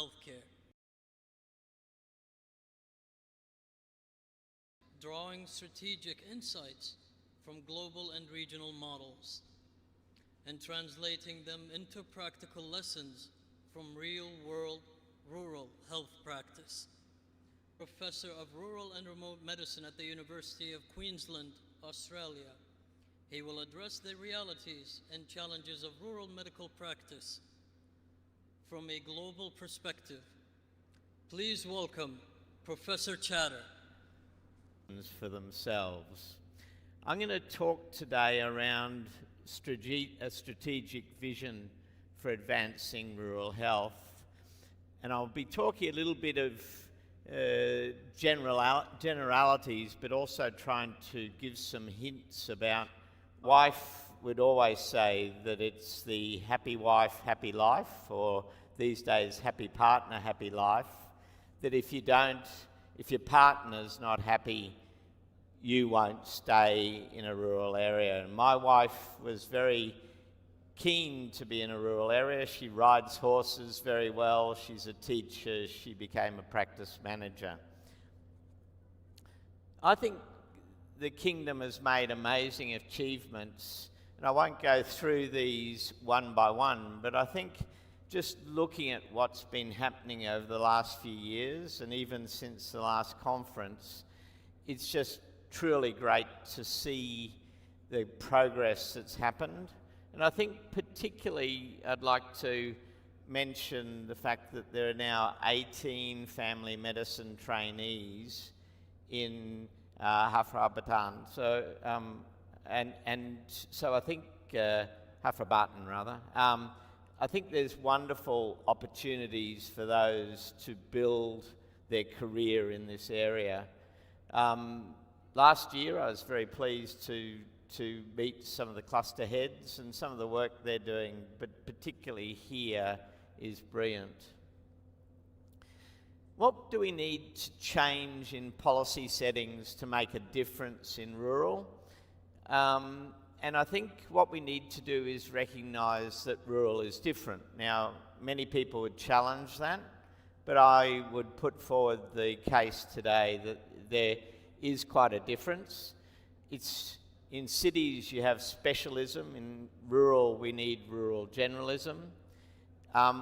healthcare. Drawing strategic insights from global and regional models and translating them into practical lessons from real-world rural health practice. Professor of Rural and Remote Medicine at the University of Queensland, Australia. He will address the realities and challenges of rural medical practice from a global perspective. Please welcome Professor Chatter. For themselves. I'm going to talk today around a strategic vision for advancing rural health, and I'll be talking a little bit of generalities, but also trying to give some hints about. Wife would always say that it's the happy wife, happy life, or these days happy partner, happy life, that if your partner's not happy, you won't stay in a rural area. And my wife was very keen to be in a rural area. She rides horses very well. She's a teacher. She became a practice manager. I think the kingdom has made amazing achievements, and I won't go through these one by one, but I think just looking at what's been happening over the last few years, and even since the last conference, it's just truly great to see the progress that's happened. And I think particularly I'd like to mention the fact that there are now 18 family medicine trainees in Bataan. So, so I think, Bataan rather. I think there's wonderful opportunities for those to build their career in this area. Last year I was very pleased to meet some of the cluster heads, and some of the work they're doing, but particularly here, is brilliant. What do we need to change in policy settings to make a difference in rural? And I think what we need to do is recognise that rural is different. Now, many people would challenge that, but I would put forward the case today that there is quite a difference. It's in cities you have specialism, in rural we need rural generalism.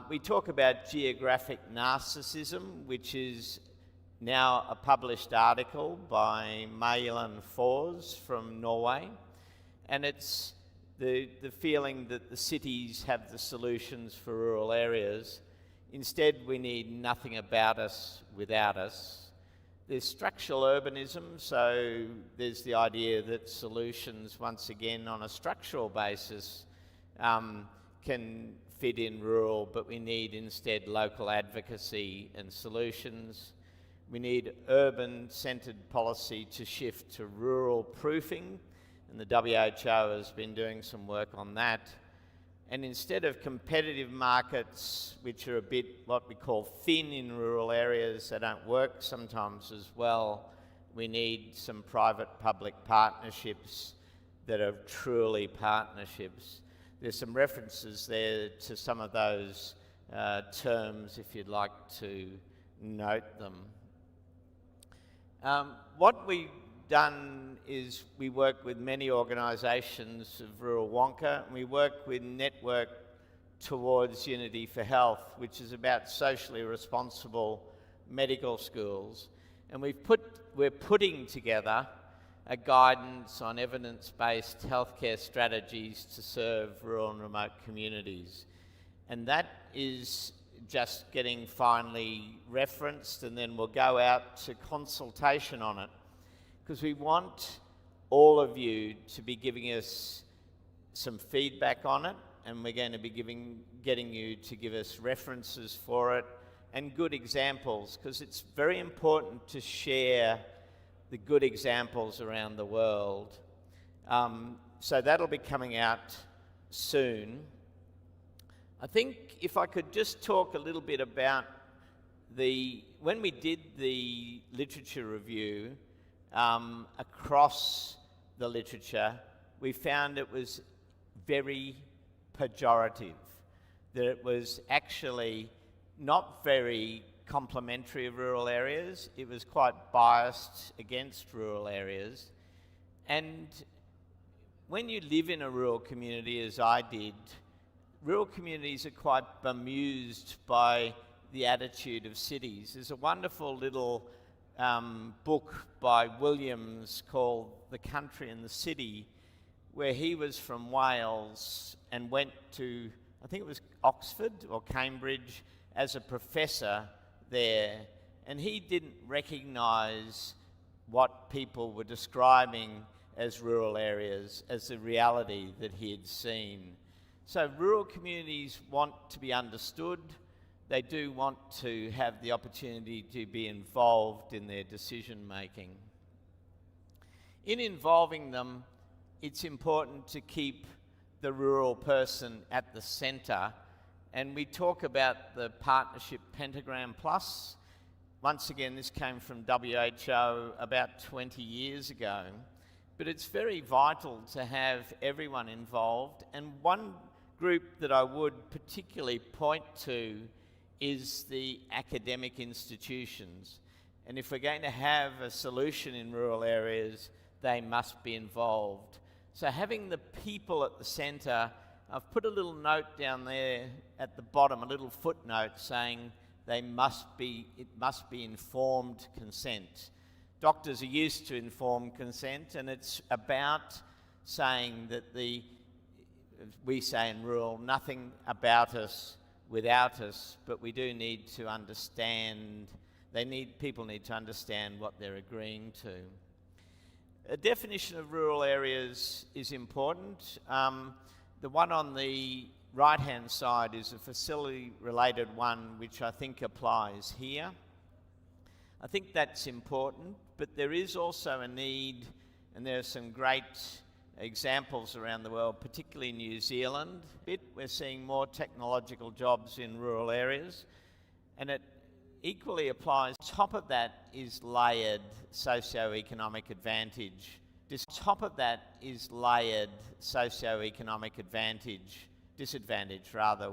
We talk about geographic narcissism, which is now a published article by Maylan Fors from Norway, and it's the feeling that the cities have the solutions for rural areas. Instead, we need nothing about us without us. There's structural urbanism, so there's the idea that solutions, once again, on a structural basis, can fit in rural, but we need instead local advocacy and solutions. We need urban-centred policy to shift to rural proofing, and the WHO has been doing some work on that. And instead of competitive markets, which are a bit what we call thin in rural areas, they don't work sometimes as well, we need some private-public partnerships that are truly partnerships. There's some references there to some of those terms if you'd like to note them. What we've done is we work with many organisations of rural Wonka, and we work with Network Towards Unity for Health, which is about socially responsible medical schools. And we're putting together a guidance on evidence-based healthcare strategies to serve rural and remote communities. And that is just getting finally referenced, and then we'll go out to consultation on it, because we want all of you to be giving us some feedback on it, and we're going to be getting you to give us references for it and good examples, because it's very important to share the good examples around the world. So that'll be coming out soon. I think if I could just talk a little bit about when we did the literature review across the literature, we found it was very pejorative, that it was actually not very complimentary of rural areas. It was quite biased against rural areas. And when you live in a rural community, as I did, rural communities are quite bemused by the attitude of cities. There's a wonderful little book by Williams called The Country and the City, where he was from Wales and went to, I think it was Oxford or Cambridge, as a professor there, and he didn't recognise what people were describing as rural areas as the reality that he had seen. So rural communities want to be understood. They do want to have the opportunity to be involved in their decision making. In involving them, it's important to keep the rural person at the centre, and we talk about the partnership Pentagram Plus. Once again, this came from WHO about 20 years ago, but it's very vital to have everyone involved, and one group that I would particularly point to is the academic institutions. And if we're going to have a solution in rural areas, they must be involved. So having the people at the centre, I've put a little note down there at the bottom, a little footnote saying it must be informed consent. Doctors are used to informed consent, and it's about saying that we say in rural, nothing about us without us, but we do need to understand, people need to understand what they're agreeing to. A definition of rural areas is important. The one on the right-hand side is a facility-related one, which I think applies here. I think that's important, but there is also a need, and there are some great examples around the world, particularly New Zealand. We're seeing more technological jobs in rural areas, and it equally applies. On top of that is layered socio-economic advantage. Disadvantage,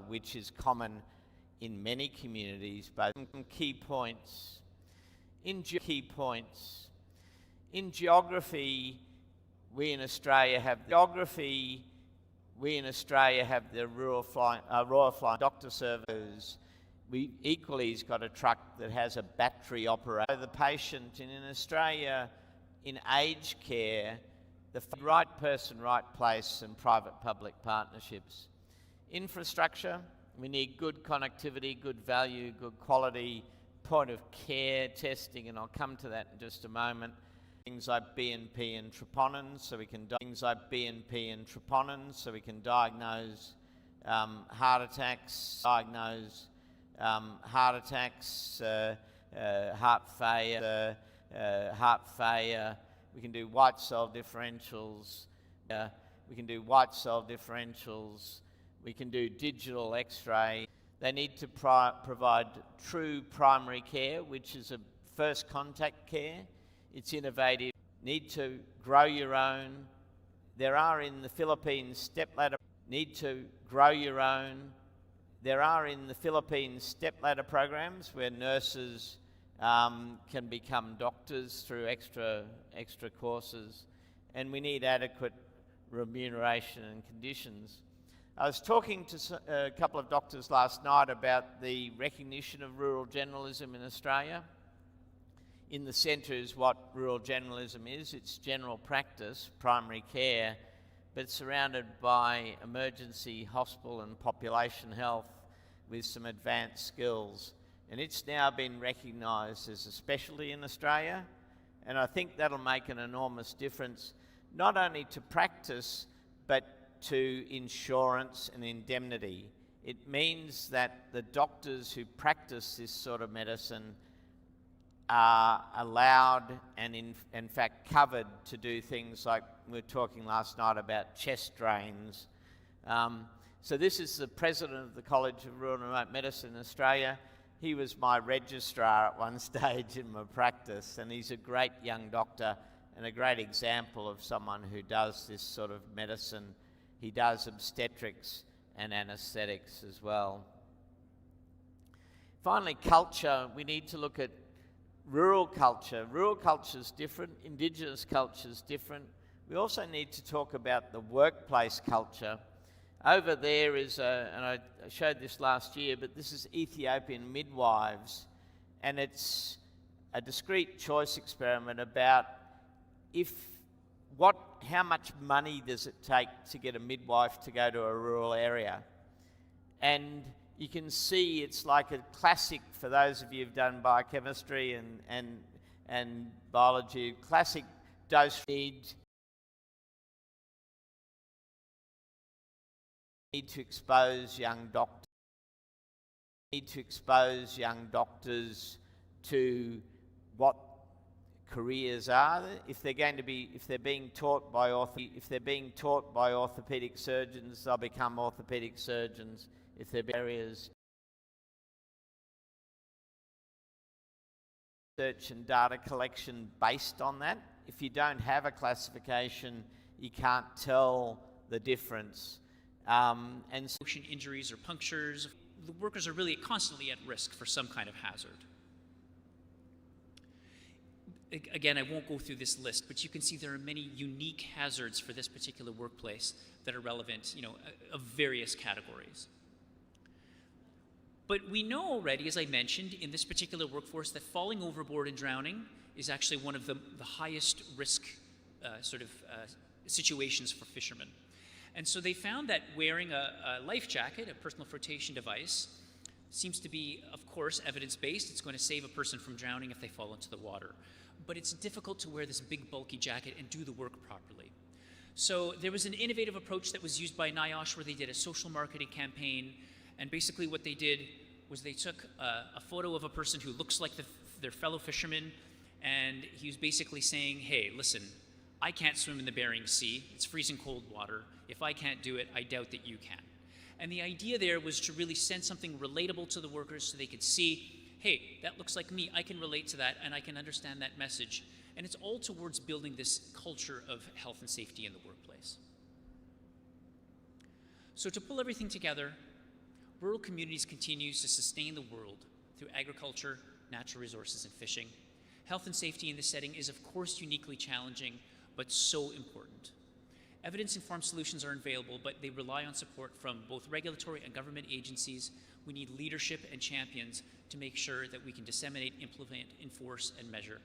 which is common in many communities. But some key points. In geography, we in Australia have the Royal Flying Doctor Service. We equally has got a truck that has a battery operator. The patient, and in Australia, in aged care, the right person, right place, and private-public partnerships. Infrastructure, we need good connectivity, good value, good quality, point of care testing, and I'll come to that in just a moment. Things like BNP and troponins, so we can diagnose heart attacks, heart failure. We can do white cell differentials. We can do digital X-ray. They need to provide true primary care, which is a first contact care. It's innovative. Need to grow your own. There are in the Philippines stepladder programs where nurses can become doctors through extra courses, and we need adequate remuneration and conditions. I was talking to a couple of doctors last night about the recognition of rural generalism in Australia. In the centre is what rural generalism is. It's general practice, primary care, but surrounded by emergency, hospital and population health with some advanced skills. And it's now been recognised as a specialty in Australia, and I think that'll make an enormous difference, not only to practice, but to insurance and indemnity. It means that the doctors who practice this sort of medicine are allowed and in fact covered to do things like we were talking last night about chest drains. So this is the president of the College of Rural and Remote Medicine in Australia. He was my registrar at one stage in my practice, and he's a great young doctor and a great example of someone who does this sort of medicine. He does obstetrics and anaesthetics as well. If finally, culture. We need to look at rural culture. Rural culture is different, Indigenous culture is different. We also need to talk about the workplace culture. Over there is, and I showed this last year, but this is Ethiopian midwives, and it's a discrete choice experiment about how much money does it take to get a midwife to go to a rural area. And you can see it's like a classic, for those of you who've done biochemistry and biology, classic dose need to expose young doctors to what careers are. If they're being taught by orthopedic surgeons, they'll become orthopedic surgeons. If they're areas, research and data collection based on that. If you don't have a classification, you can't tell the difference. And motion injuries or punctures, the workers are really constantly at risk for some kind of hazard. Again, I won't go through this list, but you can see there are many unique hazards for this particular workplace that are relevant, of various categories. But we know already, as I mentioned, in this particular workforce that falling overboard and drowning is actually one of the highest risk situations for fishermen. And so they found that wearing a life jacket, a personal flotation device, seems to be, of course, evidence-based. It's going to save a person from drowning if they fall into the water. But it's difficult to wear this big, bulky jacket and do the work properly. So there was an innovative approach that was used by NIOSH where they did a social marketing campaign. And basically what they did was they took a photo of a person who looks like their fellow fisherman, and he was basically saying, hey, listen, I can't swim in the Bering Sea. It's freezing cold water. If I can't do it, I doubt that you can. And the idea there was to really send something relatable to the workers so they could see, hey, that looks like me. I can relate to that, and I can understand that message. And it's all towards building this culture of health and safety in the workplace. So to pull everything together, rural communities continues to sustain the world through agriculture, natural resources, and fishing. Health and safety in this setting is, of course, uniquely challenging, but so important. Evidence-informed solutions are available, but they rely on support from both regulatory and government agencies. We need leadership and champions to make sure that we can disseminate, implement, enforce, and measure.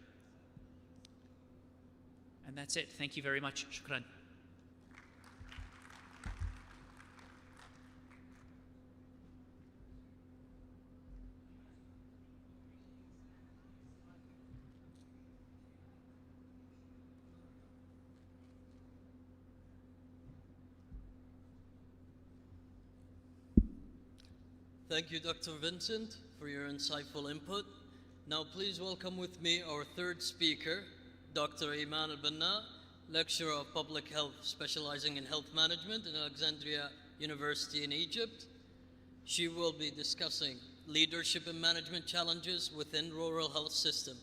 And that's it. Thank you very much. Shukran. Thank you, Dr. Vincent, for your insightful input. Now please welcome with me our third speaker, Dr. Iman Al-Banna, lecturer of public health specializing in health management in Alexandria University in Egypt. She will be discussing leadership and management challenges within rural health system.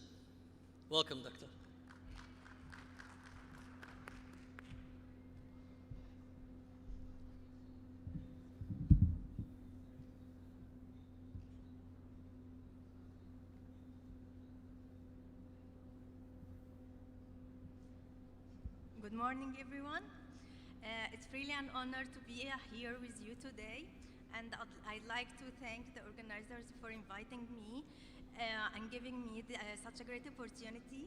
Welcome, Doctor. Good morning, everyone. It's really an honor to be here with you today, and I'd like to thank the organizers for inviting me and giving me such a great opportunity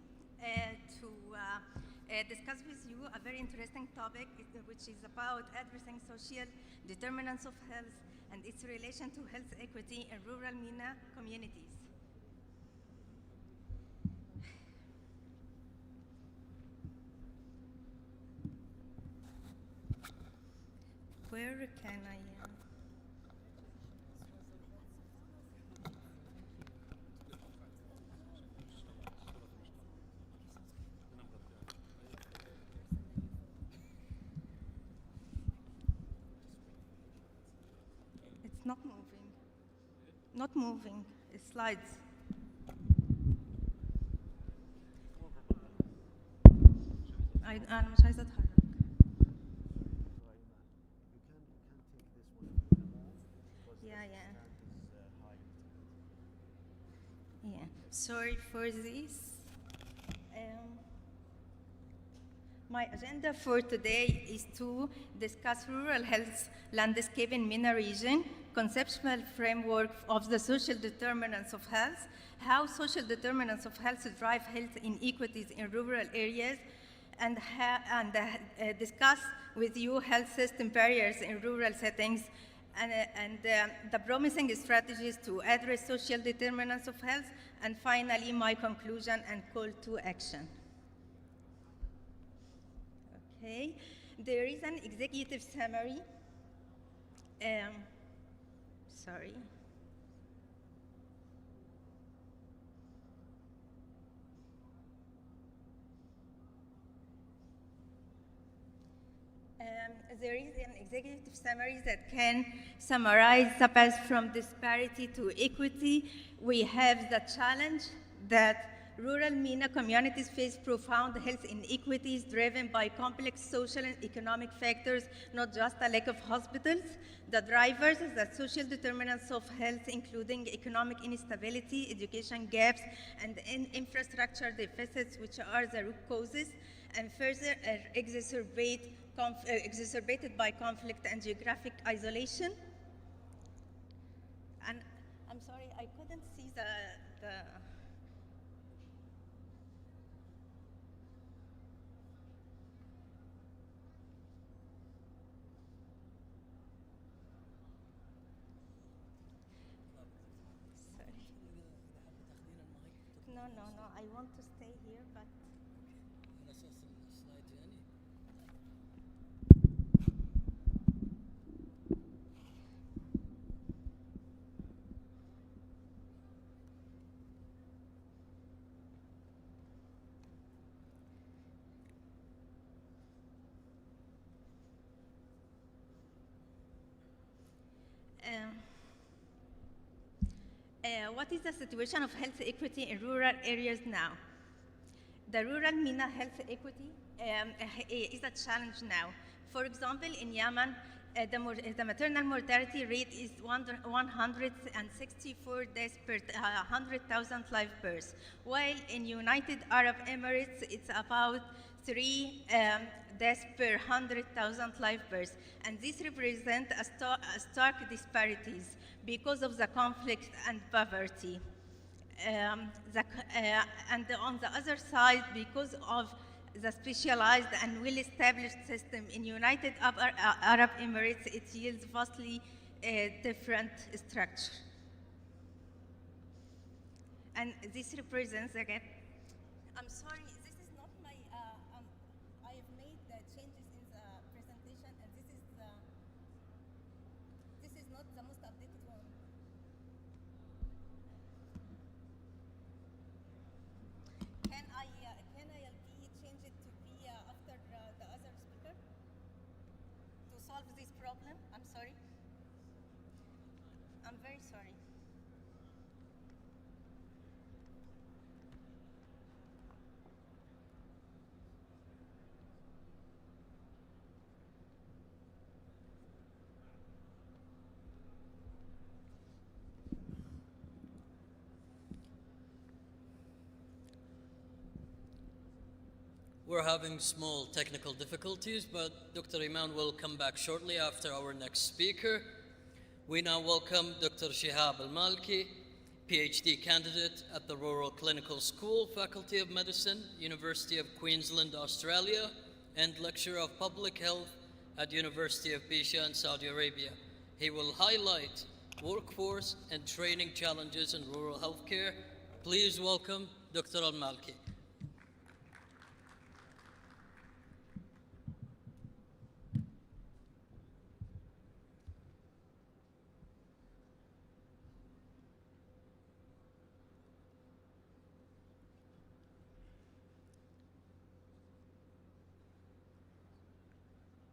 to discuss with you a very interesting topic, which is about addressing social determinants of health and its relation to health equity in rural MENA communities. Where can I? It's not moving. Not moving. It slides. أنا مش عايزة أتحرك. Yeah. Sorry for this. My agenda for today is to discuss rural health landscape in MENA region, conceptual framework of the social determinants of health, how social determinants of health drive health inequities in rural areas, and discuss with you health system barriers in rural settings, and the promising strategies to address social determinants of health, and finally my conclusion and call to action. Okay, there is an executive summary. Sorry. There is an executive summary that can summarize the path from disparity to equity. We have the challenge that rural MENA communities face profound health inequities driven by complex social and economic factors, not just a lack of hospitals. The drivers, the social determinants of health, including economic instability, education gaps, and infrastructure deficits, which are the root causes, and further exacerbated by conflict and geographic isolation. And I'm sorry, I couldn't see the No, I want to stay here, but what is the situation of health equity in rural areas now? The rural MENA health equity is a challenge now. For example, in Yemen, the maternal mortality rate is 164 deaths per 100,000 live births, while in United Arab Emirates, it's about 3 deaths per 100,000 live births. And this represents a stark disparities because of the conflict and poverty. And on the other side, because of the specialized and well-established system in United Arab Emirates, it yields vastly different structure. And this represents, again, I'm sorry, this is not my, I have made the changes in the presentation, and this is not the most updated one. Can I change it to be after the other speaker to solve this problem? I'm sorry. I'm very sorry. We're having small technical difficulties, but Dr. Iman will come back shortly after our next speaker. We now welcome Dr. Shihab Al-Malki, PhD candidate at the Rural Clinical School, Faculty of Medicine, University of Queensland, Australia, and lecturer of Public Health at University of Pisha in Saudi Arabia. He will highlight workforce and training challenges in rural healthcare. Please welcome Dr. Al-Malki.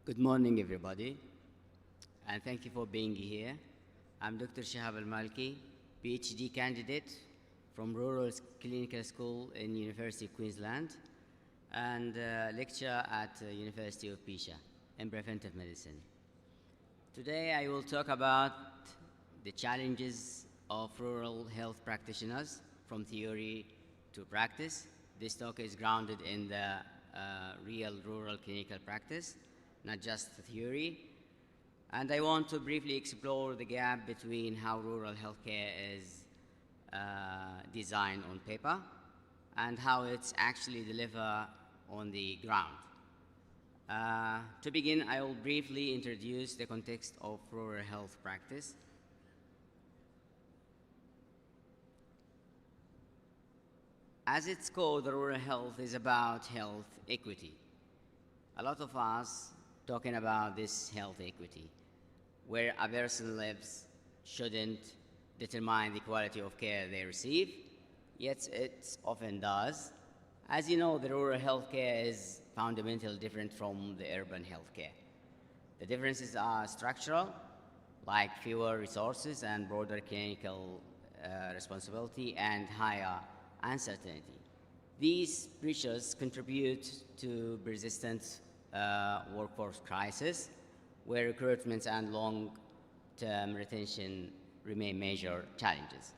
Good morning, everybody, and thank you for being here. I'm Dr. Shihab Al-Malki, PhD candidate from Rural Clinical School in University of Queensland and lecturer at University of Pisha in preventive medicine. Today, I will talk about the challenges of rural health practitioners from theory to practice. This talk is grounded in the real rural clinical practice, not just the theory. And I want to briefly explore the gap between how rural healthcare is designed on paper and how it's actually delivered on the ground. To begin, I will briefly introduce the context of rural health practice. As it's called, rural health is about health equity. A lot of us talking about this health equity, where a person lives shouldn't determine the quality of care they receive, yet it often does. As you know, the rural healthcare is fundamentally different from the urban healthcare. The differences are structural, like fewer resources and broader clinical responsibility and higher uncertainty. These pressures contribute to persistent workforce crisis, where recruitment and long-term retention remain major challenges.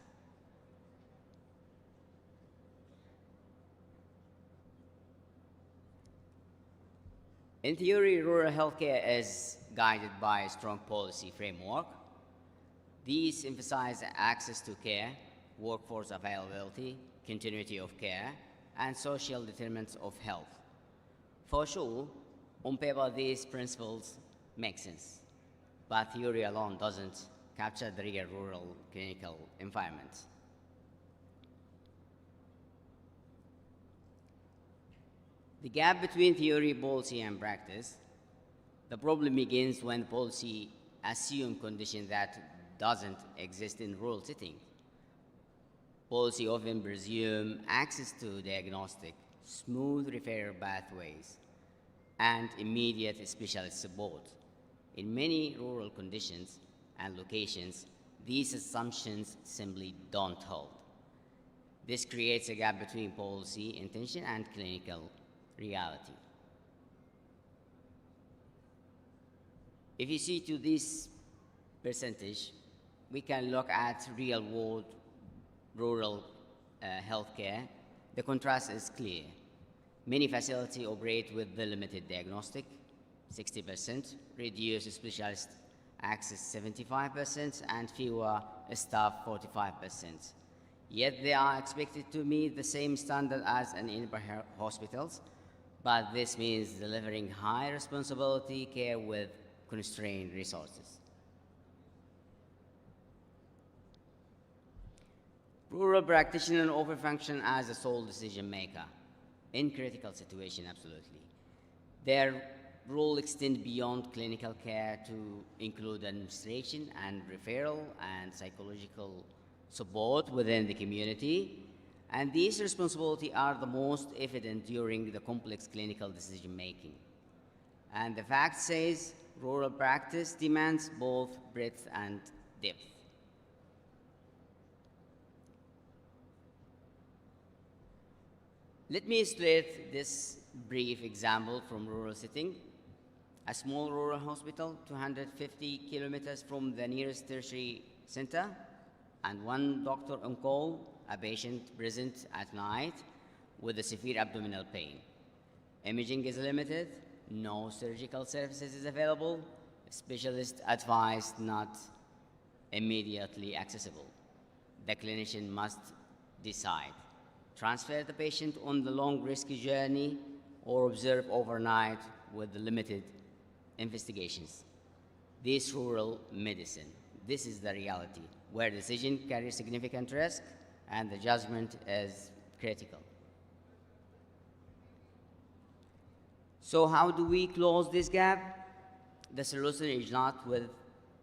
In theory, rural healthcare is guided by a strong policy framework. These emphasize access to care, workforce availability, continuity of care, and social determinants of health. For sure, on paper, these principles make sense, but theory alone doesn't capture the real rural clinical environment. The gap between theory, policy, and practice, the problem begins when policy assumes conditions that doesn't exist in rural setting. Policy often presume access to diagnostic, smooth referral pathways, and immediate specialist support. In many rural conditions and locations, these assumptions simply don't hold. This creates a gap between policy intention and clinical reality. If you see to this percentage, we can look at real-world rural healthcare. The contrast is clear. Many facilities operate with the limited diagnostic, 60%, reduced specialist access 75%, and fewer staff 45%. Yet they are expected to meet the same standard as in urban hospitals, but this means delivering high responsibility care with constrained resources. Rural practitioners often function as a sole decision maker in critical situations, absolutely. Their role extends beyond clinical care to include administration and referral and psychological support within the community. And these responsibilities are the most evident during the complex clinical decision making. And the fact says rural practice demands both breadth and depth. Let me illustrate this brief example from rural setting. A small rural hospital, 250 kilometers from the nearest tertiary center, and one doctor on call, a patient present at night with a severe abdominal pain. Imaging is limited, no surgical services is available, specialist advised not immediately accessible. The clinician must decide. Transfer the patient on the long risky journey or observe overnight with the limited investigations. This rural medicine, this is the reality, where decision carries significant risk and the judgment is critical. So how do we close this gap? The solution is not with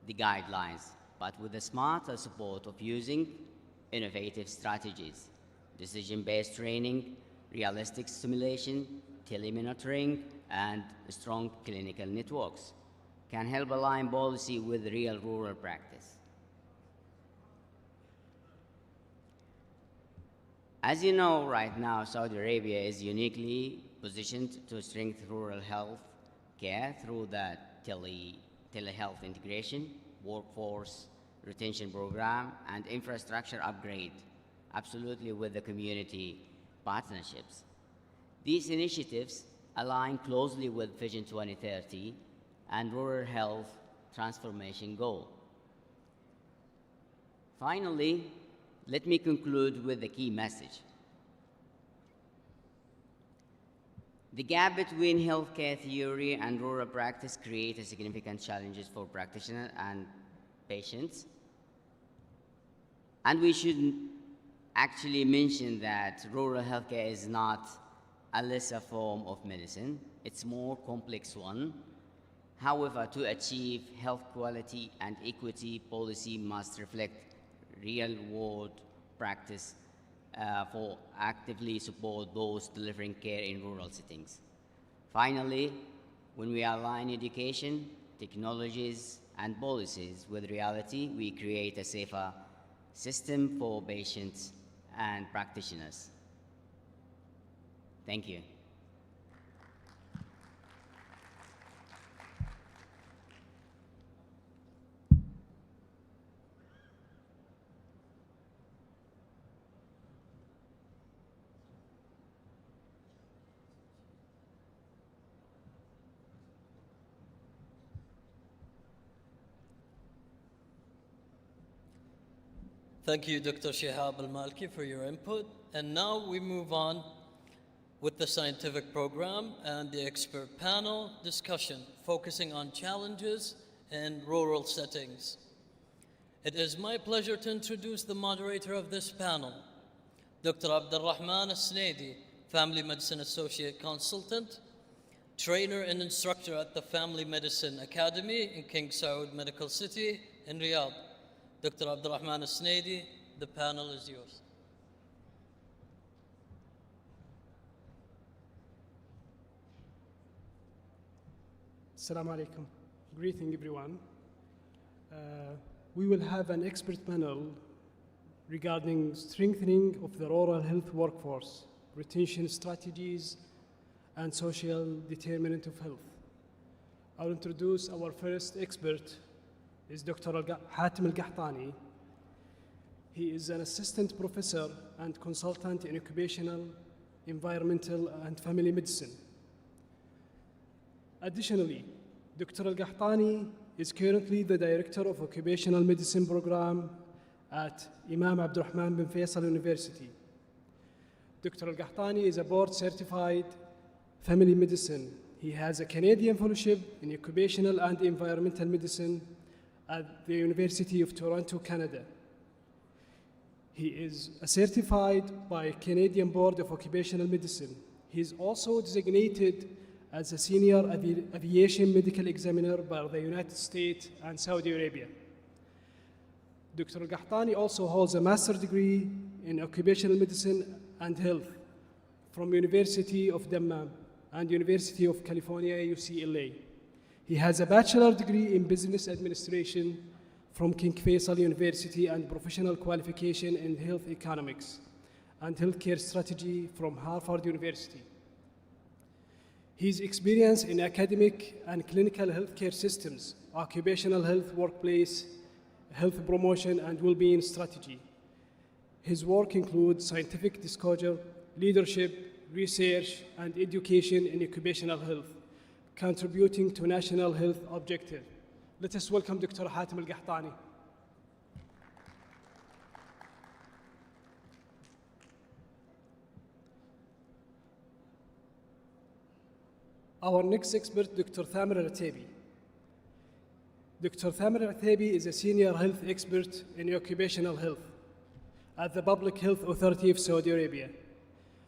the guidelines, but with the smarter support of using innovative strategies, decision-based training, realistic simulation, telemonitoring, and strong clinical networks can help align policy with real rural practice. As you know, right now, Saudi Arabia is uniquely positioned to strengthen rural health care through the telehealth integration, workforce retention program, and infrastructure upgrade. absolutely with the community partnerships. These initiatives align closely with Vision 2030 and Rural Health Transformation Goal. Finally, let me conclude with the key message. The gap between healthcare theory and rural practice creates significant challenges for practitioners and patients. And we should actually mention that rural healthcare is not a lesser form of medicine, it's a more complex one. However, to achieve health quality and equity, policy must reflect real-world practice for actively support those delivering care in rural settings. Finally, when we align education, technologies, and policies with reality, we create a safer system for patients and practitioners. Thank you. Thank you, Dr. Shihab Al-Malki, for your input. And now we move on with the scientific program and the expert panel discussion focusing on challenges in rural settings. It is my pleasure to introduce the moderator of this panel, Dr. Abdulrahman Al-Snedi, Family Medicine Associate Consultant, trainer and instructor at the Family Medicine Academy in King Saud Medical City in Riyadh. Dr. Abdulrahman Al-Snedi, the panel is yours. Assalamu alaikum. Greeting everyone. We will have an expert panel regarding strengthening of the rural health workforce, retention strategies, and social determinant of health. I'll introduce our first expert, is Dr. Hatem Al-Qahtani. He is an assistant professor and consultant in occupational, environmental, and family medicine. Additionally, Dr. Al-Qahtani is currently the director of occupational medicine program at Imam Abdurrahman bin Faisal University. Dr. Al-Qahtani is a board certified family medicine. He has a Canadian fellowship in occupational and environmental medicine at the University of Toronto, Canada. He is certified by Canadian Board of Occupational Medicine. He is also designated as a senior aviation medical examiner by the United States and Saudi Arabia. Dr. Al-Qahtani also holds a master's degree in occupational medicine and health from University of Dammam and University of California, UCLA. He has a bachelor's degree in business administration from King Faisal University and professional qualification in health economics and healthcare strategy from Harvard University. His experience in academic and clinical healthcare systems, occupational health, workplace, health promotion, and well-being strategy. His work includes scientific disclosure, leadership, research, and education in occupational health, contributing to national health objectives. Let us welcome Dr. Hatem Al-Qahtani. Our next expert, Dr. Thamer Al-Ataibi. Dr. Thamer Al-Ataibi is a senior health expert in occupational health at the Public Health Authority of Saudi Arabia,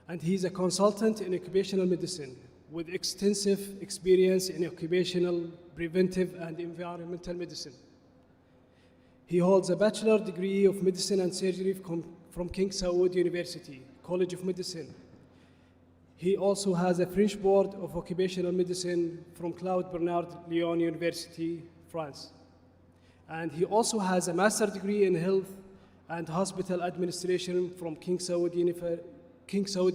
and he's a consultant in occupational medicine with extensive experience in occupational, preventive, and environmental medicine. He holds a bachelor's degree of medicine and surgery from King Saud University, College of Medicine. He also has a French Board of Occupational Medicine from Claude Bernard Lyon University, France. And he also has a master's degree in health and hospital administration from King Saud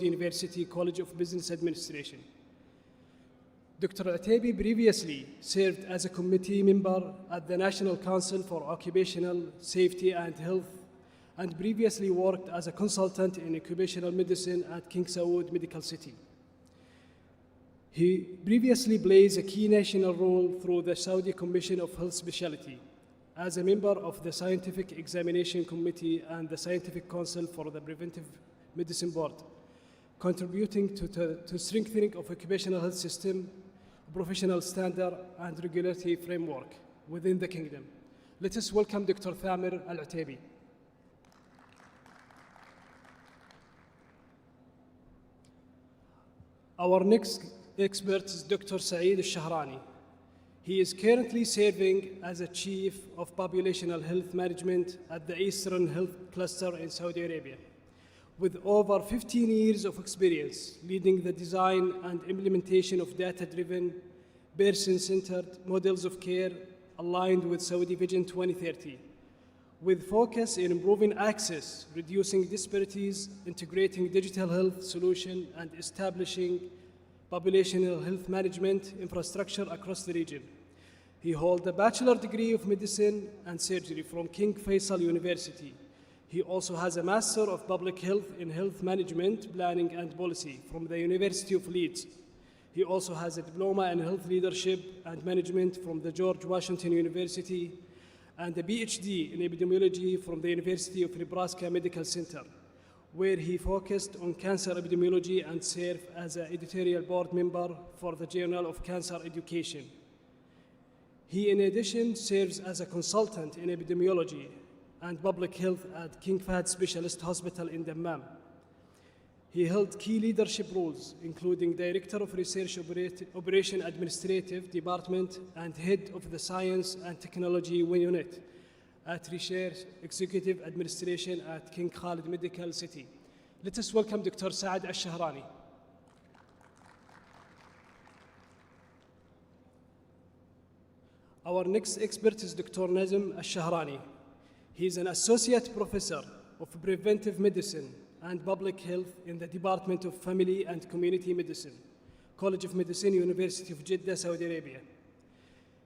University College of Business Administration. Dr. Al-Ataibi previously served as a committee member at the National Council for Occupational Safety and Health and previously worked as a consultant in occupational medicine at King Saud Medical City. He previously plays a key national role through the Saudi Commission of Health Specialty as a member of the Scientific Examination Committee and the Scientific Council for the Preventive Medicine Board, contributing to strengthening of occupational health system, professional standard, and regulatory framework within the kingdom. Let us welcome Dr. Thamir Al-Utaibi. Our next expert is Dr. Saeed Al-Shahrani. He is currently serving as a Chief of Populational Health Management at the Eastern Health Cluster in Saudi Arabia, with over 15 years of experience leading the design and implementation of data-driven, person-centered models of care aligned with Saudi Vision 2030, with focus in improving access, reducing disparities, integrating digital health solutions, and establishing populational health management infrastructure across the region. He holds a bachelor's degree of medicine and surgery from King Faisal University. He also has a Master of Public Health in Health Management, Planning and Policy from the University of Leeds. He also has a Diploma in Health Leadership and Management from the George Washington University and a PhD in Epidemiology from the University of Nebraska Medical Center, where he focused on cancer epidemiology and served as an editorial board member for the Journal of Cancer Education. He, in addition, serves as a consultant in epidemiology and public health at King Fahd Specialist Hospital in Dammam. He held key leadership roles, including Director of Research Operation Administrative Department and Head of the Science and Technology Unit at Research Executive Administration at King Khalid Medical City. Let us welcome Dr. Saad Al-Shahrani. Our next expert is Dr. Nazim Al-Shahrani. He is an Associate Professor of Preventive Medicine and Public Health in the Department of Family and Community Medicine, College of Medicine, University of Jeddah, Saudi Arabia.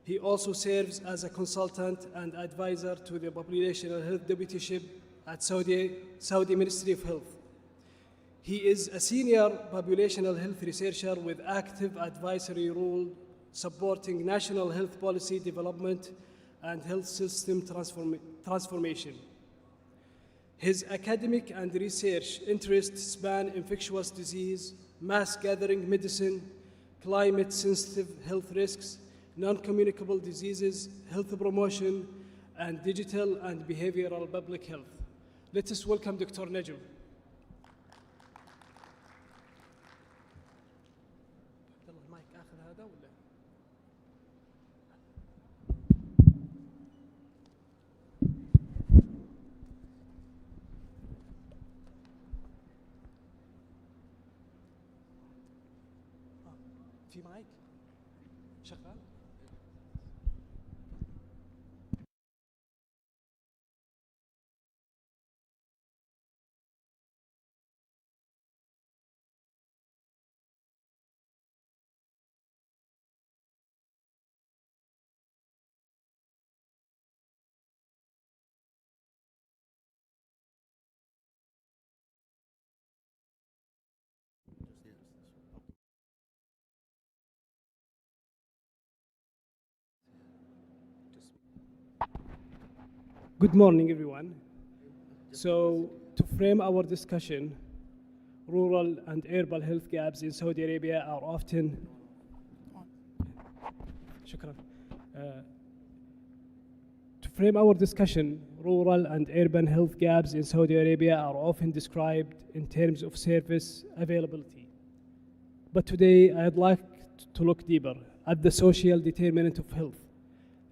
He also serves as a consultant and advisor to the Populational Health Deputyship at Saudi Ministry of Health. He is a senior populational health researcher with active advisory role supporting national health policy development and health system transformation. His academic and research interests span infectious disease, mass gathering medicine, climate-sensitive health risks, non-communicable diseases, health promotion, and digital and behavioral public health. Let us welcome Dr. Najm. في مايك شغال؟ Good morning, everyone. So, to frame our discussion, rural and urban health gaps in Saudi Arabia are often rural and urban health gaps in Saudi Arabia are often described in terms of service availability. But today, I'd like to look deeper at the social determinant of health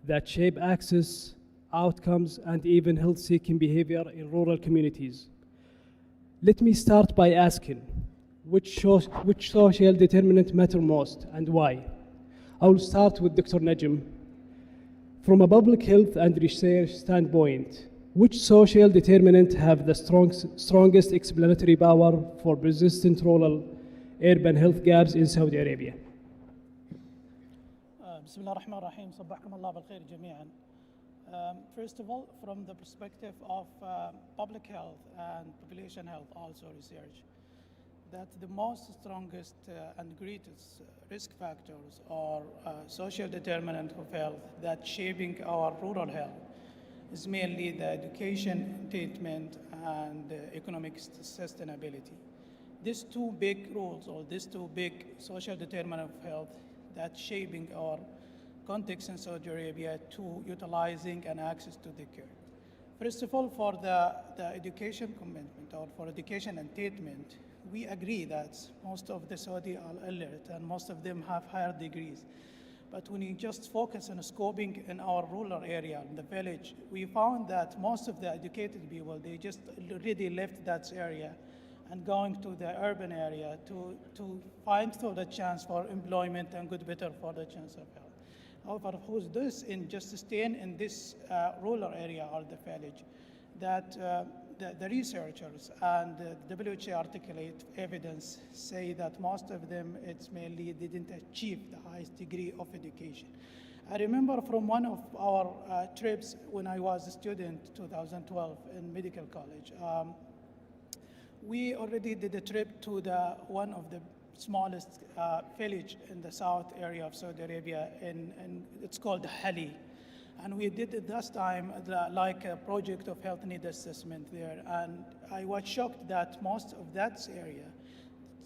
that shape access, outcomes, and even health-seeking behavior in rural communities. Let me start by asking, which social determinant matter most and why? I will start with Dr. Najm. From a public health and research standpoint, which social determinant have the strongest explanatory power for persistent rural urban health gaps in Saudi Arabia? بسم الله الرحمن الرحيم صبحكم الله بالخير جميعا. First of all, from the perspective of public health and population health also research, that the most strongest and greatest risk factors are social determinant of health that shaping our rural health is mainly the education, attainment, and economic sustainability. These two big roles, or these two big social determinants of health that shaping our context in Saudi Arabia to utilizing and access to the care. First of all, for the education commitment or for education attainment, we agree that most of the Saudi are illiterate and most of them have higher degrees. But when you just focus on scoping in our rural area, in the village, we found that most of the educated people, they just already left that area and going to the urban area to find for the chance for employment and good better for the chance of health. However, who's this in just staying in this rural area or the village, that the researchers and the WHO articulate evidence say that most of them, it's mainly they didn't achieve the highest degree of education. I remember from one of our trips when I was a student, 2012 in medical college, we already did a trip to one of the smallest village in the south area of Saudi Arabia, and it's called Hali. And we did at this time like a project of health need assessment there. And I was shocked that most of that area,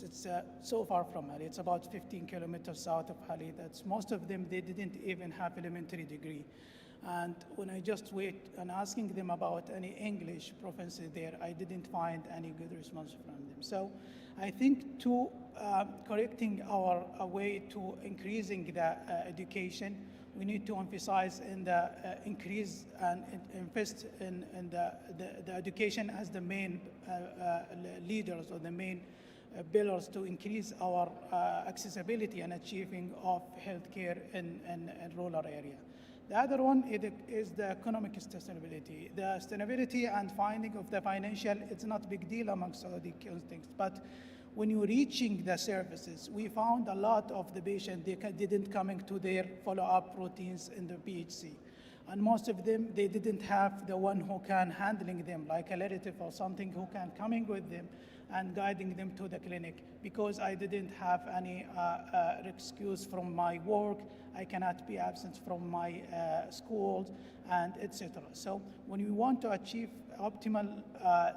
it's so far from Hali. It's about 15 kilometers south of Hali. That's most of them, they didn't even have elementary degree. And when I just wait and asking them about any English proficiency there, I didn't find any good response from them. So I think to correcting our way to increasing the education, we need to emphasize in the increase and invest in the education as the main leaders or the main pillars to increase our accessibility and achieving of healthcare in rural area. The other one is the economic sustainability. The sustainability and finding of the financial, it's not a big deal among Saudi contexts, but when you're reaching the services, we found a lot of the patients, they didn't coming to their follow-up routines in the PHC. And most of them, they didn't have the one who can handling them, like a relative or something who can coming with them and guiding them to the clinic. Because I didn't have any excuse from my work, I cannot be absent from my schools, and etc. So when we want to achieve optimal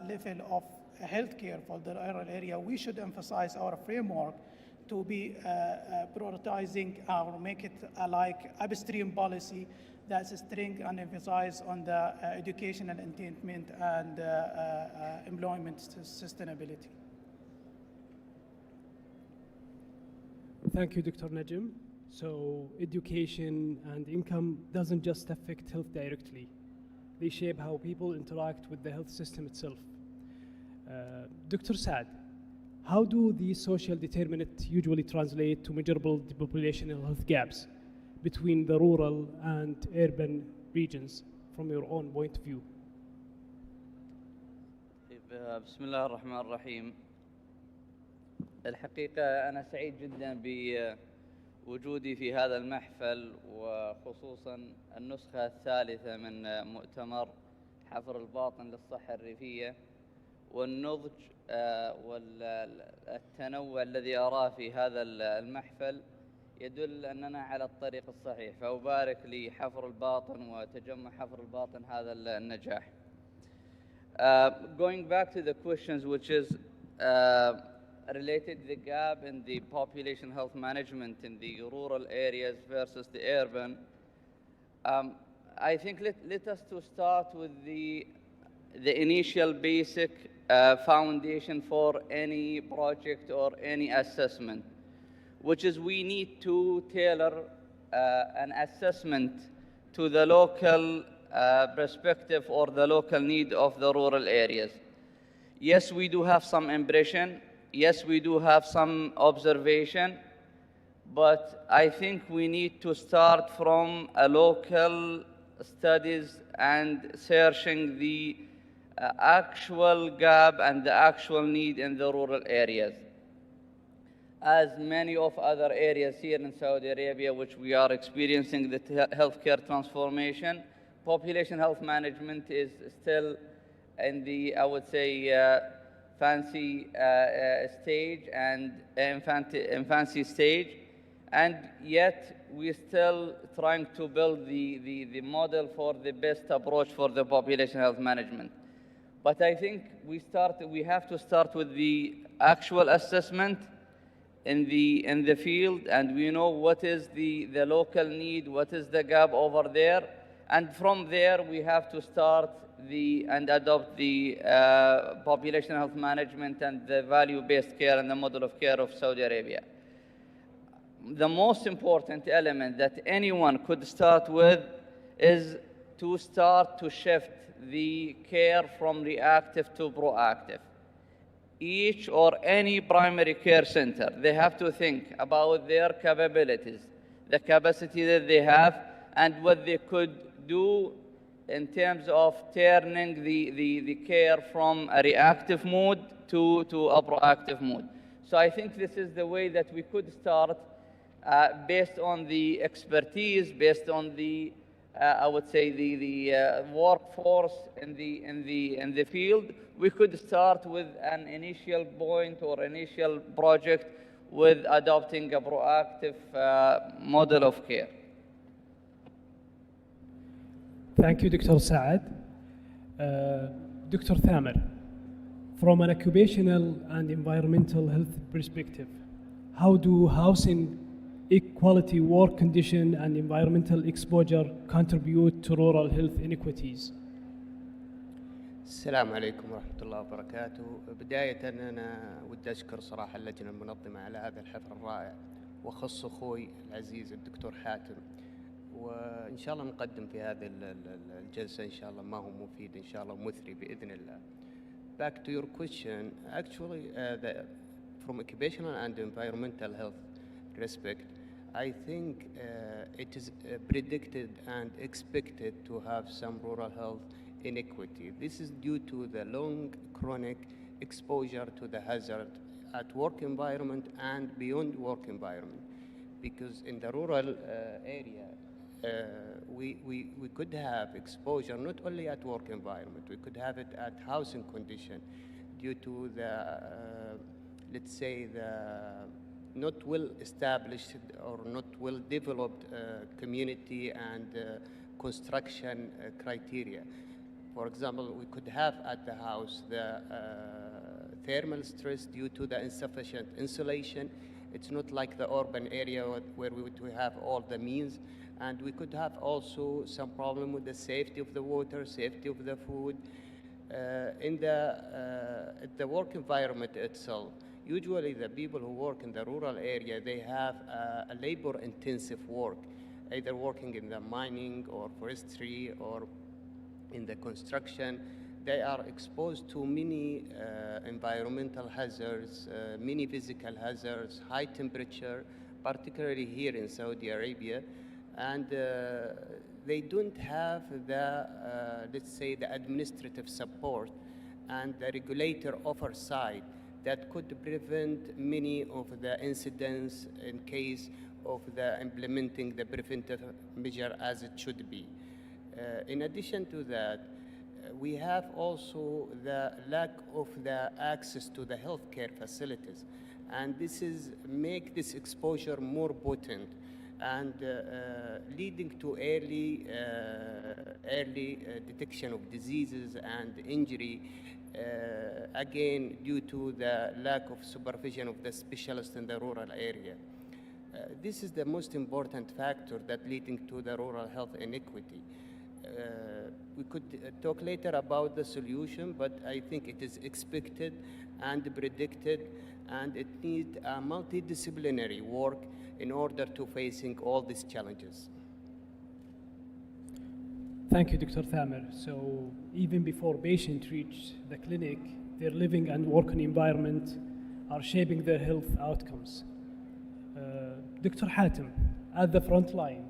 level of healthcare for the rural area, we should emphasize our framework to be prioritizing or make it like upstream policy that's string and emphasize on the educational attainment and employment sustainability. Thank you, Dr. Najim. So education and income doesn't just affect health directly. They shape how people interact with the health system itself. Dr. Saad, how do these social determinants usually translate to measurable populational health gaps between the rural and urban regions from your own point of view? بسم الله الرحمن الرحيم. الحقيقة أنا سعيد جدا بوجودي في هذا المحفل، وخصوصا النسخة الثالثة من مؤتمر حفر الباطن للصحة الريفية، والنضج والتنوع الذي أراه في هذا المحفل يدل أننا على الطريق الصحيح، فأبارك لحفر الباطن وتجمع حفر الباطن هذا النجاح. Going back to the questions, which is related to the gap in the population health management in the rural areas versus the urban, I think let us to start with the initial basic foundation for any project or any assessment, which is we need to tailor an assessment to the local perspective or the local need of the rural areas. Yes, we do have some impression. Yes, we do have some observation, but I think we need to start from a local studies and searching the actual gap and the actual need in the rural areas. As many of other areas here in Saudi Arabia, which we are experiencing the healthcare transformation, population health management is still in the, I would say, fancy stage and infancy stage, and yet we're still trying to build the model for the best approach for the population health management. But I think we have to start with the actual assessment in the field, and we know what is the local need, what is the gap over there, and from there we have to start and adopt the population health management and the value-based care and the model of care of Saudi Arabia. The most important element that anyone could start with is to start to shift the care from reactive to proactive. Each or any primary care center, they have to think about their capabilities, the capacity that they have, and what they could do in terms of turning the care from a reactive mode to a proactive mode. So I think this is the way that we could start based on the expertise, based on the I would say the workforce in the field. We could start with an initial point or initial project with adopting a proactive model of care. Thank you, Dr. Saad. Dr. Thamer, from an occupational and environmental health perspective, how do housing equality, work condition, and environmental exposure contribute to rural health inequities? السلام عليكم ورحمة الله وبركاته. بداية أنا ودي أشكر صراحة اللجنة المنظمة على هذا الحفل الرائع، وأخص أخوي العزيز الدكتور حاتم، وإن شاء الله نقدم في هذه الجلسة إن شاء الله ما هو مفيد إن شاء الله ومثري بإذن الله. Back to your question, actually from occupational and environmental health respect, I think it is predicted and expected to have some rural health inequity. This is due to the long chronic exposure to the hazard at work environment and beyond work environment. Because in the rural area, we could have exposure not only at work environment, we could have it at housing condition due to the, let's say, the not well established or not well developed community and construction criteria. For example, we could have at the house the thermal stress due to the insufficient insulation. It's not like the urban area where we have all the means. And we could have also some problem with the safety of the water, safety of the food. In the work environment itself, usually the people who work in the rural area, they have a labor-intensive work, either working in the mining or forestry or in the construction. They are exposed to many environmental hazards, many physical hazards, high temperature, particularly here in Saudi Arabia. And they don't have the, let's say, the administrative support and the regulator oversight that could prevent many of the incidents in case of the implementing the preventive measure as it should be. In addition to that, we have also the lack of the access to the healthcare facilities, and this is make this exposure more potent and leading to early detection of diseases and injury, again due to the lack of supervision of the specialists in the rural area. This is the most important factor that leading to the rural health inequity. We could talk later about the solution, but I think it is expected and predicted, and it needs a multidisciplinary work in order to facing all these challenges. Thank you, Dr. Thamer. So even before patients reach the clinic, their living and working environment are shaping their health outcomes. Dr. Hatem, at the front line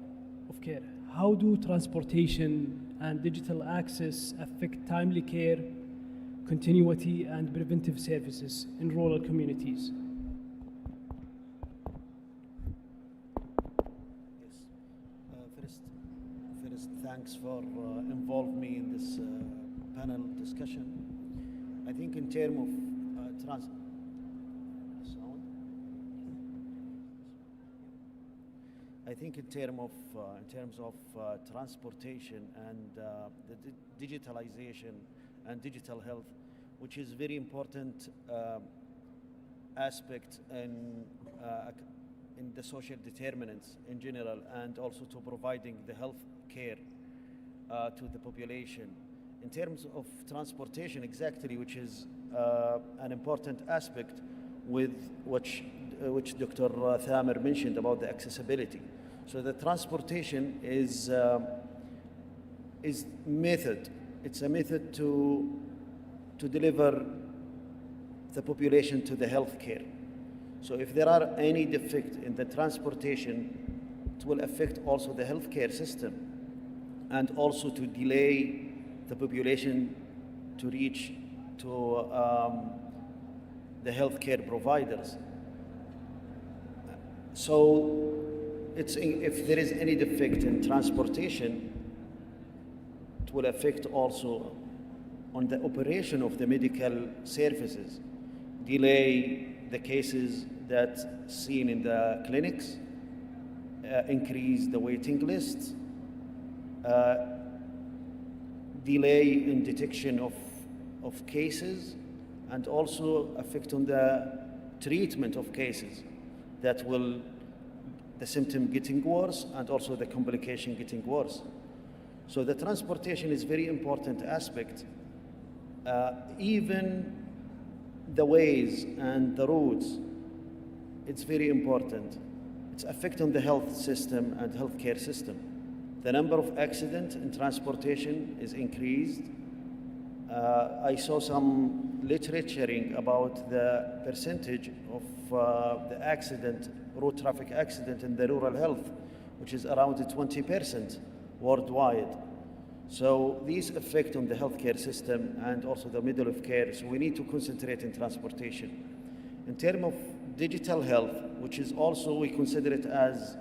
of care, how do transportation and digital access affect timely care, continuity, and preventive services in rural communities? First, thanks for involving me in this panel discussion. I think in terms of transportation and the digitalization and digital health, which is very important aspect in the social determinants in general, and also to providing the health care to the population. In terms of transportation, exactly, which is an important aspect with which Dr. Thamer mentioned about the accessibility. So the transportation is method. It's a method to deliver the population to the health care. So if there are any defect in the transportation, it will affect also the healthcare system, and also to delay the population to reach to the healthcare providers. So if there is any defect in transportation, it will affect also on the operation of the medical services, delay the cases that seen in the clinics, increase the waiting lists, delay in detection of cases, and also affect on the treatment of cases that will the symptom getting worse and also the complication getting worse. So the transportation is very important aspect. Even the ways and the routes, it's very important. It's affecting the health system and healthcare system. The number of accidents in transportation is increased. I saw some literature about the percentage of the road traffic accident in the rural health, which is around 20% worldwide. So these affect on the healthcare system and also the middle of care. So we need to concentrate in transportation. In terms of digital health, which is also, we consider it as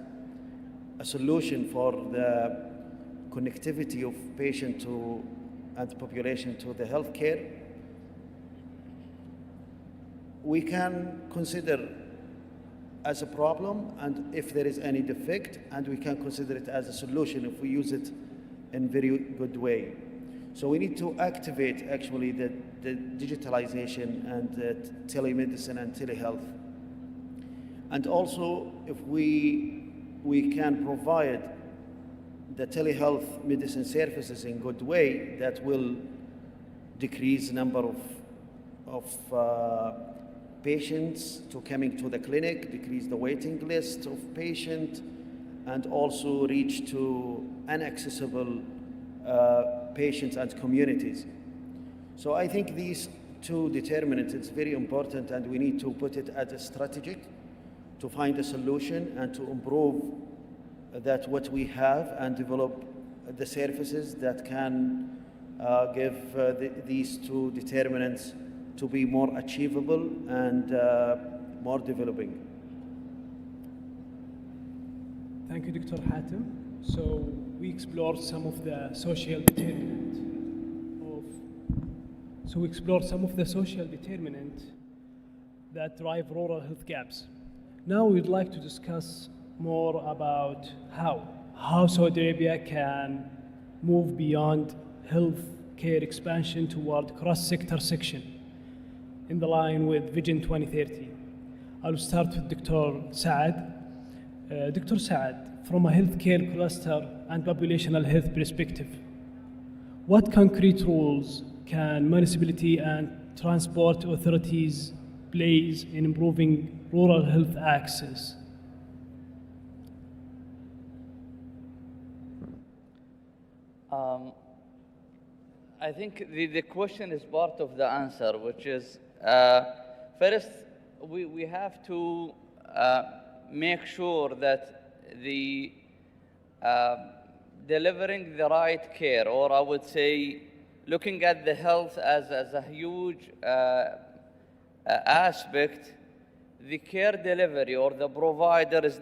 a solution for the connectivity of patient and population to the healthcare, we can consider as a problem, and if there is any defect, and we can consider it as a solution if we use it in very good way. So we need to activate actually the digitalization and the telemedicine and telehealth. And also, if we can provide the telehealth medicine services in good way, that will decrease number of patients to coming to the clinic, decrease the waiting list of patient, and also reach to inaccessible patients and communities. So I think these two determinants, it's very important, and we need to put it as a strategic to find a solution and to improve that what we have and develop the services that can give these two determinants to be more achievable and more developing. Thank you, Dr. Hatem. So we explored some of the social determinants that drive rural health gaps. Now we'd like to discuss more about how Saudi Arabia can move beyond health care expansion toward cross-sector section in the line with Vision 2030. I'll start with Dr. Saad. Dr. Saad, from a healthcare cluster and populational health perspective, what concrete roles can municipality and transport authorities play in improving rural health access? I think the question is part of the answer, which is first we have to make sure that the delivering the right care, or I would say looking at the health as a huge aspect, the care delivery or the provider is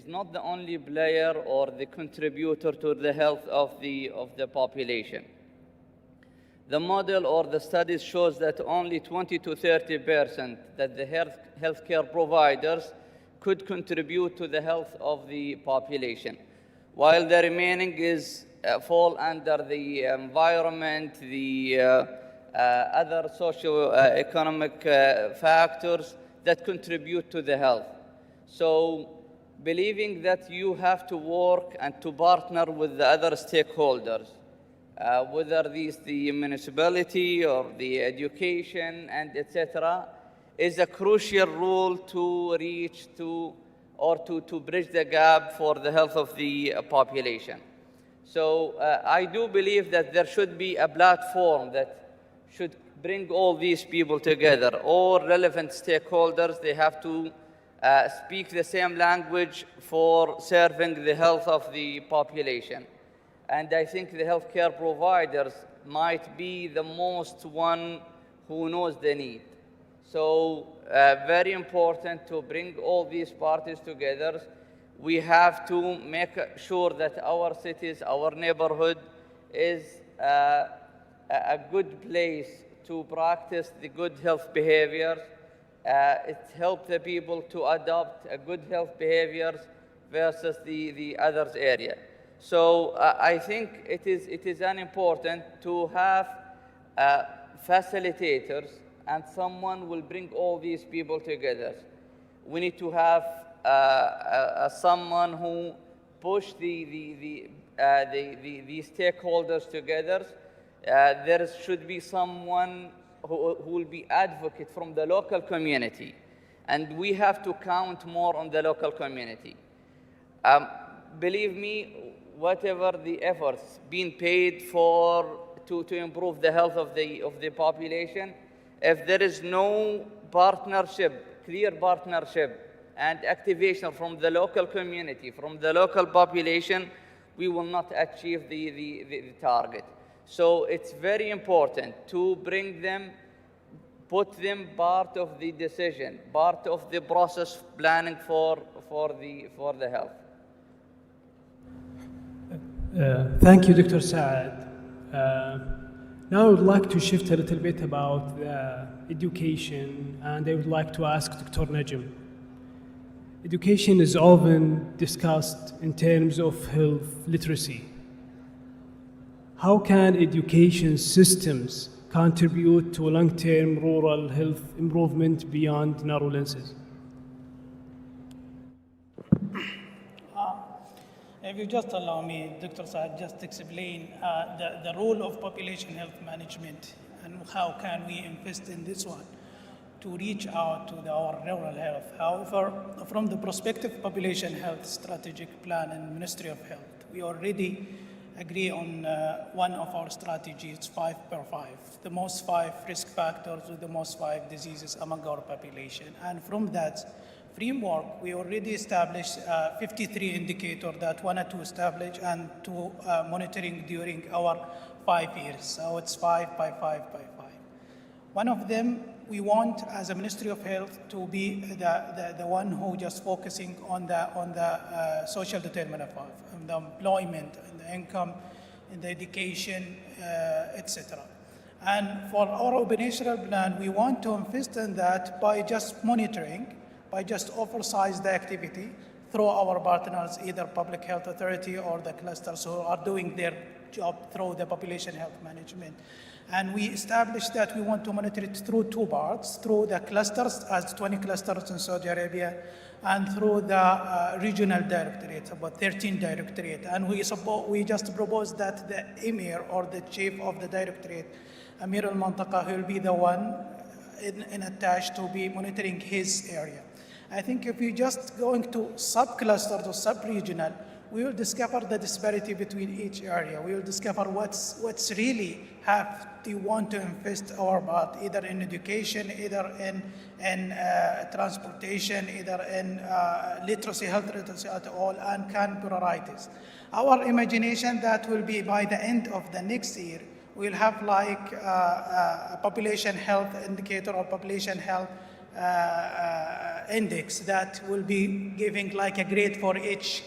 not the only player or the contributor to the health of the population. The model or the studies shows that only 20 to 30% that the healthcare providers could contribute to the health of the population, while the remaining is fall under the environment, the other socio-economic factors that contribute to the health. So believing that you have to work and to partner with the other stakeholders, whether these the municipality or the education and etc., is a crucial role to reach to or to bridge the gap for the health of the population. So I do believe that there should be a platform that should bring all these people together. All relevant stakeholders, they have to speak the same language for serving the health of the population. And I think the healthcare providers might be the most one who knows the need. So very important to bring all these parties together. We have to make sure that our cities, our neighborhood is a good place to practice the good health behaviors. It helps the people to adopt a good health behaviors versus the others area. So I think it is important to have facilitators, and someone will bring all these people together. We need to have someone who push the stakeholders together. There should be someone who will be advocate from the local community, and we have to count more on the local community. Believe me, whatever the efforts being paid for to improve the health of the population, if there is no partnership, clear partnership and activation from the local community, from the local population, we will not achieve the target. So it's very important to bring them, put them part of the decision, part of the process planning for the health. Thank you, Dr. Saad. Now I would like to shift a little bit about education, and I would like to ask Dr. Najm. Education is often discussed in terms of health literacy. How can education systems contribute to long-term rural health improvement beyond narrow lenses? If you just allow me, Dr. Saad, just explain the role of population health management and how can we invest in this one to reach out to our rural health. However, from the prospective population health strategic plan and Ministry of Health, we already agree on one of our strategies, 5x5, the most 5 risk factors with the most 5 diseases among our population. And from that framework, we already established 53 indicators that wanted to establish and to monitoring during our 5 years. So it's 5 by 5 by 5. One of them, we want as a Ministry of Health to be the one who just focusing on the social determinant of health, and the employment and the income and the education, etc. And for our operational plan, we want to invest in that by just monitoring, by just oversize the activity through our partners, either public health authority or the clusters who are doing their job through the population health management. And we established that we want to monitor it through 2 parts, through the clusters, as 20 clusters in Saudi Arabia, and through the regional directorates, about 13 directorates. And we just proposed that the emir or the chief of the directorate, Amir al-Mantaqa, will be the one in attached to be monitoring his area. I think if we just going to sub-clusters or sub-regional, we will discover the disparity between each area. We will discover what's really have to want to invest our part, either in education, either in transportation, either in literacy, health literacy at all, and can prioritize. Our imagination that will be by the end of the next year, we'll have like a population health indicator or population health index that will be giving like a grade for each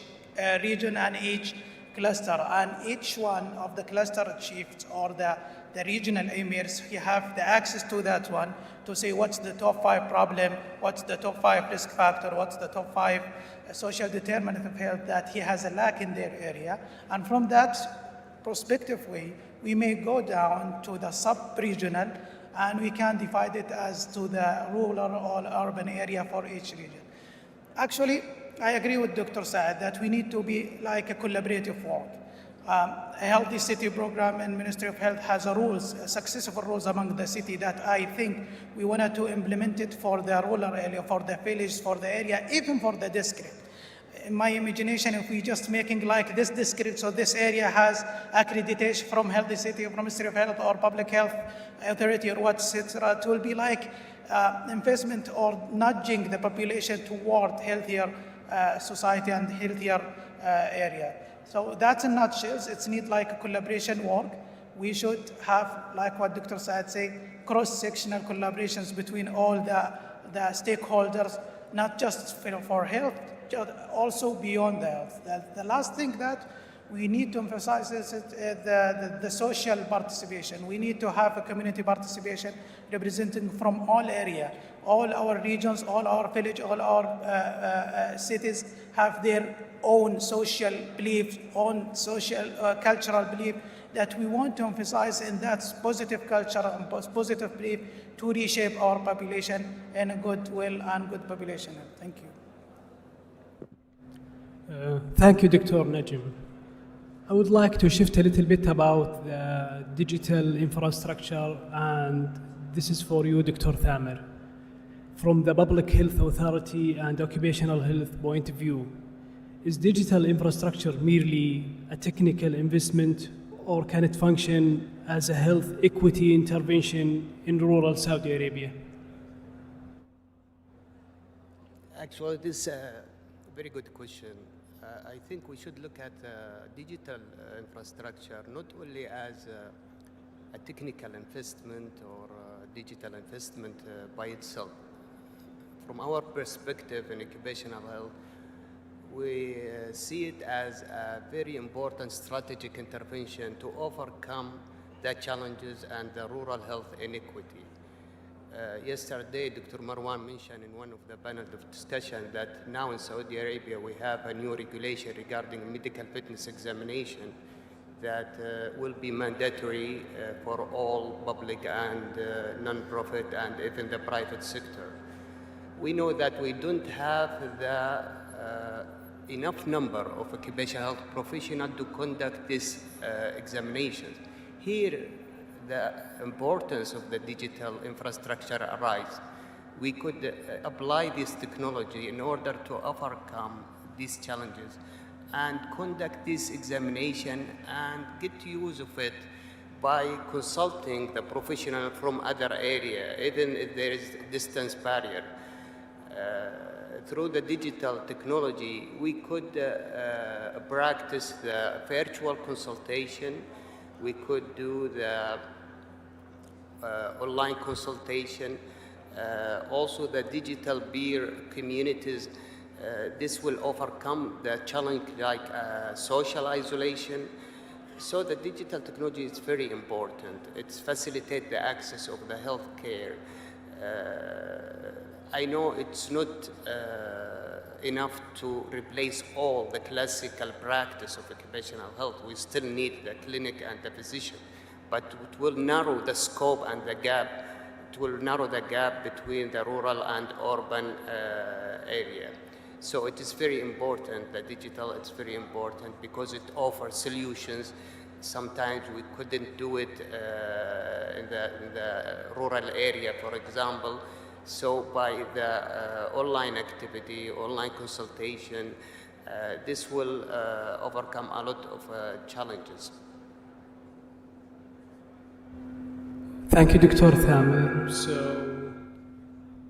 region and each cluster, and each one of the cluster chiefs or the regional emirs, he have the access to that one to say what's the top 5 problem, what's the top 5 risk factor, what's the top 5 social determinant of health that he has a lack in their area. And from that prospective way, we may go down to the sub-regional, and we can divide it as to the rural or urban area for each region. Actually, I agree with Dr. Saad that we need to be like a collaborative work. A healthy city program in Ministry of Health has successful rules among the city that I think we wanted to implement it for the rural area, for the village, for the area, even for the district. In my imagination, if we just making like this district, so this area has accreditation from Healthy City, from Ministry of Health or Public Health Authority or what, etc., it will be like investment or nudging the population toward healthier society and healthier area. So that's in nutshells. It's need like a collaboration work. We should have, like what Dr. Saad said, cross-sectional collaborations between all the stakeholders, not just for health, also beyond the health. The last thing that we need to emphasize is the social participation. We need to have a community participation representing from all area. All our regions, all our villages, all our cities have their own social beliefs, own social cultural belief that we want to emphasize in that positive culture and positive belief to reshape our population in a good will and good population. Thank you. Thank you, Dr. Najim. I would like to shift a little bit about the digital infrastructure, and this is for you, Dr. Thamer. From the Public Health Authority and occupational health point of view, is digital infrastructure merely a technical investment, or can it function as a health equity intervention in rural Saudi Arabia? Actually, this is a very good question. I think we should look at digital infrastructure not only as a technical investment or digital investment by itself. From our perspective in occupational health, we see it as a very important strategic intervention to overcome the challenges and the rural health inequity. Yesterday, Dr. Marwan mentioned in one of the panels of discussion that now in Saudi Arabia we have a new regulation regarding medical fitness examination that will be mandatory for all public and non-profit and even the private sector. We know that we don't have the enough number of occupational health professionals to conduct these examinations. Here, the importance of the digital infrastructure arises. We could apply this technology in order to overcome these challenges and conduct this examination and get use of it by consulting the professional from other area, even if there is distance barrier. Through the digital technology, we could practice the virtual consultation. We could do the online consultation, also the digital peer communities. This will overcome the challenge like social isolation. So the digital technology is very important. It facilitates the access of the health care. I know it's not enough to replace all the classical practice of occupational health. We still need the clinic and the physician, but it will narrow the scope and the gap. It will narrow the gap between the rural and urban area. So it is very important, the digital, it's very important because it offers solutions. Sometimes we couldn't do it in the rural area, for example. So by the online activity, online consultation, this will overcome a lot of challenges. Thank you, Dr. Thamer. So,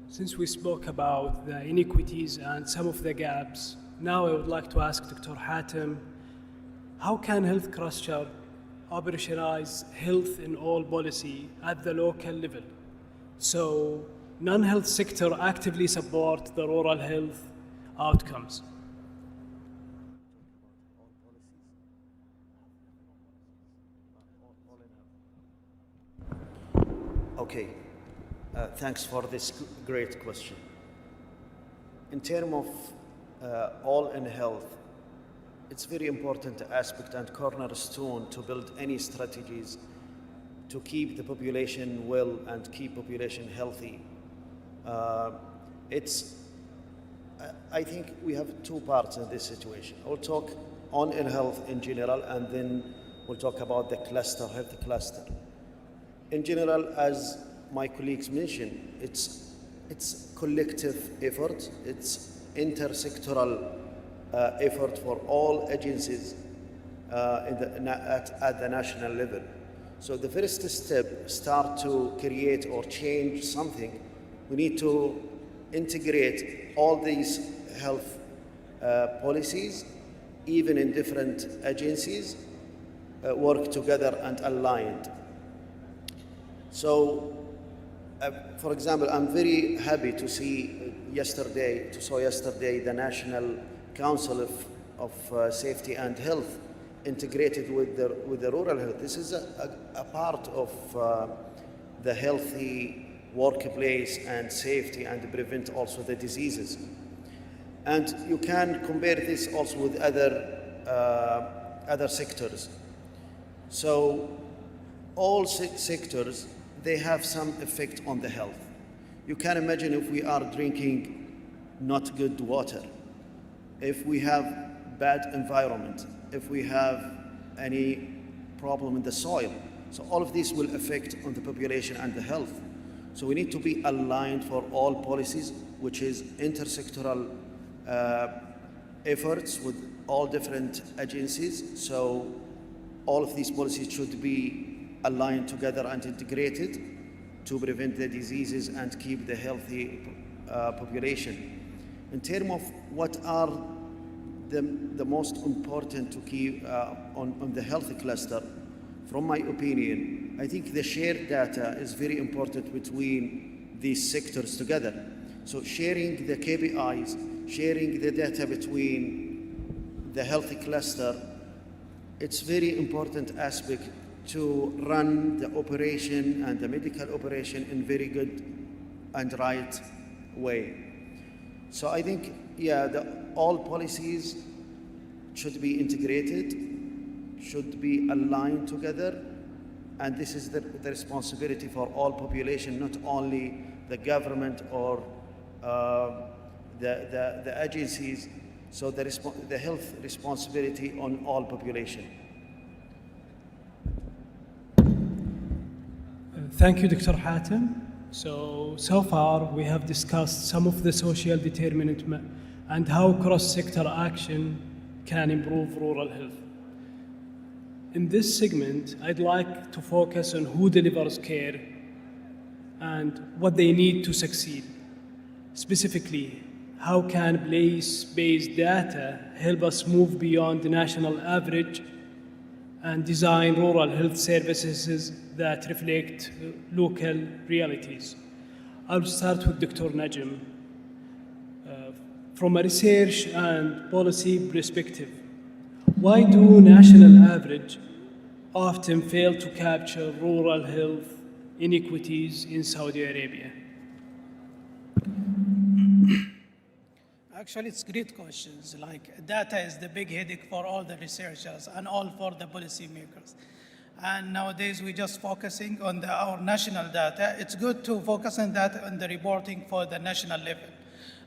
since we spoke about the inequities and some of the gaps, now I would like to ask Dr. Hatem, how can health cluster operationalize health in all policy at the local level? So, non-health sector actively support the rural health outcomes? Okay, thanks for this great question. In terms of all in health, it's very important aspect and cornerstone to build any strategies to keep the population well and keep population healthy. I think we have two parts in this situation. I'll talk on in health in general, and then we'll talk about the cluster, health cluster. In general, as my colleagues mentioned, it's collective effort, it's intersectoral effort for all agencies at the national level. So the first step, start to create or change something, we need to integrate all these health policies, even in different agencies, work together and aligned. So, for example, I'm very happy to see yesterday the National Council of Safety and Health integrated with the rural health. This is a part of the healthy workplace and safety and prevent also the diseases. And you can compare this also with other sectors. So all sectors, they have some effect on the health. You can imagine if we are drinking not good water, if we have bad environment, if we have any problem in the soil. So all of this will affect on the population and the health. So we need to be aligned for all policies, which is intersectoral efforts with all different agencies. So all of these policies should be aligned together and integrated to prevent the diseases and keep the healthy population. In terms of what are the most important to keep on the health cluster, from my opinion, I think the shared data is very important between these sectors together. So sharing the KPIs, sharing the data between the health cluster, it's very important aspect to run the operation and the medical operation in very good and right way. So I think, yeah, all policies should be integrated, should be aligned together, and this is the responsibility for all population, not only the government or the agencies. So the health responsibility on all population. Thank you, Dr. Hatem. So far we have discussed some of the social determinants and how cross-sector action can improve rural health. In this segment, I'd like to focus on who delivers care and what they need to succeed. Specifically, how can place-based data help us move beyond the national average and design rural health services that reflect local realities? I'll start with Dr. Najm. From a research and policy perspective, why do national average often fail to capture rural health inequities in Saudi Arabia? Actually, it's great questions. Like, data is the big headache for all the researchers and all for the policymakers. And nowadays, we're just focusing on our national data. It's good to focus on that on the reporting for the national level.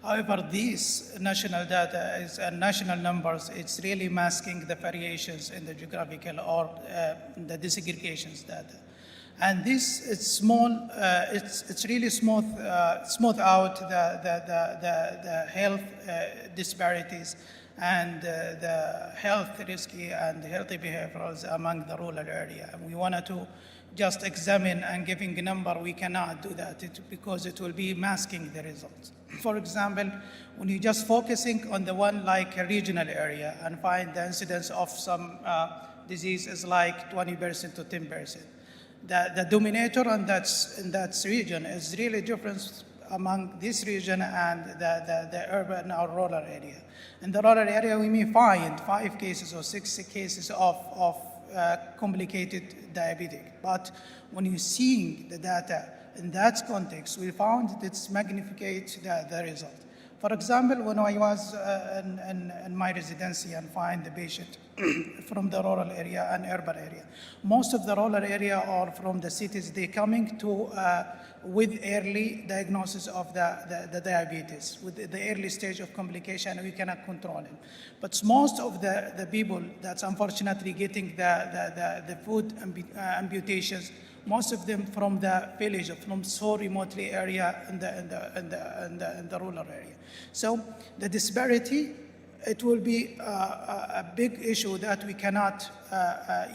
However, these national data and national numbers, it's really masking the variations in the geographical or the disaggregations data. And this is small, it's really smooth out the health disparities and the health risky and healthy behaviors among the rural area. We wanted to just examine and giving a number, we cannot do that because it will be masking the results. For example, when you're just focusing on the one like a regional area and find the incidence of some disease is like 20% to 10%. The dominator in that region is really different among this region and the urban or rural area. In the rural area, we may find 5 cases or 6 cases of complicated diabetic. But when you see the data in that context, we found that it's magnificate the result. For example, when I was in my residency and find the patient from the rural area and urban area, most of the rural area or from the cities, they coming to with early diagnosis of the diabetes, with the early stage of complication, we cannot control it. But most of the people that's unfortunately getting the foot amputations, most of them from the village, from so remotely area in the rural area. So the disparity, it will be a big issue that we cannot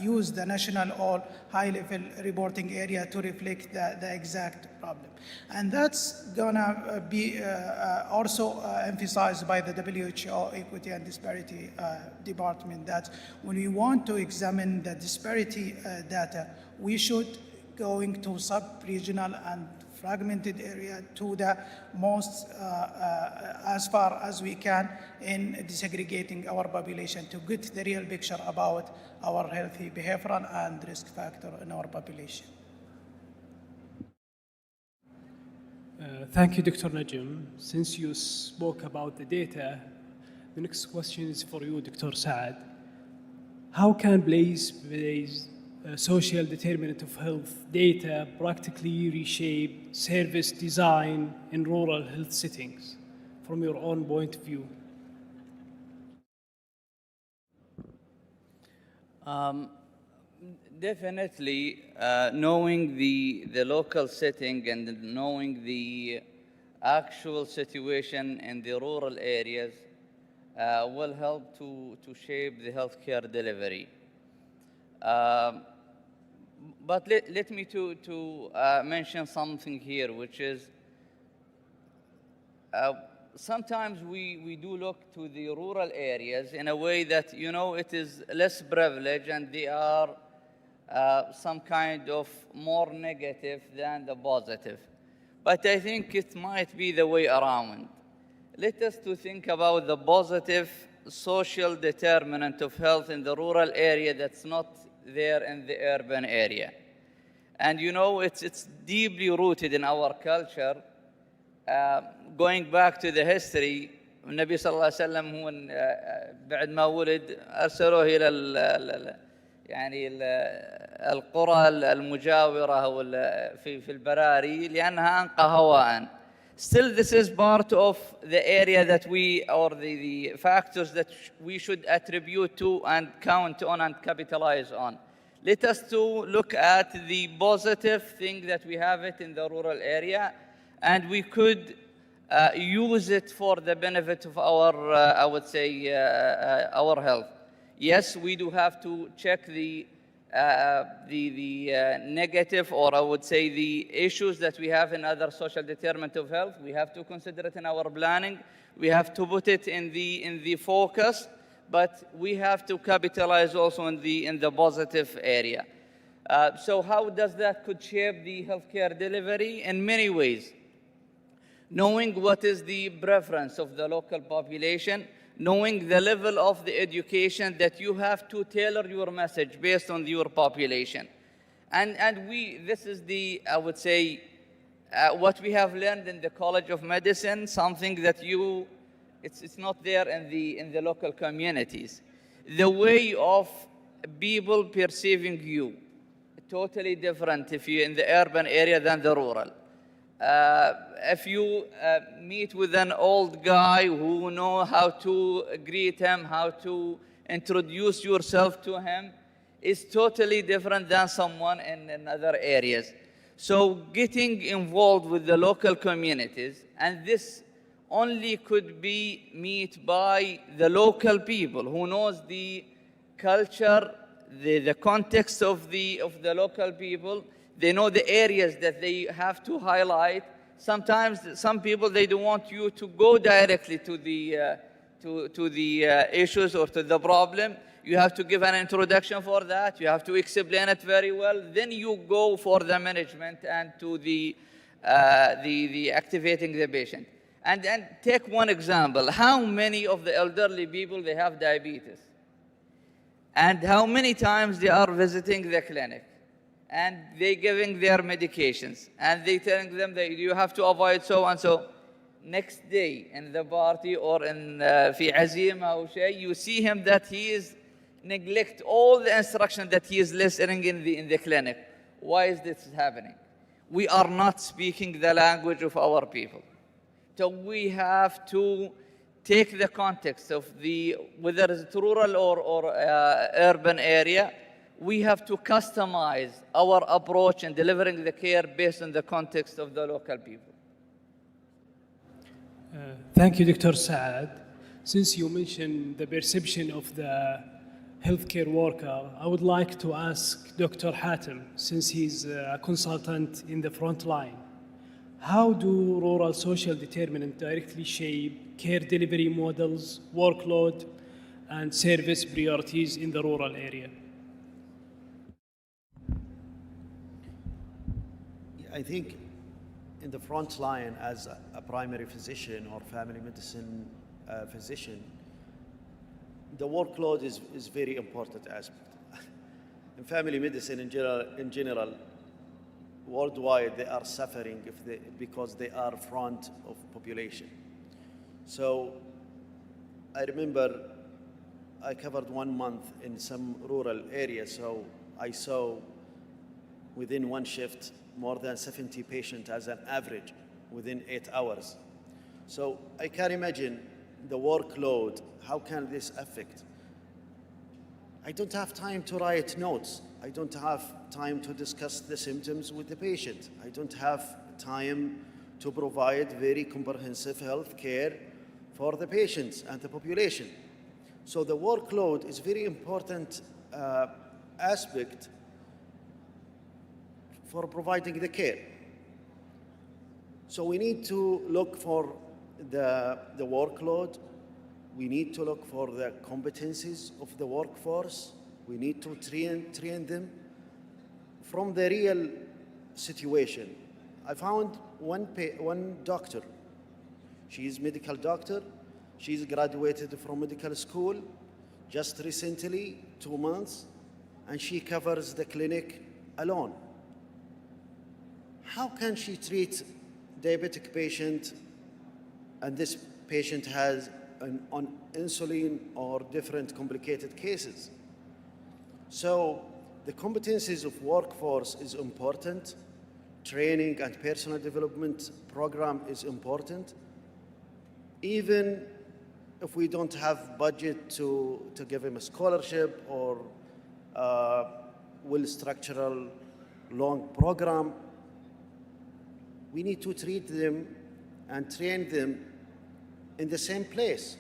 use the national or high-level reporting area to reflect the exact problem. And that's gonna be also emphasized by the WHO Equity and Disparity Department, that when we want to examine the disparity data, we should going to sub-regional and fragmented area to the most, as far as we can, in disaggregating our population to get the real picture about our healthy behavioral and risk factor in our population. Thank you, Dr. Najm. Since you spoke about the data, the next question is for you, Dr. Saad. How can place-based social determinant of health data practically reshape service design in rural health settings from your own point of view? Definitely, knowing the local setting and knowing the actual situation in the rural areas will help to shape the healthcare delivery. But let me to mention something here, which is sometimes we do look to the rural areas in a way that, you know, it is less privileged and they are some kind of more negative than the positive. But I think it might be the way around. Let us to think about the positive social determinant of health in the rural area that's not there in the urban area. And you know, it's deeply rooted in our culture. Going back to the history, النبي صلى الله عليه وسلم هو بعد ما ولد أرسلوه إلى يعني القرى المجاورة في البراري لأنها أنقى هواء. Still, this is part of the area that we, or the factors that we should attribute to and count on and capitalize on. Let us to look at the positive thing that we have it in the rural area, and we could use it for the benefit of our, I would say, our health. Yes, we do have to check the negative, or I would say the issues that we have in other social determinant of health. We have to consider it in our planning. We have to put it in the focus, but we have to capitalize also in the positive area. So how does that could shape the healthcare delivery? In many ways. Knowing what is the preference of the local population, knowing the level of the education that you have to tailor your message based on your population. And this is the, I would say, what we have learned in the College of Medicine, something that it's not there in the local communities. The way of people perceiving you, totally different if you're in the urban area than the rural. If you meet with an old guy who knows how to greet him, how to introduce yourself to him, is totally different than someone in other areas. So getting involved with the local communities, and this only could be met by the local people who knows the culture, the context of the local people. They know the areas that they have to highlight. Sometimes some people, they don't want you to go directly to the issues or to the problem. You have to give an introduction for that. You have to explain it very well. Then you go for the management and to the the activating the patient. And take one example. How many of the elderly people, they have diabetes? And how many times they are visiting the clinic? And they giving their medications. And they telling them that you have to avoid so and so. Next day in the party or in في عزيمة أو شيء, you see him that he is neglect all the instruction that he is listening in the clinic. Why is this happening? We are not speaking the language of our people. So we have to take the context of whether it's rural or urban area. We have to customize our approach in delivering the care based on the context of the local people. Thank you, Dr. Saad. Since you mentioned the perception of the healthcare worker, I would like to ask Dr. Hatem, since he's a consultant in the front line, how do rural social determinants directly shape care delivery models, workload, and service priorities in the rural area? I think in the front line as a primary physician or family medicine physician, the workload is very important aspect. In family medicine in general, worldwide they are suffering because they are front of population. So I remember I covered 1 month in some rural area, so I saw within one shift more than 70 patients as an average within 8 hours. So I can imagine the workload, how can this affect? I don't have time to write notes. I don't have time to discuss the symptoms with the patient. I don't have time to provide very comprehensive health care for the patients and the population. So the workload is very important aspect for providing the care. So we need to look for the workload. We need to look for the competencies of the workforce. We need to train them from the real situation. I found one doctor. She's a medical doctor. She's graduated from medical school just recently, 2 months, and she covers the clinic alone. How can she treat diabetic patient and this patient has on insulin or different complicated cases? So the competencies of workforce is important. Training and personal development program is important. Even if we don't have budget to give him a scholarship or well-structured long program, we need to treat them and train them in the same place.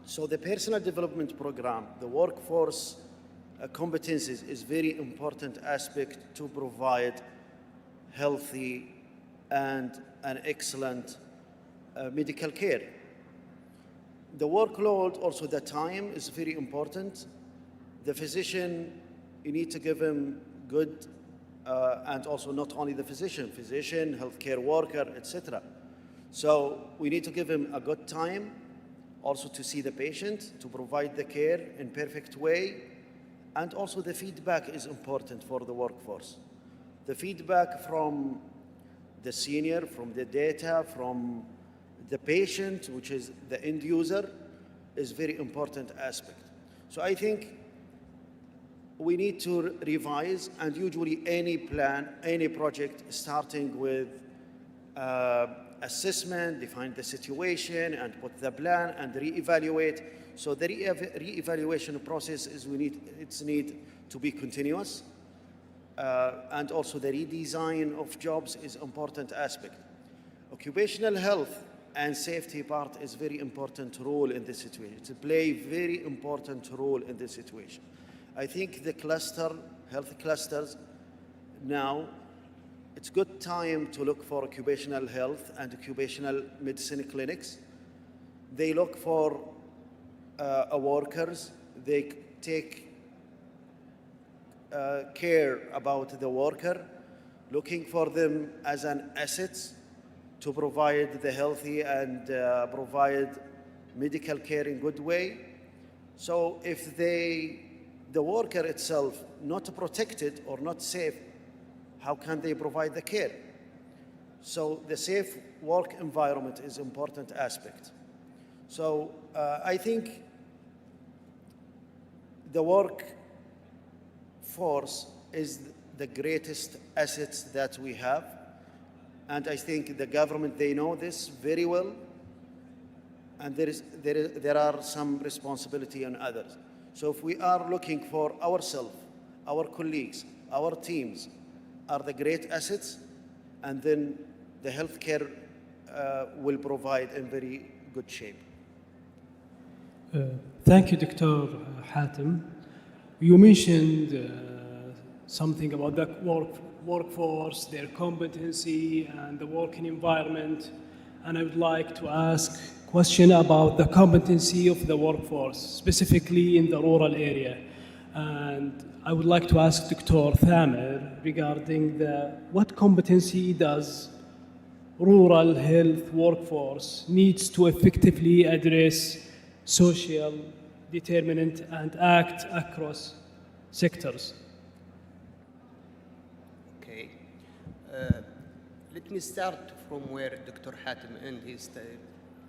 So the personal development program, the workforce competencies is very important aspect to provide healthy and an excellent medical care. The workload, also the time is very important. The physician, you need to give him good and also not only the physician, healthcare worker, etc. So we need to give him a good time, also to see the patient, to provide the care in perfect way, and also the feedback is important for the workforce. The feedback from the senior, from the data, from the patient, which is the end user, is very important aspect. So I think we need to revise, and usually any plan, any project starting with assessment, define the situation and put the plan and reevaluate. So the re-evaluation process is it's need to be continuous. And also the redesign of jobs is important aspect. Occupational health and safety part is very important role in this situation. To play very important role in this situation. I think the health clusters now, it's good time to look for occupational health and occupational medicine clinics. They look for workers. They take care about the worker. looking for them as an asset to provide the healthy and provide medical care in good way. So if the worker itself not protected or not safe, how can they provide the care? So the safe work environment is an important aspect. So I think the workforce is the greatest assets that we have. And I think the government, they know this very well. And there are some responsibility on others. So if we are looking for ourselves, our colleagues, our teams are the great assets, and then the healthcare will provide in very good shape. Thank you, Dr. Hatem. You mentioned something about the workforce, their competency, and the working environment. And I would like to ask a question about the competency of the workforce, specifically in the rural area. And I would like to ask Dr. Thamer regarding what competency does rural health workforce needs to effectively address social determinant and act across sectors. Okay. Let me start from where Dr. Hatem ended.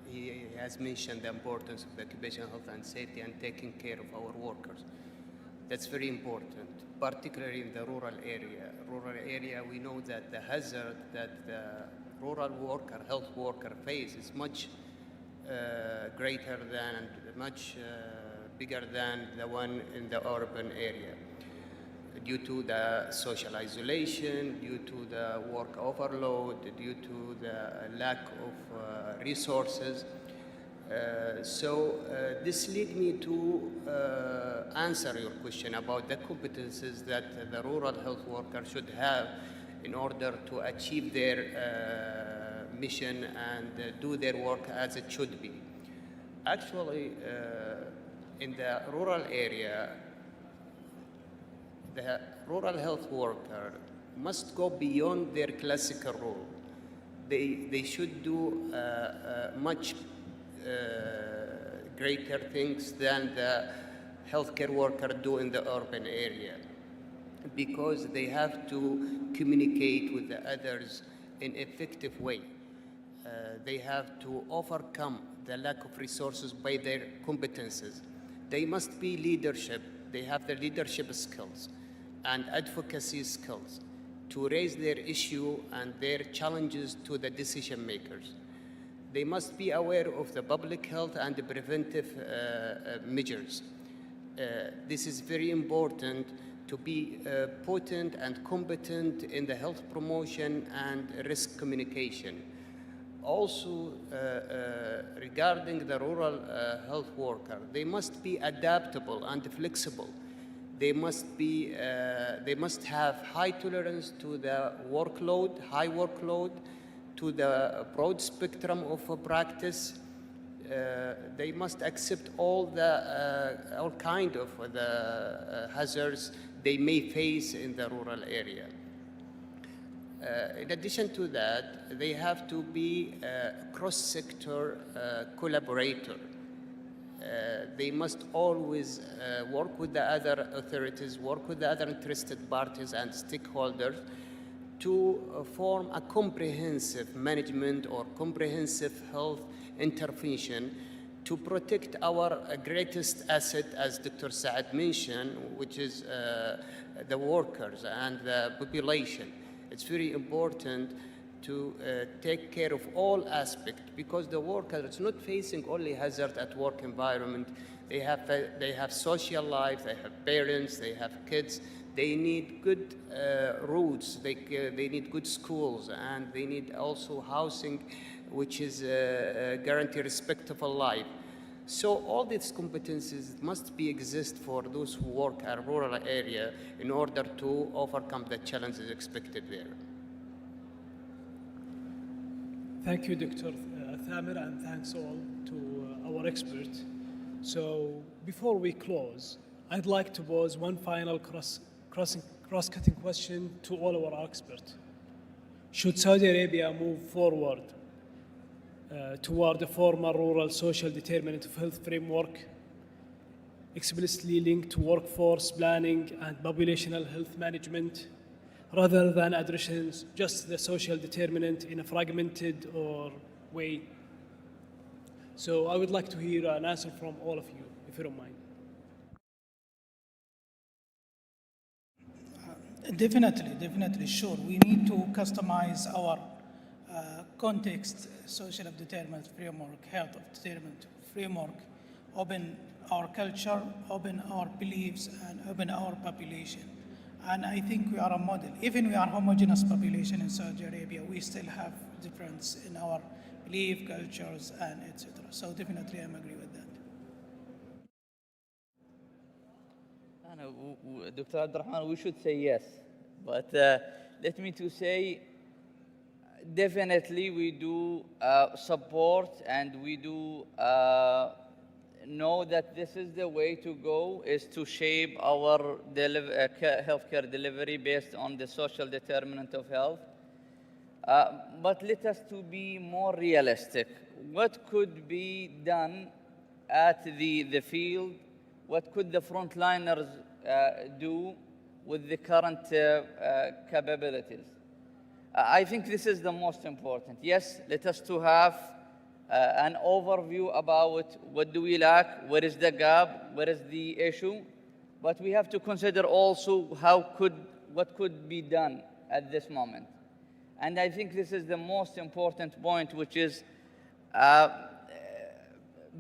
He has mentioned the importance of occupational health and safety and taking care of our workers. That's very important, particularly in the rural area. Rural area, we know that the hazard that the rural worker, health worker face is much greater than and much bigger than the one in the urban area, due to the social isolation, due to the work overload, due to the lack of resources. So this leads me to answer your question about the competences that the rural health worker should have in order to achieve their mission and do their work as it should be. Actually, in the rural area, the rural health worker must go beyond their classical role. They should do much greater things than the healthcare worker do in the urban area, because they have to communicate with the others in effective way. They have to overcome the lack of resources by their competences. They must be leadership. They have the leadership skills and advocacy skills to raise their issue and their challenges to the decision makers. They must be aware of the public health and the preventive measures. This is very important to be potent and competent in the health promotion and risk communication. Also, regarding the rural health worker, they must be adaptable and flexible. They must have high tolerance to the workload, high workload, to the broad spectrum of practice. They must accept all kind of the hazards they may face in the rural area. In addition to that, they have to be a cross-sector collaborator. They must always work with the other authorities, work with the other interested parties and stakeholders to form a comprehensive management or comprehensive health intervention to protect our greatest asset, as Dr. Saad mentioned, which is the workers and the population. It's very important to take care of all aspects, because the worker is not facing only hazard at work environment. They have social life, they have parents, they have kids. They need good roads, they need good schools, and they need also housing, which is guarantee respectable life. So all these competencies must exist for those who work in a rural area in order to overcome the challenges expected there. Thank you, Dr. Thamer, and thanks all to our expert. So before we close, I'd like to pose one final cross-cutting question to all our experts. should Saudi Arabia move forward toward a formal rural social determinant of health framework, explicitly linked to workforce planning and populational health management, rather than addressing just the social determinant in a fragmented or way? So I would like to hear an answer from all of you, if you don't mind. Definitely, sure. We need to customize our context, social of determinant framework, health of determinant framework, open our culture, open our beliefs, and open our population. And I think we are a model. Even we are homogeneous population in Saudi Arabia, we still have difference in our belief, cultures, and etc. So definitely, I agree with that. Dr. Abdurrahman, we should say yes, but let me to say, definitely we do support, and we do know that this is the way to go, is to shape our healthcare delivery based on the social determinant of health. But let us to be more realistic. What could be done at the field? What could the frontliners do with the current capabilities? I think this is the most important. Yes, let us to have an overview about what do we lack, where is the gap, where is the issue, but we have to consider also what could be done at this moment. And I think this is the most important point, which is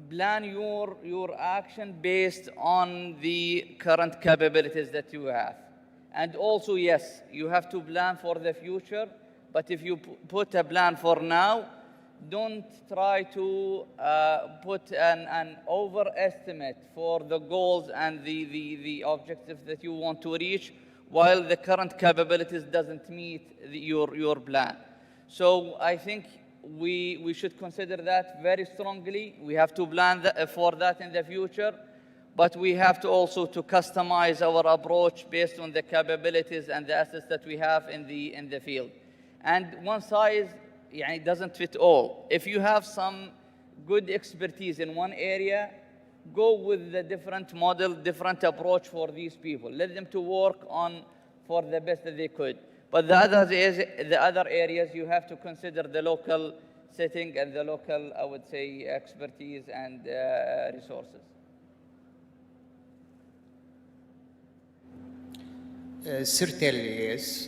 plan your action based on the current capabilities that you have. And also, yes, you have to plan for the future, but if you put a plan for now, don't try to put an overestimate for the goals and the objectives that you want to reach, while the current capabilities doesn't meet your plan. So I think we should consider that very strongly. We have to plan for that in the future, but we have to also to customize our approach based on the capabilities and the assets that we have in the field. And one size doesn't fit all. If you have some good expertise in one area, go with the different model, different approach for these people. Let them to work on for the best that they could. But the other areas, you have to consider the local setting and the local, I would say, expertise and resources. Certainly, yes.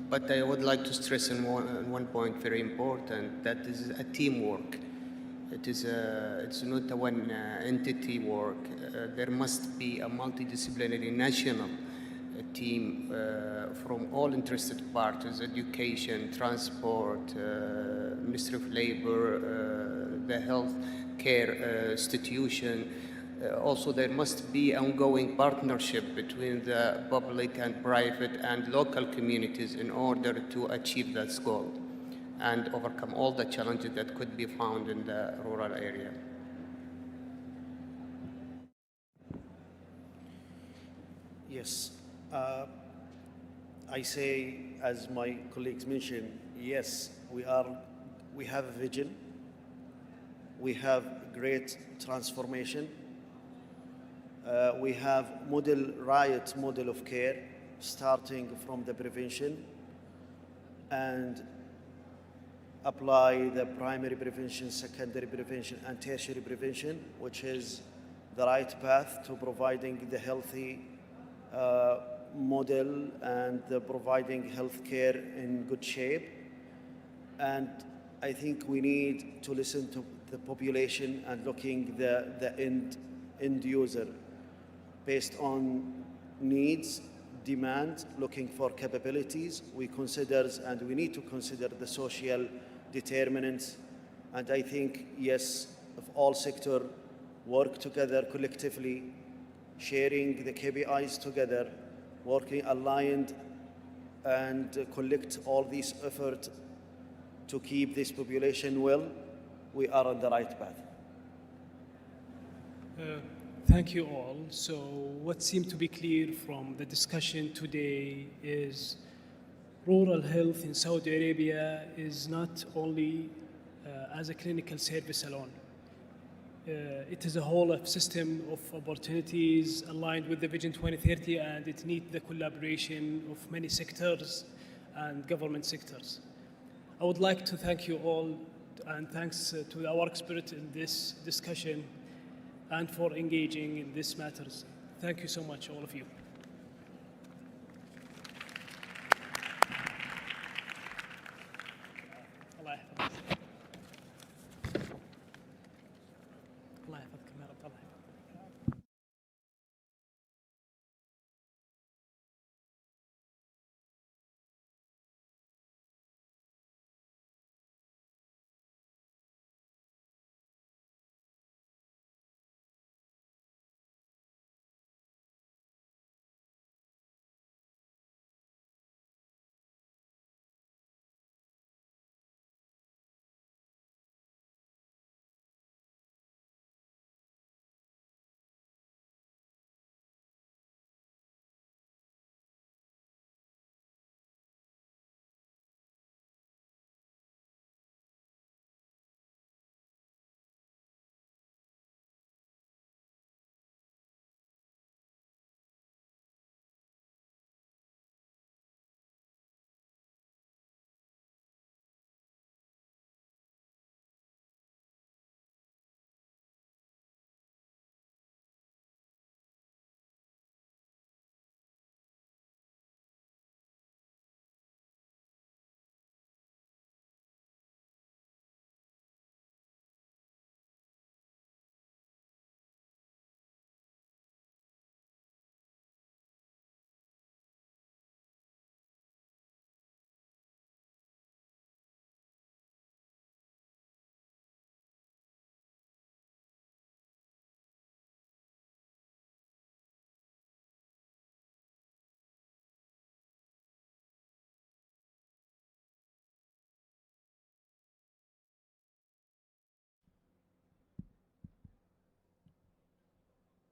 But I would like to stress in one point very important, that is a teamwork. It's not a one entity work. There must be a multidisciplinary national team from all interested parties: education, transport, Ministry of Labor, the health care institution. Also, there must be ongoing partnership between the public and private and local communities in order to achieve that goal and overcome all the challenges that could be found in the rural area. Yes. I say, as my colleagues mentioned, yes, we have a vision. We have great transformation. We have right model of care, starting from the prevention and apply the primary prevention, secondary prevention, and tertiary prevention, which is the right path to providing the healthy model and providing health care in good shape. And I think we need to listen to the population and looking the end user based on needs, demand, looking for capabilities. We need to consider the social determinants. And I think, yes, if all sectors work together collectively, sharing the KPIs together, working aligned, and collect all these efforts to keep this population well, we are on the right path. Thank you all. So what seemed to be clear from the discussion today is rural health in Saudi Arabia is not only as a clinical service alone. It is a whole of system of opportunities aligned with the Vision 2030, and it needs the collaboration of many sectors and government sectors. I would like to thank you all, and thanks to our expert in this discussion and for engaging in these matters. Thank you so much, all of you. الله يحفظك. الله يحفظكم يا رب. الله يحفظك.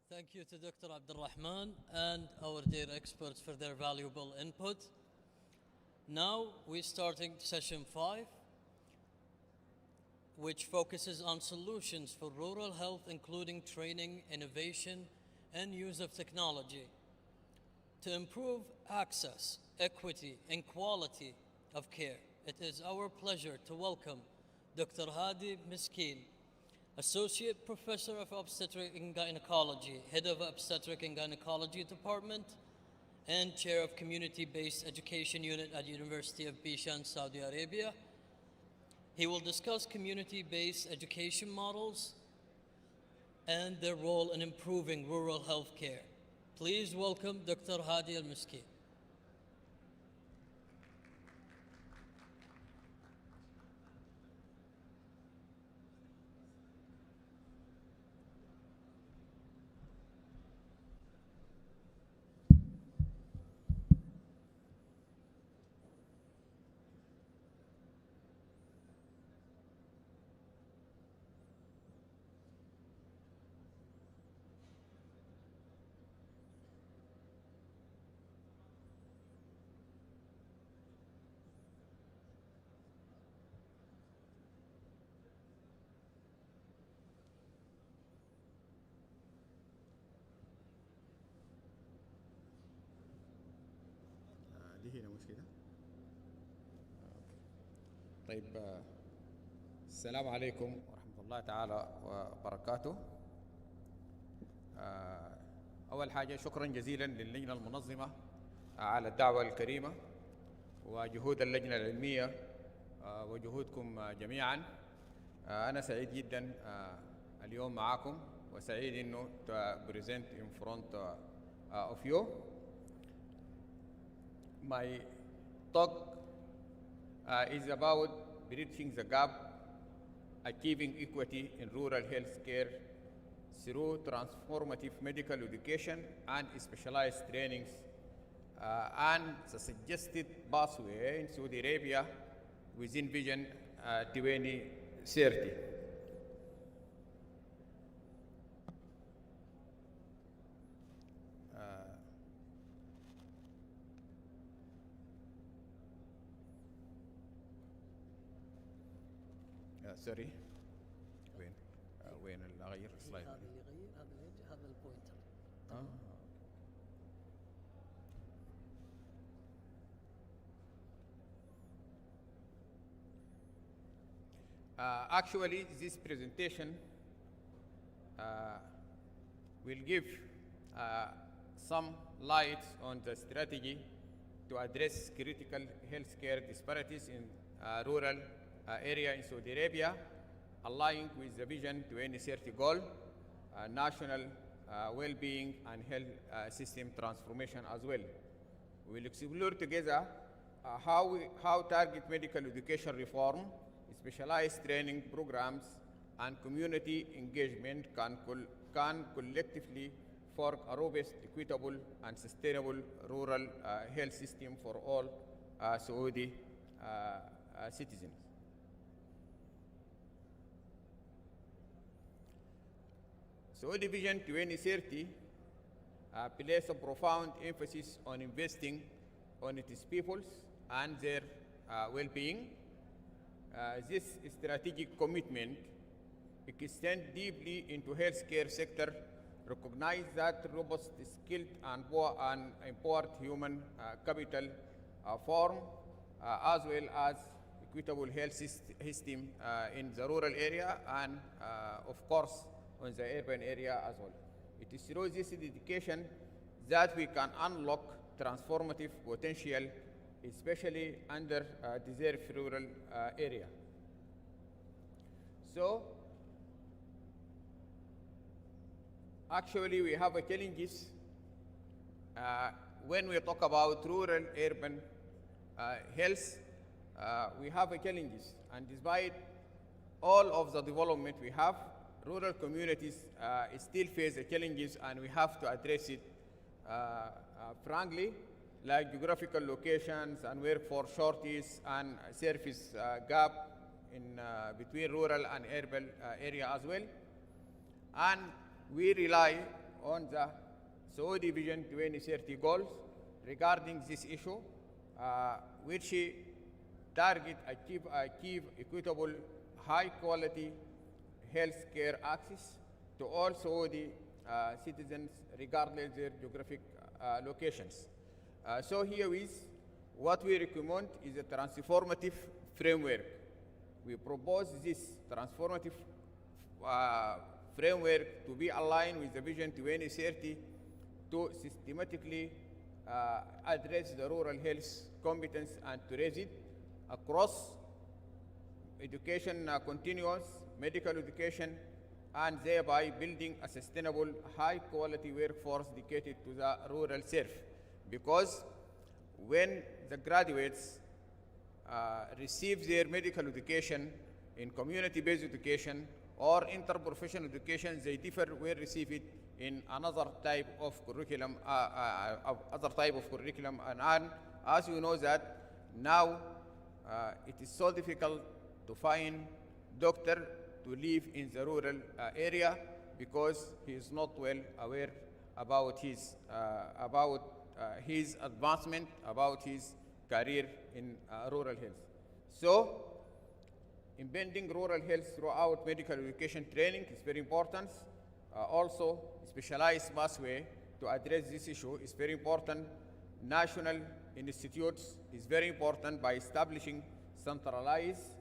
Thank you to Dr. Abdulrahman and our dear experts for their valuable input. Now we're starting session 5, which focuses on solutions for rural health, including training, innovation, and use of technology to improve access, equity, and quality of care. It is our pleasure to welcome Dr. Hadi Miskin, Associate Professor of Obstetric and Gynecology, Head of Obstetric and Gynecology Department, and Chair of Community-Based Education Unit at University of Bishan, Saudi Arabia. He will discuss community-based education models and their role in improving rural health care. Please welcome Dr. Hadi Al-Miskin. دي هنا مش كده؟ طيب السلام عليكم ورحمة الله تعالى وبركاته. أول حاجة شكرا جزيلا للجنة المنظمة على الدعوة الكريمة وجهود اللجنة العلمية وجهودكم جميعا. أنا سعيد جدا اليوم معكم وسعيد إنه to present in front of you. My talk is about bridging the gap, achieving equity in rural health care through transformative medical education and specialized trainings and the suggested pathway in Saudi Arabia within Vision 2030. سوري وين اللي اغير السلايد؟ هذا اللي يغير، هذا اللي يجي، هذا البوينتر. Actually, this presentation will give some light on the strategy to address critical healthcare disparities in rural area in Saudi Arabia, aligning with the Vision 2030 goal, national well-being and health system transformation as well. We'll explore together how target medical education reform, specialized training programs, and community engagement can collectively forge a robust, equitable, and sustainable rural health system for all Saudi citizens. Saudi Vision 2030 places a profound emphasis on investing on its peoples and their well-being. This strategic commitment extends deeply into healthcare sector, recognize that robust, skilled, and empowered human capital form, as well as equitable health system in the rural area and, of course, on the urban area as well. It is through this dedication that we can unlock transformative potential, especially under deserved rural area. So, actually, we have challenges when we talk about rural urban health. We have challenges, and despite all of the development we have, rural communities still face challenges, and we have to address it frankly, like geographical locations and workforce shortage and service gap in between rural and urban area as well. And we rely on the Saudi Vision 2030 goals regarding this issue, which target achieve equitable, high quality health care access to all Saudi citizens regardless their geographic locations. So here is what we recommend is a transformative framework. We propose this transformative framework to be aligned with the Vision 2030 to systematically address the rural health competence and to raise it across education continuous, medical education, and thereby building a sustainable, high-quality workforce dedicated to the rural serve. Because when the graduates receive their medical education in community-based education or interprofessional education, they differ will receive it in another type of curriculum, and as you know that now it is so difficult to find doctor to live in the rural area because he is not well aware about his advancement, about his career in rural health. So, embedding rural health throughout medical education training is very important. Also, specialized pathway to address this issue is very important. National institutes is very important by establishing centralized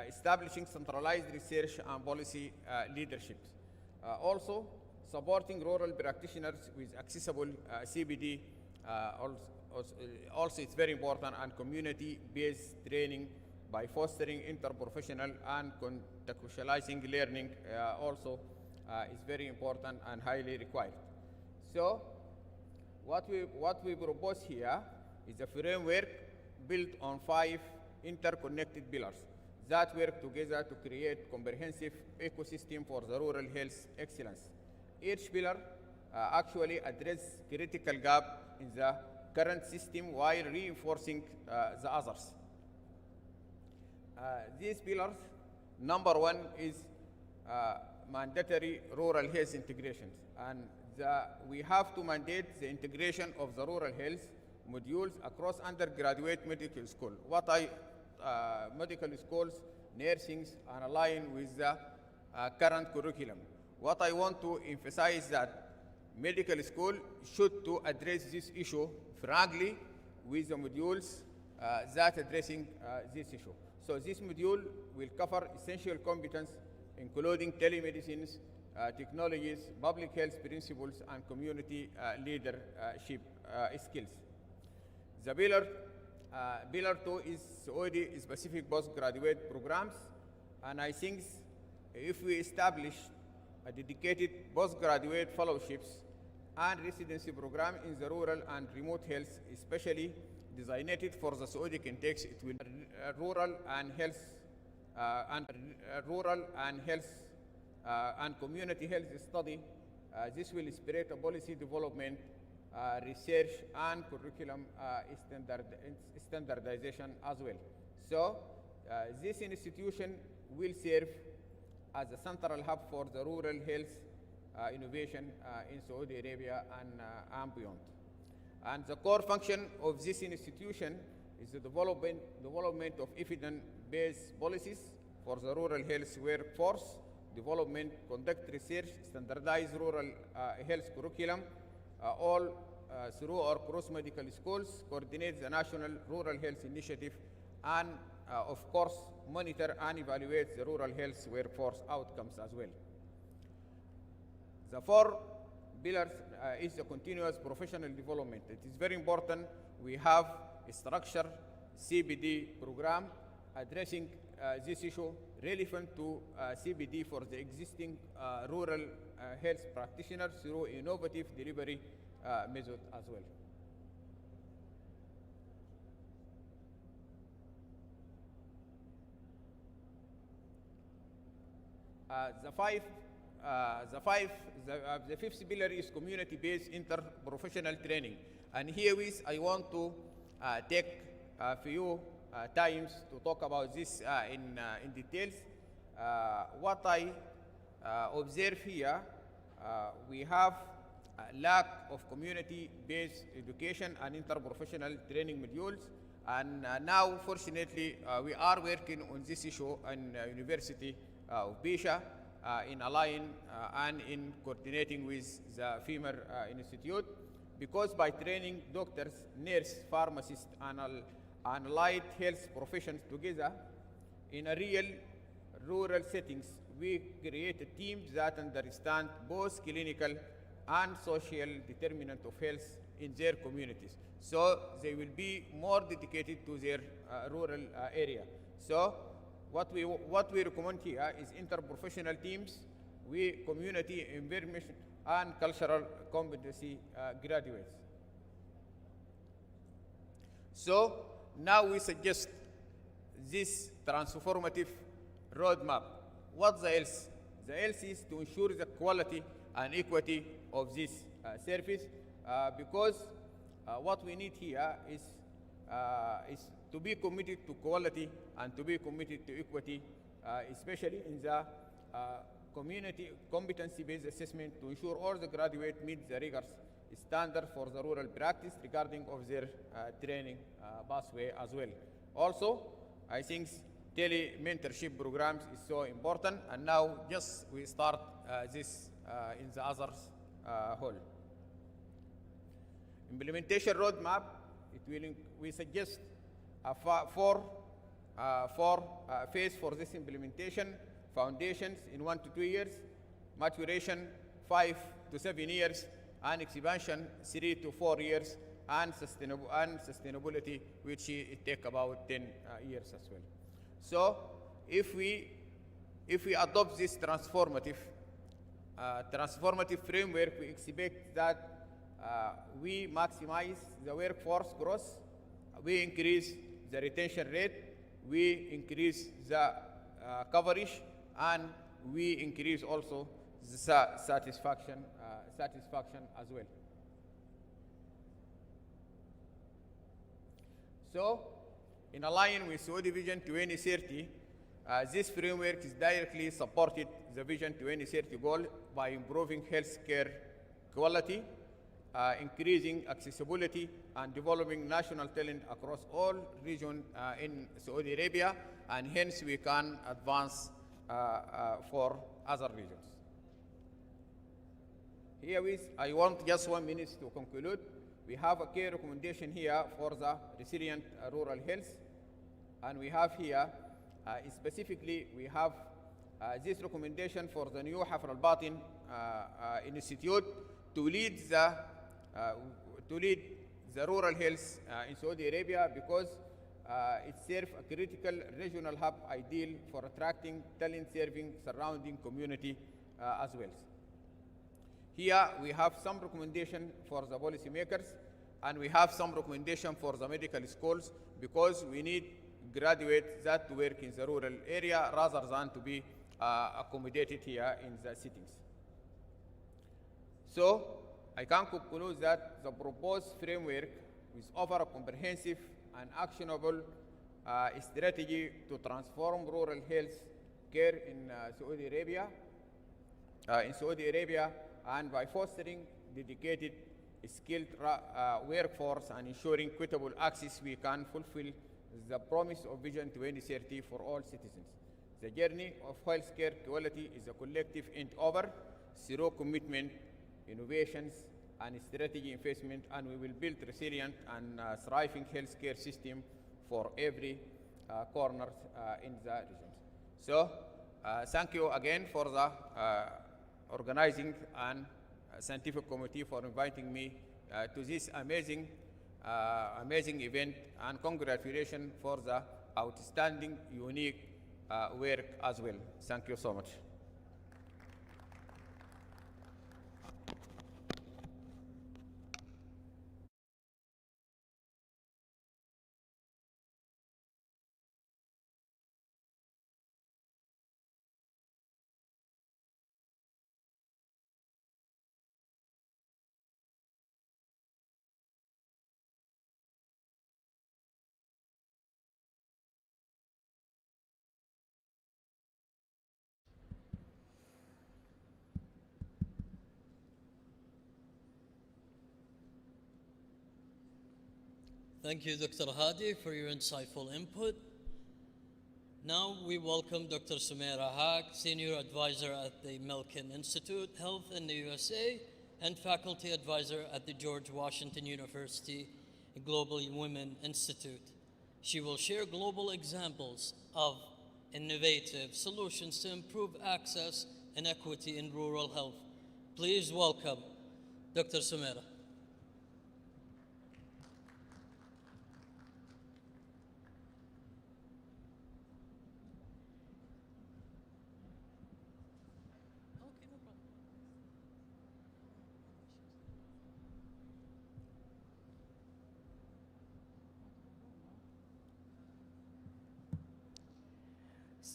establishing centralized research and policy leadership. Also, supporting rural practitioners with accessible CBD also it's very important, and community-based training by fostering interprofessional and contextualizing learning also is very important and highly required. So, what we propose here is a framework built on 5 interconnected pillars that work together to create comprehensive ecosystem for the rural health excellence. Each pillar actually addresses critical gap in the current system while reinforcing the others. These pillars, number 1 is mandatory rural health integration, and we have to mandate the integration of the rural health modules across undergraduate medical school. Medical schools, nursing, and align with the current curriculum. What I want to emphasize that medical school should to address this issue frankly with the modules that addressing this issue. So this module will cover essential competence, including telemedicine, technologies, public health principles, and community leadership skills. The pillar 2 is already specific postgraduate programs, and I think if we establish a dedicated postgraduate fellowships and residency program in the rural and remote health, especially designated for the Saudi context, it will rural and community health study. This will inspire a policy development, research, and curriculum standardization as well. So this institution will serve as a central hub for the rural health innovation in Saudi Arabia and beyond. And the core function of this institution is the development of evidence-based policies for the rural health workforce, development, conduct research, standardize rural health curriculum, all through our cross-medical schools, coordinate the National Rural Health Initiative, and of course, monitor and evaluate the rural health workforce outcomes as well. The fourth pillar is the continuous professional development. It is very important we have a structured CBD program addressing this issue relevant to CBD for the existing rural health practitioners through innovative delivery method as well. The fifth pillar is community-based interprofessional training. And herewith, I want to take a few times to talk about this in details. What I observe here, we have a lack of community-based education and interprofessional training modules. And now, fortunately, we are working on this issue in University of Bisha in align and in coordinating with the FEMER Institute, because by training doctors, nurses, pharmacists, and allied health professions together in a real rural settings, we create teams that understand both clinical and social determinant of health in their communities. So they will be more dedicated to their rural area. So what we recommend here is interprofessional teams with community environment and cultural competency graduates. So now we suggest this transformative roadmap. What's the else? The else is to ensure the quality and equity of this service, because what we need here is to be committed to quality and to be committed to equity, especially in the community competency-based assessment, to ensure all the graduates meet the rigorous standard for the rural practice regarding of their training pathway as well. Also, I think tele-mentorship programs is so important, and now just we start this in the others whole. Implementation roadmap, we suggest four phase for this implementation: foundations in 1 to 2 years, maturation 5 to 7 years, and expansion 3 to 4 years, and sustainability, which it take about 10 years as well. So if we adopt this transformative framework, we expect that we maximize the workforce growth, we increase the retention rate, we increase the coverage, and we increase also the satisfaction as well. So, in alignment with Saudi Vision 2030, this framework is directly supported the Vision 2030 goal by improving healthcare quality, increasing accessibility and developing national talent across all regions in Saudi Arabia, and hence we can advance for other regions. I want just 1 minute to conclude. We have a key recommendation here for the resilient rural health, and we have here specifically we have this recommendation for the new الباطن Institute to lead the rural health in Saudi Arabia, because it serves a critical regional hub ideal for attracting talent serving surrounding community as well. Here we have some recommendation for the policymakers, and we have some recommendation for the medical schools, because we need graduates that work in the rural area rather than to be accommodated here in the cities. So I can conclude that the proposed framework is offer a comprehensive and actionable strategy to transform rural health care in Saudi Arabia, and by fostering dedicated, skilled workforce and ensuring equitable access, we can fulfill the promise of Vision 2030 for all citizens. The journey of healthcare quality is a collective endeavor through commitment, innovations, and strategy investment, and we will build resilient and thriving healthcare system for every corner in the region. So, thank you again for the organizing and scientific committee for inviting me to this amazing event, and congratulations for the outstanding, unique work as well. Thank you so much. Thank you, Dr. Hadi, for your insightful input. Now we welcome Dr. Sumaira Haq, Senior Advisor at the Milken Institute Health in the USA and Faculty Advisor at the George Washington University Global Women Institute. She will share global examples of innovative solutions to improve access and equity in rural health. Please welcome Dr. Sumaira.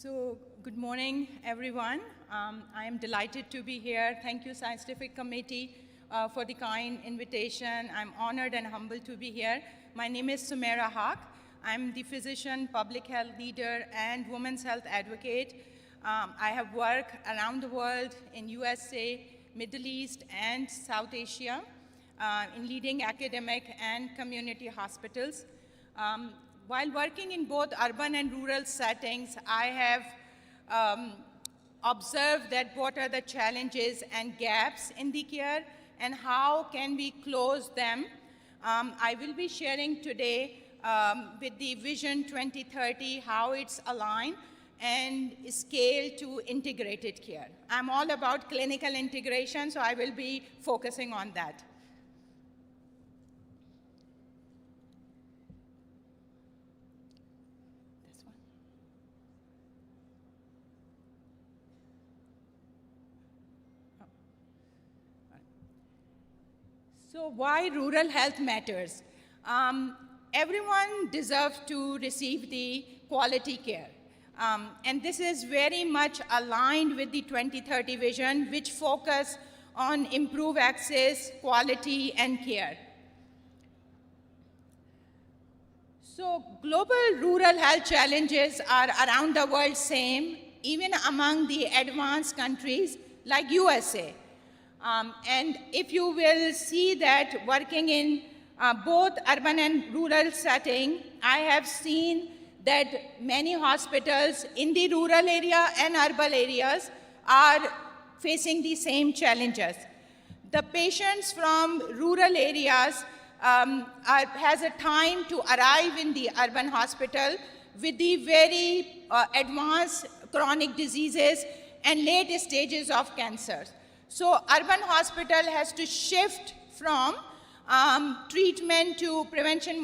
So, good morning, everyone. I am delighted to be here. Thank you, Scientific Committee, for the kind invitation. I'm honored and humbled to be here. My name is Sumaira Haq. I'm the physician, public health leader, and women's health advocate. I have worked around the world in USA, Middle East, and South Asia in leading academic and community hospitals. While working in both urban and rural settings, I have observed that what are the challenges and gaps in the care and how can we close them. I will be sharing today with the Vision 2030, how it's aligned and scaled to integrated care. I'm all about clinical integration, so I will be focusing on that. So why rural health matters? Everyone deserves to receive the quality care. And this is very much aligned with the 2030 vision, which focus on improved access, quality, and care. So global rural health challenges are around the world same, even among the advanced countries like USA. And if you will see that working in both urban and rural setting, I have seen that many hospitals in the rural area and urban areas are facing the same challenges. The patients from rural areas has a time to arrive in the urban hospital with the very advanced chronic diseases and late stages of cancer. So urban hospital has to shift from treatment to prevention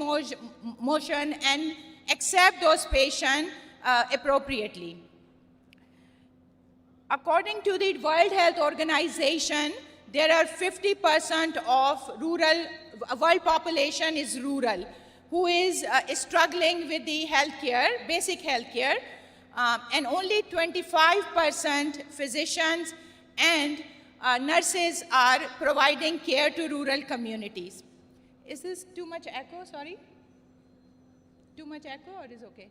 motion and accept those patients appropriately. According to the World Health Organization, there are 50% of world population is rural, who is struggling with the healthcare, basic healthcare, and only 25% physicians and nurses are providing care to rural communities. Is this too much echo, sorry? Too much echo or is okay?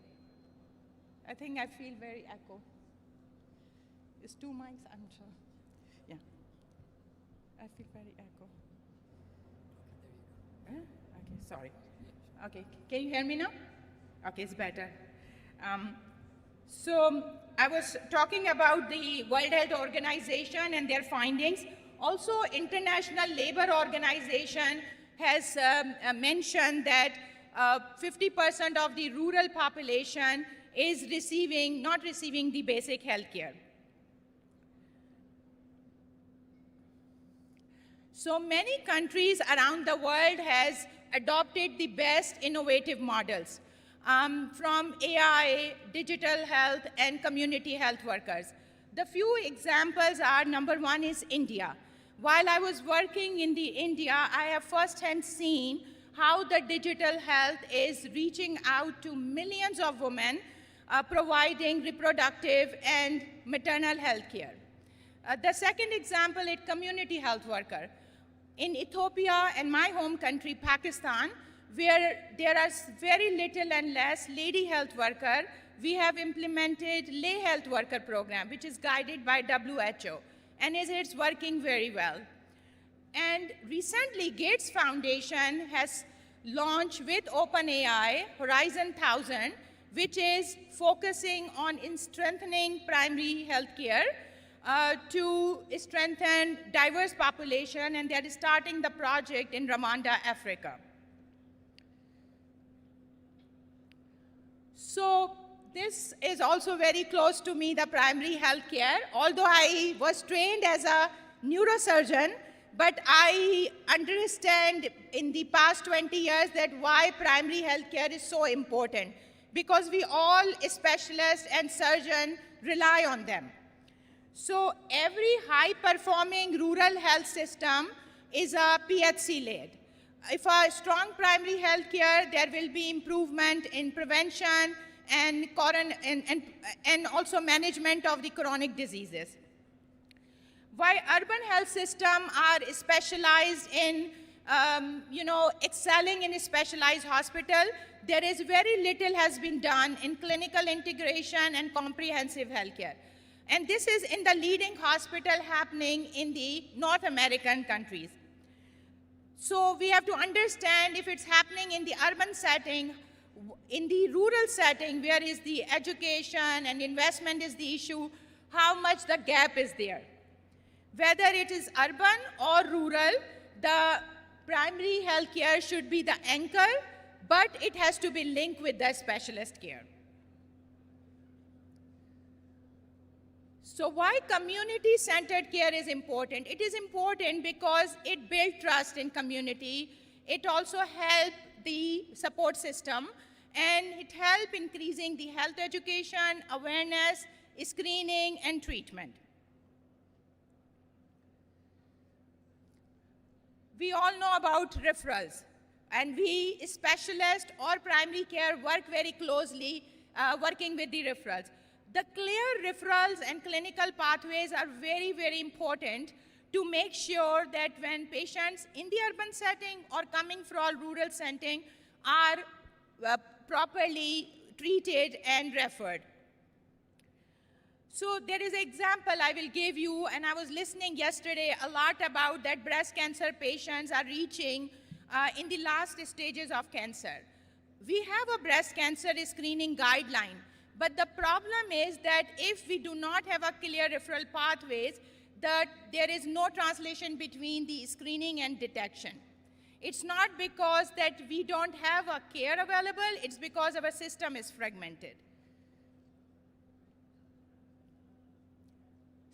I think I feel very echo. Is 2 mics? I'm sure. Yeah. I feel very echo. Okay, sorry. Okay, can you hear me now? Okay, it's better. So I was talking about the World Health Organization and their findings. Also, International Labour Organization has mentioned that 50% of the rural population is not receiving the basic health care. So many countries around the world has adopted the best innovative models from AI, digital health, and community health workers. The few examples are, number one is India. While I was working in India, I have firsthand seen how the digital health is reaching out to millions of women, providing reproductive and maternal health care. The second example is community health worker. In Ethiopia and my home country, Pakistan, where there are very little and less lady health worker, we have implemented lay health worker program, which is guided by WHO, and it's working very well. And recently, Gates Foundation has launched with OpenAI Horizon 1000, which is focusing on strengthening primary health care to strengthen diverse population, and they are starting the project in Rwanda, Africa. So this is also very close to me, the primary health care. Although I was trained as a neurosurgeon, but I understand in the past 20 years that why primary health care is so important, because we all, specialists and surgeons, rely on them. So every high-performing rural health system is a PHC-led. If a strong primary health care, there will be improvement in prevention and also management of the chronic diseases. While urban health systems are specialized in, excelling in a specialized hospital, there is very little has been done in clinical integration and comprehensive health care. And this is in the leading hospital happening in the North American countries. So we have to understand if it's happening in the urban setting, in the rural setting, where is the education and investment is the issue, how much the gap is there. Whether it is urban or rural, the primary health care should be the anchor, but it has to be linked with the specialist care. So why community-centered care is important? It is important because it builds trust in community. It also helps the support system, and it helps increasing the health education, awareness, screening, and treatment. We all know about referrals, and we specialists or primary care work very closely working with the referrals. The clear referrals and clinical pathways are very, very important to make sure that when patients in the urban setting or coming from rural setting are properly treated and referred. So there is an example I will give you, and I was listening yesterday a lot about that breast cancer patients are reaching in the last stages of cancer. We have a breast cancer screening guideline, but the problem is that if we do not have a clear referral pathways, that there is no translation between the screening and detection. It's not because that we don't have a care available, it's because our system is fragmented.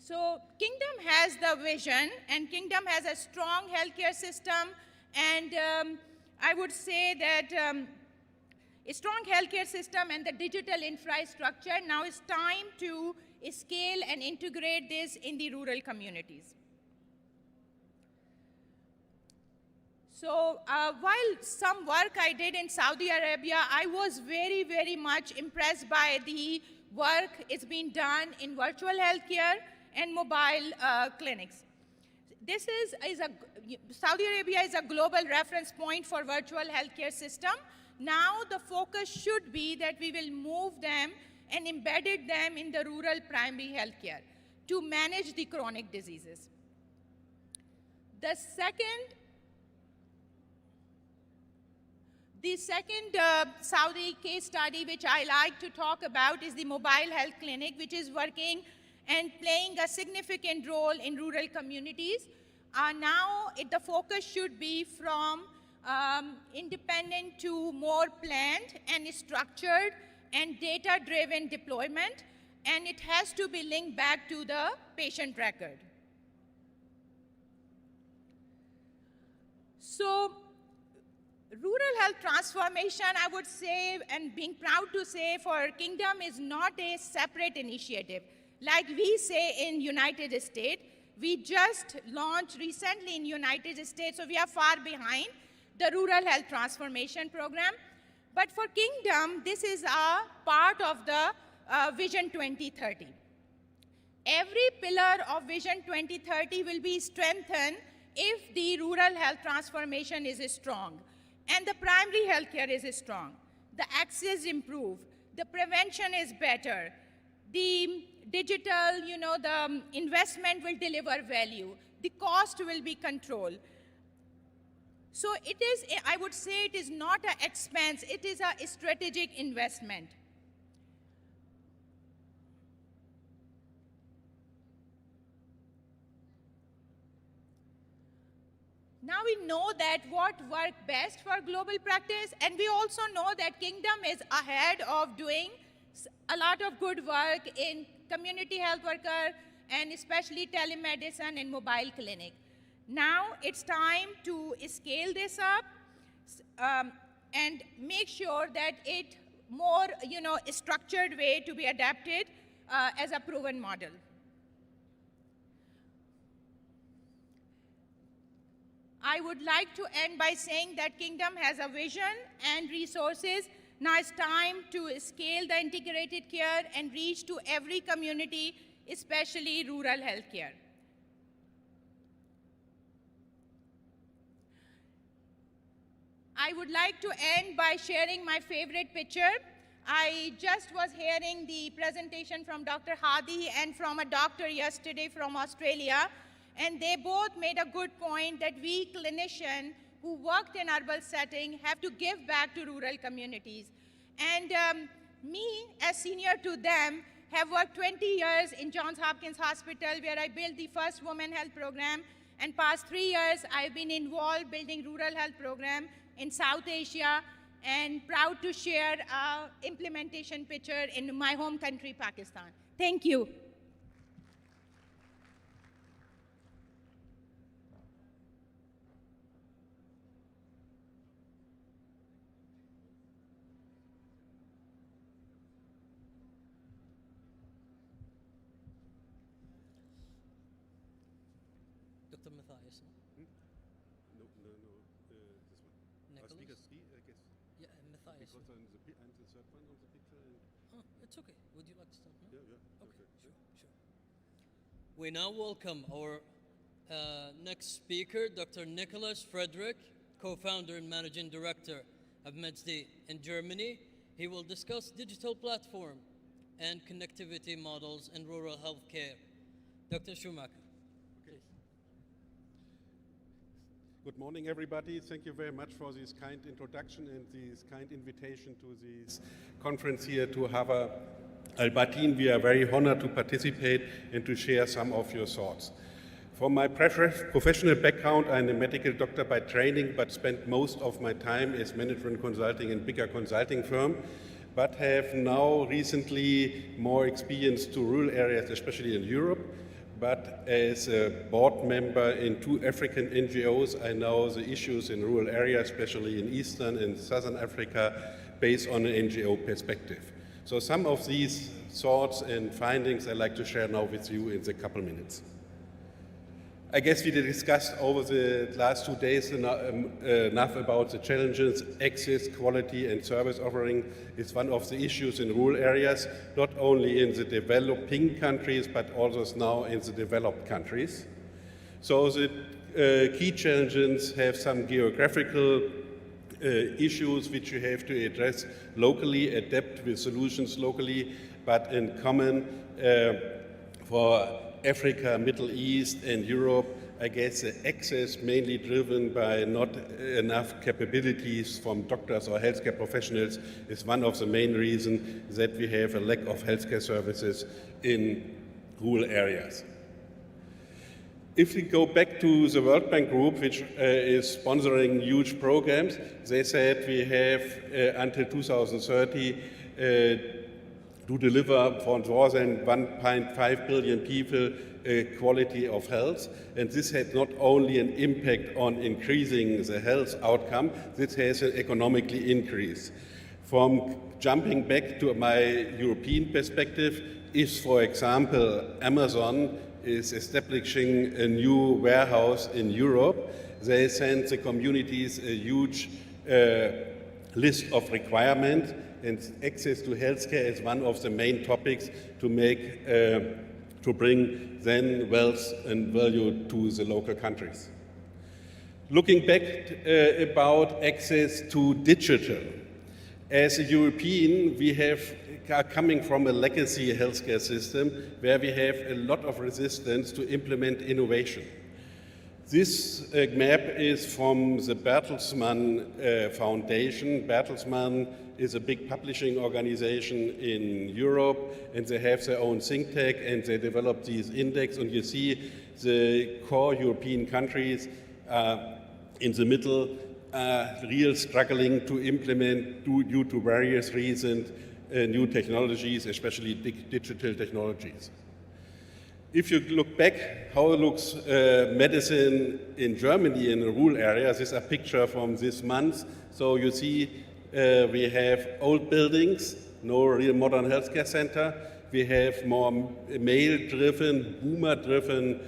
So Kingdom has the vision, and Kingdom has a strong healthcare system, and I would say that a strong healthcare system and the digital infrastructure. Now it's time to scale and integrate this in the rural communities. So while some work I did in Saudi Arabia, I was very, very much impressed by the work it's been done in virtual healthcare and mobile clinics. Saudi Arabia is a global reference point for virtual healthcare system. Now the focus should be that we will move them and embedded them in the rural primary healthcare to manage the chronic diseases. The second Saudi case study which I like to talk about is the mobile health clinic, which is working and playing a significant role in rural communities. Now the focus should be from independent to more planned and structured and data-driven deployment, and it has to be linked back to the patient record. So rural health transformation, I would say, and being proud to say, for Kingdom is not a separate initiative. Like we say in United States, we just launched recently in United States, so we are far behind the rural health transformation program. But for Kingdom, this is a part of the Vision 2030. Every pillar of Vision 2030 will be strengthened if the rural health transformation is strong and the primary healthcare is strong. The access improve, the prevention is better, the digital, the investment will deliver value, the cost will be controlled. So it is, I would say it is not an expense, it is a strategic investment. Now we know that what works best for global practice, and we also know that Kingdom is ahead of doing a lot of good work in community health worker and especially telemedicine and mobile clinic. Now it's time to scale this up and make sure that it more, structured way to be adapted as a proven model. I would like to end by saying that Kingdom has a vision and resources. Now it's time to scale the integrated care and reach to every community, especially rural healthcare. I would like to end by sharing my favorite picture. I just was hearing the presentation from Dr. Hadi and from a doctor yesterday from Australia, and they both made a good point that we clinicians who worked in urban setting have to give back to rural communities. And me, as senior to them, have worked 20 years in Johns Hopkins Hospital, where I built the first women health program, and past 3 years I've been involved building rural health program in South Asia, and proud to share an implementation picture in my home country, Pakistan. Thank you. Dr. Matthias. No, this one. Nicholas? Speaker 3, I guess. Yeah, Matthias. Because I'm the third one on the picture. Oh, it's okay. Would you like to start now? Yeah. Okay, sure. We now welcome our next speaker, Dr. Nicholas Frederick, co-founder and managing director of MedSD in Germany. He will discuss digital platform and connectivity models in rural healthcare. Dr. Schumacher. Good morning, everybody. Thank you very much for this kind introduction and this kind invitation to this conference here to have Al-Batin. We are very honored to participate and to share some of your thoughts. From my professional background, I'm a medical doctor by training, but spent most of my time as management consulting in bigger consulting firm, but have now recently more experience to rural areas, especially in Europe. But as a board member in 2 African NGOs, I know the issues in rural areas, especially in Eastern and Southern Africa, based on an NGO perspective. So some of these thoughts and findings I'd like to share now with you in the couple minutes. I guess we discussed over the last 2 days enough about the challenges. Access, quality, and service offering is one of the issues in rural areas, not only in the developing countries, but also now in the developed countries. So the key challenges have some geographical issues which you have to address locally, adapt with solutions locally, but in common for Africa, Middle East, and Europe, I guess the access mainly driven by not enough capabilities from doctors or healthcare professionals is one of the main reasons that we have a lack of healthcare services in rural areas. If we go back to the World Bank Group, which is sponsoring huge programs, they said we have until 2030 to deliver for more than 1.5 billion people quality of health. And this had not only an impact on increasing the health outcome, this has an economically increase. From jumping back to my European perspective, if, for example, Amazon is establishing a new warehouse in Europe, they send the communities a huge list of requirements, and access to healthcare is one of the main topics to make, to bring then wealth and value to the local countries. Looking back about access to digital, as a European, we are coming from a legacy healthcare system where we have a lot of resistance to implement innovation. This map is from the Bertelsmann Foundation. Bertelsmann is a big publishing organization in Europe, and they have their own think tank, and they develop these index, and you see the core European countries in the middle real struggling to implement due to various reasons new technologies, especially digital technologies. If you look back, how looks medicine in Germany in the rural areas? This is a picture from this month. So you see we have old buildings, no real modern healthcare center. We have more male-driven, boomer-driven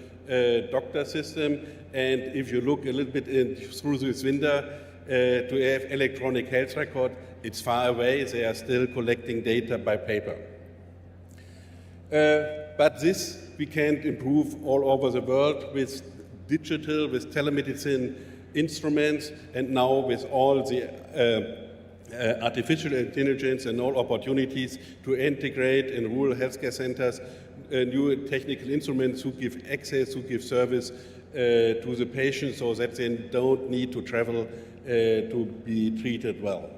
doctor system. And if you look a little bit through this window, to have electronic health record, it's far away. They are still collecting data by paper. But this we can improve all over the world with digital, with telemedicine instruments, and now with all the artificial intelligence and all opportunities to integrate in rural healthcare centers new technical instruments who give access, who give service to the patient so that they don't need to travel to be treated well.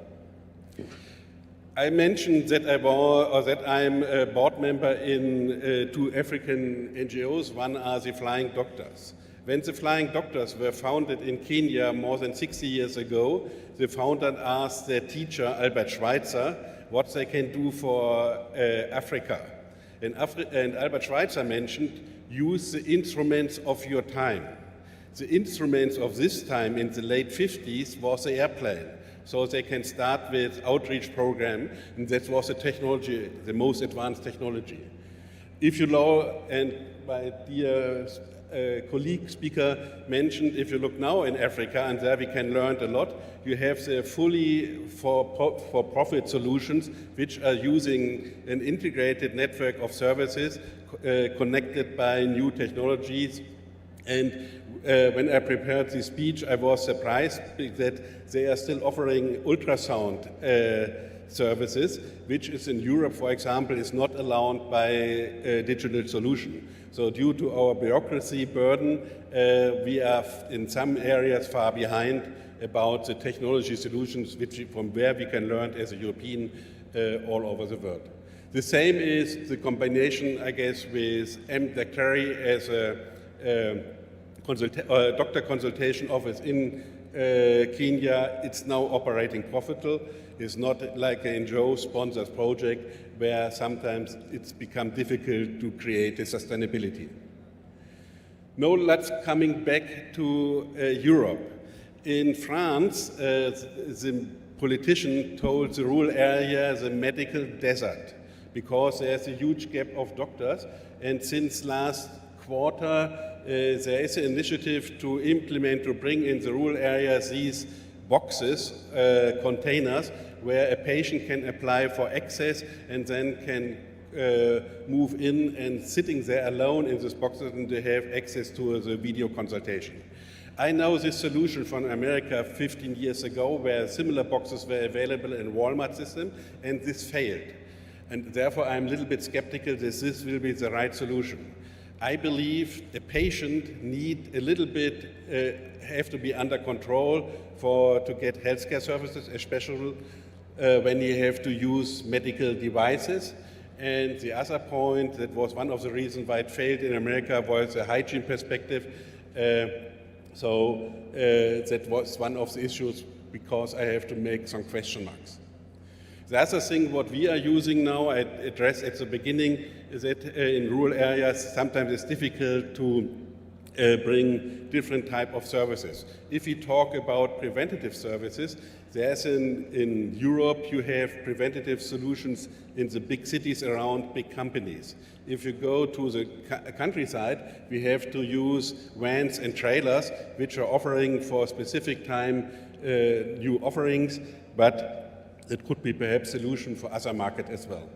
I mentioned that I'm a board member in 2 African NGOs. One are the Flying Doctors. When the Flying Doctors were founded in Kenya more than 60 years ago, the founder asked their teacher, Albert Schweitzer, what they can do for Africa. And Albert Schweitzer mentioned, use the instruments of your time. The instruments of this time in the late 50s was the airplane. So they can start with outreach program, and that was the technology, the most advanced technology. If you know, and my dear colleague speaker mentioned, if you look now in Africa, and there we can learn a lot, you have the fully for-profit solutions which are using an integrated network of services connected by new technologies. And when I prepared this speech, I was surprised that they are still offering ultrasound services, which is in Europe, for example, is not allowed by a digital solution. So due to our bureaucracy burden, we are in some areas far behind about the technology solutions from where we can learn as a European all over the world. The same is the combination, I guess, with M-Doctory as a doctor consultation office in Kenya. It's now operating profitable. It's not like an NGO sponsors project where sometimes it's become difficult to create a sustainability. Now let's coming back to Europe. In France, the politician told the rural area the medical desert because there's a huge gap of doctors, and since last quarter there is an initiative to implement, to bring in the rural areas these boxes, containers, where a patient can apply for access and then can move in and sitting there alone in these boxes and they have access to the video consultation. I know this solution from America 15 years ago where similar boxes were available in Walmart system and this failed. And therefore I'm a little bit skeptical that this will be the right solution. I believe a patient need a little bit, have to be under control to get healthcare services, especially when you have to use medical devices. And the other point, that was one of the reasons why it failed in America, was a hygiene perspective. So that was one of the issues because I have to make some question marks. The other thing what we are using now, I addressed at the beginning, is that in rural areas sometimes it's difficult to bring different type of services. If we talk about preventative services, there's in Europe you have preventative solutions in the big cities around big companies. If you go to the countryside, we have to use vans and trailers which are offering for a specific time new offerings, but it could be perhaps a solution for other markets as well.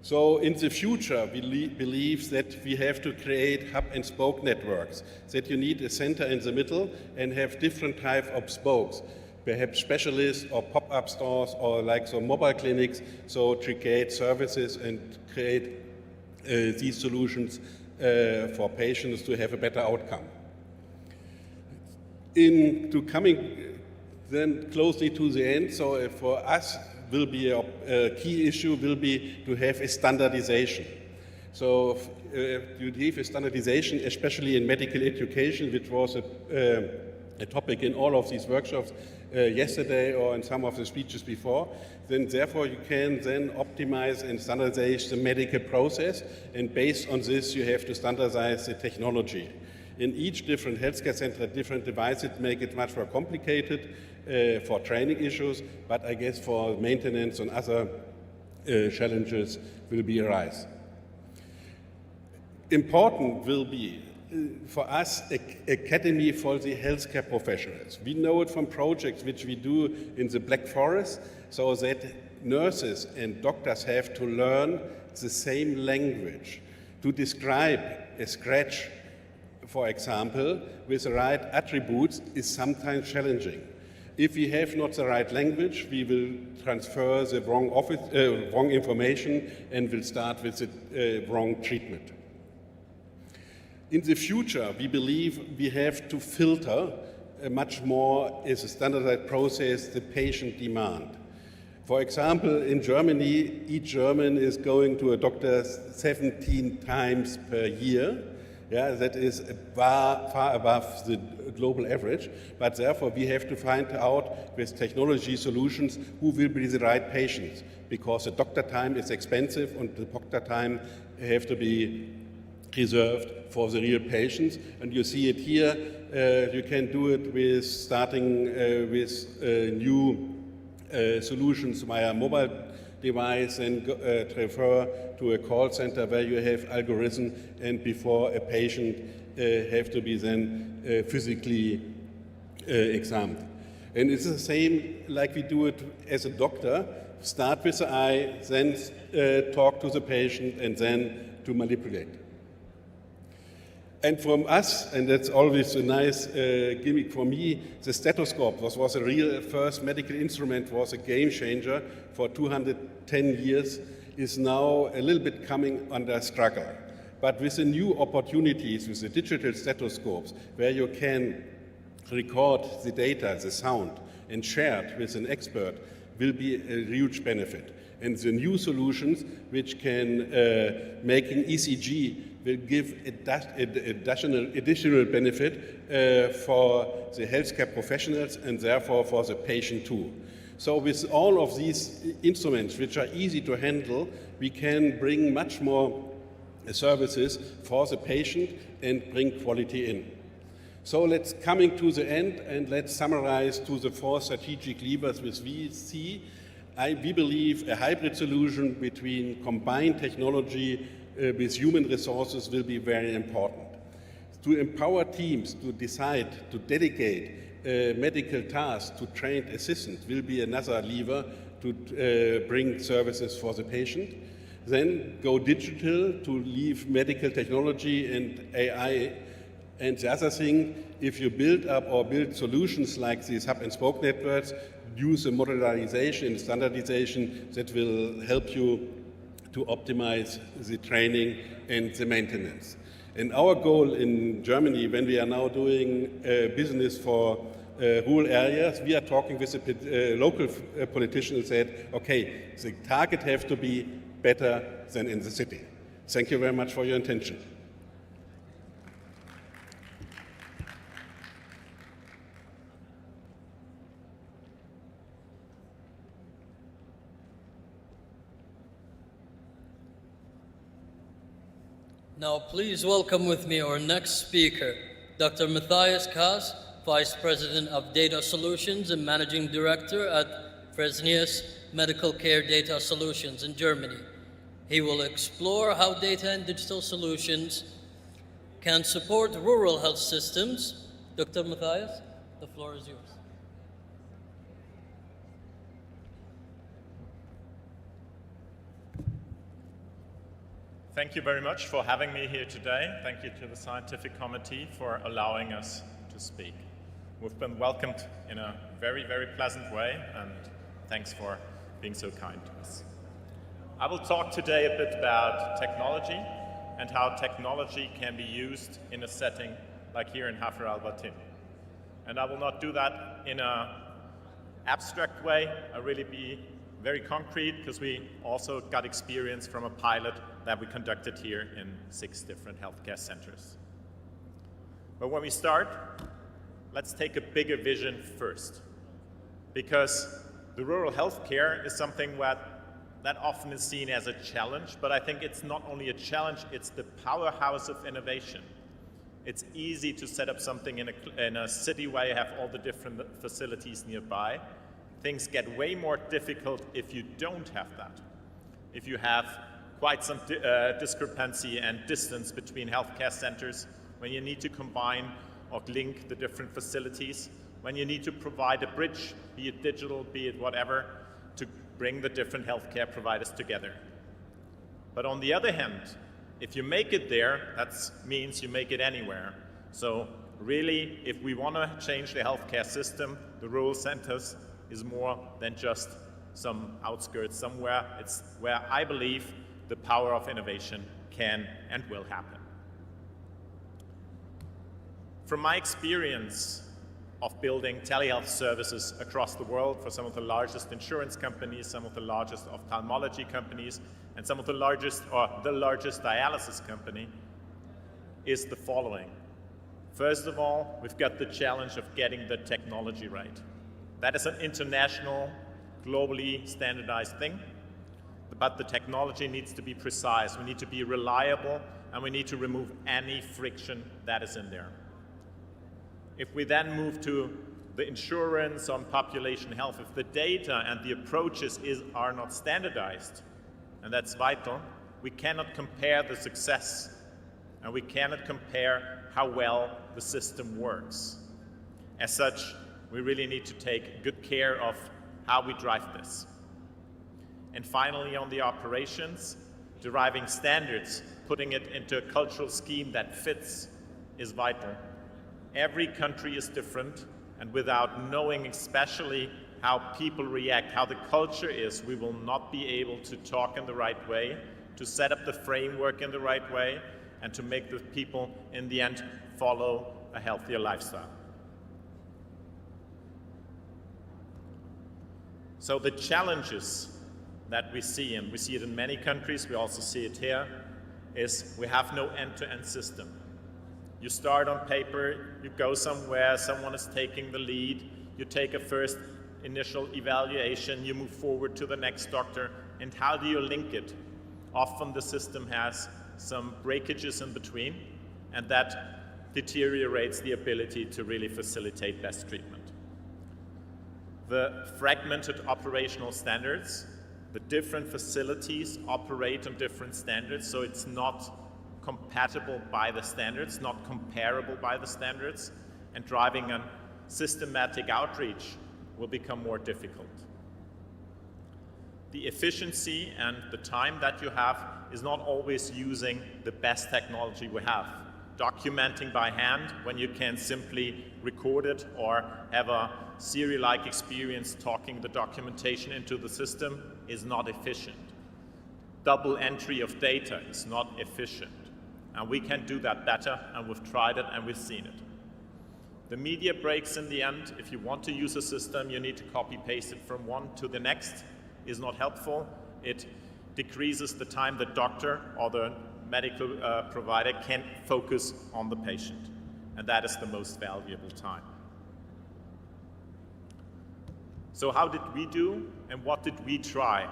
So in the future, we believe that we have to create hub and spoke networks, that you need a center in the middle and have different types of spokes, perhaps specialists or pop-up stores or like some mobile clinics, so to create services and create these solutions for patients to have a better outcome. Coming then closely to the end, so for us will be a key issue will be to have a standardization. So you have a standardization, especially in medical education, which was a topic in all of these workshops yesterday or in some of the speeches before. Then therefore you can then optimize and standardize the medical process, and based on this you have to standardize the technology. In each different healthcare center, different devices make it much more complicated for training issues, but I guess for maintenance and other challenges will be arise. Important will be for us academy for the healthcare professionals. We know it from projects which we do in the Black Forest, so that nurses and doctors have to learn the same language to describe a scratch, for example, with the right attributes is sometimes challenging. If we have not the right language, we will transfer the wrong information and will start with the wrong treatment. In the future, we believe we have to filter much more as a standardized process the patient demand. For example, in Germany, each German is going to a doctor 17 times per year. Yeah, that is far above the global average, but therefore we have to find out with technology solutions who will be the right patients, because the doctor time is expensive and the doctor time have to be reserved for the real patients. And you see it here, you can do it with starting with new solutions via mobile device and refer to a call center where you have algorithm, and before a patient have to be then physically examined. And it's the same like we do it as a doctor, start with the eye, then talk to the patient, and then to manipulate. And from us, and that's always a nice gimmick for me, the stethoscope was a real first medical instrument, was a game changer for 210 years, is now a little bit coming under struggle. But with the new opportunities, with the digital stethoscopes, where you can record the data, the sound, and share it with an expert, will be a huge benefit. And the new solutions, which can make an ECG, will give additional benefit for the healthcare professionals and therefore for the patient too. So with all of these instruments, which are easy to handle, we can bring much more services for the patient and bring quality in. So let's coming to the end and let's summarize to the 4 strategic levers which we see. We believe a hybrid solution between combined technology with human resources will be very important. To empower teams to decide, to dedicate medical tasks to trained assistants will be another lever to bring services for the patient. Then go digital to leave medical technology and AI. And the other thing, if you build up or build solutions like these hub and spoke networks, use the modularization and standardization that will help you to optimize the training and the maintenance. And our goal in Germany, when we are now doing business for rural areas, we are talking with the local politicians and said, okay, the target has to be better than in the city. Thank you very much for your attention. Now please welcome with me our next speaker, Dr. Matthias Kaas, Vice President of Data Solutions and Managing Director at Fresenius Medical Care Data Solutions in Germany. He will explore how data and digital solutions can support rural health systems. Dr. Matthias, the floor is yours. Thank you very much for having me here today. Thank you to the Scientific Committee for allowing us to speak. We've been welcomed in a very, very pleasant way, and thanks for being so kind to us. I will talk today a bit about technology and how technology can be used in a setting like here in Hafer al-Batin. And I will not do that in an abstract way. I'll really be very concrete because we also got experience from a pilot that we conducted here in 6 different healthcare centers. But when we start, let's take a bigger vision first, because the rural healthcare is something that often is seen as a challenge, but I think it's not only a challenge, it's the powerhouse of innovation. It's easy to set up something in a city where you have all the different facilities nearby. Things get way more difficult if you don't have that. If you have quite some discrepancy and distance between healthcare centers, when you need to combine or link the different facilities, when you need to provide a bridge, be it digital, be it whatever, to bring the different healthcare providers together. But on the other hand, if you make it there, that means you make it anywhere. So really, if we want to change the healthcare system, the rural centers is more than just some outskirts somewhere. It's where I believe the power of innovation can and will happen. From my experience of building telehealth services across the world for some of the largest insurance companies, some of the largest ophthalmology companies, and some of the largest dialysis company, is the following. First of all, we've got the challenge of getting the technology right. That is an international, globally standardized thing. But the technology needs to be precise, we need to be reliable, and we need to remove any friction that is in there. If we then move to the insurance on population health, if the data and the approaches are not standardized, and that's vital, we cannot compare the success, and we cannot compare how well the system works. As such, we really need to take good care of how we drive this. And finally, on the operations, deriving standards, putting it into a cultural scheme that fits is vital. Every country is different, and without knowing especially how people react, how the culture is, we will not be able to talk in the right way, to set up the framework in the right way, and to make the people in the end follow a healthier lifestyle. So the challenges that we see, and we see it in many countries, we also see it here, is we have no end-to-end system. You start on paper, you go somewhere, someone is taking the lead, you take a first initial evaluation, you move forward to the next doctor, and how do you link it? Often the system has some breakages in between, and that deteriorates the ability to really facilitate best treatment. The fragmented operational standards, the different facilities operate on different standards, so it's not compatible by the standards, not comparable by the standards, and driving a systematic outreach will become more difficult. The efficiency and the time that you have is not always using the best technology we have. Documenting by hand when you can simply record it or have a Siri-like experience talking the documentation into the system is not efficient. Double entry of data is not efficient. And we can do that better, and we've tried it and we've seen it. The media breaks in the end. If you want to use a system, you need to copy-paste it from one to the next. Is not helpful. It decreases the time the doctor or the medical provider can focus on the patient. And that is the most valuable time. So how did we do, and what did we try?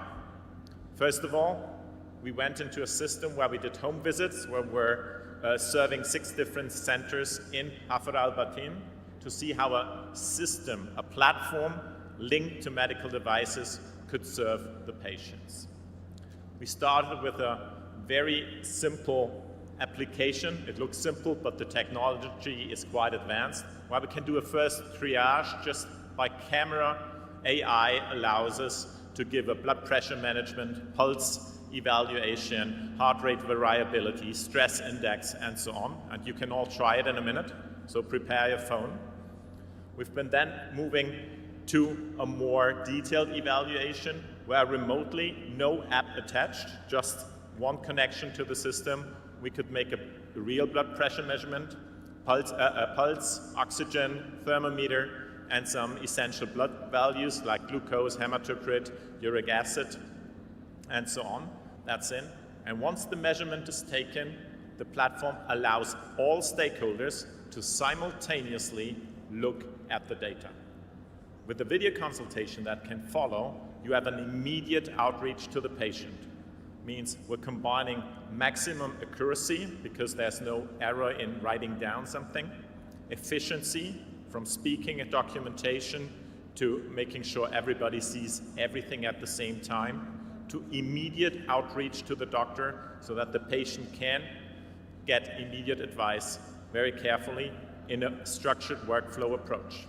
First of all, we went into a system where we did home visits, where we're serving 6 different centers in Hafr al-Batin to see how a system, a platform linked to medical devices could serve the patients. We started with a very simple application. It looks simple, but the technology is quite advanced, where we can do a first triage just by camera. AI allows us to give a blood pressure management, pulse evaluation, heart rate variability, stress index, and so on. And you can all try it in a minute, so prepare your phone. We've been then moving to a more detailed evaluation where remotely, no app attached, just one connection to the system, we could make a real blood pressure measurement, pulse, oxygen, thermometer, and some essential blood values like glucose, hematocrit, uric acid, and so on. That's in. And once the measurement is taken, the platform allows all stakeholders to simultaneously look at the data. With the video consultation that can follow, you have an immediate outreach to the patient. Means we're combining maximum accuracy because there's no error in writing down something, efficiency from speaking and documentation to making sure everybody sees everything at the same time, to immediate outreach to the doctor so that the patient can get immediate advice very carefully in a structured workflow approach.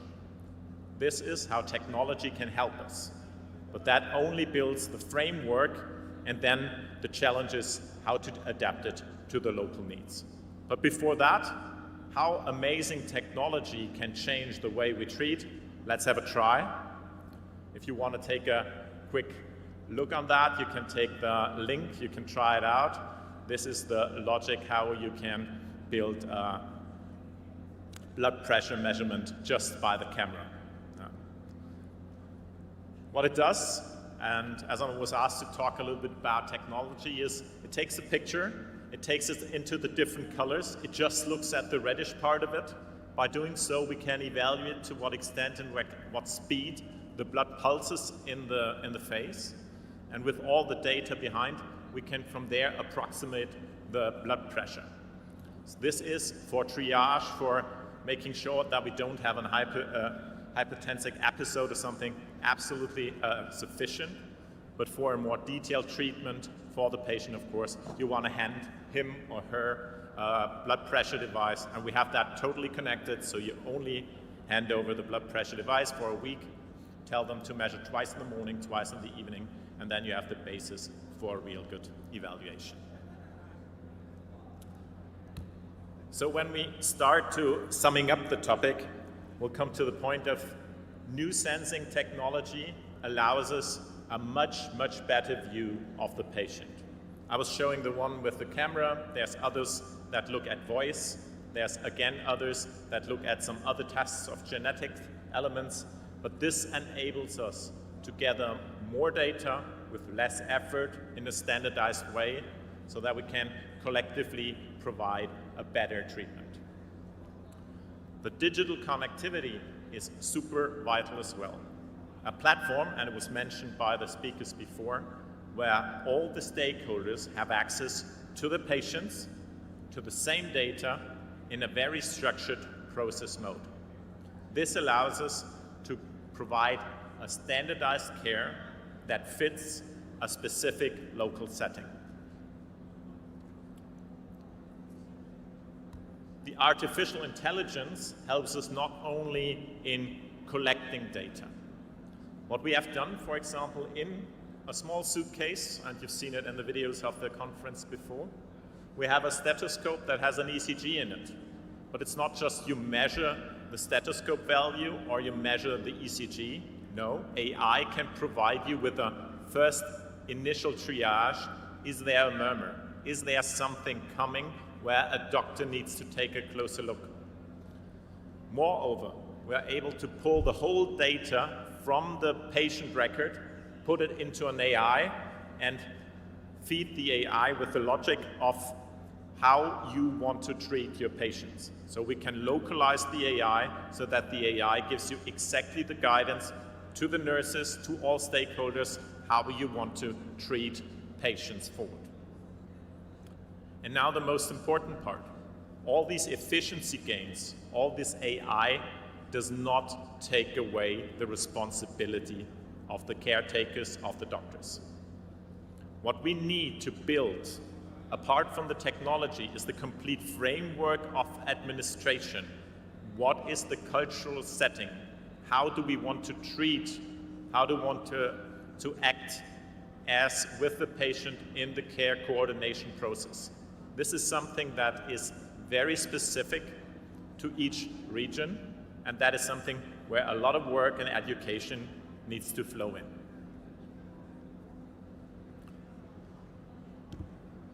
This is how technology can help us. But that only builds the framework, and then the challenge is how to adapt it to the local needs. But before that, how amazing technology can change the way we treat. Let's have a try. If you want to take a quick look on that, you can take the link, you can try it out. This is the logic how you can build a blood pressure measurement just by the camera. What it does, and as I was asked to talk a little bit about technology, is it takes a picture, it takes it into the different colors, it just looks at the reddish part of it. By doing so, we can evaluate to what extent and what speed the blood pulses in the face. And with all the data behind, we can from there approximate the blood pressure. So this is for triage, for making sure that we don't have a hypertensive episode or something, absolutely sufficient. But for a more detailed treatment for the patient, of course, you want to hand him or her blood pressure device, and we have that totally connected, so you only hand over the blood pressure device for a week, tell them to measure twice in the morning, twice in the evening, and then you have the basis for a real good evaluation. So when we start to summing up the topic, we'll come to the point of new sensing technology allows us a much better view of the patient. I was showing the one with the camera. There's others that look at voice. There's again others that look at some other tests of genetic elements. But this enables us to gather more data with less effort in a standardized way so that we can collectively provide a better treatment. The digital connectivity is super vital as well. A platform, and it was mentioned by the speakers before, where all the stakeholders have access to the patients, to the same data in a very structured process mode. This allows us to provide a standardized care that fits a specific local setting. The artificial intelligence helps us not only in collecting data. What we have done, for example, in a small suitcase, and you've seen it in the videos of the conference before, we have a stethoscope that has an ECG in it. But it's not just you measure the stethoscope value or you measure the ECG. No, AI can provide you with a first initial triage. Is there a murmur? Is there something coming where a doctor needs to take a closer look? Moreover, we are able to pull the whole data from the patient record, put it into an AI, and feed the AI with the logic of how you want to treat your patients. So we can localize the AI so that the AI gives you exactly the guidance to the nurses, to all stakeholders, how you want to treat patients forward. And now the most important part. All these efficiency gains, all this AI does not take away the responsibility of the caretakers, of the doctors. What we need to build, apart from the technology, is the complete framework of administration. What is the cultural setting? How do we want to treat? How do we want to act as with the patient in the care coordination process? This is something that is very specific to each region, and that is something where a lot of work and education needs to flow in.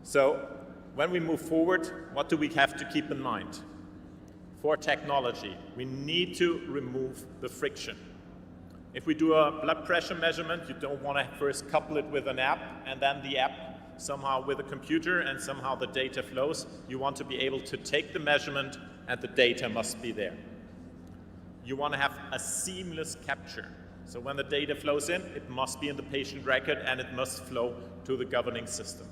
So when we move forward, what do we have to keep in mind? For technology, we need to remove the friction. If we do a blood pressure measurement, you don't want to first couple it with an app and then the app somehow with a computer and somehow the data flows. You want to be able to take the measurement and the data must be there. You want to have a seamless capture. So when the data flows in, it must be in the patient record and it must flow to the governing system.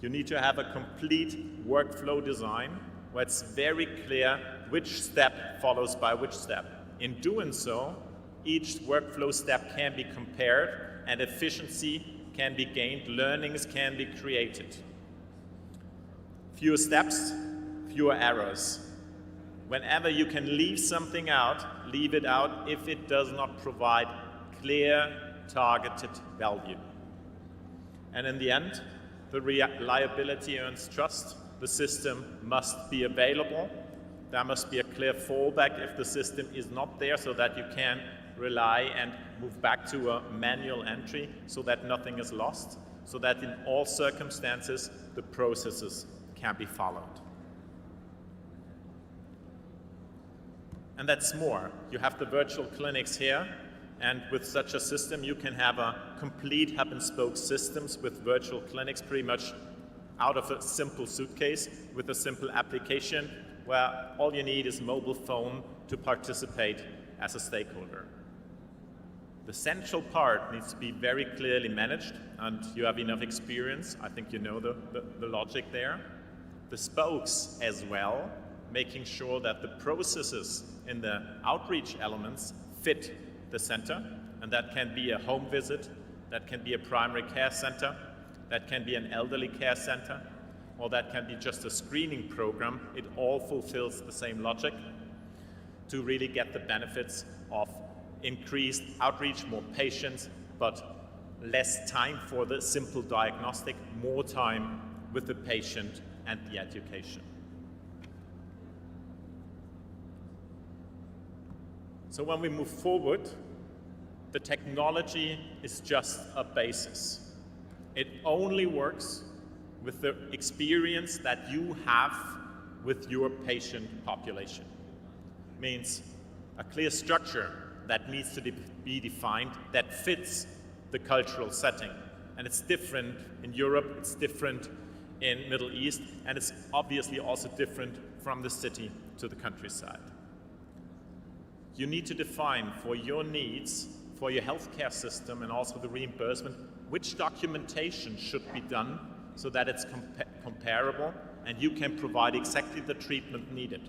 You need to have a complete workflow design where it's very clear which step follows by which step. In doing so, each workflow step can be compared and efficiency can be gained, learnings can be created. Fewer steps, fewer errors. Whenever you can leave something out, leave it out if it does not provide clear, targeted value. And in the end, the reliability earns trust. The system must be available. There must be a clear fallback if the system is not there so that you can rely and move back to a manual entry so that nothing is lost, so that in all circumstances the processes can be followed. And that's more. You have the virtual clinics here, and with such a system you can have a complete hub and spoke systems with virtual clinics pretty much out of a simple suitcase with a simple application where all you need is mobile phone to participate as a stakeholder. The central part needs to be very clearly managed, and you have enough experience. I think you know the logic there. The spokes as well, making sure that the processes in the outreach elements fit the center, and that can be a home visit, that can be a primary care center, that can be an elderly care center, or that can be just a screening program. It all fulfills the same logic to really get the benefits of increased outreach, more patients, but less time for the simple diagnostic, more time with the patient and the education. So when we move forward, the technology is just a basis. It only works with the experience that you have with your patient population. Means a clear structure that needs to be defined that fits the cultural setting. And it's different in Europe, it's different in Middle East, and it's obviously also different from the city to the countryside. You need to define for your needs, for your healthcare system and also the reimbursement, which documentation should be done so that it's comparable and you can provide exactly the treatment needed.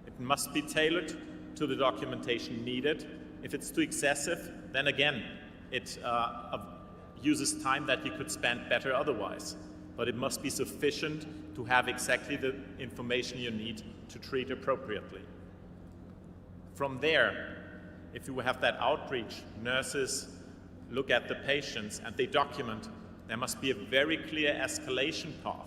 It must be tailored to the documentation needed. If it's too excessive, then again, it uses time that you could spend better otherwise. But it must be sufficient to have exactly the information you need to treat appropriately. From there, if you have that outreach, nurses look at the patients and they document, there must be a very clear escalation path.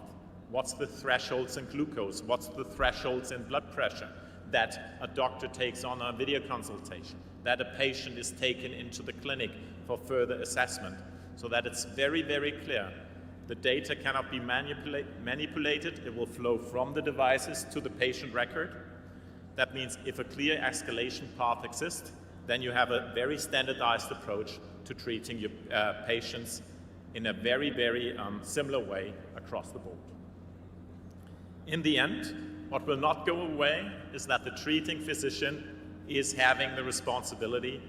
What's the thresholds in glucose? What's the thresholds in blood pressure that a doctor takes on a video consultation, that a patient is taken into the clinic for further assessment, so that it's very, very clear. The data cannot be manipulated. It will flow from the devices to the patient record. That means if a clear escalation path exists, then you have a very standardized approach to treating your patients in a very, very similar way across the board. In the end, what will not go away is that the treating physician is having the responsibility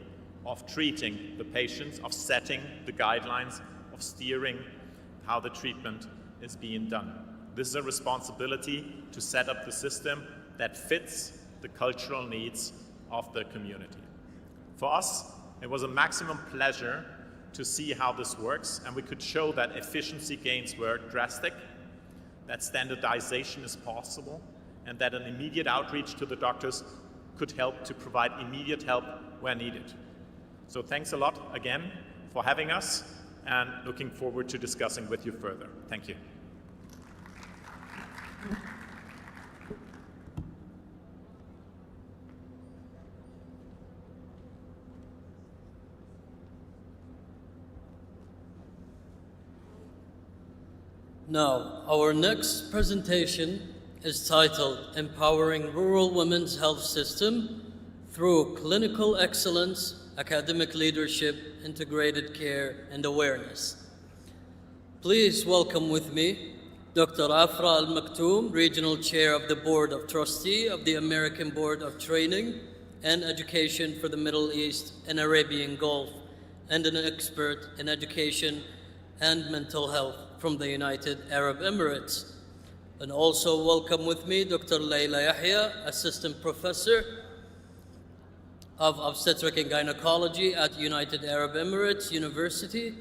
of treating the patients, of setting the guidelines, of steering how the treatment is being done. This is a responsibility to set up the system that fits the cultural needs of the community. For us, it was a maximum pleasure to see how this works, and we could show that efficiency gains were drastic, that standardization is possible, and that an immediate outreach to the doctors could help to provide immediate help where needed. So thanks a lot again for having us, and looking forward to discussing with you further. Thank you. Now, our next presentation is titled Empowering Rural Women's Health System Through Clinical Excellence, Academic Leadership, Integrated Care, and Awareness. Please welcome with me Dr. Afra Al-Maktoum, Regional Chair of the Board of Trustees of the American Board of Training and Education for the Middle East and Arabian Gulf, and an expert in education and mental health from the United Arab Emirates. And also welcome with me Dr. Layla Yahya, Assistant Professor of Obstetric and Gynecology at United Arab Emirates University,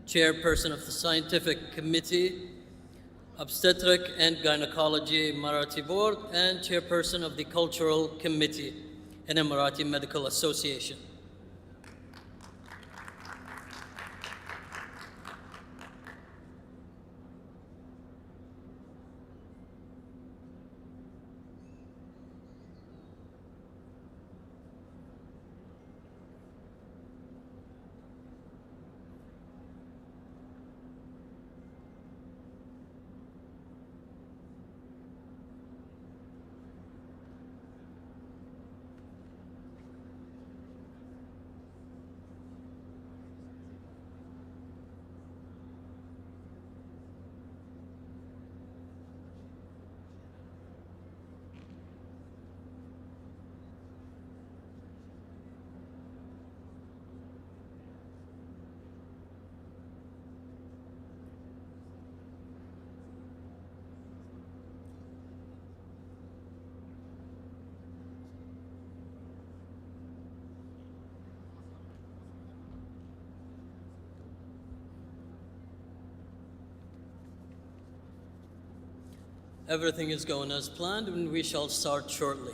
Chairperson of the Scientific Committee, Obstetric and Gynecology Emirati Board, and Chairperson of the Cultural Committee in Emirati Medical Association. Everything is going as planned, and we shall start shortly.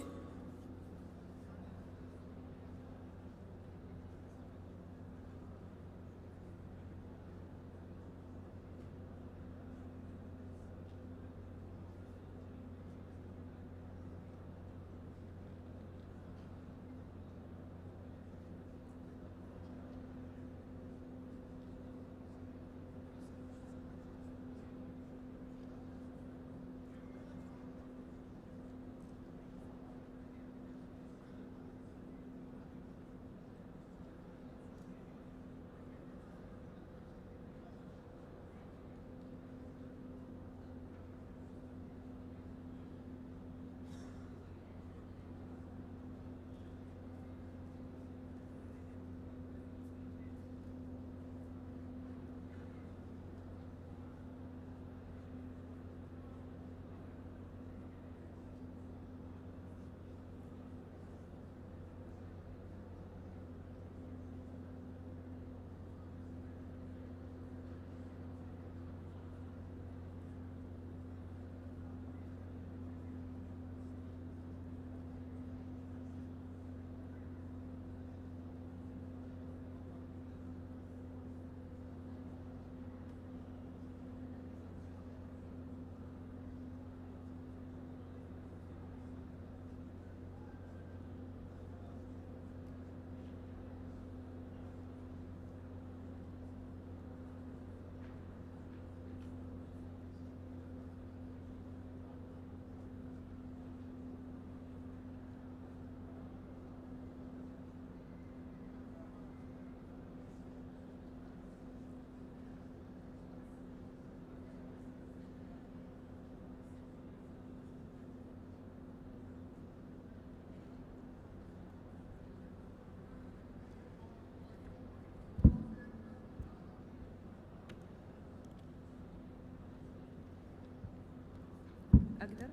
أقدر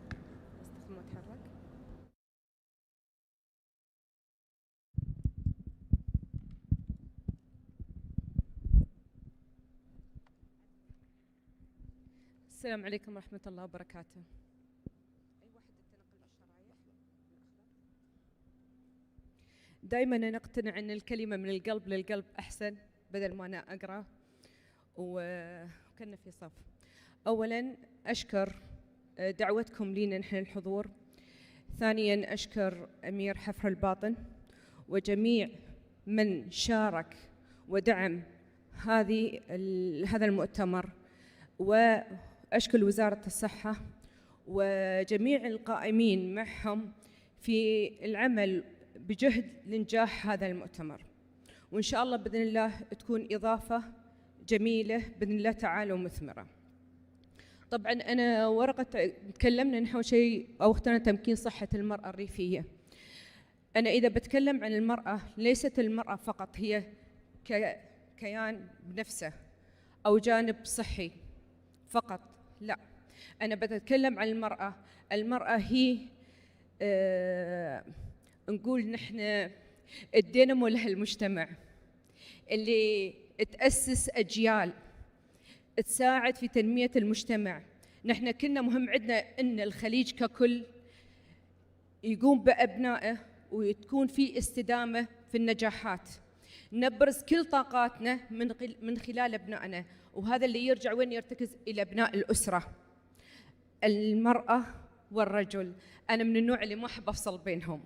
أستخدم وأتحرك؟ السلام عليكم ورحمة الله وبركاته. دائما نقتنع أن الكلمة من القلب للقلب أحسن بدل ما أنا أقرأ وكنا في صف. أولا أشكر دعوتكم لنا نحن الحضور. ثانيا أشكر أمير حفر الباطن وجميع من شارك ودعم هذا المؤتمر، وأشكر وزارة الصحة وجميع القائمين معهم في العمل بجهد لنجاح هذا المؤتمر، وإن شاء الله بإذن الله تكون إضافة جميلة بإذن الله تعالى ومثمرة. طبعاً أنا ورقة تكلمنا نحو شيء أو اخترنا تمكين صحة المرأة الريفية. أنا إذا بتكلم عن المرأة ليست المرأة فقط هي كيان بنفسه أو جانب صحي فقط، لا، أنا بتكلم عن المرأة هي نقول نحن الدينامو لهالمجتمع اللي تأسس أجيال تساعد في تنمية المجتمع. نحن كنا مهم عندنا أن الخليج ككل يقوم بأبنائه وتكون في استدامة في النجاحات، نبرز كل طاقاتنا من خلال أبنائنا، وهذا اللي يرجع وين يرتكز إلى أبناء الأسرة. المرأة والرجل أنا من النوع اللي ما أحب أفصل بينهم،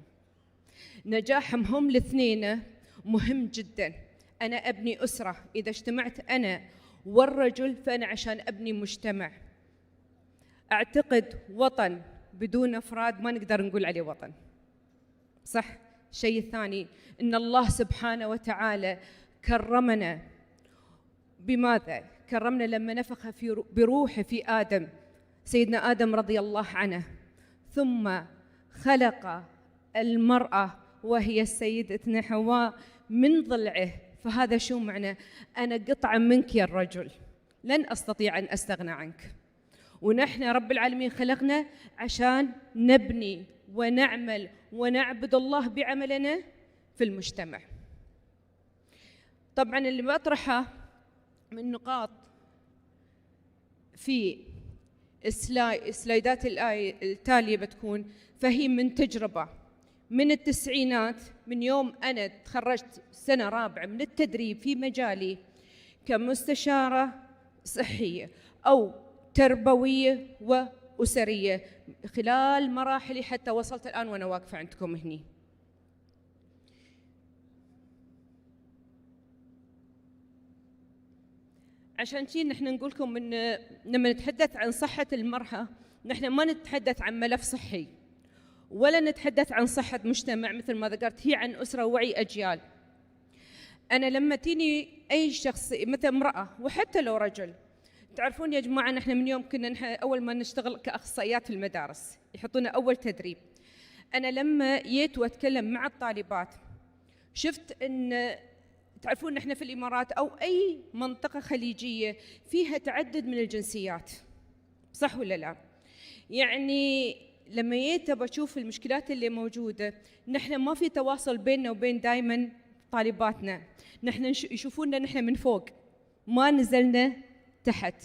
نجاحهم هم الاثنين مهم جدا. أنا أبني أسرة، إذا اجتمعت أنا والرجل فأنا عشان أبني مجتمع. أعتقد وطن بدون أفراد ما نقدر نقول عليه وطن، صح؟ الشيء الثاني إن الله سبحانه وتعالى كرمنا بماذا؟ كرمنا لما نفخ بروحه في آدم، سيدنا آدم رضي الله عنه، ثم خلق المرأة وهي سيدتنا حواء من ضلعه. فهذا شو معنى؟ أنا قطعة منك يا الرجل، لن أستطيع أن أستغنى عنك. ونحن رب العالمين خلقنا عشان نبني ونعمل ونعبد الله بعملنا في المجتمع. طبعاً اللي بطرحه من نقاط في السلايدات التالية بتكون، فهي من تجربة من التسعينات، من يوم أنا تخرجت سنة رابعة من التدريب في مجالي كمستشارة صحية أو تربوية وأسرية، خلال مراحلي حتى وصلت الآن وأنا واقفة عندكم هني. عشان شي نحن نقول لكم إن لما نتحدث عن صحة المرأة نحن ما نتحدث عن ملف صحي ولا نتحدث عن صحة مجتمع، مثل ما ذكرت هي عن أسرة ووعي أجيال. أنا لما تيني أي شخص مثل امرأة وحتى لو رجل، تعرفون يا جماعة نحن من يوم كنا نحن أول ما نشتغل كأخصائيات في المدارس يحطونا أول تدريب، أنا لما جيت وأتكلم مع الطالبات شفت أن تعرفون نحن في الإمارات أو أي منطقة خليجية فيها تعدد من الجنسيات، صح ولا لا؟ يعني لما جيت بشوف المشكلات اللي موجودة، نحن ما في تواصل بيننا وبين دائما طالباتنا، نحن يشوفوننا نحن من فوق ما نزلنا تحت،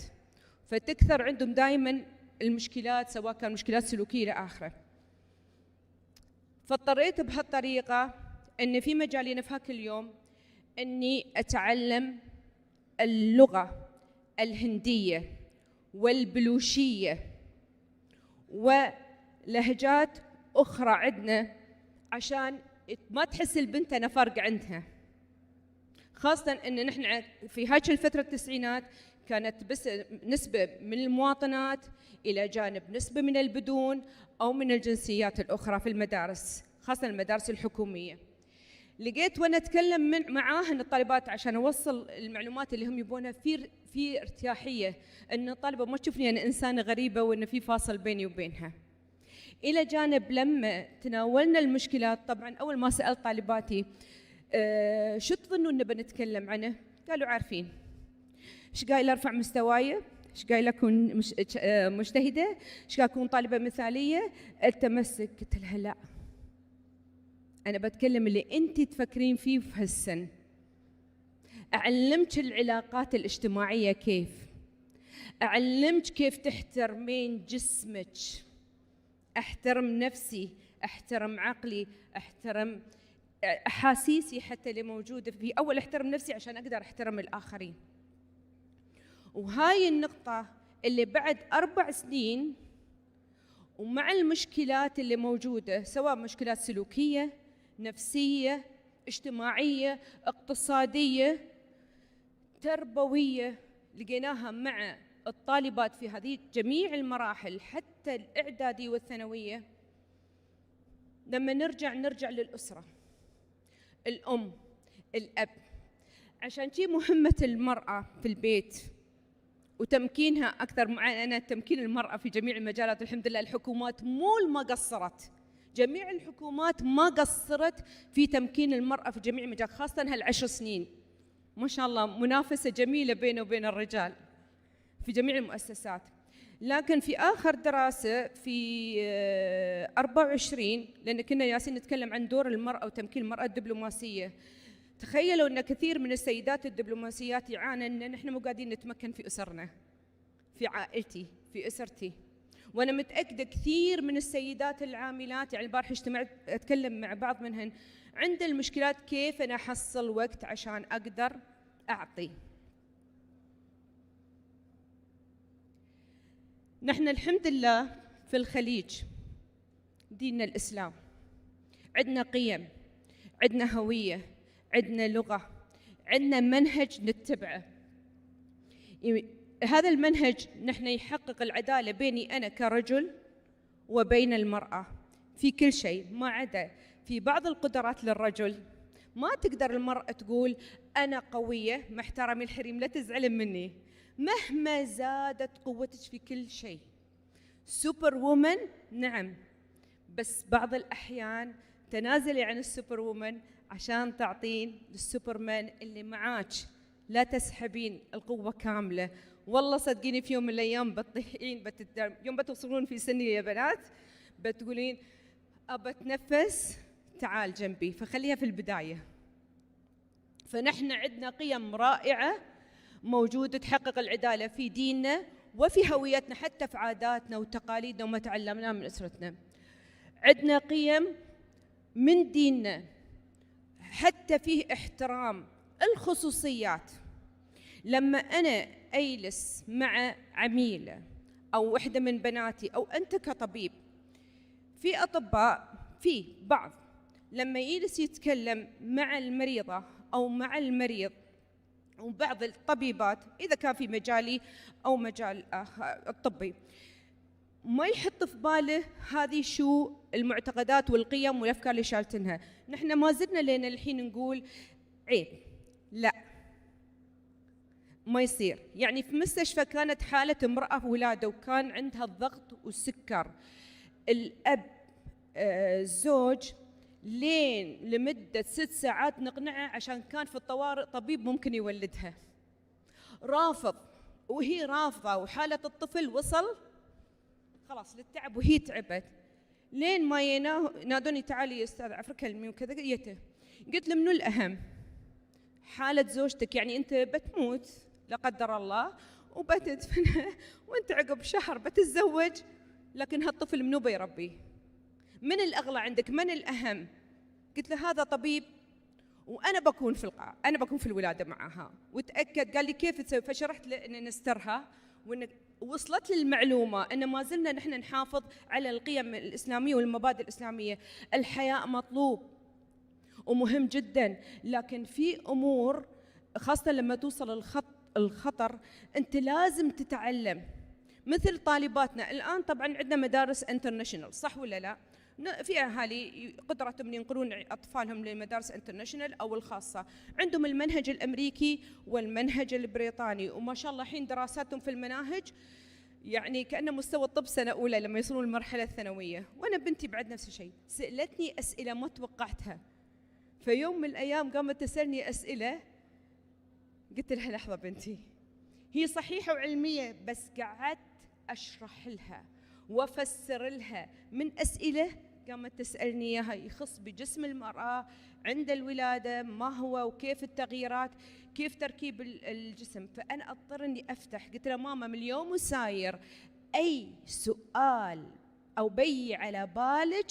فتكثر عندهم دائما المشكلات سواء كان مشكلات سلوكية إلى آخره. فاضطريت بهالطريقة أن في مجالي في هاك اليوم أني أتعلم اللغة الهندية والبلوشية ولهجات أخرى عندنا عشان ما تحس البنت أنا فرق عندها، خاصة أن نحن في هاي الفترة التسعينات كانت بس نسبة من المواطنات إلى جانب نسبة من البدون أو من الجنسيات الأخرى في المدارس، خاصة المدارس الحكومية. لقيت وأنا أتكلم معاهن الطالبات عشان أوصل المعلومات اللي هم يبونها في ارتياحية، أن الطالبة ما تشوفني أنا إنسانة غريبة وأن في فاصل بيني وبينها. إلى جانب لما تناولنا المشكلات، طبعاً أول ما سألت طالباتي شو تظنون نبى نتكلم عنه؟ قالوا عارفين. إيش قايل أرفع مستواي؟ ايش قايله اكون مجتهده، ايش قايله اكون طالبه مثاليه، التمسك. قلت لها لا، انا بتكلم اللي انت تفكرين فيه في هالسن. اعلمك العلاقات الاجتماعيه كيف، اعلمك كيف تحترمين جسمك، احترم نفسي، احترم عقلي، احترم احاسيسي حتى اللي موجوده في اول، احترم نفسي عشان اقدر احترم الاخرين. وهاي النقطه اللي بعد 4 سنين ومع المشكلات اللي موجوده، سواء مشكلات سلوكيه، نفسيه، اجتماعيه، اقتصاديه، تربويه، لقيناها مع الطالبات في هذه جميع المراحل حتى الاعدادي والثانويه. لما نرجع للاسره، الام، الاب، عشان شي مهمه المراه في البيت وتمكينها اكثر. معنا تمكين المراه في جميع المجالات، الحمد لله الحكومات ما قصرت، جميع الحكومات ما قصرت في تمكين المراه في جميع المجالات، خاصه هال10 سنين ما شاء الله منافسه جميله بينه وبين الرجال في جميع المؤسسات. لكن في آخر دراسة في 24، لأن كنا جالسين نتكلم عن دور المرأة وتمكين المرأة الدبلوماسية، تخيلوا أن كثير من السيدات الدبلوماسيات يعانن أن نحن مو قاعدين نتمكن في أسرنا، في عائلتي، في أسرتي. وأنا متأكدة كثير من السيدات العاملات، يعني البارحة اجتمعت أتكلم مع بعض منهن عند المشكلات كيف أنا أحصل وقت عشان أقدر أعطي. نحن الحمد لله في الخليج ديننا الإسلام، عندنا قيم، عندنا هوية، عندنا لغة، عندنا منهج نتبعه. هذا المنهج نحن يحقق العدالة بيني أنا كرجل وبين المرأة في كل شيء، ما عدا في بعض القدرات للرجل ما تقدر المرأة تقول أنا قوية، مع احترامي الحريم لا تزعلن مني، مهما زادت قوتك في كل شيء. سوبر وومن نعم، بس بعض الأحيان تنازلي عن السوبر وومن عشان تعطين للسوبرمان اللي معاك، لا تسحبين القوة كاملة. والله صدقيني في يوم من الأيام بتطيحين، يوم بتوصلون في سني يا بنات بتقولين أبى أتنفس تعال جنبي، فخليها في البداية. فنحن عندنا قيم رائعة موجودة تحقق العدالة في ديننا وفي هويتنا، حتى في عاداتنا وتقاليدنا وما تعلمناه من أسرتنا. عندنا قيم من ديننا حتى فيه احترام الخصوصيات. لما أنا أجلس مع عميلة أو وحدة من بناتي أو أنت كطبيب، في أطباء في بعض لما يجلس يتكلم مع المريضة أو مع المريض، وبعض الطبيبات إذا كان في مجالي أو مجال الطبي ما يحط في باله هذه شو المعتقدات والقيم والأفكار اللي شالتنها. نحن ما زلنا لين الحين نقول عيب، لا ما يصير. يعني في مستشفى كانت حالة امرأة ولادة وكان عندها الضغط والسكر، الأب الزوج لين لمدة 6 ساعات نقنعه عشان كان في الطوارئ طبيب ممكن يولدها، رافض وهي رافضة، وحالة الطفل وصل خلاص للتعب وهي تعبت، لين ما ينادوني تعالي يا أستاذ عفركلمي وكذا. قلت له منو الأهم؟ حالة زوجتك، يعني أنت بتموت لا قدر الله وبتدفنها وأنت عقب شهر بتتزوج، لكن هالطفل منو بيربيه؟ من الأغلى عندك؟ من الأهم؟ قلت له هذا طبيب وأنا بكون في القاعة، أنا بكون في الولادة معها. وتأكد قال لي كيف تسوي؟ فشرحت له أن نسترها، وأن وصلت لي المعلومة أن ما زلنا نحن نحافظ على القيم الإسلامية والمبادئ الإسلامية. الحياء مطلوب ومهم جدا، لكن في أمور خاصة لما توصل الخطر أنت لازم تتعلم. مثل طالباتنا الآن طبعا عندنا مدارس انترناشونال، صح ولا لا؟ في أهالي قدرتهم ينقلون أطفالهم لمدارس انترناشونال أو الخاصة، عندهم المنهج الأمريكي والمنهج البريطاني، وما شاء الله الحين دراساتهم في المناهج يعني كأنه مستوى الطب سنة أولى لما يصلون المرحلة الثانوية. وأنا بنتي بعد نفس الشيء، سألتني أسئلة ما توقعتها. فيوم من الأيام قامت تسألني أسئلة، قلت لها لحظة بنتي، هي صحيحة وعلمية، بس قعدت أشرح لها وأفسر لها من أسئلة قامت تسألني إياها يخص بجسم المرأة عند الولادة ما هو وكيف التغييرات، كيف تركيب الجسم. فأنا أضطر إني أفتح، قلت لها ماما من اليوم وساير أي سؤال أو بي على بالك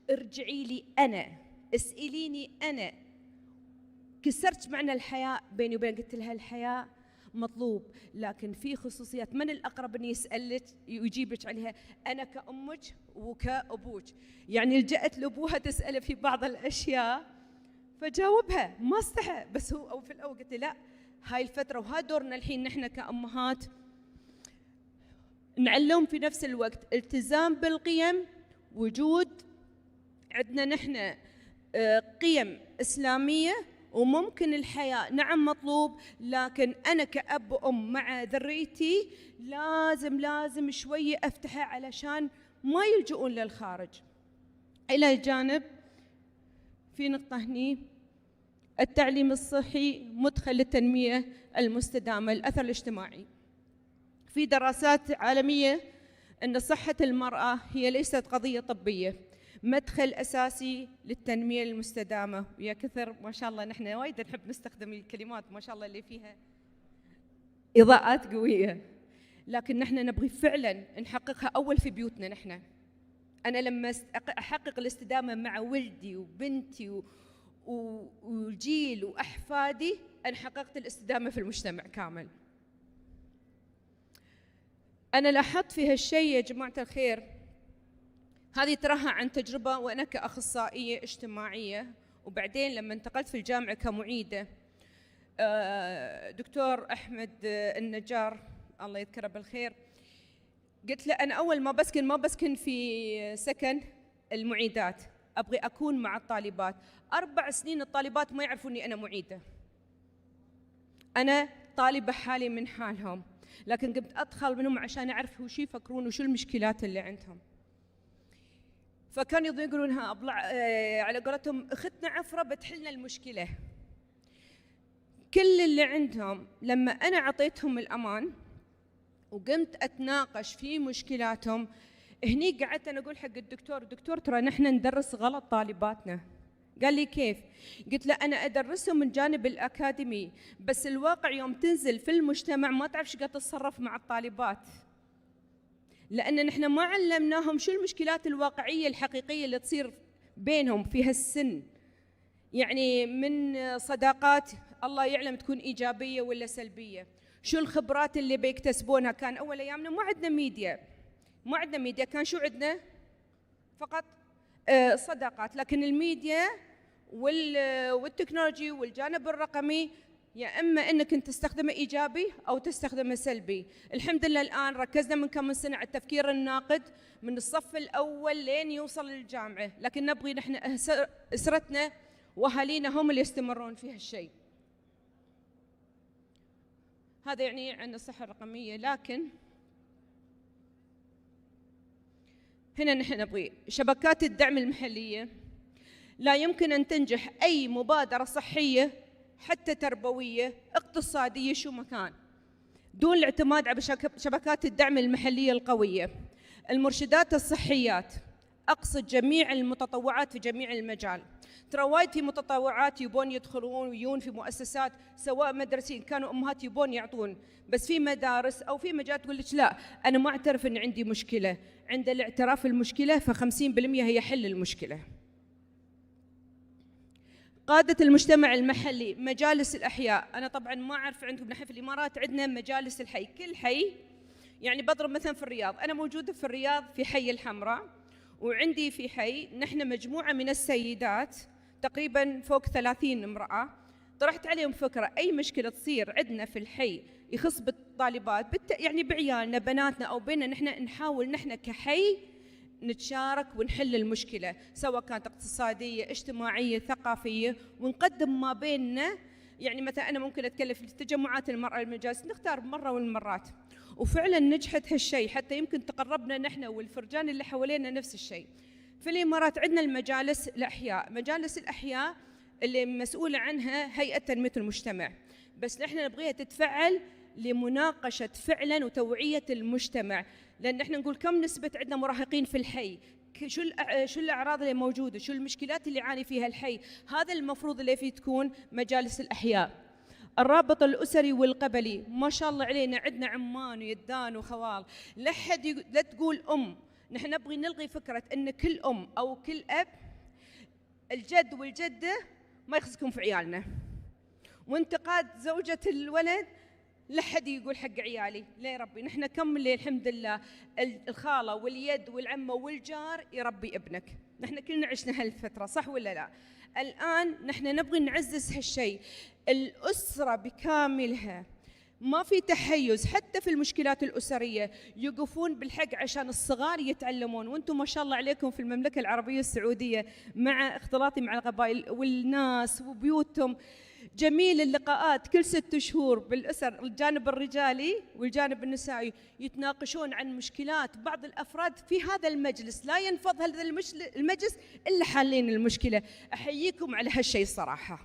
ارجعي لي أنا، اسأليني أنا. كسرت معنى الحياء بيني وبين، قلت لها الحياء مطلوب، لكن في خصوصيات من الأقرب إني يسألك ويجيبك عليها، أنا كأمك وكأبوك. يعني لجأت لأبوها تسأله في بعض الأشياء فجاوبها ما استحى، بس هو أو في الأول قلت لا، هاي الفترة وها دورنا الحين نحن كأمهات نعلم في نفس الوقت التزام بالقيم، وجود عندنا نحن قيم إسلامية، وممكن الحياة نعم مطلوب، لكن أنا كأب وأم مع ذريتي لازم شوية أفتحها علشان ما يلجؤون للخارج. إلى جانب في نقطة هني، التعليم الصحي مدخل للتنمية المستدامة، الأثر الاجتماعي. في دراسات عالمية أن صحة المرأة هي ليست قضية طبية، مدخل أساسي للتنمية المستدامة. ويا كثر ما شاء الله نحن وايد نحب نستخدم الكلمات ما شاء الله اللي فيها إضاءات قوية، لكن نحن نبغي فعلا نحققها أول في بيوتنا. نحن أنا لما أحقق الاستدامة مع ولدي وبنتي والجيل وأحفادي، أنا حققت الاستدامة في المجتمع كامل. أنا لاحظت في هالشيء يا جماعة الخير، هذه تراها عن تجربة وأنا كأخصائية اجتماعية، وبعدين لما انتقلت في الجامعة كمعيدة، دكتور أحمد النجار الله يذكره بالخير، قلت له أنا أول ما بسكن في سكن المعيدات، أبغي أكون مع الطالبات. 4 سنين الطالبات ما يعرفوا أني أنا معيدة، أنا طالبة حالي من حالهم، لكن قمت أدخل منهم عشان أعرف وش يفكرون وشو المشكلات اللي عندهم. فكانوا يقولونها على قولتهم اختنا عفرة بتحلنا المشكلة. كل اللي عندهم لما أنا أعطيتهم الأمان وقمت أتناقش في مشكلاتهم، هني قعدت أنا أقول حق الدكتور، دكتور ترى نحن ندرس غلط طالباتنا. قال لي كيف؟ قلت له أنا أدرسهم من جانب الأكاديمي، بس الواقع يوم تنزل في المجتمع ما تعرف شو قاعد تتصرف مع الطالبات، لأن نحن ما علمناهم شو المشكلات الواقعية الحقيقية اللي تصير بينهم في هالسن. يعني من صداقات الله يعلم تكون إيجابية ولا سلبية، شو الخبرات اللي بيكتسبونها. كان أول أيامنا ما عندنا ميديا، كان شو عندنا؟ فقط صداقات. لكن الميديا والتكنولوجي والجانب الرقمي يا إما أنك أنت تستخدمه إيجابي أو تستخدمه سلبي. الحمد لله الآن ركزنا من كم سنة على التفكير الناقد من الصف الأول لين يوصل للجامعة، لكن نبغي نحن أسرتنا وأهالينا هم اللي يستمرون في هالشيء. هذا يعني عن الصحة الرقمية. لكن هنا نحن نبغي شبكات الدعم المحلية. لا يمكن أن تنجح أي مبادرة صحية حتى تربوية اقتصادية شو مكان دون الاعتماد على شبكات الدعم المحلية القوية. المرشدات الصحيات، أقصد جميع المتطوعات في جميع المجال. ترى وايد في متطوعات يبون يدخلون ويون في مؤسسات سواء مدرسين كانوا أمهات يبون يعطون، بس في مدارس أو في مجال تقول لك لا أنا ما أعترف أن عندي مشكلة. عند الاعتراف المشكلة ف50% هي حل المشكلة. قادة المجتمع المحلي، مجالس الأحياء. أنا طبعاً ما أعرف عندكم نحن في الإمارات عندنا مجالس الحي، كل حي يعني بضرب مثلاً في الرياض، أنا موجودة في الرياض في حي الحمراء، وعندي في حي نحن مجموعة من السيدات تقريباً فوق 30 امرأة، طرحت عليهم فكرة أي مشكلة تصير عندنا في الحي يخص بالطالبات يعني بعيالنا بناتنا أو بيننا، نحن نحاول نحن كحي نتشارك ونحل المشكلة سواء كانت اقتصادية اجتماعية ثقافية، ونقدم ما بيننا. يعني مثلا أنا ممكن أتكلم في تجمعات المرأة المجالس نختار مرة والمرات، وفعلا نجحت هالشيء حتى يمكن تقربنا نحن والفرجان اللي حوالينا نفس الشيء. في الإمارات عندنا المجالس الأحياء، مجالس الأحياء اللي مسؤولة عنها هيئة تنمية المجتمع، بس نحن نبغيها تتفعل لمناقشة فعلا وتوعية المجتمع، لأن احنا نقول كم نسبة عندنا مراهقين في الحي، شو الأعراض اللي موجودة، شو المشكلات اللي يعاني فيها الحي. هذا المفروض اللي فيه تكون مجالس الأحياء. الرابط الأسري والقبلي، ما شاء الله علينا عندنا عمان ويدان وخوال، لا تقول نحن نبغي نلغي فكرة أن كل أو كل أب الجد والجدة ما يخصكم في عيالنا، وانتقاد زوجة الولد لا حد يقول حق عيالي. لا يا ربي، نحن كم اللي الحمد لله الخالة واليد والعمة والجار يربي ابنك، نحن كلنا عشنا هالفترة، صح ولا لا؟ الآن نحن نبغي نعزز هالشيء، الأسرة بكاملها ما في تحيز، حتى في المشكلات الأسرية يقفون بالحق عشان الصغار يتعلمون. وانتم ما شاء الله عليكم في المملكة العربية السعودية مع اختلاطي مع القبائل والناس وبيوتهم، جميل اللقاءات كل 6 شهور بالأسر، الجانب الرجالي والجانب النسائي يتناقشون عن مشكلات بعض الأفراد في هذا المجلس، لا ينفض هذا المجلس إلا حالين المشكلة. أحييكم على هالشيء صراحة،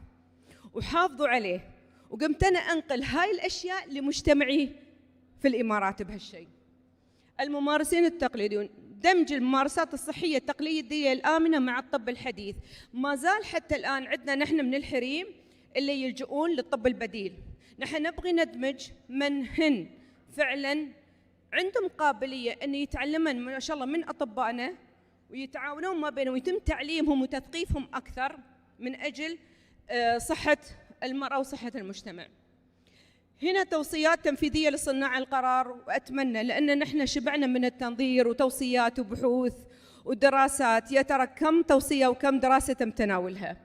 وحافظوا عليه. وقمت أنا أنقل هاي الأشياء لمجتمعي في الإمارات بهالشيء. الممارسين التقليديون، دمج الممارسات الصحية التقليدية الآمنة مع الطب الحديث، ما زال حتى الآن عندنا نحن من الحريم اللي يلجؤون للطب البديل. نحن نبغي ندمج من هن فعلا عندهم قابلية أن يتعلمن ما شاء الله من أطبائنا ويتعاونون ما بينهم ويتم تعليمهم وتثقيفهم أكثر من أجل صحة المرأة وصحة المجتمع. هنا توصيات تنفيذية لصناع القرار، وأتمنى لأن نحن شبعنا من التنظير وتوصيات وبحوث ودراسات، يا ترى كم توصية وكم دراسة تم تناولها.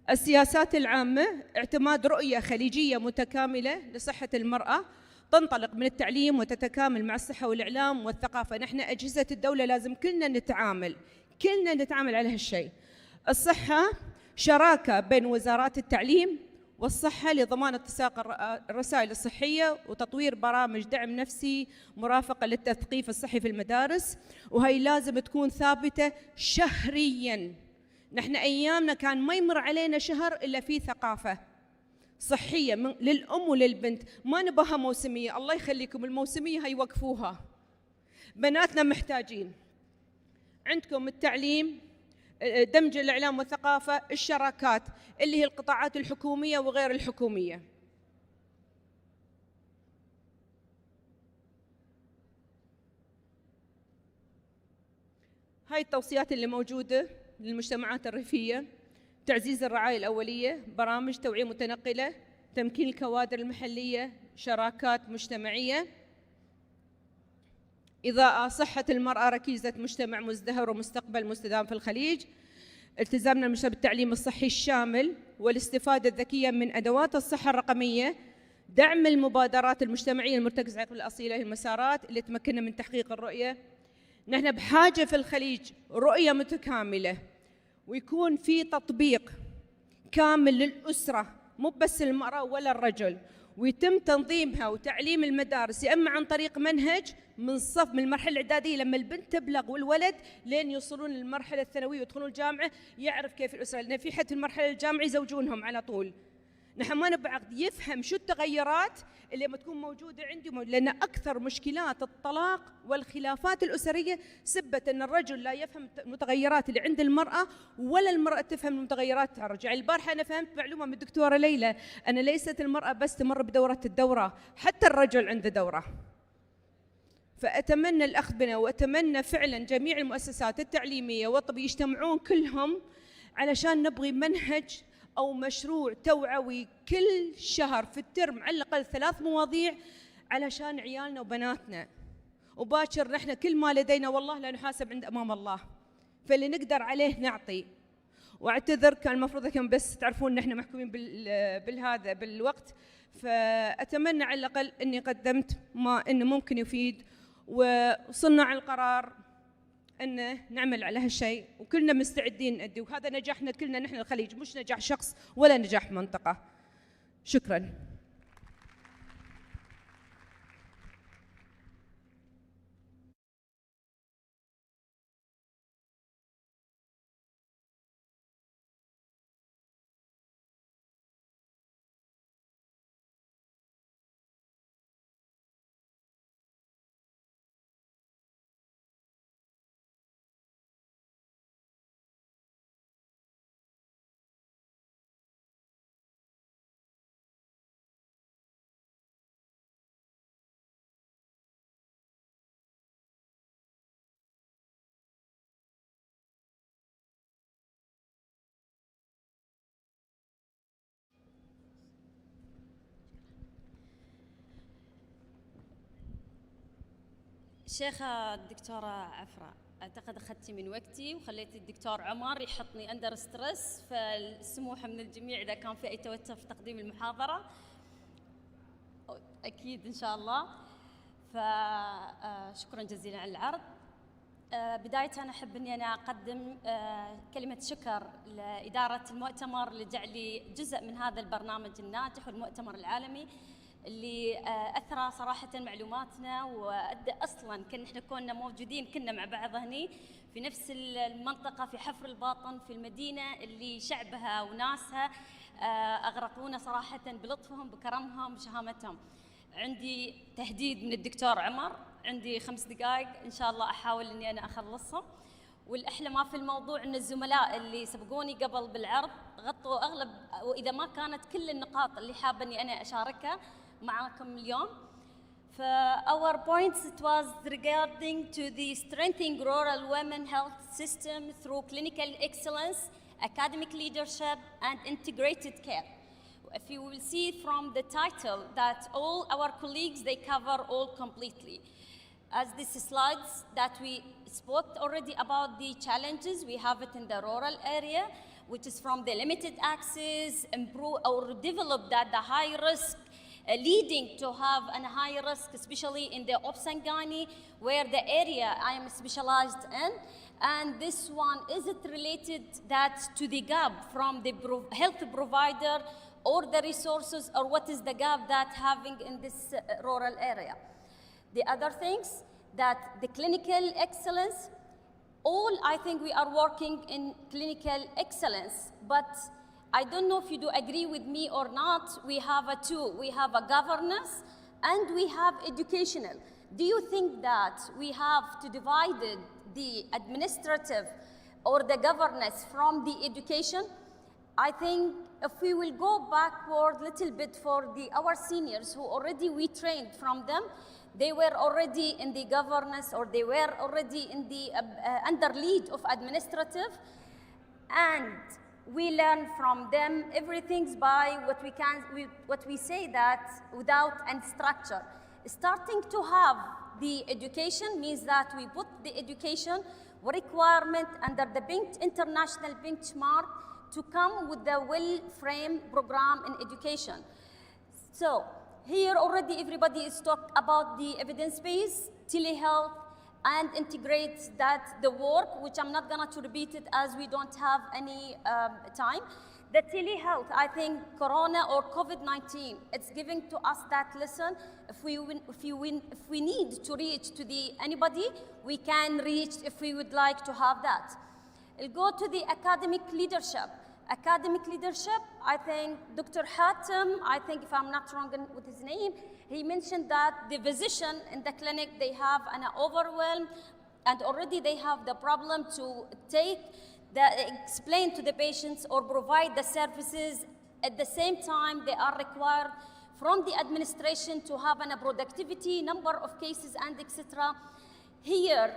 السياسات العامة، اعتماد رؤية خليجية متكاملة لصحة المرأة تنطلق من التعليم وتتكامل مع الصحة والإعلام والثقافة. نحن أجهزة الدولة لازم كلنا نتعامل على هالشيء. الصحة شراكة بين وزارات التعليم والصحة لضمان اتساق الرسائل الصحية وتطوير برامج دعم نفسي مرافقة للتثقيف الصحي في المدارس، وهي لازم تكون ثابتة شهرياً. نحن أيامنا كان ما يمر علينا شهر إلا في ثقافة صحية للأم وللبنت، ما نبغاها موسمية. الله يخليكم، الموسمية هي وقفوها، بناتنا محتاجين. عندكم التعليم، دمج الإعلام والثقافة، الشراكات اللي هي القطاعات الحكومية وغير الحكومية. هاي التوصيات اللي موجودة للمجتمعات الريفية: تعزيز الرعاية الأولية، برامج توعية متنقلة، تمكين الكوادر المحلية، شراكات مجتمعية، إضاءة صحة المرأة ركيزة مجتمع مزدهر ومستقبل مستدام في الخليج، التزامنا المجتمع بالتعليم الصحي الشامل والاستفادة الذكية من أدوات الصحة الرقمية، دعم المبادرات المجتمعية المرتكزة على الأصيلة، المسارات اللي تمكننا من تحقيق الرؤية. نحن بحاجة في الخليج رؤية متكاملة، ويكون في تطبيق كامل للأسرة، مو بس المرأة ولا الرجل، ويتم تنظيمها وتعليم المدارس يا اما عن طريق منهج من المرحله الاعداديه لما البنت تبلغ والولد لين يوصلون للمرحله الثانويه ويدخلون الجامعه، يعرف كيف الاسره، لان في حد في المرحله الجامعيه يزوجونهم على طول. نحن ما نبغى عقد، يفهم شو التغيرات اللي ما تكون موجوده عندي، لان اكثر مشكلات الطلاق والخلافات الاسريه سبت ان الرجل لا يفهم المتغيرات اللي عند المراه ولا المراه تفهم المتغيرات على الرجل. البارحه انا فهمت معلومه من الدكتوره ليلى ان ليست المراه بس تمر بدوره الدوره، حتى الرجل عنده دوره. فاتمنى الاخذ بنا، واتمنى فعلا جميع المؤسسات التعليميه والطبيه يجتمعون كلهم علشان نبغي منهج أو مشروع توعوي كل شهر في الترم على الأقل 3 مواضيع علشان عيالنا وبناتنا. وباكر نحن كل ما لدينا والله لا نحاسب عند أمام الله، فاللي نقدر عليه نعطي. واعتذر كان المفروض أنكم بس تعرفون نحن محكومين بالهذا بالوقت، فأتمنى على الأقل أني قدمت ما إنه ممكن يفيد، وصناع القرار أن نعمل على هالشيء، وكلنا مستعدين نأدي، وهذا نجاحنا كلنا نحن الخليج، مش نجاح شخص ولا نجاح منطقة. شكراً. شيخة الدكتورة عفراء، أعتقد أخذتي من وقتي وخليتي الدكتور عمر يحطني أندر ستريس، فالسموح من الجميع إذا كان في أي توتر في تقديم المحاضرة أكيد إن شاء الله. فشكرا جزيلا على العرض. بداية أنا أحب أني أنا أقدم كلمة شكر لإدارة المؤتمر لجعلي جزء من هذا البرنامج الناجح والمؤتمر العالمي اللي أثرى صراحة معلوماتنا، وأدى أصلاً كنا موجودين كنا مع بعض هني في نفس المنطقة في حفر الباطن في المدينة اللي شعبها وناسها أغرقونا صراحة بلطفهم بكرمهم بشهامتهم. عندي تهديد من الدكتور عمر، عندي 5 دقائق إن شاء الله أحاول إني أنا أخلصهم. والأحلى ما في الموضوع إن الزملاء اللي سبقوني قبل بالعرض غطوا أغلب، وإذا ما كانت كل النقاط اللي حابة إني أنا أشاركها معاكم اليوم. Our points, it was regarding to the strengthening rural women health system through clinical excellence, academic leadership, and integrated care. If you will see from the title that all our colleagues, they cover all completely. As these slides that we spoke already about the challenges, we have it in the rural area, which is from the limited access, improve or develop that the high risk, leading to have a high risk, especially in the Obsangani, where the area I am specialized in. And this one, is it related that to the gap from the health provider or the resources, or what is the gap that having in this rural area? The other things, that the clinical excellence, all I think we are working in clinical excellence, but I don't know if you do agree with me or not, we have a two. We have a governance and we have educational. Do you think that we have to divide the administrative or the governance from the education? I think if we will go backward a little bit for our seniors who already we trained from them, they were already in the governance or they were already in the under lead of administrative, and we learn from them everything by what we say that without any structure. Starting to have the education means that we put the education requirement under the international benchmark to come with the well-framed program in education. So here already everybody is talked about the evidence-based, telehealth, and integrate that the work, which I'm not going to repeat it as we don't have any time. The telehealth, I think Corona or COVID-19, it's giving to us that lesson. If we need to reach to anybody, we can reach if we would like to have that. I'll go to the academic leadership. Academic leadership, I think Dr. Hatem, I think if I'm not wrong with his name, he mentioned that the physician in the clinic, they have an overwhelm and already they have the problem to explain to the patients or provide the services. At the same time, they are required from the administration to have a productivity, number of cases and etc. Here,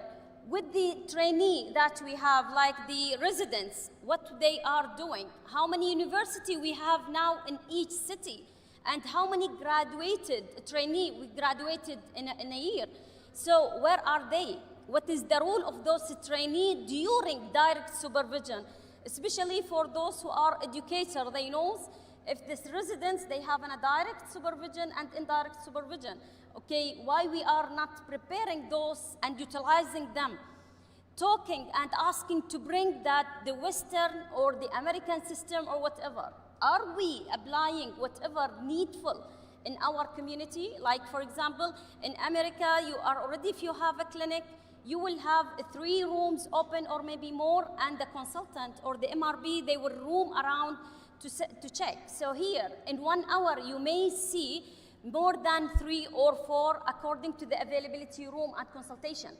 with the trainee that we have, like the residents, what they are doing, how many universities we have now in each city, and how many graduated trainee we graduated in a year. So where are they? What is the role of those trainees during direct supervision, especially for those who are educators? They know if these residents, they have a direct supervision and indirect supervision. Okay, why we are not preparing those and utilizing them? Talking and asking to bring that the Western or the American system or whatever. Are we applying whatever needful in our community? Like for example, in America, you are already, if you have a clinic, you will have 3 rooms open or maybe more, and the consultant or the MRB, they will roam around to check. So here, in 1 hour, you may see more than 3 or 4 according to the availability room and consultation.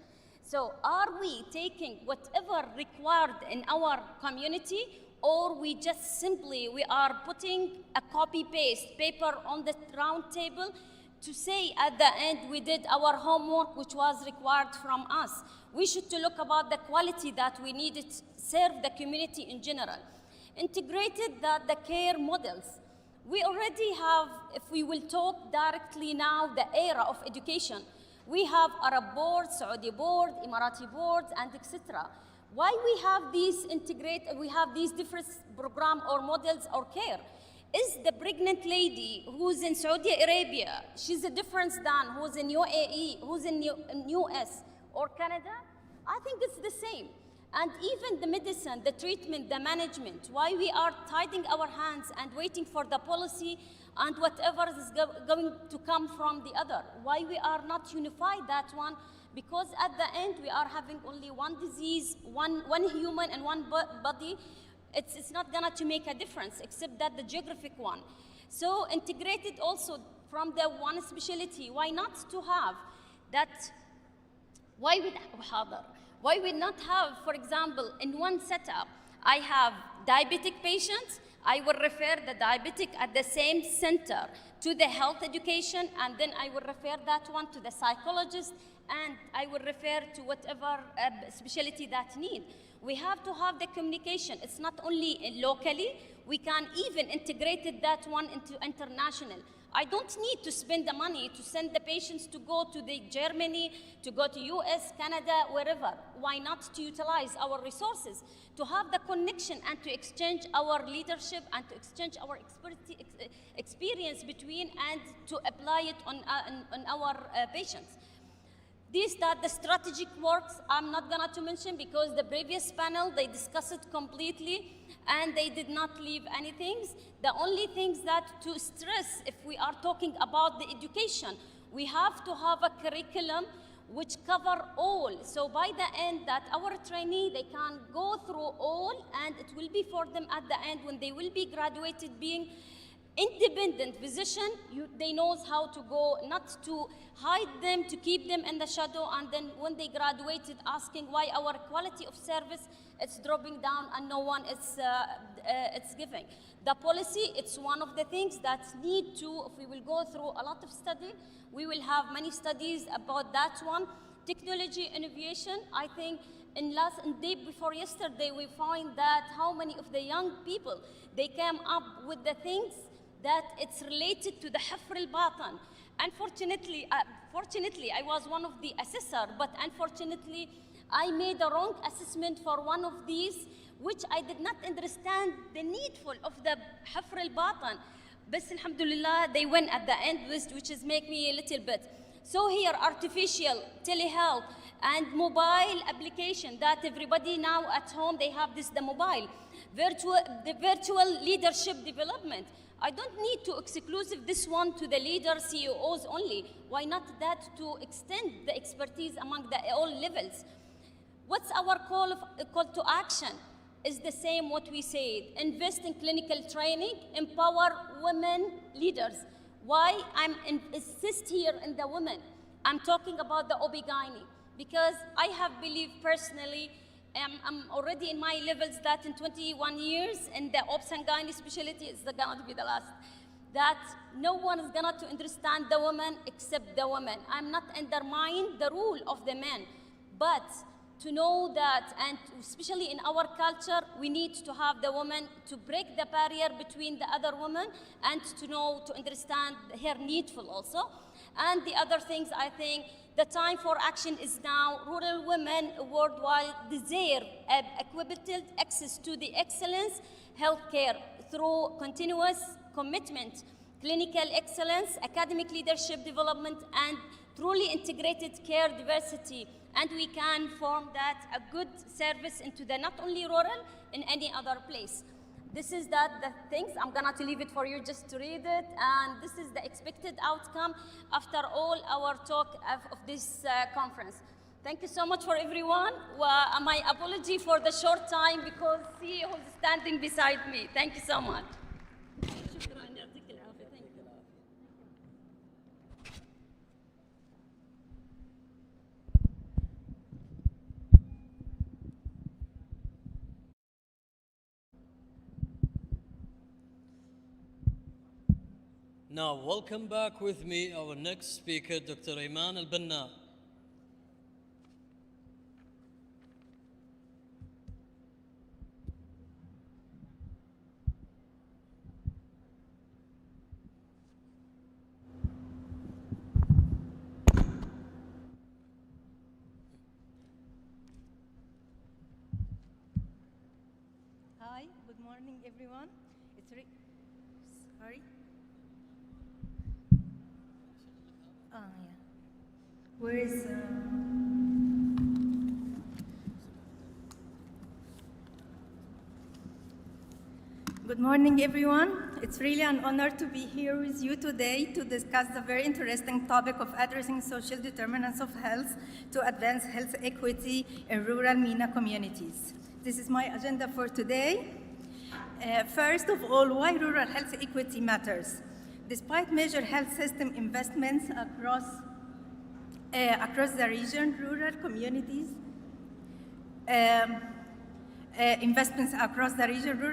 So are we taking whatever required in our community, or we just simply, we are putting a copy-paste paper on the round table to say at the end we did our homework which was required from us? We should to look about the quality that we needed to serve the community in general. Integrated the care models. We already have, if we will talk directly now, the era of education. We have Arab boards, Saudi board, Emirati boards, and etc. Why we have these different program or models or care? Is the pregnant lady who's in Saudi Arabia, she's a difference than who's in UAE, who's in US or Canada? I think it's the same. And even the medicine, the treatment, the management, why we are tying our hands and waiting for the policy and whatever is going to come from the other. Why we are not unified that one? Because at the end we are having only one disease, one human and one body. It's not gonna to make a difference except that the geographic one. So integrated also from the one specialty. Why not to have that? Why we not have, for example, in one setup, I have diabetic patients, I will refer the diabetic at the same center to the health education, and then I will refer that one to the psychologist, and I will refer to whatever specialty that need. We have to have the communication. It's not only locally, we can even integrate that one into international. I don't need to spend the money to send the patients to go to the Germany, to go to US, Canada, wherever. Why not to utilize our resources, to have the connection and to exchange our leadership and to exchange our experience between and to apply it on our patients. That the strategic works, I'm not gonna to mention because the previous panel, they discussed it completely and they did not leave anything. The only things that to stress, if we are talking about the education, we have to have a curriculum which cover all. So by the end that our trainee, they can go through all and it will be for them at the end when they will be graduated being independent physician, they knows how to go, not to hide them, to keep them in the shadow, and then when they graduated asking why our quality of service it's dropping down and no one is it's giving. The policy, it's one of the things that need to, if we will go through a lot of study, we will have many studies about that one. Technology innovation, I think in day before yesterday, we find that how many of the young people, they came up with the things that it's related to the حفر الباطن. Unfortunately, fortunately, I was one of the assessor, but unfortunately, I made a wrong assessment for one of these, which I did not understand the needful of the حفر الباطن. But alhamdulillah, they win at the end, which is make me a little bit. So here, artificial, telehealth, and mobile application that everybody now at home, they have the mobile. The virtual leadership development. I don't need to exclusive this one to the leaders, CEOs only. Why not that to extend the expertise among all levels? What's our call to action? Is the same what we said. Invest in clinical training, empower women leaders. Why I'm insist here in the women? I'm talking about the OB-GYN because I have believed personally, I'm already in my levels that in 21 years in the OBS and gynae specialty is gonna be the last. That no one is gonna to understand the woman except the woman. I'm not undermining the rule of the men, but to know that, and especially in our culture, we need to have the woman to break the barrier between the other women and to know, to understand her needful also. And the other things, I think, the time for action is now. Rural women worldwide deserve equitable access to the excellence healthcare through continuous commitment, clinical excellence, academic leadership development, and truly integrated care diversity. And we can form that a good service into the not only rural, in any other place. This is the things. I'm gonna to leave it for you just to read it. And this is the expected outcome after all our talk of this conference. Thank you so much for everyone. My apology for the short time because CEO is standing beside me. Thank you so much. Now, welcome back with me our next speaker, Dr. Iman Al-Banna. everyone. Sorry. Yeah. Where is? Good morning, everyone. It's really an honor to be here with you today to discuss the very interesting topic of addressing social determinants of health to advance health equity in rural MENA communities. This is my agenda for today. First of all, why rural health equity matters. Despite major health system investments across the region, rural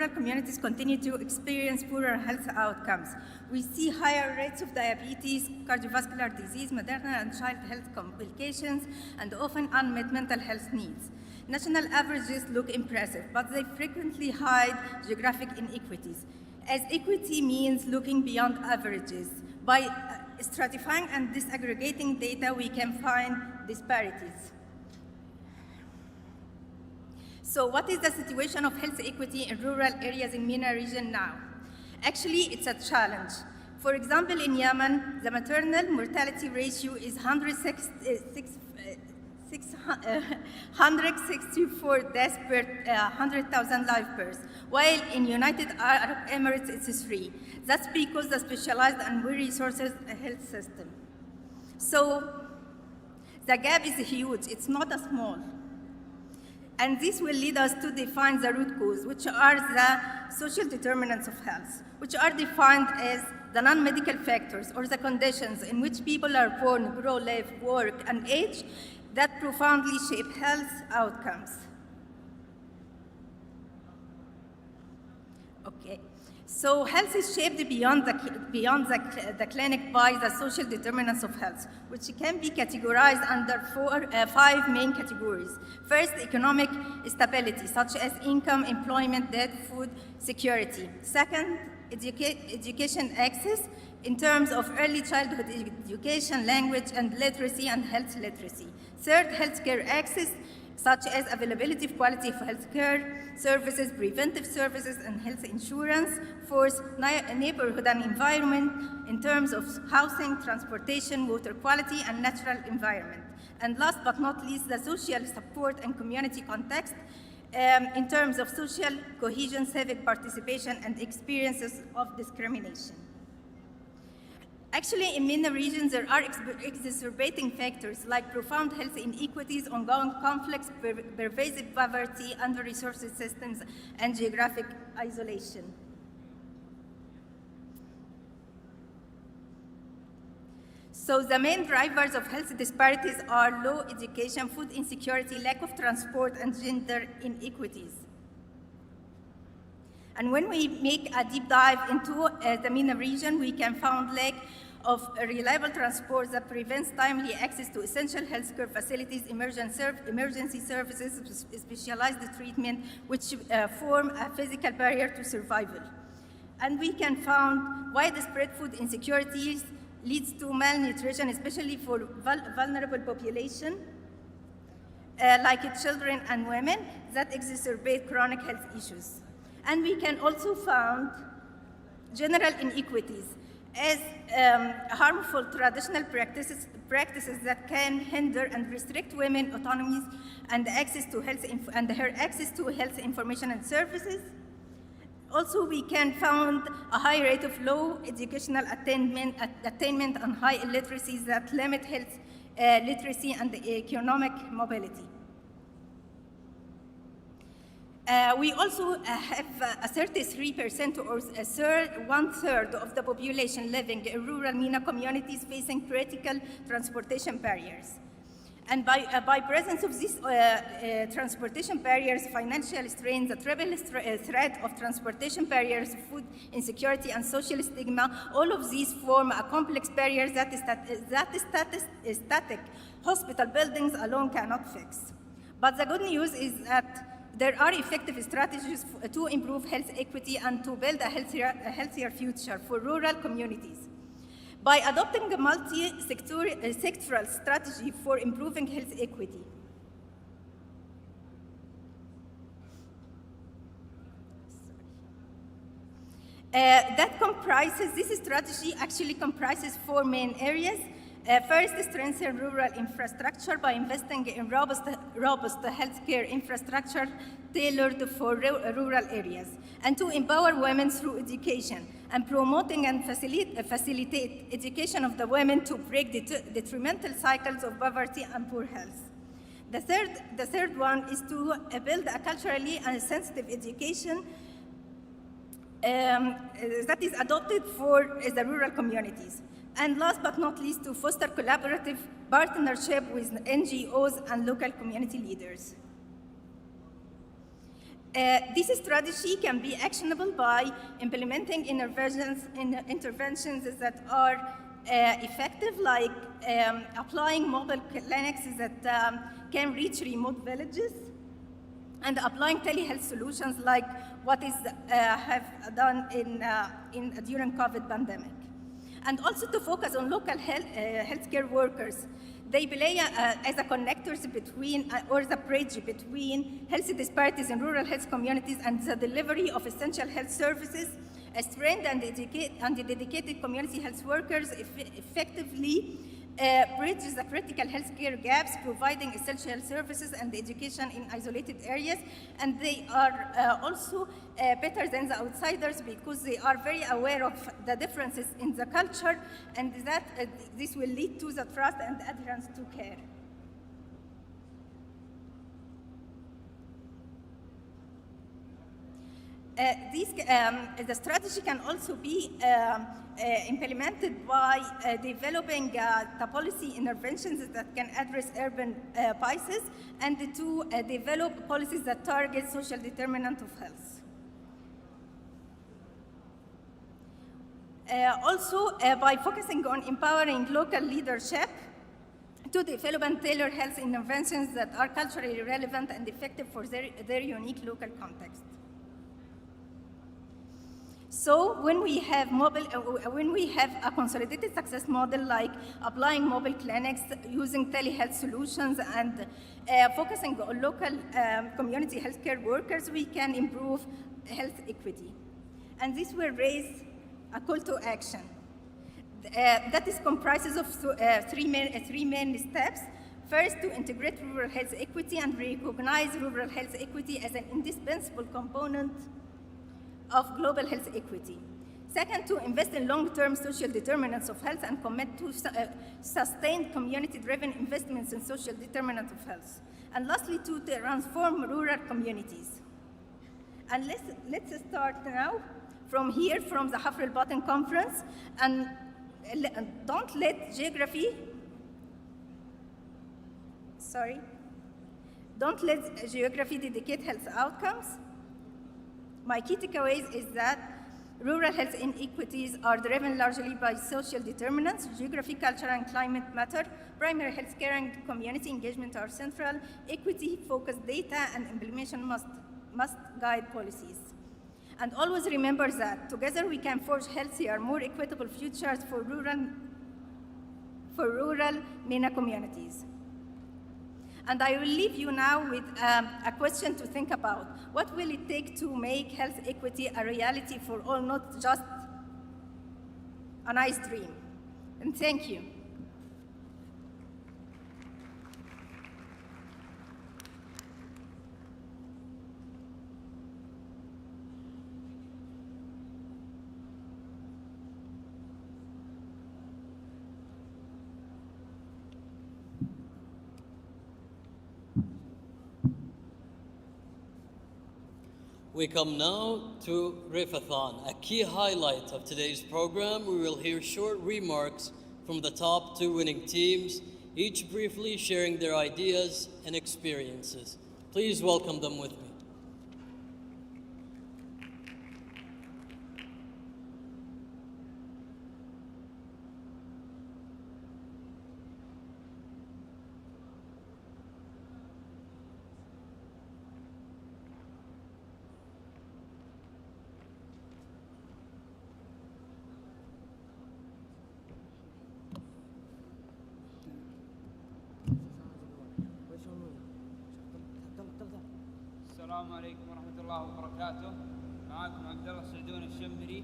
communities continue to experience poorer health outcomes. We see higher rates of diabetes, cardiovascular disease, maternal and child health complications, and often unmet mental health needs. National averages look impressive, but they frequently hide geographic inequities, as equity means looking beyond averages. By stratifying and disaggregating data, we can find disparities. So what is the situation of health equity in rural areas in MENA region now? Actually, it's a challenge. For example, in Yemen, the maternal mortality ratio is 164 deaths per 100,000 live births, while in United Arab Emirates it's 3. That's because the specialized and well-resourced health system. So the gap is huge, it's not a small. And this will lead us to define the root cause, which are the social determinants of health, which are defined as the non-medical factors or the conditions in which people are born, grow, live, work, and age that profoundly shape health outcomes. Okay, so health is shaped beyond the clinic by the social determinants of health, which can be categorized under 5 main categories. First, economic stability, such as income, employment, debt, food security. Second, education access in terms of early childhood education, language and literacy, and health literacy. Third, healthcare access, such as availability of quality of healthcare services, preventive services, and health insurance. Fourth, neighborhood and environment in terms of housing, transportation, water quality, and natural environment. And last but not least, the social support and community context in terms of social cohesion, civic participation, and experiences of discrimination. Actually, in many regions, there are exacerbating factors like profound health inequities, ongoing conflicts, pervasive poverty, under-resourced systems, and geographic isolation. So the main drivers of health disparities are low education, food insecurity, lack of transport, and gender inequities. And when we make a deep dive into the MENA region, we can find lack of reliable transport that prevents timely access to essential healthcare facilities, emergency services, specialized treatment, which form a physical barrier to survival. And we can find widespread food insecurities leads to malnutrition, especially for vulnerable population, like children and women, that exacerbate chronic health issues. And we can also find general inequities as harmful traditional practices that can hinder and restrict women's autonomy and access to health her access to health information and services. Also, we can find a high rate of low educational attainment and high illiteracies that limit health literacy and economic mobility. We also have a 33% or 1/3 of the population living in rural MENA communities facing critical transportation barriers. And by presence of these transportation barriers, financial strain, the triple threat of transportation barriers, food insecurity, and social stigma, all of these form a complex barrier that static hospital buildings alone cannot fix. But the good news is that there are effective strategies to improve health equity and to build a healthier future for rural communities. By adopting a multi-sectoral strategy for improving health equity, This strategy actually comprises 4 main areas. First, strengthen rural infrastructure by investing in robust healthcare infrastructure tailored for rural areas, and to empower women through education and promoting and facilitate education of the women to break detrimental cycles of poverty and poor health. The third one is to build a culturally sensitive education that is adopted for the rural communities. And last but not least, to foster collaborative partnership with NGOs and local community leaders. This strategy can be actionable by implementing interventions that are effective, like applying mobile clinics that can reach remote villages, and applying telehealth solutions like what is have done during COVID pandemic. And also to focus on local healthcare workers. They play as a connectors between, or the bridge between health disparities in rural health communities and the delivery of essential health services. As trained and dedicated community health workers effectively bridge the critical healthcare gaps, providing essential services and education in isolated areas. And they are also better than the outsiders because they are very aware of the differences in the culture, and that this will lead to the trust and adherence to care. The strategy can also be implemented by developing the policy interventions that can address urban biases, and to develop policies that target social determinants of health. Also, by focusing on empowering local leadership to develop and tailor health interventions that are culturally relevant and effective for their unique local context. So when we have a consolidated success model like applying mobile clinics, using telehealth solutions, and focusing on local community healthcare workers, we can improve health equity. And this will raise a call to action that is comprises of three main steps. First, to integrate rural health equity and recognize rural health equity as an indispensable component of global health equity. Second, to invest in long-term social determinants of health and commit to sustained community-driven investments in social determinants of health. And lastly, to transform rural communities. And let's start now from here, from the الباطن conference, and don't let geography dedicate health outcomes. My key takeaways is that rural health inequities are driven largely by social determinants. Geography, culture, and climate matter. Primary health care and community engagement are central. Equity-focused data and implementation must guide policies. And always remember that together we can forge healthier, more equitable futures for rural MENA communities. And I will leave you now with a question to think about. What will it take to make health equity a reality for all, not just a nice dream? And thank you. We come now to Rifathon, a key highlight of today's program. We will hear short remarks from the top 2 winning teams, each briefly sharing their ideas and experiences. Please welcome them with me. السلام عليكم ورحمة الله وبركاته. معكم عبد الله السعدون الشمري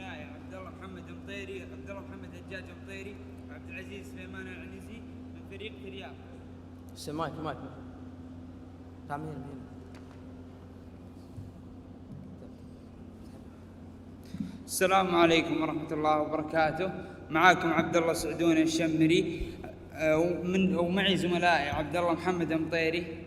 زملائي عبد الله محمد مطيري، عبد الله محمد هجاج مطيري، وعبد العزيز سليمان العنزي من فريق ترياق. مايك تعمل هنا. السلام عليكم ورحمة الله وبركاته. معاكم عبد الله سعدون الشمري ومعي زملائي عبد الله محمد مطيري.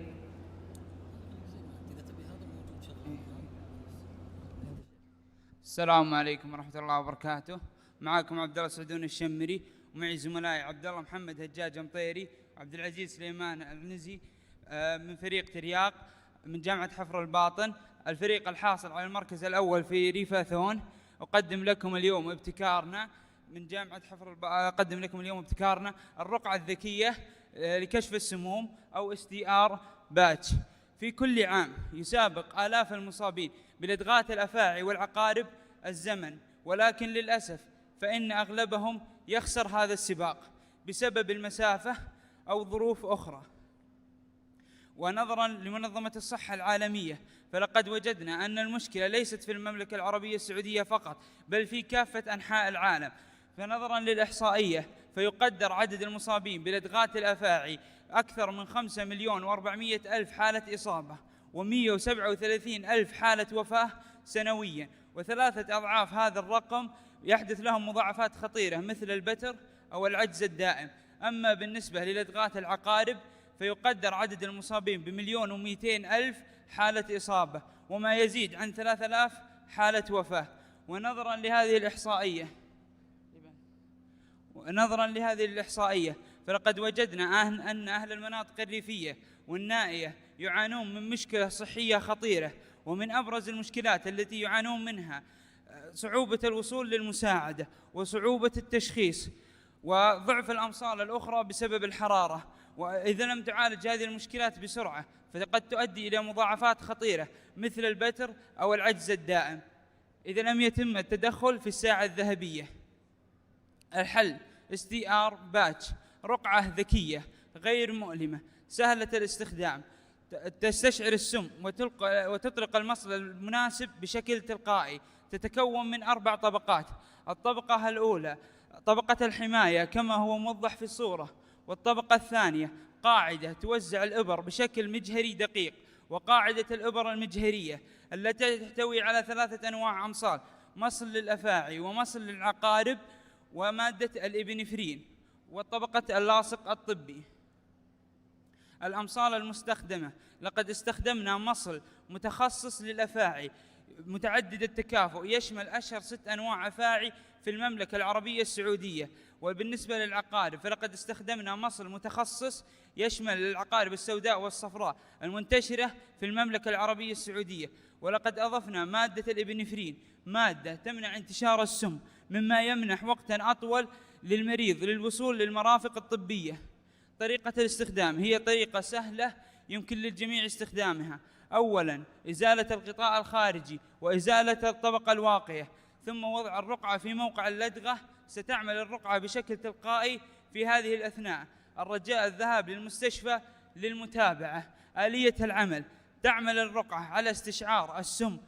السلام عليكم ورحمة الله وبركاته. معاكم عبد الله سعدون الشمري ومعي زملائي عبد الله محمد هجاج مطيري وعبد العزيز سليمان العنزي من فريق ترياق من جامعة حفر الباطن، الفريق الحاصل على المركز الأول في ريفاثون. أقدم لكم اليوم ابتكارنا من جامعة أقدم لكم اليوم ابتكارنا الرقعة الذكية لكشف السموم أو SDR باتش. في كل عام يسابق آلاف المصابين بلدغات الأفاعي والعقارب الزمن، ولكن للأسف فإن أغلبهم يخسر هذا السباق بسبب المسافة أو ظروف أخرى. ونظرا لمنظمة الصحة العالمية فلقد وجدنا أن المشكلة ليست في المملكة العربية السعودية فقط بل في كافة أنحاء العالم. فنظرا للإحصائية فيقدر عدد المصابين بلدغات الأفاعي أكثر من 5,400,000 حالة إصابة و137,000 حالة وفاة سنويا، وثلاثة أضعاف هذا الرقم يحدث لهم مضاعفات خطيرة مثل البتر أو العجز الدائم. أما بالنسبة للدغات العقارب فيقدر عدد المصابين ب1,200,000 حالة إصابة وما يزيد عن 3,000 حالة وفاة. ونظرا لهذه الإحصائية فلقد وجدنا أن أهل المناطق الريفية والنائية يعانون من مشكلة صحية خطيرة، ومن أبرز المشكلات التي يعانون منها صعوبة الوصول للمساعدة وصعوبة التشخيص وضعف الأمصال الأخرى بسبب الحرارة. وإذا لم تعالج هذه المشكلات بسرعة فقد تؤدي إلى مضاعفات خطيرة مثل البتر أو العجز الدائم إذا لم يتم التدخل في الساعة الذهبية. الحل SDR باتش، رقعة ذكية غير مؤلمة سهلة الاستخدام، تستشعر السم وتطلق المصل المناسب بشكل تلقائي. تتكون من 4 طبقات. الطبقة الأولى طبقة الحماية كما هو موضح في الصورة، والطبقة الثانية قاعدة توزع الإبر بشكل مجهري دقيق، وقاعدة الإبر المجهرية التي تحتوي على 3 أنواع أمصال: مصل للأفاعي ومصل للعقارب ومادة الإبنفرين، والطبقة اللاصق الطبي. الأمصال المستخدمة: لقد استخدمنا مصل متخصص للأفاعي متعدد التكافؤ يشمل أشهر 6 أنواع أفاعي في المملكة العربية السعودية. وبالنسبة للعقارب فلقد استخدمنا مصل متخصص يشمل العقارب السوداء والصفراء المنتشرة في المملكة العربية السعودية. ولقد أضفنا مادة الإبنفرين، مادة تمنع انتشار السم مما يمنح وقتا أطول للمريض للوصول للمرافق الطبية. طريقة الاستخدام هي طريقة سهلة يمكن للجميع استخدامها. أولا إزالة الغطاء الخارجي وإزالة الطبقة الواقية، ثم وضع الرقعة في موقع اللدغة. ستعمل الرقعة بشكل تلقائي في هذه الأثناء. الرجاء الذهاب للمستشفى للمتابعة. آلية العمل: تعمل الرقعة على استشعار السم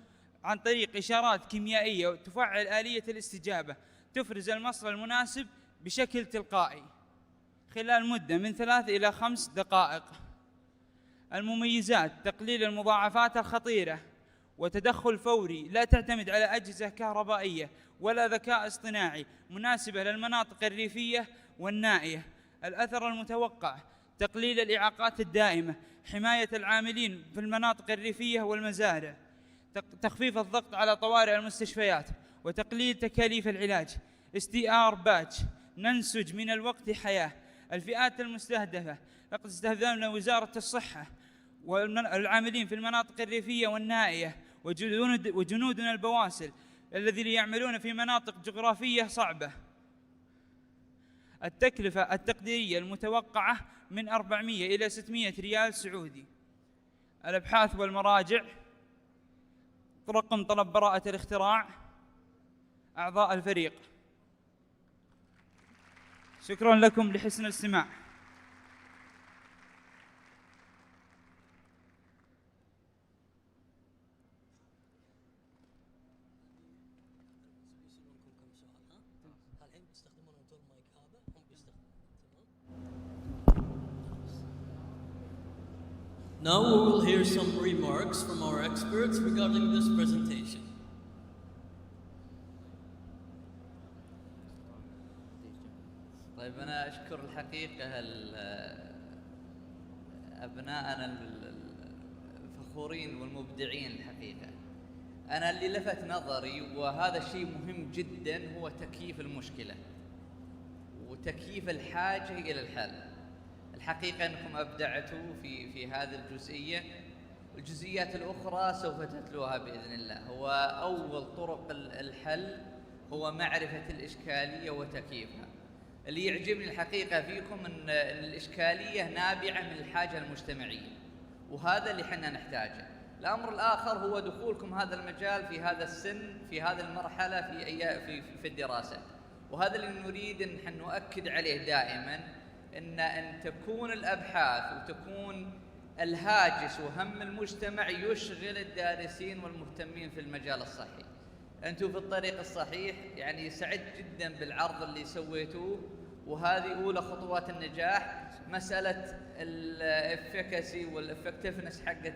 عن طريق إشارات كيميائية وتفعل آلية الاستجابة. تفرز المصل المناسب بشكل تلقائي خلال مدة من 3 إلى 5 دقائق. المميزات: تقليل المضاعفات الخطيرة وتدخل فوري، لا تعتمد على أجهزة كهربائية ولا ذكاء اصطناعي، مناسبة للمناطق الريفية والنائية. الأثر المتوقع: تقليل الإعاقات الدائمة، حماية العاملين في المناطق الريفية والمزارع، تخفيف الضغط على طوارئ المستشفيات، وتقليل تكاليف العلاج. SDR باتش، ننسج من الوقت حياة. الفئات المستهدفة: لقد استهدفنا وزارة الصحة والعاملين في المناطق الريفية والنائية وجنودنا البواسل الذين يعملون في مناطق جغرافية صعبة. التكلفة التقديرية المتوقعة من 400 إلى 600 ريال سعودي. الأبحاث والمراجع: رقم طلب براءة الاختراع، أعضاء الفريق. شكرا لكم لحسن الاستماع. Now we will hear some remarks from our experts regarding this presentation. طيب أنا أشكر الحقيقة أبناءنا الفخورين والمبدعين الحقيقة. أنا اللي لفت نظري وهذا شيء مهم جدا هو تكييف المشكلة وتكييف الحاجة إلى الحل. الحقيقة أنكم أبدعتوا في هذه الجزئية. الجزئيات الأخرى سوف تتلوها بإذن الله. هو أول طرق الحل هو معرفة الإشكالية وتكييفها. اللي يعجبني الحقيقة فيكم أن الإشكالية نابعة من الحاجة المجتمعية، وهذا اللي حنا نحتاجه. الأمر الآخر هو دخولكم هذا المجال في هذا السن، في هذه المرحلة في الدراسة، وهذا اللي نريد أن نؤكد عليه دائما، أن تكون الأبحاث وتكون الهاجس وهم المجتمع يشغل الدارسين والمهتمين في المجال الصحي. أنتم في الطريق الصحيح، يعني سعدت جدا بالعرض اللي سويتوه، وهذه أولى خطوات النجاح. مسألة الافكاسي والافكتفنس حقة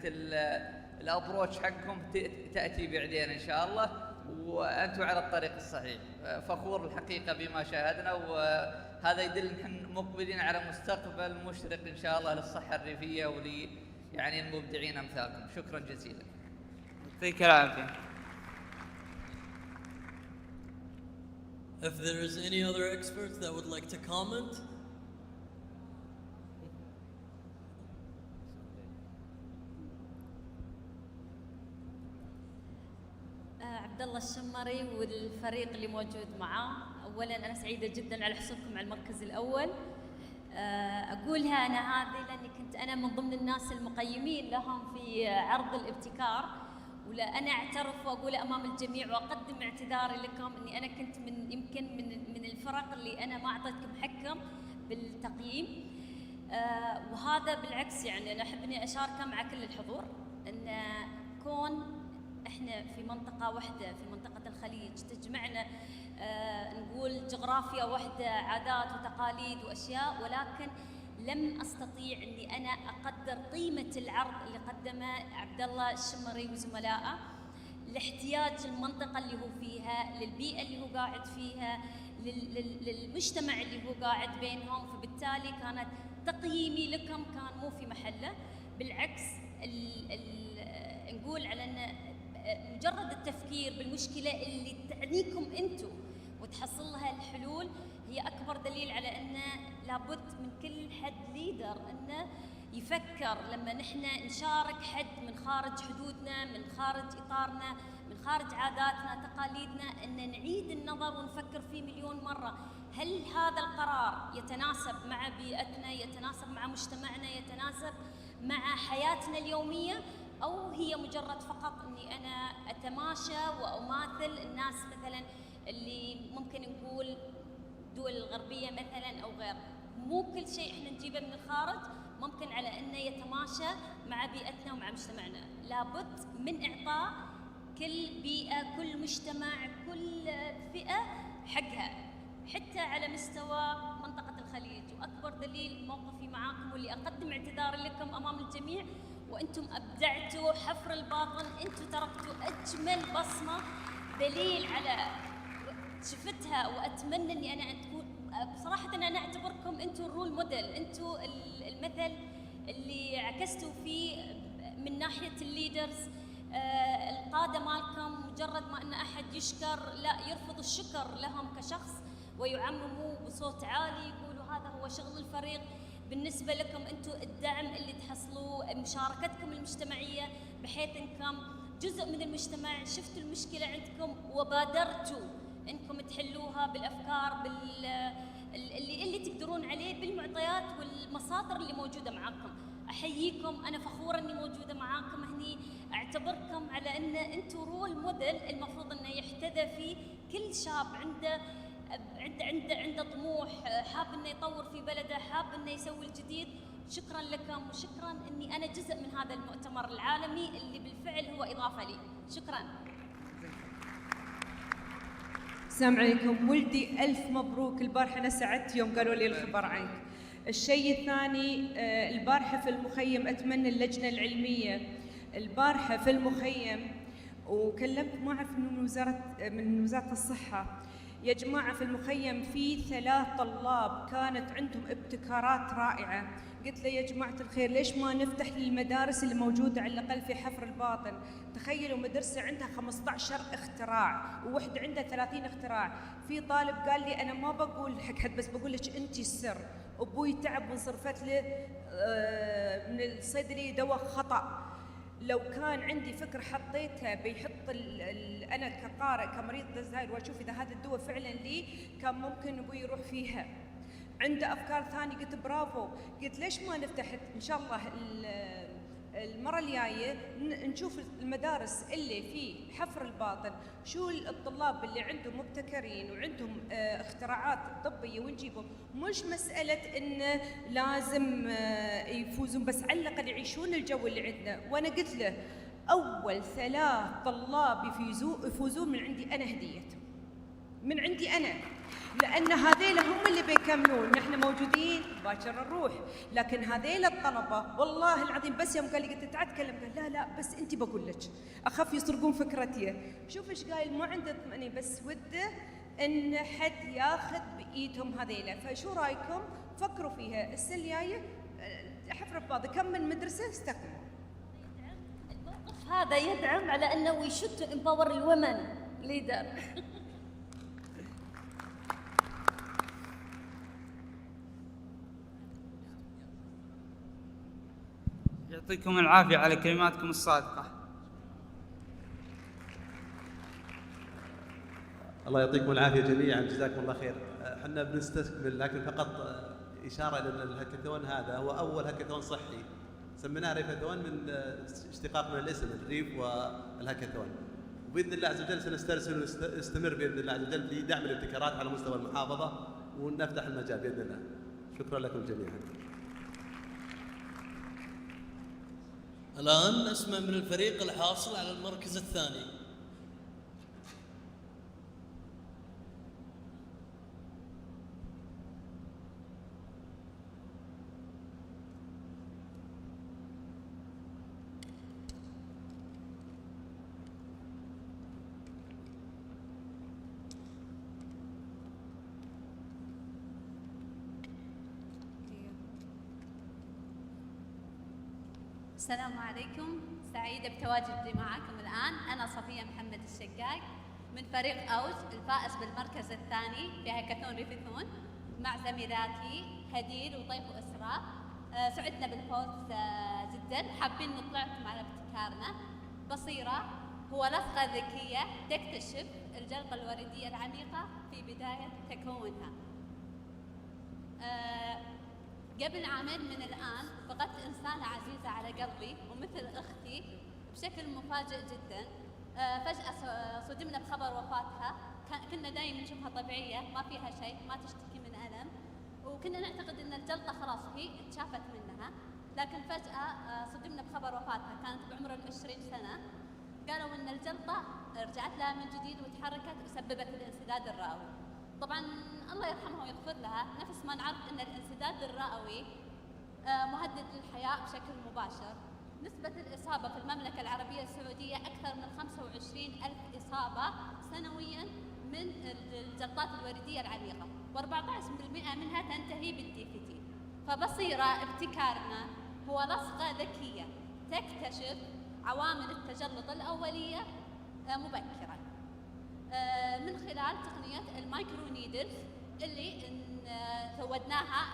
الابروتش حقكم تأتي بعدين إن شاء الله، وأنتم على الطريق الصحيح. فخور الحقيقة بما شاهدنا، وهذا يدل نحن مقبلين على مستقبل مشرق إن شاء الله للصحة الريفية ولي يعني المبدعين أمثالكم. شكرا جزيلا. يعطيك العافية. If there is any other experts that would like to comment. عبد الله الشمري والفريق اللي موجود معاه، اولا انا سعيده جدا على حصولكم على المركز الاول. اقولها انا هذه لاني كنت انا من ضمن الناس المقيمين لهم في عرض الابتكار، ولا انا اعترف واقول امام الجميع واقدم اعتذاري لكم اني انا كنت يمكن من الفرق اللي انا ما اعطيتكم حقكم بالتقييم. وهذا بالعكس، يعني انا احب اني اشاركه مع كل الحضور، ان كون احنا في منطقه واحده، في منطقه الخليج، تجمعنا نقول جغرافيا واحده، عادات وتقاليد واشياء، ولكن لم استطيع اني انا اقدر قيمه العرض اللي قدمه عبد الله الشمري وزملائه لاحتياج المنطقه اللي هو فيها، للبيئه اللي هو قاعد فيها، للمجتمع اللي هو قاعد بينهم. فبالتالي كانت تقييمي لكم كان مو في محله، بالعكس نقول على ان مجرد التفكير بالمشكله اللي تعنيكم انتم وتحصل لها الحلول هي اكبر دليل على ان لابد من كل حد ليدر انه يفكر لما نحن نشارك حد من خارج حدودنا، من خارج اطارنا، من خارج عاداتنا، تقاليدنا، ان نعيد النظر ونفكر فيه مليون مره. هل هذا القرار يتناسب مع بيئتنا، يتناسب مع مجتمعنا، يتناسب مع حياتنا اليوميه، أو هي مجرد فقط أني أنا أتماشى وأماثل الناس مثلا اللي ممكن نقول دول الغربية مثلا أو غير. مو كل شيء إحنا نجيبه من الخارج ممكن على أنه يتماشى مع بيئتنا ومع مجتمعنا. لابد من إعطاء كل بيئة، كل مجتمع، كل فئة حقها، حتى على مستوى منطقة الخليج. وأكبر دليل موقفي معاكم واللي أقدم اعتذاري لكم أمام الجميع، وانتم ابدعتوا حفر الباطن، انتم تركتوا اجمل بصمه، دليل على شفتها. واتمنى اني انا تكون بصراحه انا اعتبركم انتم الرول موديل، انتم المثل اللي عكستوا فيه من ناحيه الليدرز. القاده مالكم مجرد ما ان احد يشكر لا يرفض الشكر لهم كشخص ويعمموا بصوت عالي، يقولوا هذا هو شغل الفريق. بالنسبة لكم أنتم الدعم اللي تحصلوه، مشاركتكم المجتمعية، بحيث أنكم جزء من المجتمع، شفتوا المشكلة عندكم وبادرتوا أنكم تحلوها بالأفكار اللي تقدرون عليه، بالمعطيات والمصادر اللي موجودة معاكم. أحييكم، أنا فخورة أني موجودة معاكم هني. أعتبركم على أن أنتم رول موديل المفروض أنه يحتذى فيه كل شاب عنده طموح، حاب انه يطور في بلده، حاب انه يسوي الجديد. شكرا لكم، وشكرا اني انا جزء من هذا المؤتمر العالمي اللي بالفعل هو اضافه لي. شكرا. السلام عليكم. ولدي الف مبروك، البارحه انا سعدت يوم قالوا لي الخبر عنك. الشيء الثاني البارحة في المخيم أتمنى اللجنة العلمية البارحة في المخيم وكلمت ما أعرف من وزارة الصحة يا جماعة في المخيم في 3 طلاب كانت عندهم ابتكارات رائعة. قلت له يا جماعة الخير ليش ما نفتح للمدارس اللي موجودة على الأقل في حفر الباطن. تخيلوا مدرسة عندها 15 اختراع ووحدة عندها 30 اختراع. في طالب قال لي أنا ما بقول حق حد بس بقول لك أنت السر. أبوي تعب وانصرفت له من الصيدلية دواء خطأ. لو كان عندي فكرة حطيتها بيحط أنا كقارئ كمريض الزهايمر وأشوف إذا هذا الدواء فعلا لي كان ممكن أبوي يروح فيها. عنده أفكار ثانية قلت برافو. قلت ليش ما نفتح إن شاء الله المرة الجاية نشوف المدارس اللي في حفر الباطن شو الطلاب اللي عندهم مبتكرين وعندهم اختراعات طبية ونجيبهم. مش مسألة إنه لازم يفوزون بس على الأقل يعيشون الجو اللي عندنا. وأنا قلت له أول 3 طلاب يفوزون من عندي أنا هديتهم من عندي أنا لأن هذيل هم اللي بيكملون. نحن موجودين باكر نروح لكن هذيل الطلبة والله العظيم بس يوم قال لي قلت تعال تكلم قال لا بس أنت بقول لك أخاف يسرقون فكرتي. شوف إيش قايل ما عنده طمأنينة بس وده إن حد ياخذ بإيدهم هذيله. فشو رأيكم فكروا فيها السنة الجاية حفر الباطن كم من مدرسة استقبلوا. الموقف هذا يدعم على أنه we should empower الwomen leader. يعطيكم العافية على كلماتكم الصادقة. الله يعطيكم العافية جميعا جزاكم الله خير. احنا بنستكمل لكن فقط إشارة إلى الهاكاثون هذا هو أول هاكاثون صحي سميناه ريفيثون من اشتقاق من الاسم الريف والهاكاثون. وبإذن الله عز وجل سنسترسل ونستمر بإذن الله عز وجل في دعم الابتكارات على مستوى المحافظة ونفتح المجال بإذن الله. شكرا لكم جميعا. الآن نسمع من الفريق الحاصل على المركز الثاني. السلام عليكم، سعيدة بتواجدي معكم الآن. أنا صفية محمد الشقاق من فريق أوج الفائز بالمركز الثاني في هاكاثون ريفيثون مع زميلاتي هديل وطيف وإسراء. سعدنا بالفوز جدا. حابين نطلعكم على ابتكارنا. بصيرة هو لصقة ذكية تكتشف الجلطة الوردية العميقة في بداية تكونها. قبل عامين من الآن فقدت إنسانة عزيزة على قلبي ومثل أختي بشكل مفاجئ جدا. فجأة صدمنا بخبر وفاتها. كنا دايما نشوفها طبيعية ما فيها شيء ما تشتكي من ألم وكنا نعتقد أن الجلطة خلاص هي اتشافت منها. لكن فجأة صدمنا بخبر وفاتها. كانت بعمر 20 سنة. قالوا أن الجلطة رجعت لها من جديد وتحركت وسببت الانسداد الرئوي. طبعا الله يرحمها ويغفر لها. نفس ما نعرف ان الانسداد الرئوي مهدد للحياة بشكل مباشر. نسبة الإصابة في المملكة العربية السعودية أكثر من 25,000 إصابة سنويا من الجلطات الوردية العميقة و14% منها تنتهي بالDVT. فبصيرة ابتكارنا هو لصقة ذكية تكتشف عوامل التجلط الأولية مبكرا من خلال تقنية المايكرو نيدلز اللي زودناها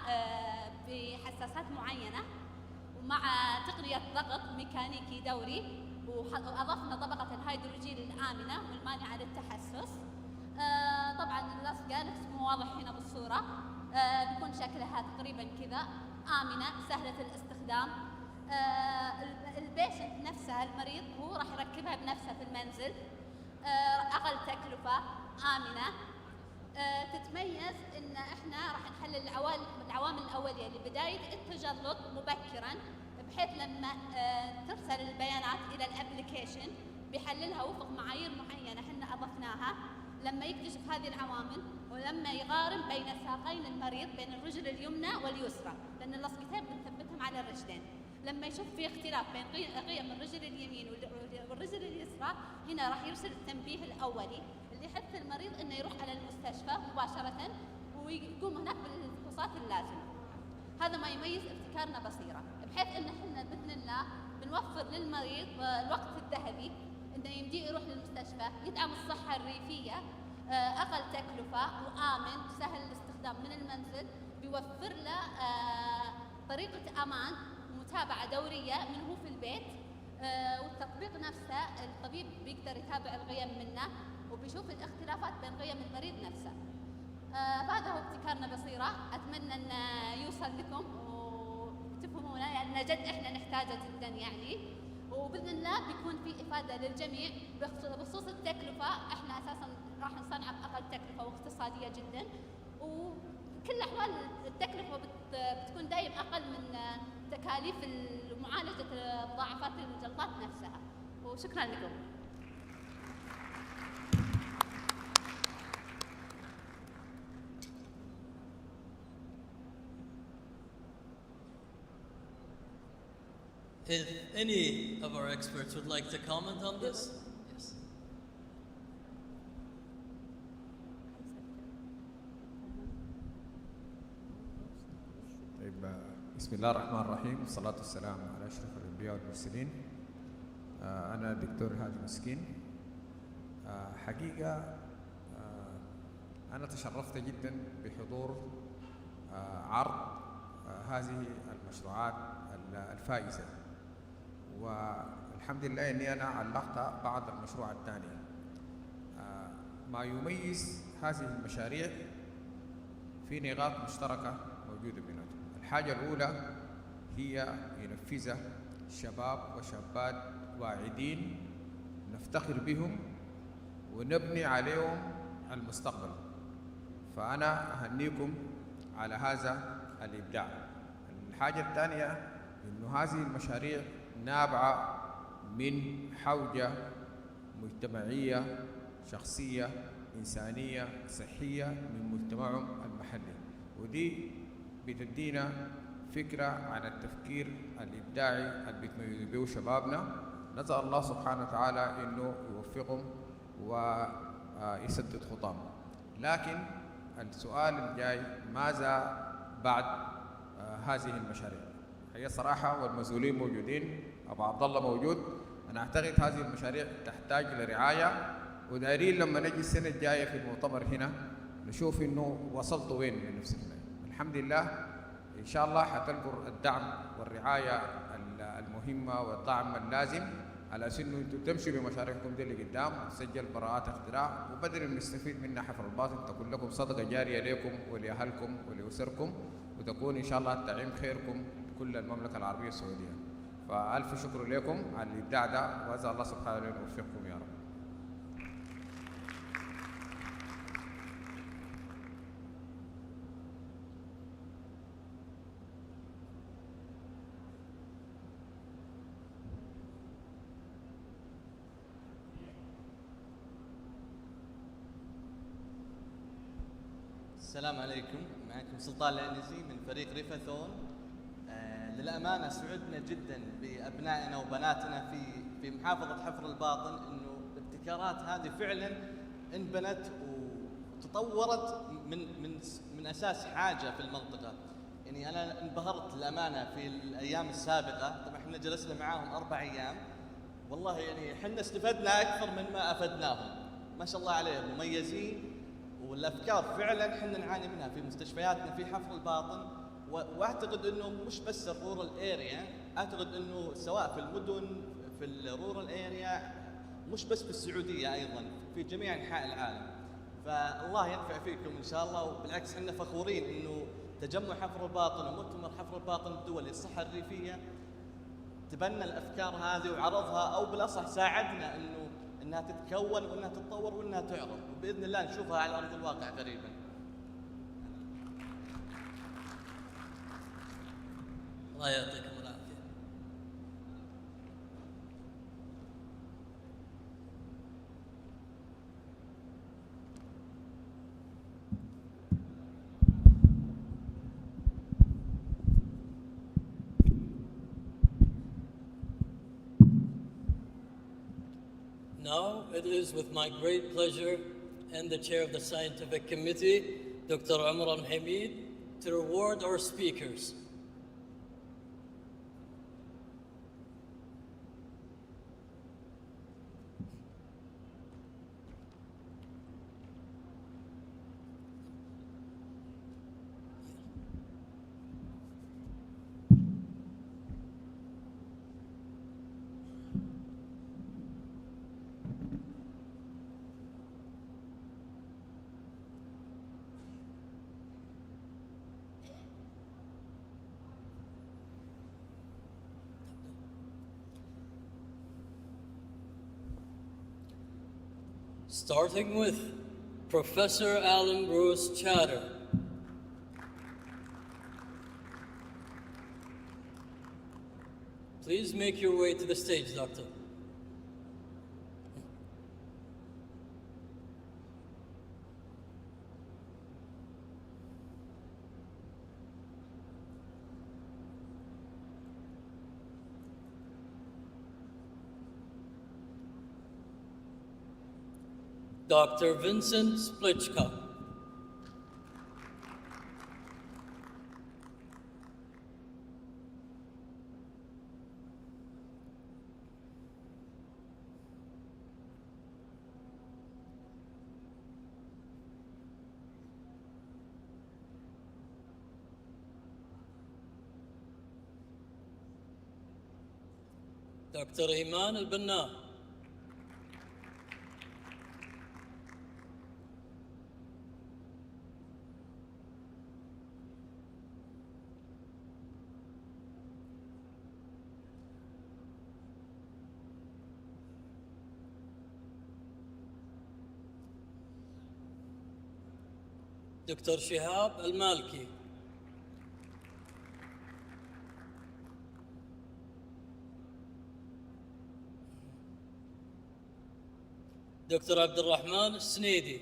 بحساسات معينة ومع تقنية ضغط ميكانيكي دوري وأضفنا طبقة الهيدروجين الآمنة والمانعة للتحسس. طبعا اللصقة نفس ما واضح هنا بالصورة بيكون شكلها تقريبا كذا آمنة سهلة الاستخدام. البيشنت نفسها المريض هو راح يركبها بنفسه في المنزل. أقل تكلفة آمنة. تتميز إن إحنا راح نحلل العوامل الأولية لبداية التجلط مبكراً بحيث لما ترسل البيانات إلى الأبليكيشن بيحللها وفق معايير معينة إحنا أضفناها. لما يكتشف هذه العوامل ولما يقارن بين ساقين المريض بين الرجل اليمنى واليسرى، لأن اللصقتين بنثبتهم على الرجلين. لما يشوف في اختلاف بين قيم الرجل اليمين والرجل اليسرى، هنا راح يرسل التنبيه الأولي اللي يحث المريض إنه يروح على المستشفى مباشرة ويقوم هناك بالفحوصات اللازمة. هذا ما يميز ابتكارنا بصيرة، بحيث إن احنا بإذن الله بنوفر للمريض الوقت الذهبي إنه يمديه يروح للمستشفى، يدعم الصحة الريفية، أقل تكلفة وآمن سهل الاستخدام من المنزل، بيوفر له طريقة أمان ومتابعة دورية من هو في البيت، والتطبيق نفسه الطبيب بيقدر يتابع القيم منه وبيشوف الاختلافات بين قيم المريض نفسه. فهذا هو ابتكارنا بصيرة، أتمنى أن يوصل لكم وتفهمونه، لأن جد إحنا نحتاجه جدا يعني، وبإذن الله بيكون في إفادة للجميع. بخصوص التكلفة، إحنا أساسا راح نصنع بأقل تكلفة واقتصادية جدا، وكل أحوال التكلفة بتكون دايم أقل من تكاليف معالجة مضاعفات الجلطات نفسها. وشكرا لكم. If any of our experts would like to comment on this? Yes. طيب، بسم الله الرحمن الرحيم، والصلاة والسلام على أشرف الأنبياء والمرسلين. أنا الدكتور هادي مسكين. حقيقة أنا تشرفت جدا بحضور عرض هذه المشروعات الفائزة، والحمد لله أني أنا علقت بعض المشروع الثاني. ما يميز هذه المشاريع في نقاط مشتركة موجودة بينهم. الحاجة الأولى هي ينفذها شباب وشابات واعدين نفتخر بهم ونبني عليهم المستقبل، فأنا أهنيكم على هذا الإبداع. الحاجة الثانية إنه هذه المشاريع نابعة من حوجة مجتمعية شخصية إنسانية صحية من مجتمعهم المحلي، ودي بتدينا فكرة عن التفكير الإبداعي اللي بيتميزوا به شبابنا. نسأل الله سبحانه وتعالى إنه يوفقهم ويسدد خطاهم. لكن السؤال الجاي، ماذا بعد هذه المشاريع؟ هي صراحة والمسؤولين موجودين، أبو عبد الله موجود. أنا أعتقد هذه المشاريع تحتاج لرعاية، ودايرين لما نجي السنة الجاية في المؤتمر هنا نشوف إنه وصلتوا وين من نفس الله. الحمد لله إن شاء الله حتلقوا الدعم والرعاية المهمة والدعم اللازم على أساس إنه أنتم تمشوا بمشاريعكم دي لقدام وتسجل براءات اختراع، وبدل نستفيد منها حفر الباطن تكون لكم صدقة جارية لكم ولأهلكم ولأسركم، وتكون إن شاء الله تعم خيركم كل المملكة العربية السعودية. فألف شكر لكم على الإبداع ده، وأسأل الله سبحانه وتعالى يوفقكم يا رب. السلام عليكم، معكم سلطان العنزي من فريق ريفية. للأمانة سعدنا جدا بأبنائنا وبناتنا في محافظة حفر الباطن، إنه الابتكارات هذه فعلا انبنت وتطورت من أساس حاجة في المنطقة. يعني أنا انبهرت للأمانة في الأيام السابقة، طبعا احنا جلسنا معاهم 4 أيام، والله يعني احنا استفدنا أكثر من ما أفدناهم. ما شاء الله عليهم مميزين، والافكار فعلا احنا نعاني منها في مستشفياتنا في حفر الباطن. واعتقد انه مش بس الرورال اريا، اعتقد انه سواء في المدن في الرورال اريا، مش بس في السعوديه، ايضا في جميع انحاء العالم. فالله ينفع فيكم ان شاء الله، وبالعكس احنا فخورين انه تجمع حفر الباطن ومؤتمر حفر الباطن الدولي للصحه الريفيه تبنى الافكار هذه وعرضها، او بالاصح ساعدنا انها تتكون وانها تتطور وانها تعرض، وباذن الله نشوفها على ارض الواقع قريبا. الله يعطيكم العافيه. Now it is with my great pleasure and the chair of the scientific committee, Dr. Umran Hamid, to reward our speakers. Starting with Professor Alan Bruce Chatter. Please make your way to the stage, Doctor. Dr. Vincent Splichka. Dr. Iman Al-Banna. دكتور شهاب المالكي. دكتور عبد الرحمن السنيدي.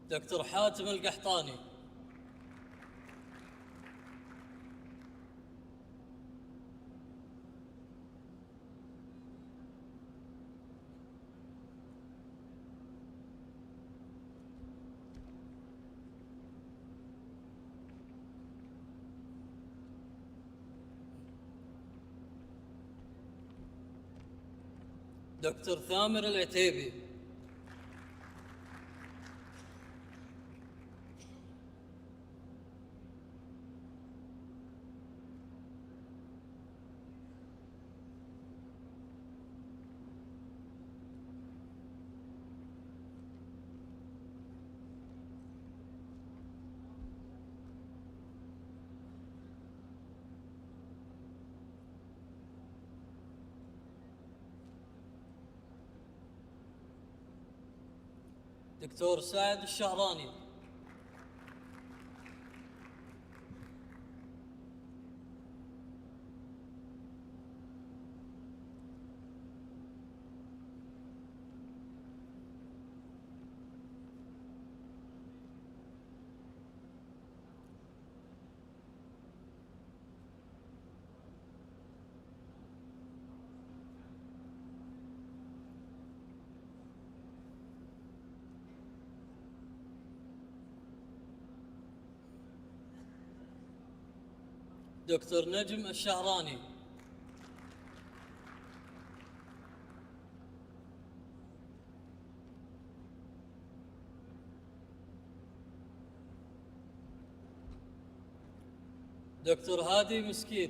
دكتور حاتم القحطاني. دكتور ثامر العتيبي. دكتور سعد الشهراني. دكتور نجم الشهراني. دكتور هادي مسكين.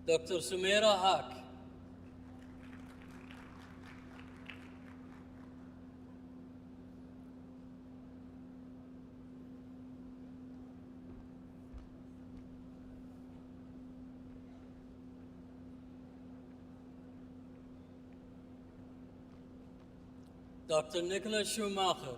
دكتور سميرة هاك. Dr. Nicholas Schumacher.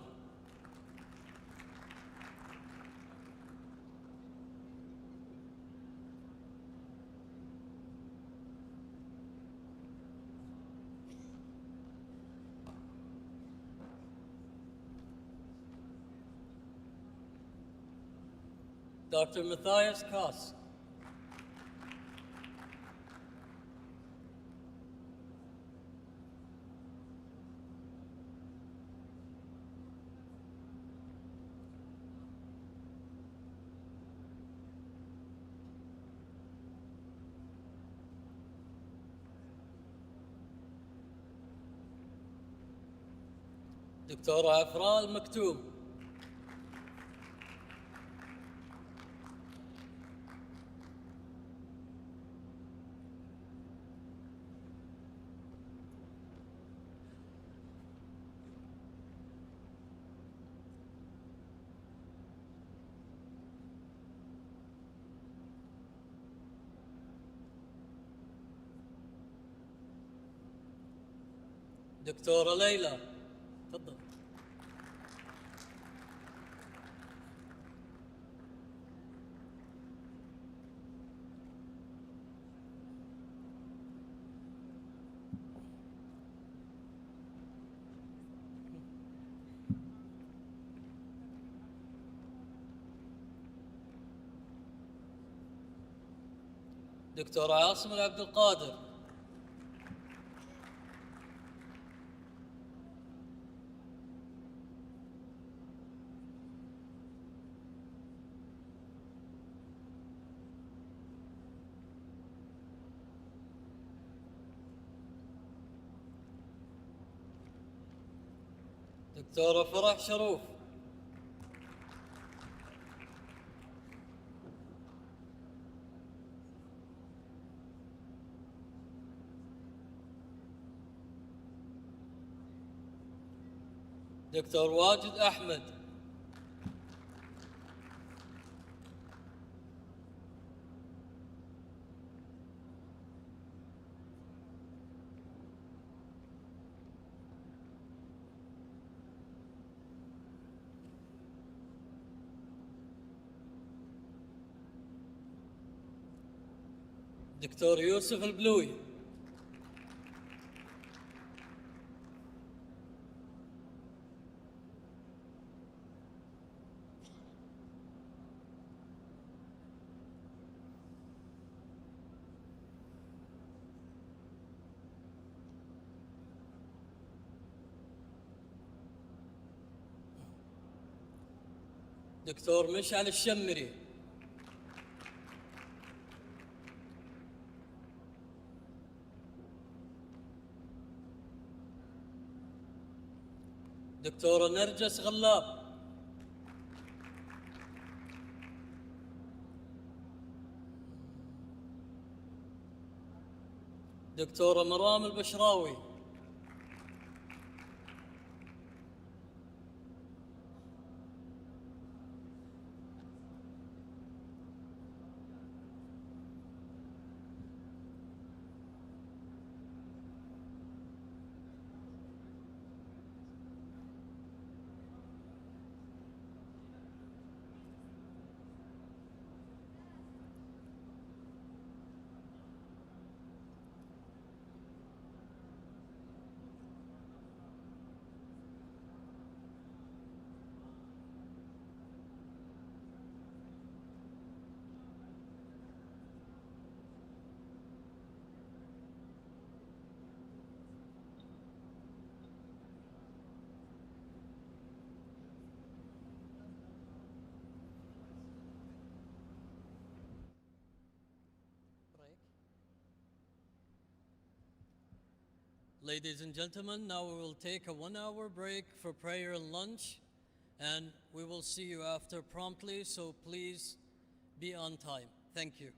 Dr. Matthias Koss. دكتورة عفراء المكتوم. دكتورة ليلى. تفضل. دكتور عاصم عبد القادر. دكتورة فرح شروف. دكتور واجد أحمد. دكتور يوسف البلوي. دكتور مشعل الشمري. دكتورة نرجس غلاب. دكتورة مرام البشراوي. Ladies and gentlemen, now we will take a 1-hour break for prayer and lunch, and we will see you after promptly, so please be on time. Thank you.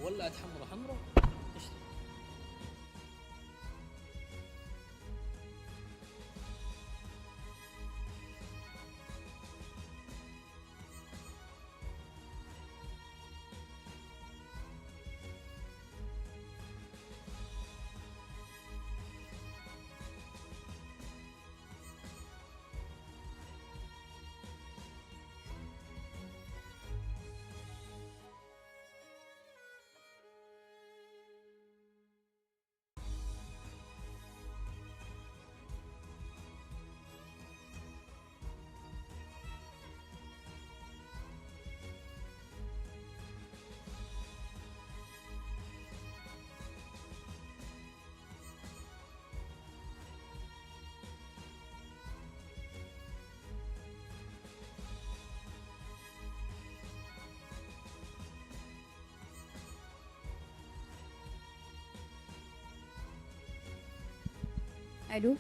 ولعت حمرة حمرة اشتغل. الو.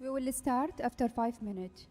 We will start after 5 minutes.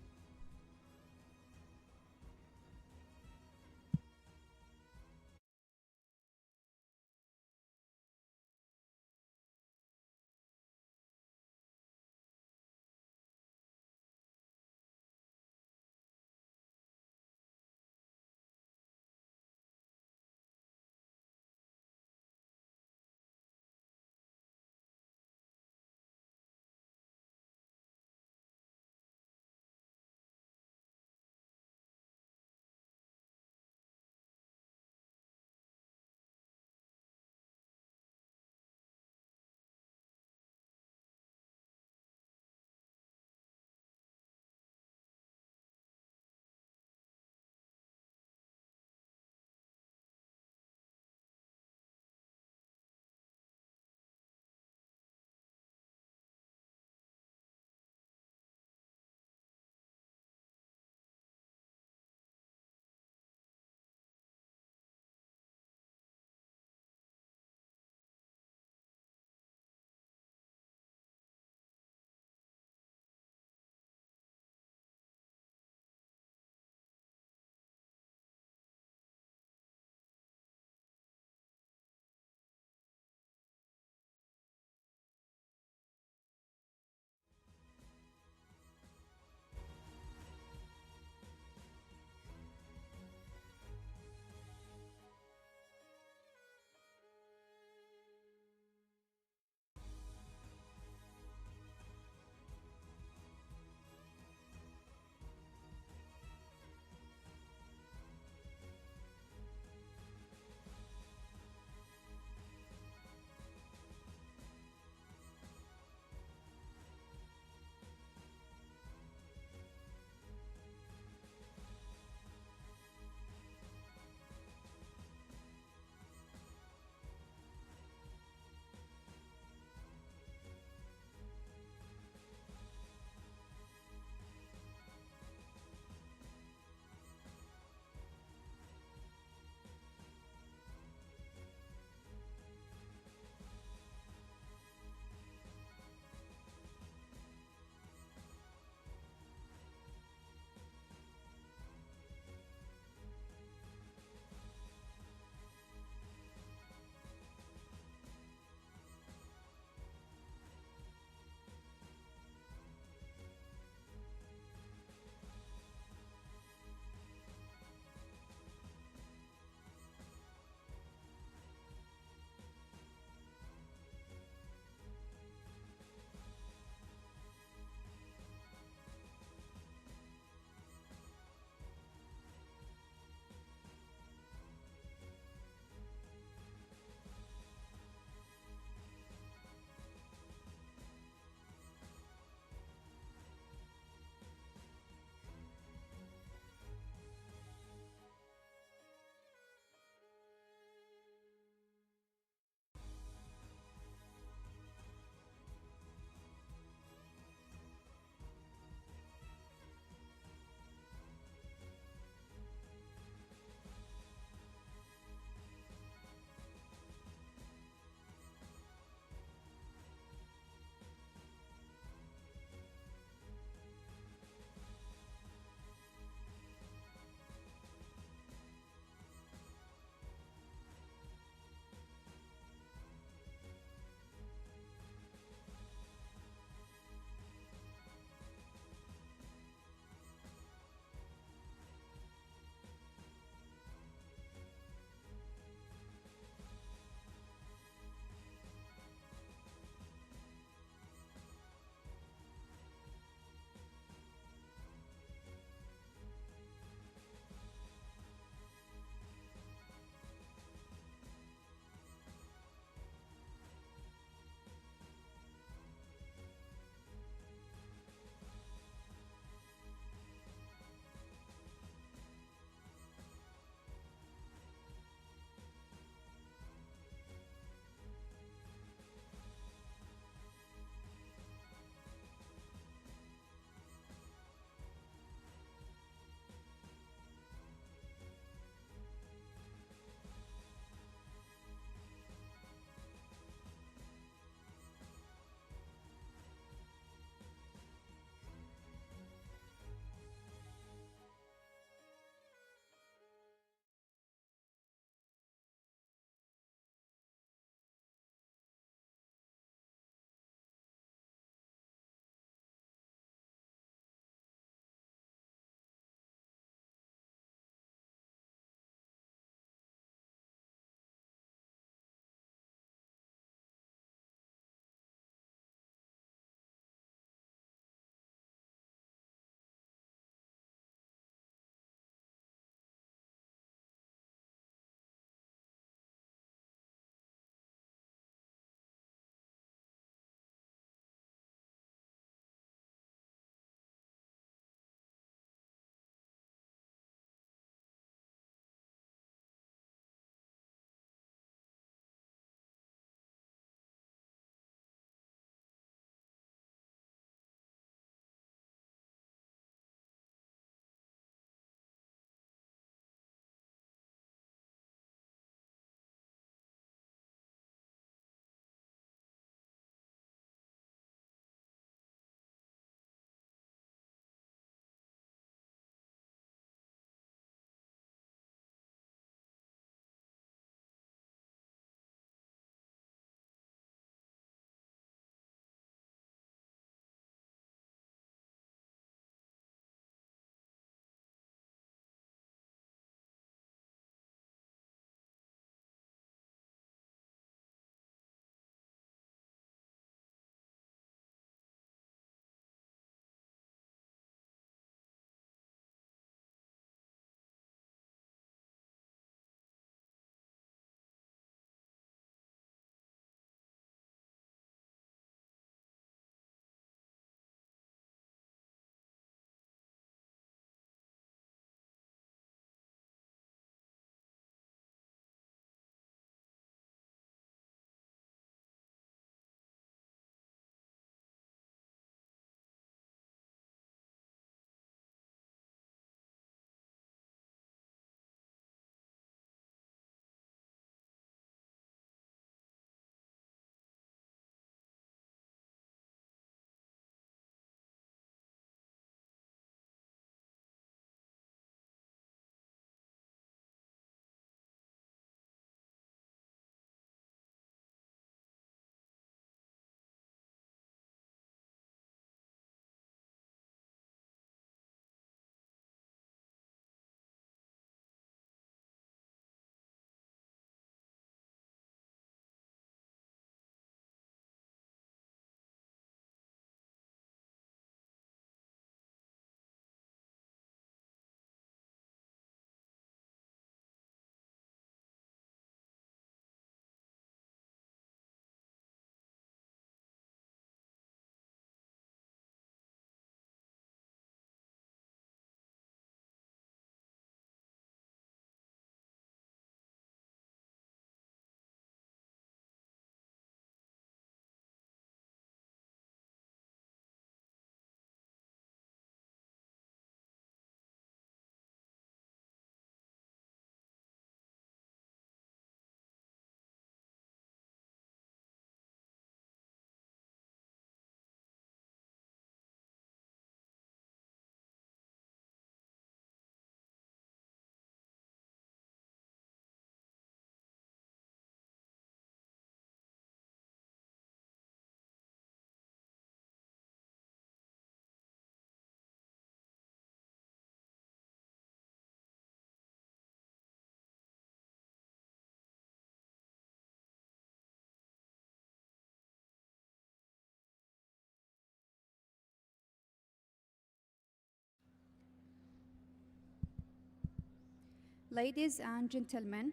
Ladies and gentlemen,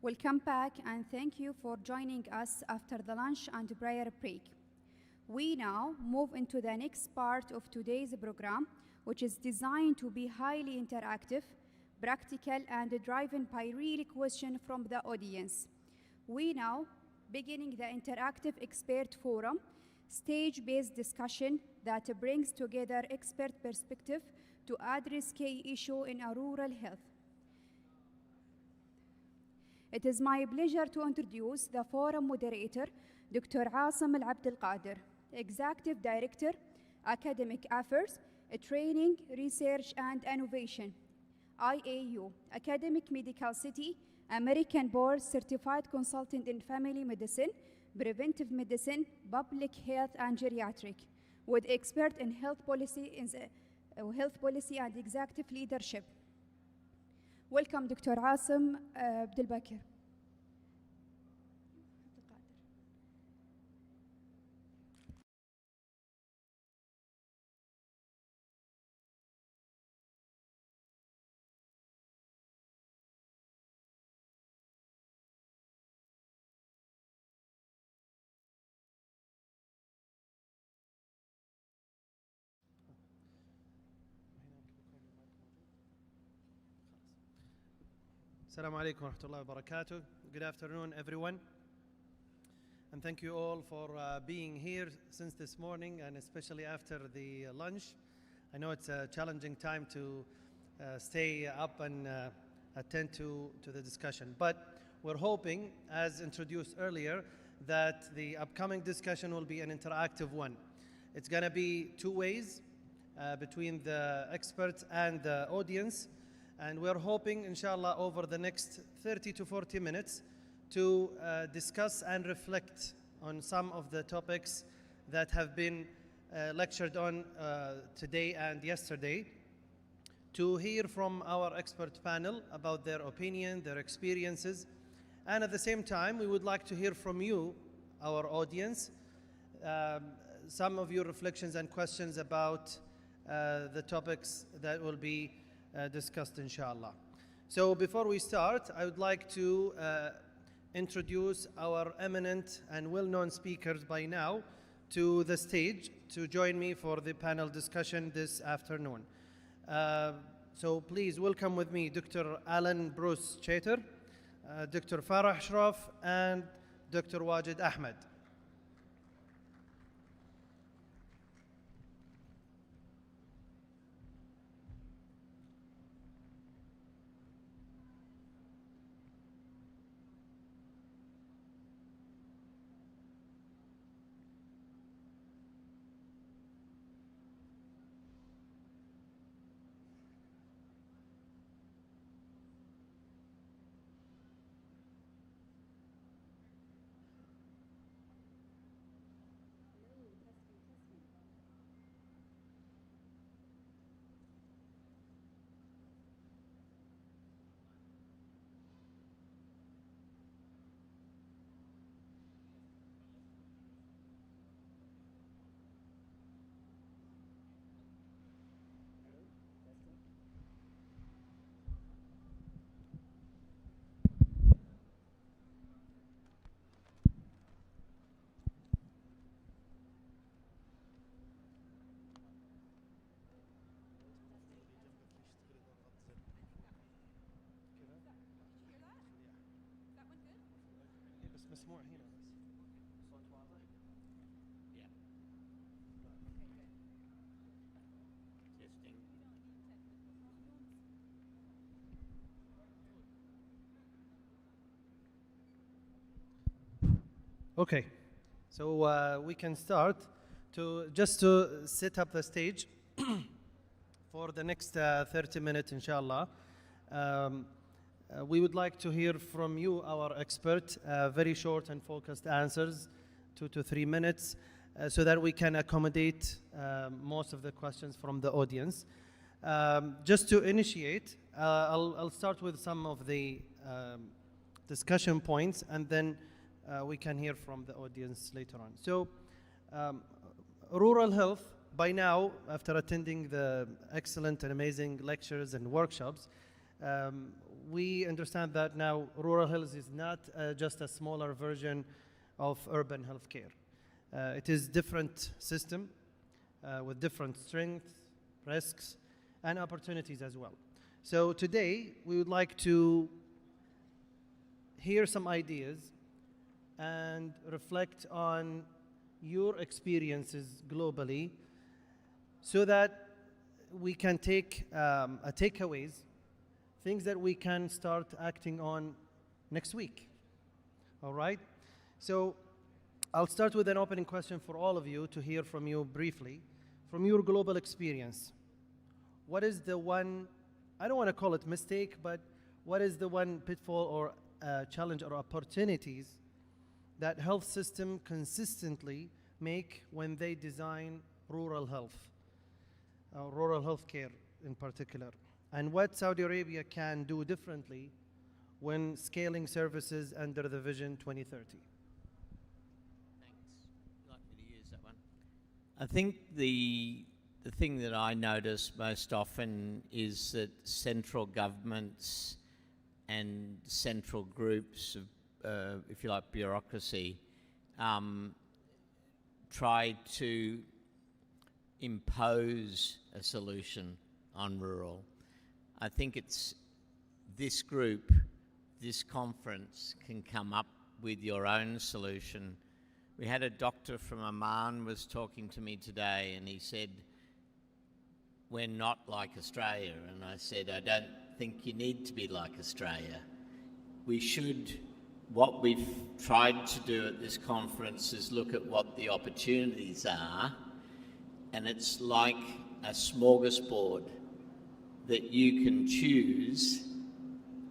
welcome back and thank you for joining us after the lunch and prayer break. We now move into the next part of today's program, which is designed to be highly interactive, practical, and driven by real questions from the audience. We now beginning the interactive expert forum, stage-based discussion that brings together expert perspective to address key issue in a rural health. It is my pleasure to introduce the forum moderator, Dr. Asim Al-Abdelkader, Executive Director, Academic Affairs, Training, Research and Innovation, IAU, Academic Medical City, American Board Certified Consultant in Family Medicine, Preventive Medicine, Public Health and Geriatric, with expert in health policy and executive leadership. Welcome, Dr. Asim Abdelbakir. Assalamu alaikum wa rahmatullahi wa barakatuh. Good afternoon, everyone. And thank you all for being here since this morning, and especially after the lunch. I know it's a challenging time to stay up and attend to the discussion. But we're hoping, as introduced earlier, that the upcoming discussion will be an interactive one. It's going to be two ways between the experts and the audience. And we're hoping, inshallah, over the next 30 to 40 minutes to discuss and reflect on some of the topics that have been lectured on today and yesterday, to hear from our expert panel about their opinion, their experiences, and at the same time, we would like to hear from you, our audience, some of your reflections and questions about the topics that will be discussed, inshallah. So before we start, I would like to introduce our eminent and well-known speakers by now to the stage to join me for the panel discussion this afternoon. So please welcome with me Dr. Alan Bruce Chater, Dr. Farah Shraf, and Dr. Wajid Ahmed. مسموع هنا بس صوت واضح؟ Okay, so we can start just to set up the stage for the next 30 minutes, inshallah. We would like to hear from you, our expert, very short and focused answers, 2 to 3 minutes, so that we can accommodate most of the questions from the audience. Just to initiate, I'll start with some of the discussion points, and then we can hear from the audience later on. So, rural health, by now, after attending the excellent and amazing lectures and workshops, we understand that now rural health is not just a smaller version of urban healthcare. It is different system with different strengths, risks, and opportunities as well. So today, we would like to hear some ideas and reflect on your experiences globally so that we can take takeaways, things that we can start acting on next week. All right? So I'll start with an opening question for all of you to hear from you briefly. From your global experience, what is the one, I don't want to call it mistake, but what is the one pitfall or challenge or opportunities that health system consistently make when they design rural health, rural healthcare in particular? And what Saudi Arabia can do differently when scaling services under the Vision 2030? Thanks. Would you like me to use that one? I think the thing that I notice most often is that central governments and central groups of, if you like, bureaucracy, try to impose a solution on rural. I think it's this group, this conference can come up with your own solution. We had a doctor from Oman was talking to me today, and he said, we're not like Australia. And I said, I don't think you need to be like Australia. We should, what we've tried to do at this conference is look at what the opportunities are, and it's like a smorgasbord that you can choose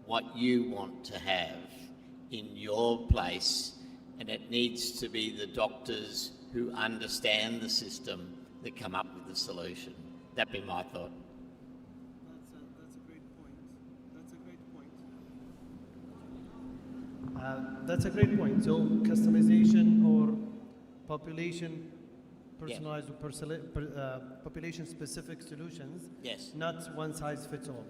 what you want to have in your place, and it needs to be the doctors who understand the system that come up with the solution. That'd be my thought. That's a great point. That's a great point. So customization or population personalized or population-specific solutions. Yes. Not one size fits all.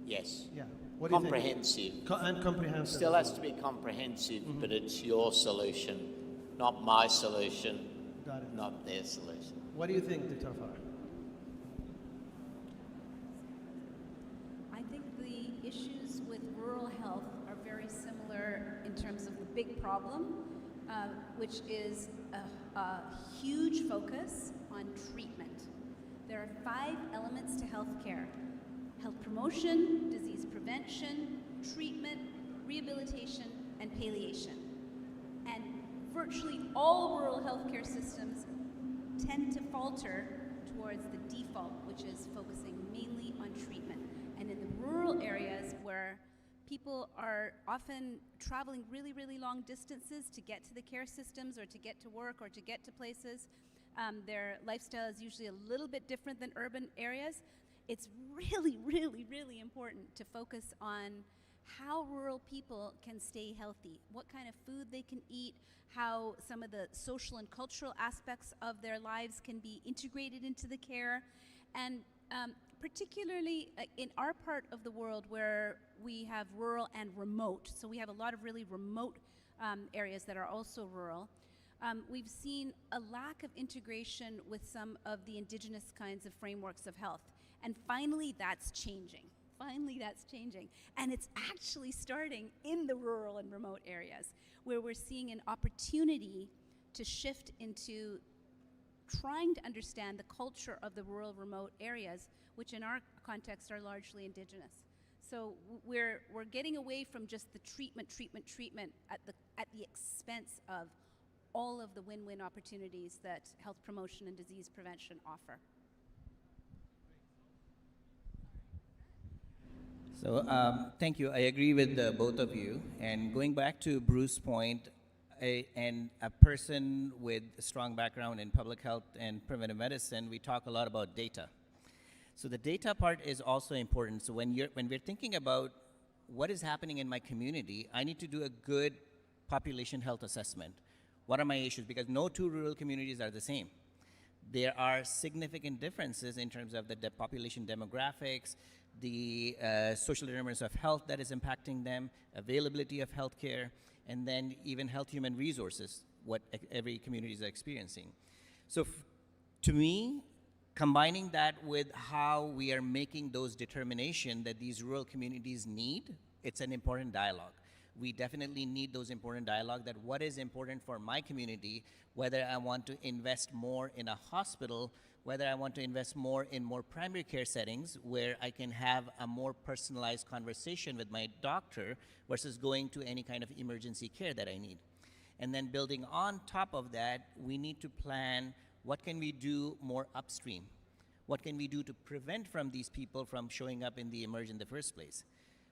Yes. Yeah. What do you think? Comprehensive. And comprehensive. Still has to be comprehensive, but it's your solution, not my solution, Got it. not their solution. What do you think, Dr. Farah? I think the issues with rural health are very similar in terms of the big problem, which is a huge focus on treatment. There are 5 elements to healthcare: health promotion, disease prevention, treatment, rehabilitation, and palliation. And virtually all rural healthcare systems tend to falter towards the default, which is focusing mainly on treatment. And in the rural areas where people are often traveling really, really long distances to get to the care systems or to get to work or to get to places, their lifestyle is usually a little bit different than urban areas. It's really, really, really important to focus on how rural people can stay healthy, what kind of food they can eat, how some of the social and cultural aspects of their lives can be integrated into the care. And particularly in our part of the world where we have rural and remote, so we have a lot of really remote areas that are also rural, we've seen a lack of integration with some of the indigenous kinds of frameworks of health. And finally, that's changing. Finally, that's changing. And it's actually starting in the rural and remote areas, where we're seeing an opportunity to shift into trying to understand the culture of the rural remote areas, which in our context are largely indigenous. So we're getting away from just the treatment at the expense of all of the win-win opportunities that health promotion and disease prevention offer. So thank you. I agree with both of you. And going back to Bruce's point, and a person with a strong background in public health and preventive medicine, we talk a lot about data. So the data part is also important. So when we're thinking about what is happening in my community, I need to do a good population health assessment. What are my issues? Because no two rural communities are the same. there are significant differences in terms of the population demographics, the social determinants of health that is impacting them, availability of healthcare, and then even health human resources, what every community is experiencing. So to me, combining that with how we are making those determinations that these rural communities need, it's an important dialogue. We definitely need those important dialogue that what is important for my community, whether I want to invest more in a hospital, whether I want to invest more in more primary care settings where I can have a more personalized conversation with my doctor versus going to any kind of emergency care that I need. And then building on top of that, we need to plan what can we do more upstream? What can we do to prevent from these people from showing up in the emerge in the first place?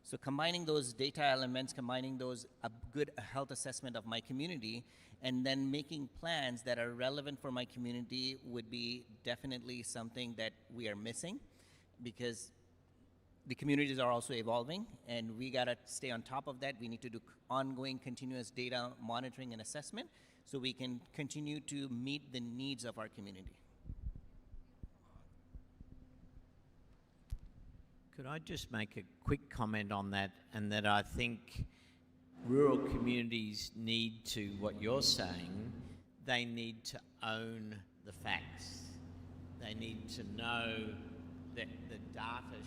So combining those data elements, combining those a good health assessment of my community, and then making plans that are relevant for my community would be definitely something that we are missing, because the communities are also evolving and we gotta stay on top of that. We need to do ongoing continuous data monitoring and assessment so we can continue to meet the needs of our community. Could I just make a quick comment on that, and that I think rural communities need to, what you're saying, they need to own the facts. They need to know that the data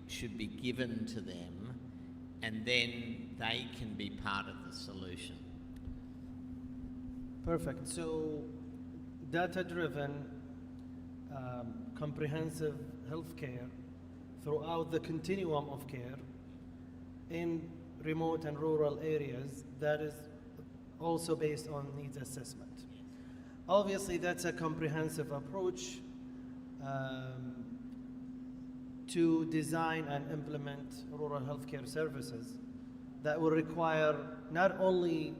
should be given to them, and then they can be part of the solution. Perfect. So data-driven, comprehensive healthcare throughout the continuum of care in remote and rural areas, that is also based on needs assessment. Obviously, that's a comprehensive approach to design and implement rural healthcare services that will require not only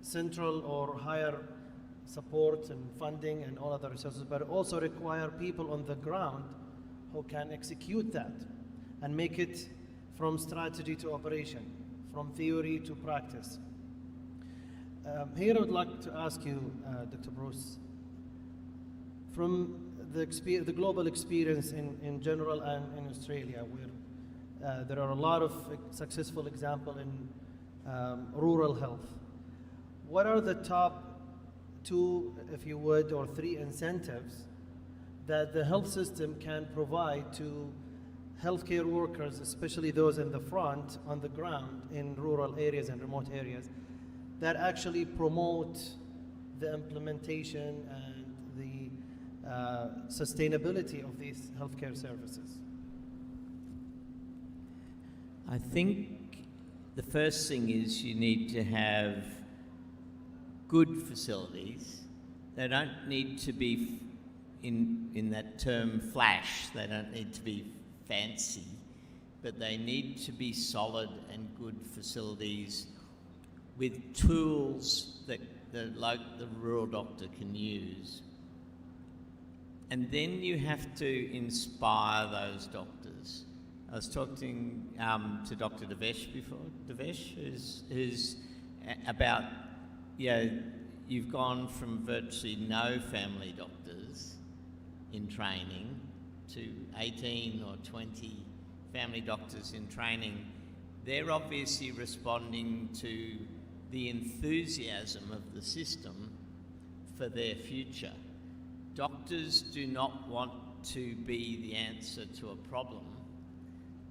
central or higher support and funding and all other resources, but also require people on the ground who can execute that and make it from strategy to operation, from theory to practice. Here I would like to ask you, Dr. Bruce, from the global experience in general and in Australia, where there are a lot of successful examples in rural health, what are the top 2, if you would, or 3 incentives that the health system can provide to healthcare workers, especially those in the front, on the ground, in rural areas and remote areas, that actually promote the implementation and the sustainability of these healthcare services? I think the first thing is you need to have good facilities. They don't need to be, in that term, flash. They don't need to be fancy, but they need to be solid and good facilities with tools that the rural doctor can use. And then you have to inspire those doctors. I was talking to Dr. Devesh before, who's about, you've gone from virtually no family doctors in training to 18 or 20 family doctors in training. They're obviously responding to the enthusiasm of the system for their future. Doctors do not want to be the answer to a problem.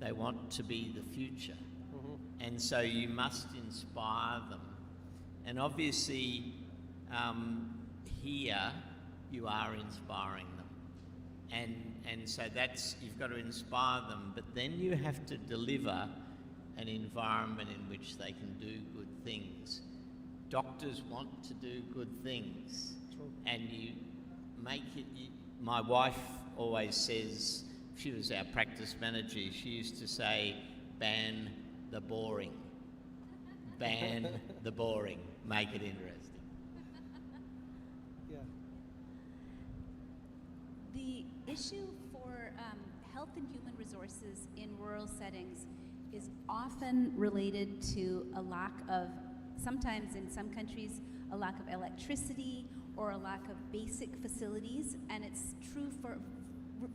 They want to be the future. Mm-hmm. And so you must inspire them. And obviously, here you are inspiring them. And so that's, you've got to inspire them, but then you have to deliver an environment in which they can do good things. Doctors want to do good things. True. And you make it, my wife always says, she was our practice manager, she used to say, ban the boring. Ban the boring, make it interesting. Yeah. The issue for health and human resources in rural settings is often related to a lack of, sometimes in some countries, a lack of electricity or a lack of basic facilities, and it's true for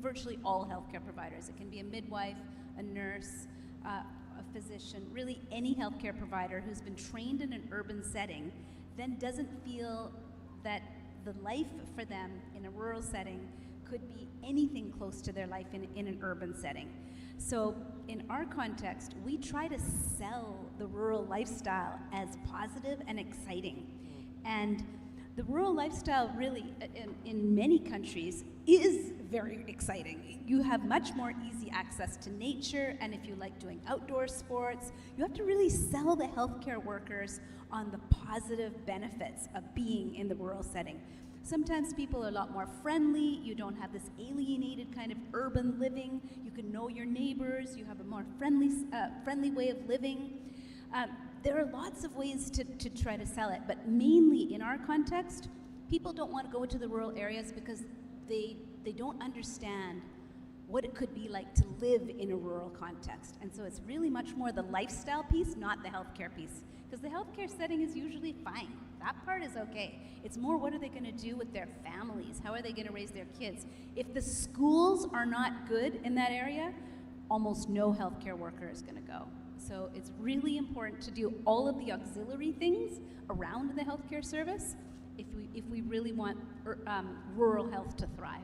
virtually all healthcare providers. It can be a midwife, a nurse, a physician, really any healthcare provider who's been trained in an urban setting then doesn't feel that the life for them in a rural setting could be anything close to their life in an urban setting. So in our context, we try to sell the rural lifestyle as positive and exciting. And the rural lifestyle really, in many countries, is very exciting. You have much more easy access to nature, and if you like doing outdoor sports, you have to really sell the healthcare workers on the positive benefits of being in the rural setting. Sometimes people are a lot more friendly, you don't have this alienated kind of urban living, you can know your neighbors, you have a more friendly way of living. There are lots of ways to try to sell it, but mainly in our context, people don't want to go into the rural areas because they don't understand what it could be like to live in a rural context. And so it's really much more the lifestyle piece, not the healthcare piece. Because the healthcare setting is usually fine. That part is okay. It's more what are they going to do with their families? How are they going to raise their kids? If the schools are not good in that area, almost no healthcare worker is going to go. So it's really important to do all of the auxiliary things around the healthcare service if we really want rural health to thrive.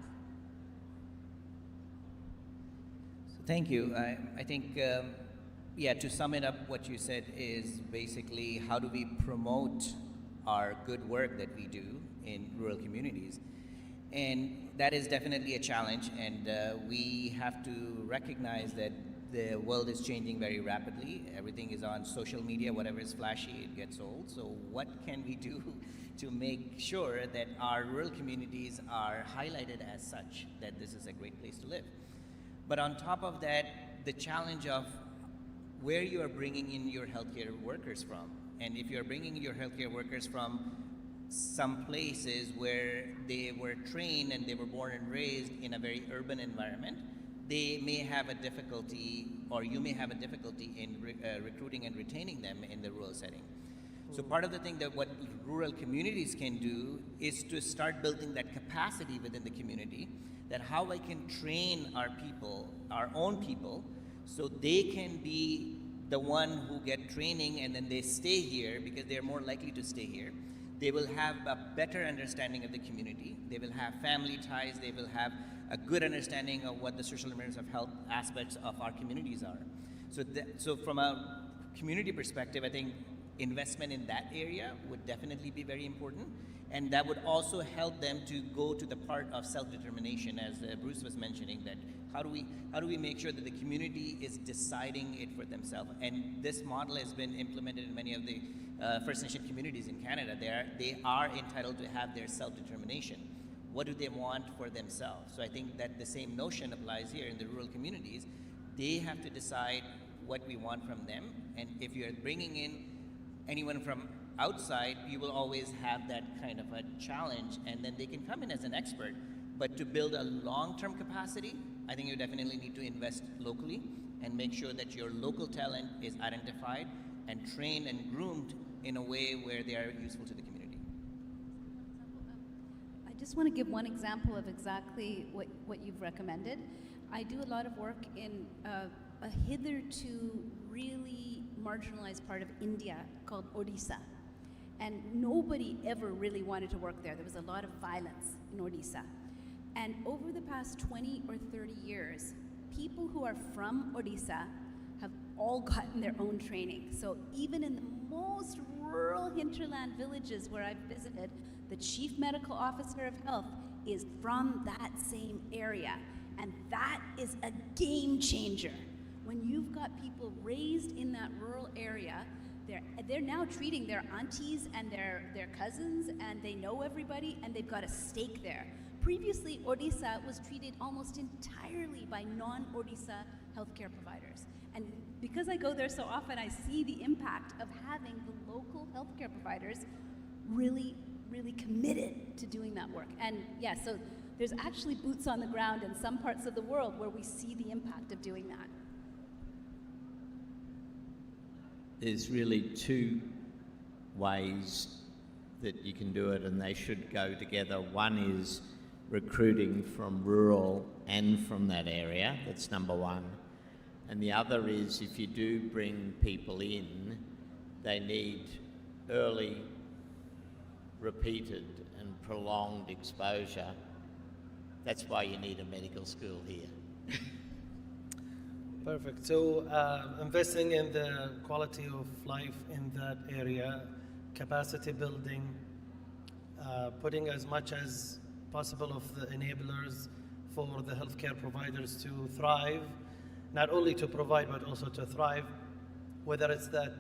So thank you. I think, to sum it up, what you said is basically how do we promote our good work that we do in rural communities. And that is definitely a challenge, and we have to recognize that the world is changing very rapidly. Everything is on social media. Whatever is flashy, it gets old. So what can we do to make sure that our rural communities are highlighted as such, that this is a great place to live? But on top of that, the challenge of where you are bringing in your healthcare workers from. And if you're bringing your healthcare workers from some places where they were trained and they were born and raised in a very urban environment, they may have a difficulty, or you may have a difficulty in recruiting and retaining them in the rural setting. So part of the thing that what rural communities can do is to start building that capacity within the community, that how I can train our people, our own people, so they can be the one who get training and then they stay here because they're more likely to stay here. They will have a better understanding of the community. They will have family ties. They will have a good understanding of what the social determinants of health aspects of our communities are. So from a community perspective, I think investment in that area would definitely be very important. And that would also help them to go to the part of self-determination, as Bruce was mentioning, that how do we make sure that the community is deciding it for themselves? And this model has been implemented in many of the First Nation communities in Canada. They are entitled to have their self-determination. What do they want for themselves? So I think that the same notion applies here in the rural communities. They have to decide what we want from them. And if you're bringing in anyone from outside, you will always have that kind of a challenge, and then they can come in as an expert. But to build a long-term capacity, I think you definitely need to invest locally and make sure that your local talent is identified and trained and groomed in a way where they are useful to the community. I just want to give one example of exactly what you've recommended. I do a lot of work in a hitherto really marginalized part of India called Odisha. And nobody ever really wanted to work there. There was a lot of violence in Odisha. And over the past 20 or 30 years, people who are from Odisha have all gotten their own training. So even in the most rural hinterland villages where I've visited, the chief medical officer of health is from that same area. And that is a game changer. When you've got people raised in that rural area, they're now treating their aunties and their cousins, and they know everybody, and they've got a stake there. Previously, Odisha was treated almost entirely by non-Odisha healthcare providers. And because I go there so often, I see the impact of having the local healthcare providers really, really committed to doing that work. And yeah, so there's actually boots on the ground in some parts of the world where we see the impact of doing that. There's really two ways that you can do it, and they should go together. One is recruiting from rural and from that area. That's number one. And the other is, if you do bring people in, they need early, repeated and prolonged exposure. That's why you need a medical school here. Perfect. So investing in the quality of life in that area, capacity building, putting as much as possible of the enablers for the healthcare providers to thrive, not only to provide but also to thrive, whether it's that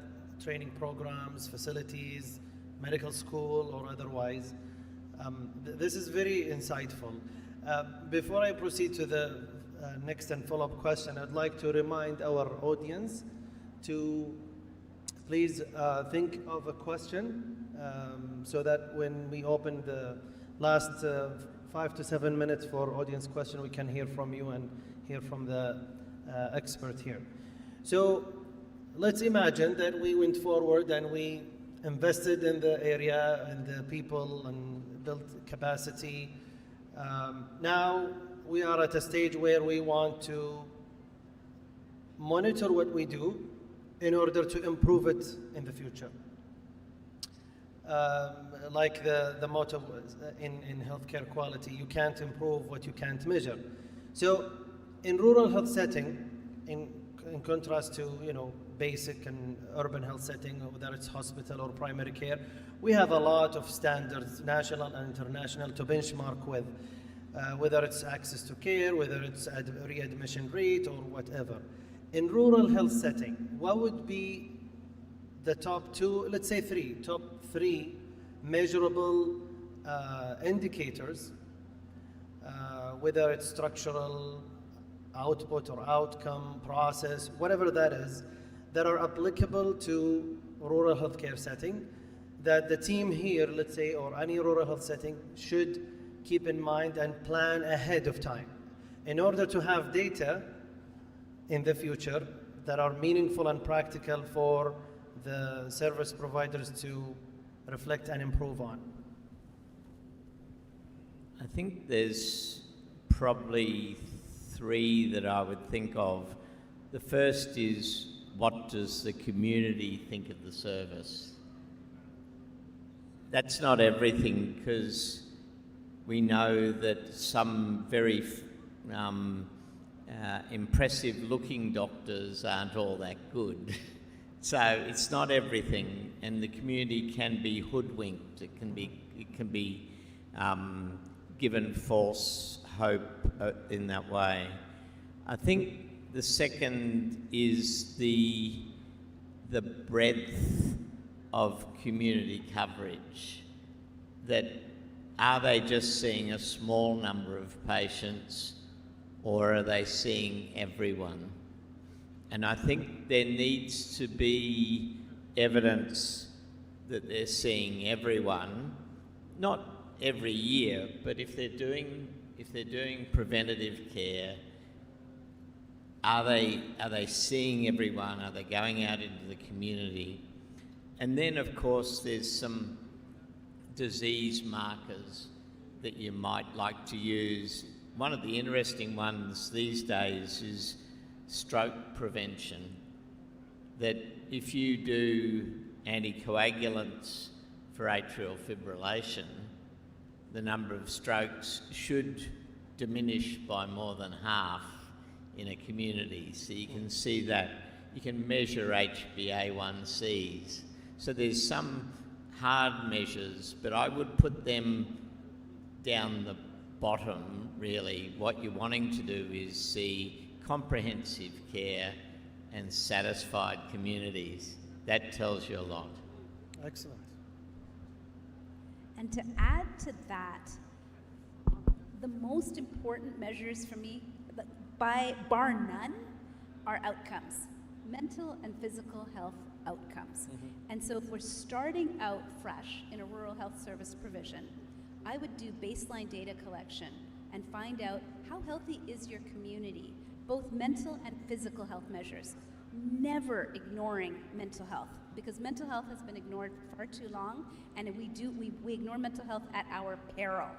training programs, facilities, medical school or otherwise. This is very insightful. Before I proceed to the next and follow-up question, I'd like to remind our audience to please think of a question so that when we open the last 5 to 7 minutes for audience question, we can hear from you and hear from the expert here. So let's imagine that we went forward and we invested in the area and the people and built capacity. Now we are at a stage where we want to monitor what we do in order to improve it in the future. Like the motto in healthcare quality, you can't improve what you can't measure. So in rural health setting, in contrast to basic and urban health setting, whether it's hospital or primary care, we have a lot of standards, national and international, to benchmark with, whether it's access to care, whether it's readmission rate or whatever. In rural health setting, what would be the top two, let's say top three measurable indicators, whether it's structural, output or outcome, process, whatever that is, that are applicable to rural healthcare setting, that the team here, let's say, or any rural health setting should keep in mind and plan ahead of time in order to have data in the future that are meaningful and practical for the service providers to reflect and improve on? I think there's probably three that I would think of. The first is, what does the community think of the service? That's not everything, because we know that some very impressive looking doctors aren't all that good. So it's not everything, and the community can be hoodwinked. It can be given false hope in that way. I think the second is the breadth of community coverage. That are they just seeing a small number of patients, or are they seeing everyone? And I think there needs to be evidence that they're seeing everyone, not every year, but if they're doing preventative care, are they seeing everyone? Are they going out into the community? And then, of course, there's some disease markers that you might like to use. One of the interesting ones these days is stroke prevention. That if you do anticoagulants for atrial fibrillation, the number of strokes should diminish by more than half in a community. So you can see that. You can measure HbA1cs. So there's some hard measures, but I would put them down the bottom, really. What you're wanting to do is see comprehensive care and satisfied communities. That tells you a lot. Excellent. And to add to that, the most important measures for me, by bar none, are outcomes, mental and physical health outcomes. And so if we're starting out fresh in a rural health service provision, I would do baseline data collection and find out how healthy is your community, both mental and physical health measures. never ignoring mental health, because mental health has been ignored far too long, and we ignore mental health at our peril,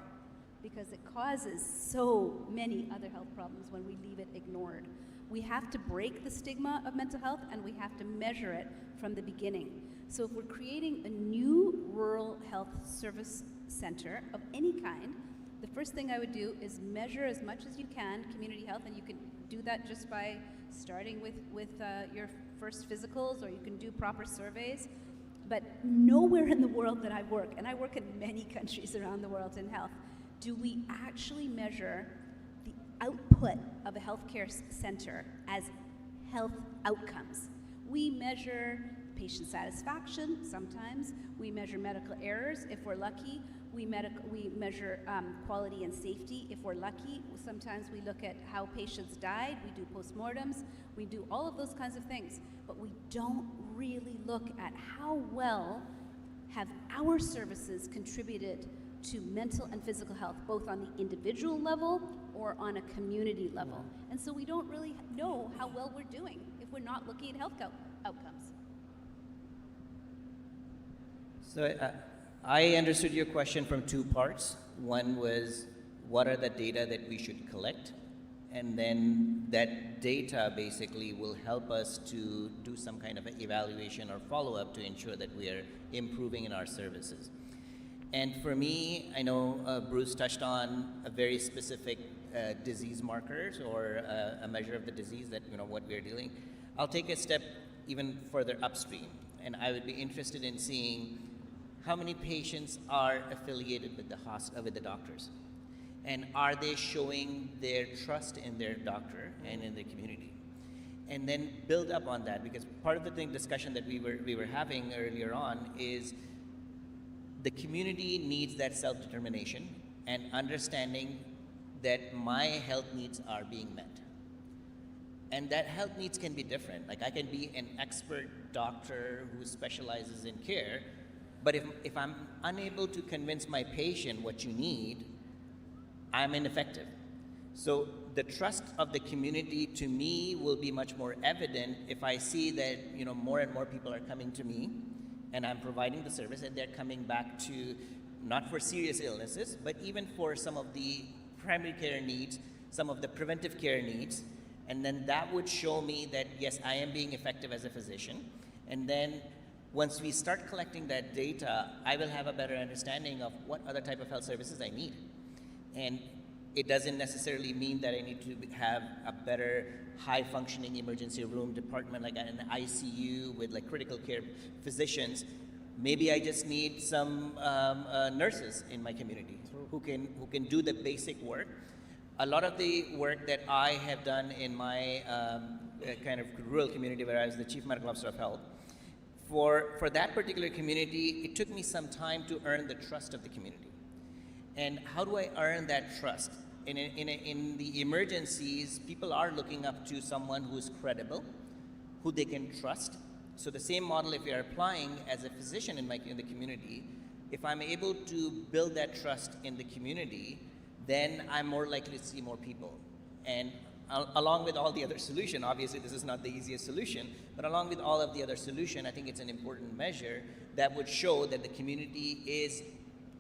because it causes so many other health problems when we leave it ignored. We have to break the stigma of mental health, and we have to measure it from the beginning. So if we're creating a new rural health service center of any kind, the first thing I would do is measure as much as you can community health, and you can do that just by starting with your first physicals, or you can do proper surveys. But nowhere in the world that I work, and I work in many countries around the world in health, do we actually measure the output of a healthcare center as health outcomes. We measure patient satisfaction sometimes, we measure medical errors if we're lucky, we measure quality and safety if we're lucky. Sometimes we look at how patients died, we do postmortems, we do all of those kinds of things, but we don't really look at how well have our services contributed to mental and physical health, both on the individual level or on a community level. And so we don't really know how well we're doing if we're not looking at health outcomes. So I understood your question from two parts. One was, what are the data that we should collect? And then that data basically will help us to do some kind of evaluation or follow-up to ensure that we are improving in our services. And for me, I know Bruce touched on a very specific disease markers or a measure of the disease that, what we're dealing. I'll take a step even further upstream, and I would be interested in seeing how many patients are affiliated with the doctors, and are they showing their trust in their doctor and in the community, and then build up on that, because part of the discussion that we were having earlier on is the community needs that self-determination and understanding that my health needs are being met. And that health needs can be different. Like, I can be an expert doctor who specializes in care, but if I'm unable to convince my patient what you need, I'm ineffective. So the trust of the community to me will be much more evident if I see that more and more people are coming to me and I'm providing the service, and they're coming back to, not for serious illnesses, but even for some of the primary care needs, some of the preventive care needs. And then that would show me that, yes, I am being effective as a physician. And then once we start collecting that data, I will have a better understanding of what other type of health services I need. And it doesn't necessarily mean that I need to have a better high-functioning emergency room department, like an ICU with critical care physicians. Maybe I just need some nurses in my community who can do the basic work. A lot of the work that I have done in my kind of rural community, where I was the chief medical officer of health, for that particular community, it took me some time to earn the trust of the community. And how do I earn that trust? In the emergencies, people are looking up to someone who's credible, who they can trust. So the same model, if you're applying as a physician in the community, if I'm able to build that trust in the community, then I'm more likely to see more people. And along with all the other solution, obviously this is not the easiest solution, but along with all of the other solution, I think it's an important measure that would show that the community is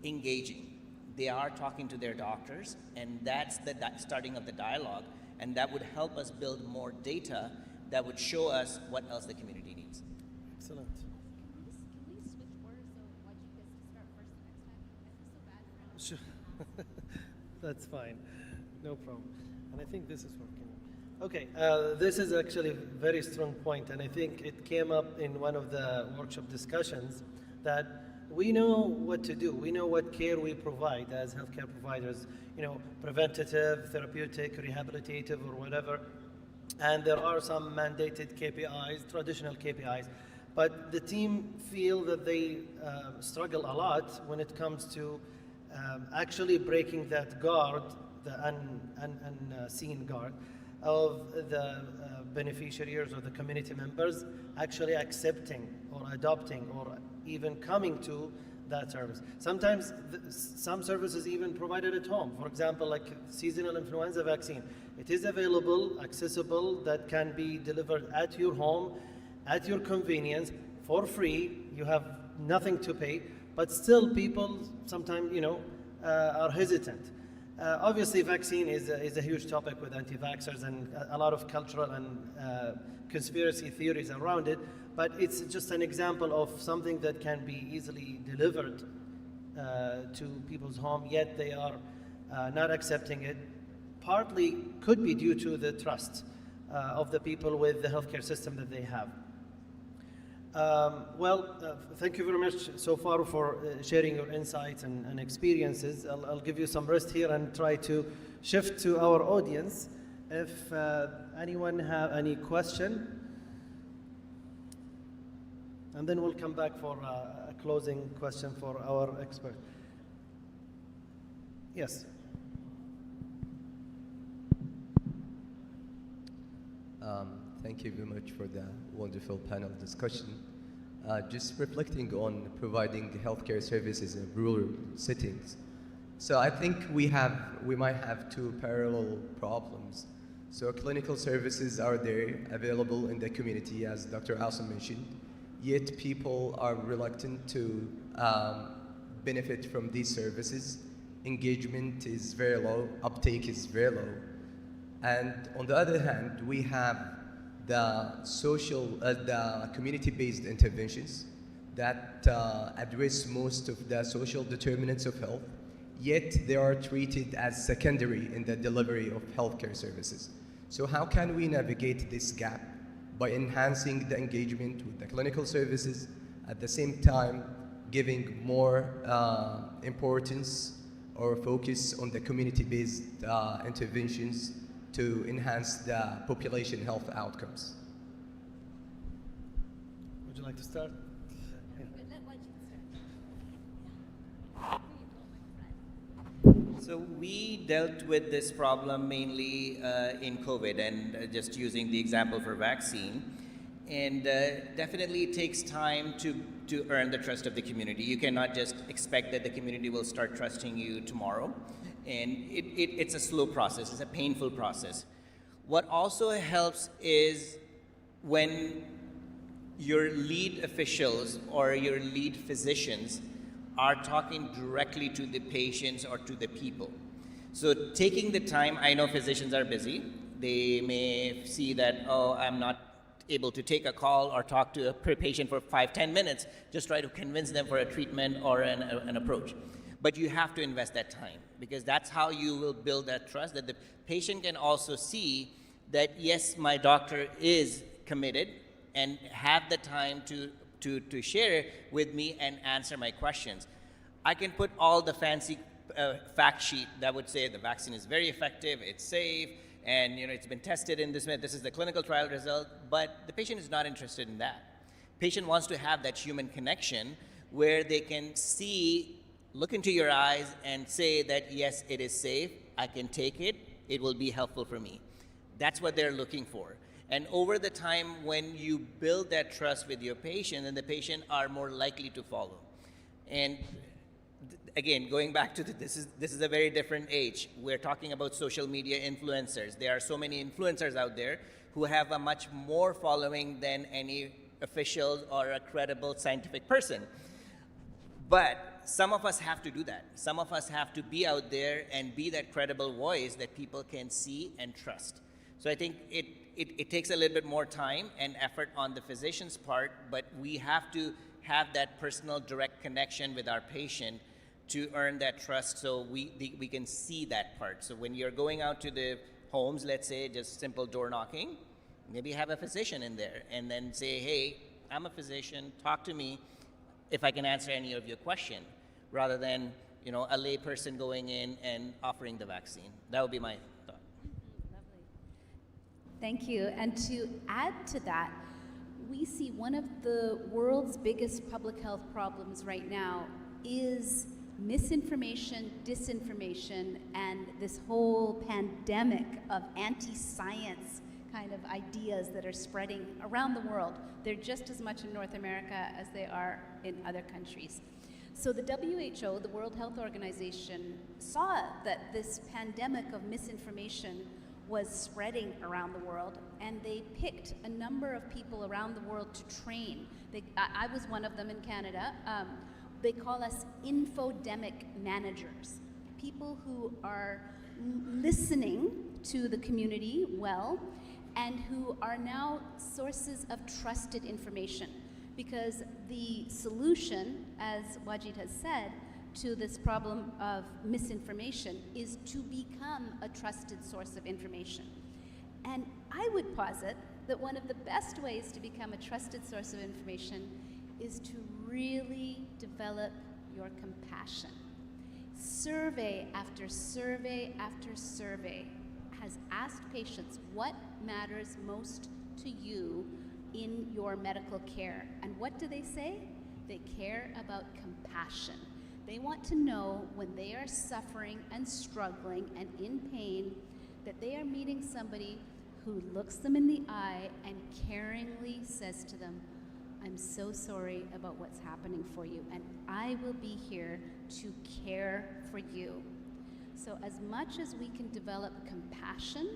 engaging. They are talking to their doctors, and that's the starting of the dialogue, and that would help us build more data that would show us what else the community needs. Excellent. Can we switch orders so I want you guys to start first next time? I feel so bad for Sure. That's fine. No problem. And I think this is working. Okay, this is actually a very strong point, and I think it came up in one of the workshop discussions that we know what to do. We know what care we provide as healthcare providers, preventative, therapeutic, rehabilitative, or whatever. And there are some mandated KPIs, traditional KPIs. But the team feel that they struggle a lot when it comes to actually breaking that guard, the unseen guard, of the beneficiaries or the community members actually accepting or adopting or even coming to that service. Sometimes some services even provided at home. For example, like seasonal influenza vaccine. It is available, accessible, that can be delivered at your home, at your convenience, for free. You have nothing to pay, but still people sometimes, are hesitant. Obviously, vaccine is a huge topic with anti-vaxxers and a lot of cultural and conspiracy theories around it, but it's just an example of something that can be easily delivered to people's home, yet they are not accepting it. Partly could be due to the trust of the people with the healthcare system that they have. Thank you very much so far for sharing your insights and experiences. I'll give you some rest here and try to shift to our audience. If anyone have any question, and then we'll come back for a closing question for our expert. Yes. Thank you very much for the wonderful panel discussion. Just reflecting on providing healthcare services in rural settings. So I think we might have two parallel problems. So clinical services are there, available in the community, as Dr. Asim mentioned, yet people are reluctant to benefit from these services. Engagement is very low, uptake is very low. And on the other hand, we have the the community-based interventions that address most of the social determinants of health, yet they are treated as secondary in the delivery of healthcare services. So how can we navigate this gap by enhancing the engagement with the clinical services, at the same time giving more importance or focus on the community-based interventions to enhance the population health outcomes? Would you like to start? So we dealt with this problem mainly in COVID, and just using the example for vaccine. And definitely it takes time to earn the trust of the community. You cannot just expect that the community will start trusting you tomorrow. And it's a slow process, it's a painful process. What also helps is when your lead officials or your lead physicians are talking directly to the patients or to the people. So taking the time, I know physicians are busy. They may see that, oh, I'm not able to take a call or talk to a patient for 5-10 minutes, just try to convince them for a treatment or an approach. But you have to invest that time, because that's how you will build that trust, that the patient can also see that, yes, my doctor is committed and have the time to share with me and answer my questions. I can put all the fancy fact sheet that would say the vaccine is very effective, it's safe, and it's been tested in this is the clinical trial result, but the patient is not interested in that. Patient wants to have that human connection where they can see, look into your eyes and say that, yes, it is safe, I can take it, it will be helpful for me. That's what they're looking for. And over the time, when you build that trust with your patient, then the patient are more likely to follow. And again, going back to this is a very different age. We're talking about social media influencers. There are so many influencers out there who have a much more following than any official or a credible scientific person. But some of us have to do that. Some of us have to be out there and be that credible voice that people can see and trust. So I think it takes a little bit more time and effort on the physician's part, but we have to have that personal direct connection with our patient to earn that trust, so we can see that part. So when you're going out to the homes, let's say just simple door knocking, maybe have a physician in there and then say, hey, I'm a physician, talk to me if I can answer any of your question, rather than a lay person going in and offering the vaccine. That would be my thought. Thank you. And to add to that, we see one of the world's biggest public health problems right now is misinformation, disinformation, and this whole pandemic of anti-science kind of ideas that are spreading around the world. They're just as much in North America as they are in other countries. So the WHO, the World Health Organization, saw that this pandemic of misinformation was spreading around the world, and they picked a number of people around the world to train. I was one of them in Canada. They call us infodemic managers, people who are listening to the community well and who are now sources of trusted information. Because the solution, as Wajid has said, to this problem of misinformation is to become a trusted source of information. And I would posit that one of the best ways to become a trusted source of information is to really develop your compassion. Survey after survey after survey has asked patients what matters most to you in your medical care. And what do they say? They care about compassion. They want to know when they are suffering and struggling and in pain that they are meeting somebody who looks them in the eye and caringly says to them, I'm so sorry about what's happening for you, and I will be here to care for you. So as much as we can develop compassion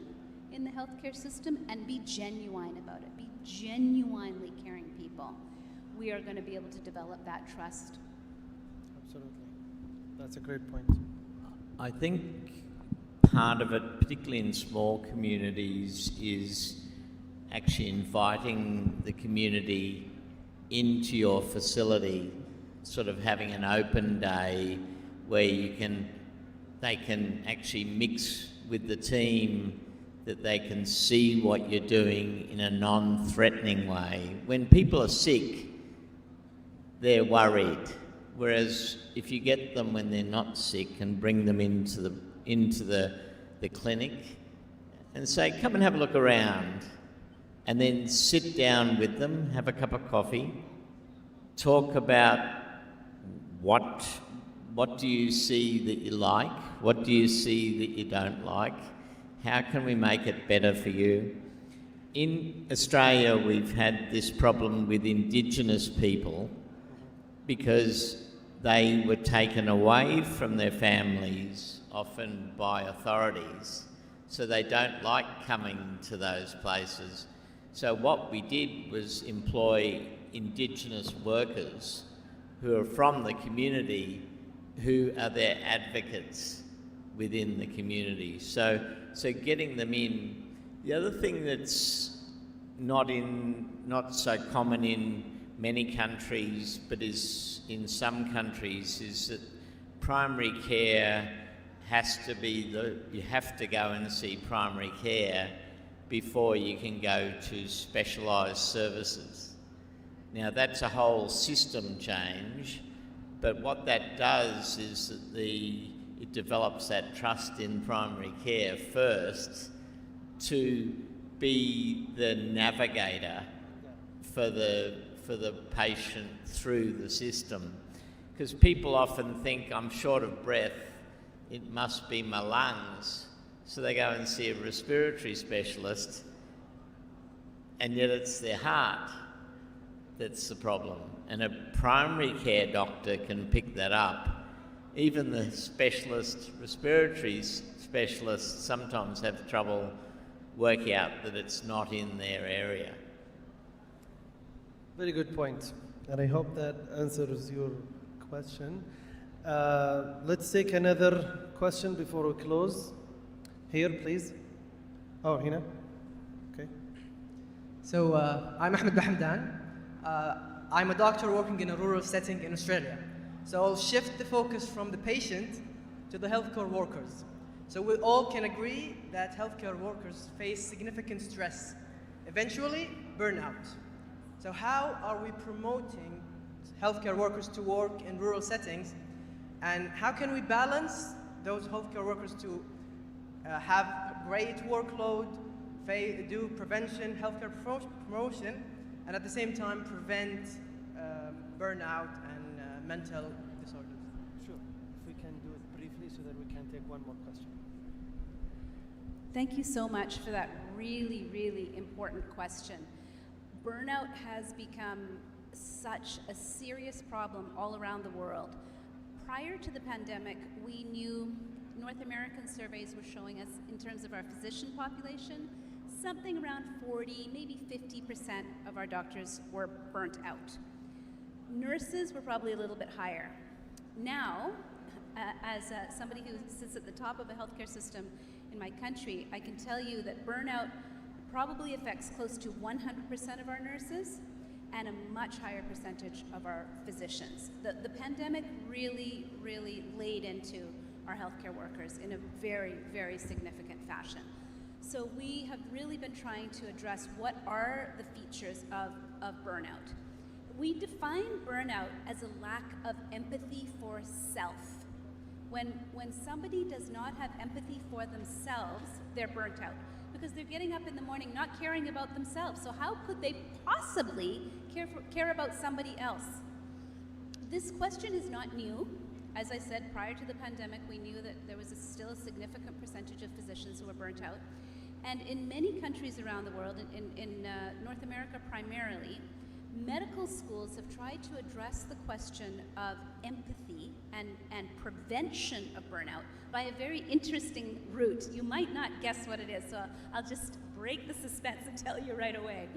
in the healthcare system and be genuine about it, be genuinely caring people, we are going to be able to develop that trust. Absolutely. That's a great point. I think part of it, particularly in small communities, is actually inviting the community into your facility, sort of having an open day where they can actually mix with the team, that they can see what you're doing in a non-threatening way. When people are sick, they're worried. Whereas if you get them when they're not sick and bring them into the clinic and say, come and have a look around, and then sit down with them, have a cup of coffee, talk about what do you see that you like, what do you see that you don't like, how can we make it better for you? In Australia, we've had this problem with Indigenous people because they were taken away from their families, often by authorities, so they don't like coming to those places. So what we did was employ Indigenous workers who are from the community, who are their advocates within the community. So getting them in. The other thing that's not so common in many countries, but is in some countries, is that primary care has to be you have to go and see primary care before you can go to specialised services. Now that's a whole system change, but what that does is that it develops that trust in primary care first to be the navigator for the patient through the system. Because people often think, I'm short of breath, it must be my lungs. So they go and see a respiratory specialist, and yet it's their heart that's the problem. And a primary care doctor can pick that up. Even the respiratory specialists sometimes have trouble working out that it's not in their area. Very good point. And I hope that answers your question. Let's take another question before we close. Here, please. Oh, Hina. Okay. So, I'm Ahmed Bahamdan. I'm a doctor working in a rural setting in Australia. So I'll shift the focus from the patient to the healthcare workers. So we all can agree that healthcare workers face significant stress, eventually burnout. So how are we promoting healthcare workers to work in rural settings, and how can we balance those healthcare workers to have a great workload, do prevention, healthcare promotion, and at the same time prevent burnout and mental disorders? Sure. If we can do it briefly so that we can take one more question. Thank you so much for that really, really important question. Burnout has become such a serious problem all around the world. prior to the pandemic, we knew North American surveys were showing us, in terms of our physician population, something around 40, maybe 50% of our doctors were burnt out. Nurses were probably a little bit higher. Now, as somebody who sits at the top of a healthcare system in my country, I can tell you that burnout probably affects close to 100% of our nurses and a much higher percentage of our physicians. The pandemic really, really laid into our healthcare workers in a very, very significant fashion. So we have really been trying to address what are the features of burnout. We define burnout as a lack of empathy for self. When somebody does not have empathy for themselves, they're burnt out, because they're getting up in the morning not caring about themselves. So how could they possibly care about somebody else? This question is not new. As I said, prior to the pandemic, we knew that there was still a significant percentage of physicians who were burnt out. And in many countries around the world, in North America primarily, medical schools have tried to address the question of empathy and prevention of burnout by a very interesting route. You might not guess what it is, so I'll just break the suspense and tell you right away.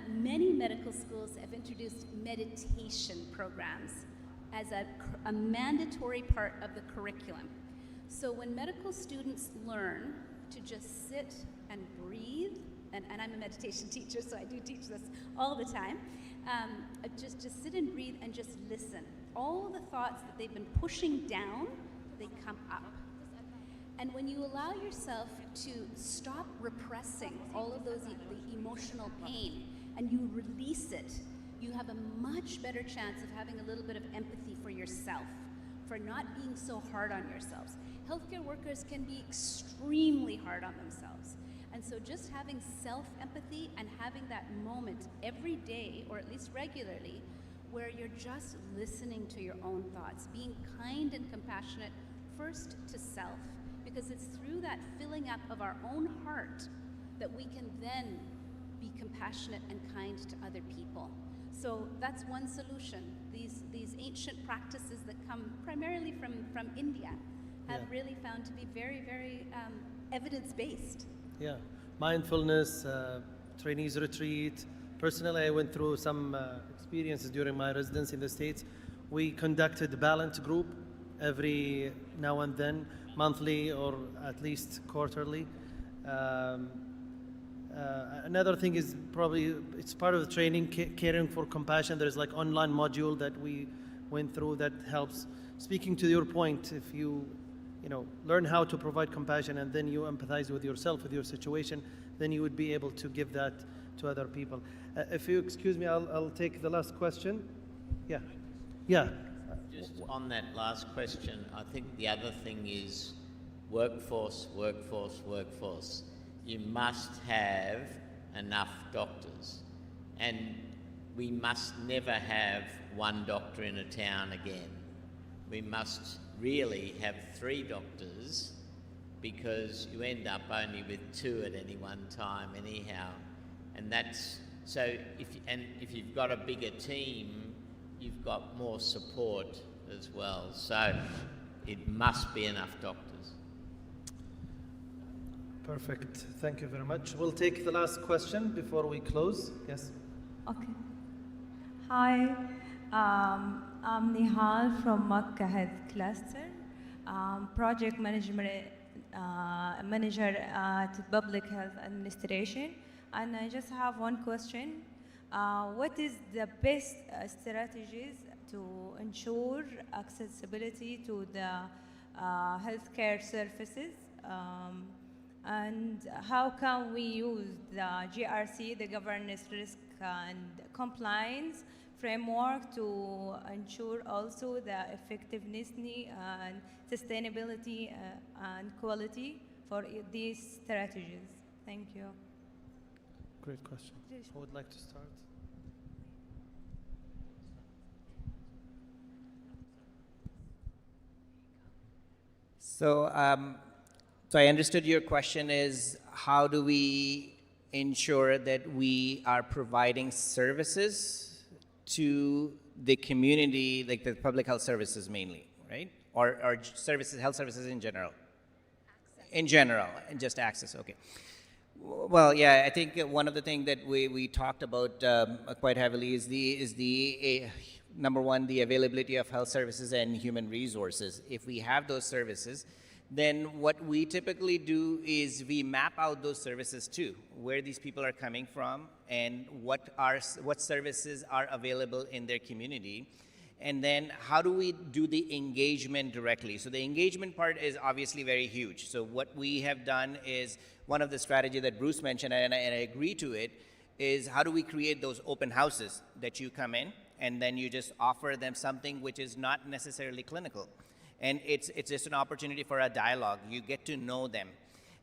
Many medical schools have introduced meditation programs as a mandatory part of the curriculum. So when medical students learn to just sit and breathe, and I'm a meditation teacher, so I do teach this all the time, just sit and breathe and just listen. All the thoughts that they've been pushing down, they come up. And when you allow yourself to stop repressing all of those the emotional pain and you release it, you have a much better chance of having a little bit of empathy for yourself, for not being so hard on yourselves. Healthcare workers can be extremely hard on themselves. And so just having self-empathy and having that moment every day, or at least regularly, where you're just listening to your own thoughts, being kind and compassionate first to self, because it's through that filling up of our own heart that we can then be compassionate and kind to other people. So that's one solution. These ancient practices that come primarily from India have really found to be very, very evidence-based. Yeah, mindfulness, trainees retreat. Personally, I went through some experiences during my residence in the States. We conducted a balance group every now and then, monthly or at least quarterly. Another thing is probably, it's part of the training, caring for compassion. There's like online module that we went through that helps. Speaking to your point, if you learn how to provide compassion and then you empathize with yourself, with your situation, then you would be able to give that to other people. If you excuse me, I'll take the last question. Yeah. Just on that last question, I think the other thing is workforce. You must have enough doctors, and we must never have one doctor in a town again. We must really have 3 doctors, because you end up only with 2 at any one time anyhow. And that's, so if you've got a bigger team, you've got more support as well. So it must be enough doctors. Perfect. Thank you very much. We'll take the last question before we close. Yes. Okay. Hi, I'm Nihal from Makkah Health Cluster, project management manager at Public Health Administration, and I just have one question. What is the best strategies to ensure accessibility to the healthcare services? And how can we use the GRC, the Governance, Risk and Compliance framework, to ensure also the effectiveness and sustainability and quality for these strategies? Thank you. Great question. Who would like to start? So I understood your question is, how do we ensure that we are providing services to the community, like the public health services mainly, right? Or services, health services in general? In general, and just access, okay. Well, yeah, I think one of the things that we talked about quite heavily is the number one, the availability of health services and human resources. If we have those services, then what we typically do is we map out those services too, where these people are coming from and what services are available in their community. And then how do we do the engagement directly? So the engagement part is obviously very huge. So what we have done is, one of the strategy that Bruce mentioned, and I agree to it, is how do we create those open houses that you come in and then you just offer them something which is not necessarily clinical. And it's just an opportunity for a dialogue. You get to know them.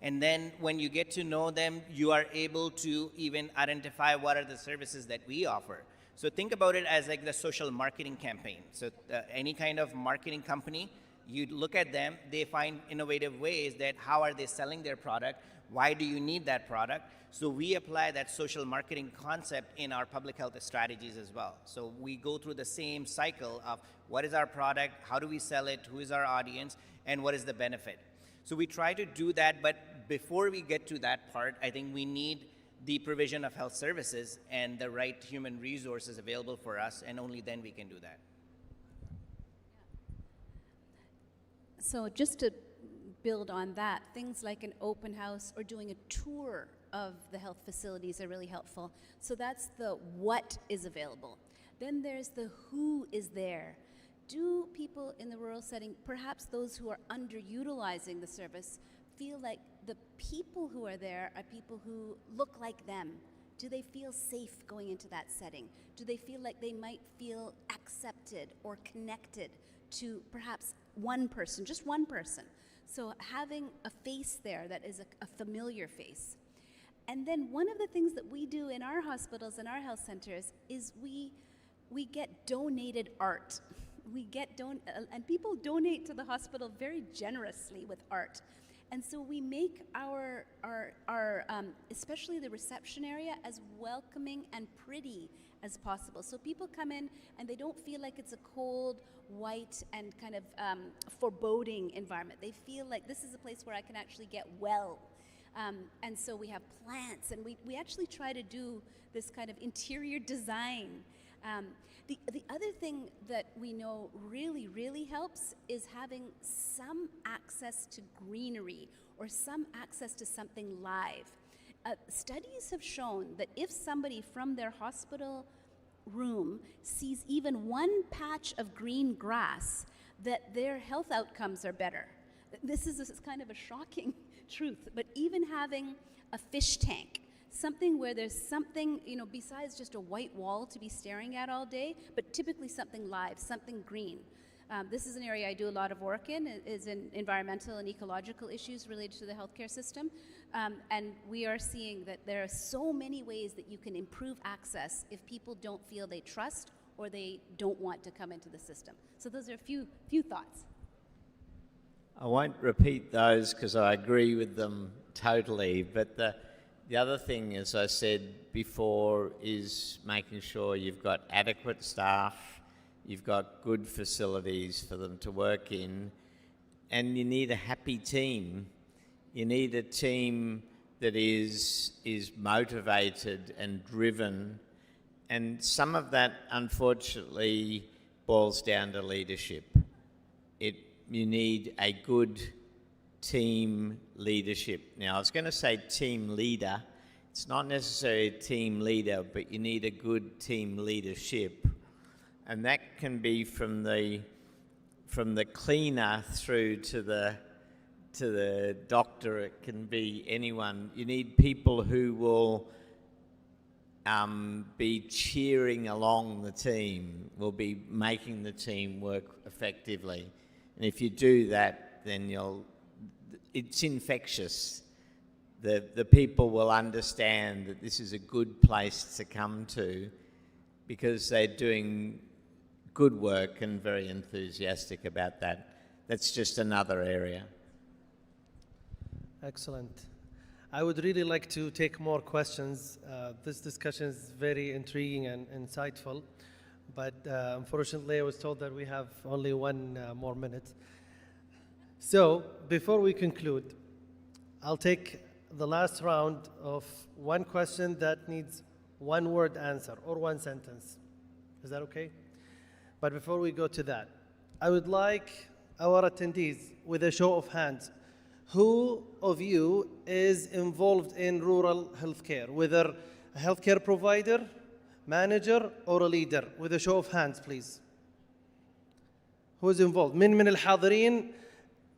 And then when you get to know them, you are able to even identify what are the services that we offer. So think about it as like the social marketing campaign. So any kind of marketing company, you look at them, they find innovative ways that how are they selling their product, why do you need that product? So we apply that social marketing concept in our public health strategies as well. So we go through the same cycle of what is our product, how do we sell it, who is our audience, and what is the benefit. So we try to do that, but before we get to that part, I think we need the provision of health services and the right human resources available for us, and only then we can do that. So just to build on that, things like an open house or doing a tour of the health facilities are really helpful. So that's the what is available. Then there's the who is there. Do people in the rural setting, perhaps those who are underutilizing the service, feel like the people who are there are people who look like them? Do they feel safe going into that setting? Do they feel like they might feel accepted or connected to perhaps one person, just one person? So having a face there that is a familiar face. And then one of the things that we do in our hospitals and our health centers is we get donated art. And people donate to the hospital very generously with art. And so we make our especially the reception area, as welcoming and pretty as possible. So people come in and they don't feel like it's a cold, white, and kind of foreboding environment. They feel like this is a place where I can actually get well. And so we have plants, and we actually try to do this kind of interior design. The other thing that we know really, really helps is having some access to greenery or some access to something live. Studies have shown that if somebody from their hospital room sees even one patch of green grass, that their health outcomes are better. This is kind of a shocking truth, but even having a fish tank, something where there's something, besides just a white wall to be staring at all day, but typically something live, something green. This is an area I do a lot of work in, is in environmental and ecological issues related to the healthcare system. And we are seeing that there are so many ways that you can improve access if people don't feel they trust or they don't want to come into the system. So those are a few thoughts. I won't repeat those because I agree with them totally, but the other thing, as I said before, is making sure you've got adequate staff, you've got good facilities for them to work in, and you need a happy team. You need a team that is motivated and driven, and some of that, unfortunately, boils down to leadership. You need a good team leadership. Now, I was going to say team leader. It's not necessarily a team leader, but you need a good team leadership. And that can be from the cleaner through to the doctor. It can be anyone. You need people who will be cheering along the team, will be making the team work effectively. And if you do that, then it's infectious. The people will understand that this is a good place to come to because they're doing good work and very enthusiastic about that. That's just another area. Excellent. I would really like to take more questions. This discussion is very intriguing and insightful. but unfortunately I was told that we have only one more minute. So before we conclude, I'll take the last round of one question that needs one word answer or one sentence. Is that okay? But before we go to that, I would like our attendees, with a show of hands, who of you is involved in rural healthcare, whether a healthcare provider, manager, or a leader? With a show of hands, please. Who is involved? من الحاضرين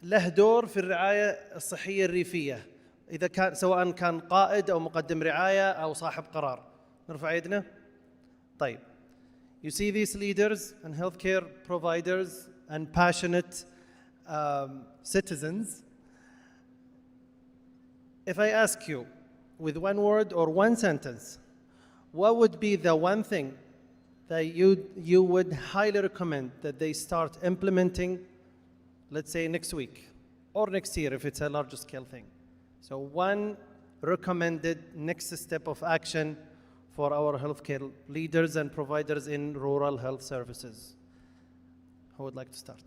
له دور في الرعاية الصحية الريفية، إذا كان سواء كان قائد أو مقدم رعاية أو صاحب قرار. نرفع يدنا. طيب. You see these leaders and healthcare providers and passionate citizens. If I ask you with one word or one sentence, what would be the one thing that you would highly recommend that they start implementing, let's say next week or next year if it's a larger scale thing? So one recommended next step of action for our healthcare leaders and providers in rural health services. Who would like to start?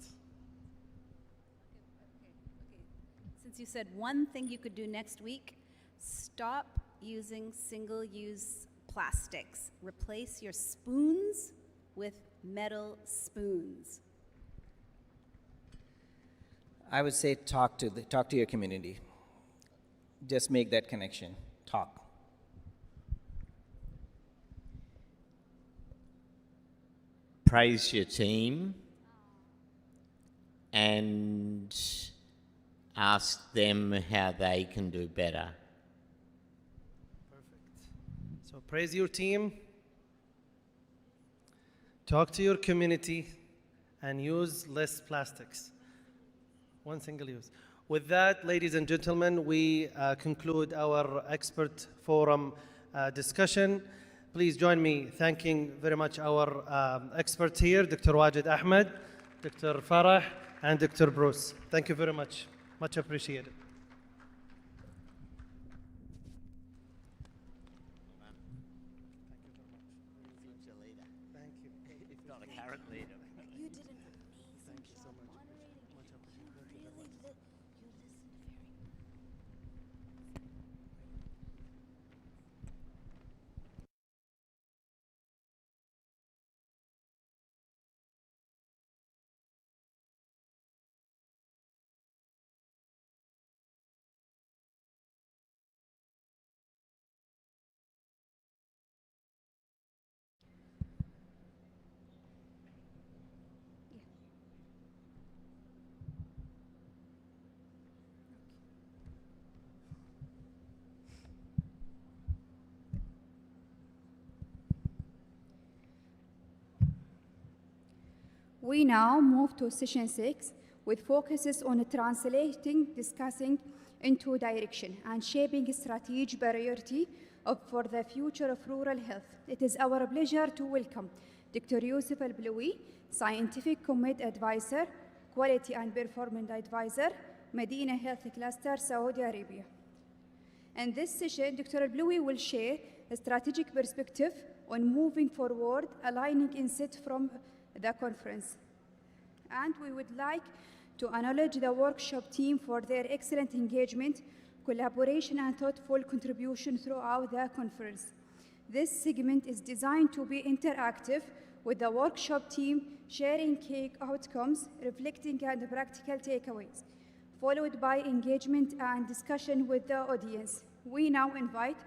Since you said one thing you could do next week, stop using single-use plastics. Replace your spoons with metal spoons. I would say talk to your community. Just make that connection. Talk. Praise your team and ask them how they can do better. Perfect. So praise your team, talk to your community, and use less plastics. One single use. With that, ladies and gentlemen, we conclude our expert forum discussion. Please join me thanking very much our experts here, Dr. Wajid Ahmed, Dr. Farah, and Dr. Bruce. Thank you very much. Much appreciated. We now move to session 6 with focuses on translating, discussing into direction and shaping a strategic priority for the future of rural health. It is our pleasure to welcome Dr. Yusuf Al-Bloui, Scientific Commit Advisor, Quality and Performance Advisor, Medina Health Cluster, Saudi Arabia. In this session, Dr. Al-Bloui will share a strategic perspective on moving forward, aligning insights from the conference. And we would like to acknowledge the workshop team for their excellent engagement, collaboration, and thoughtful contribution throughout the conference. This segment is designed to be interactive, with the workshop team sharing key outcomes, reflecting and practical takeaways, followed by engagement and discussion with the audience. We now invite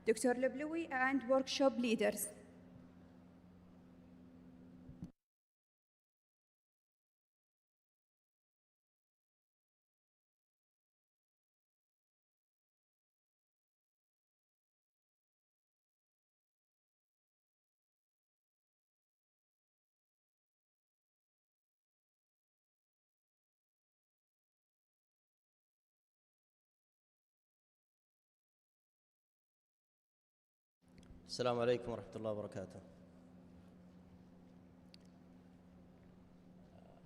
Dr. Al-Bloui and workshop leaders. السلام عليكم ورحمة الله وبركاته.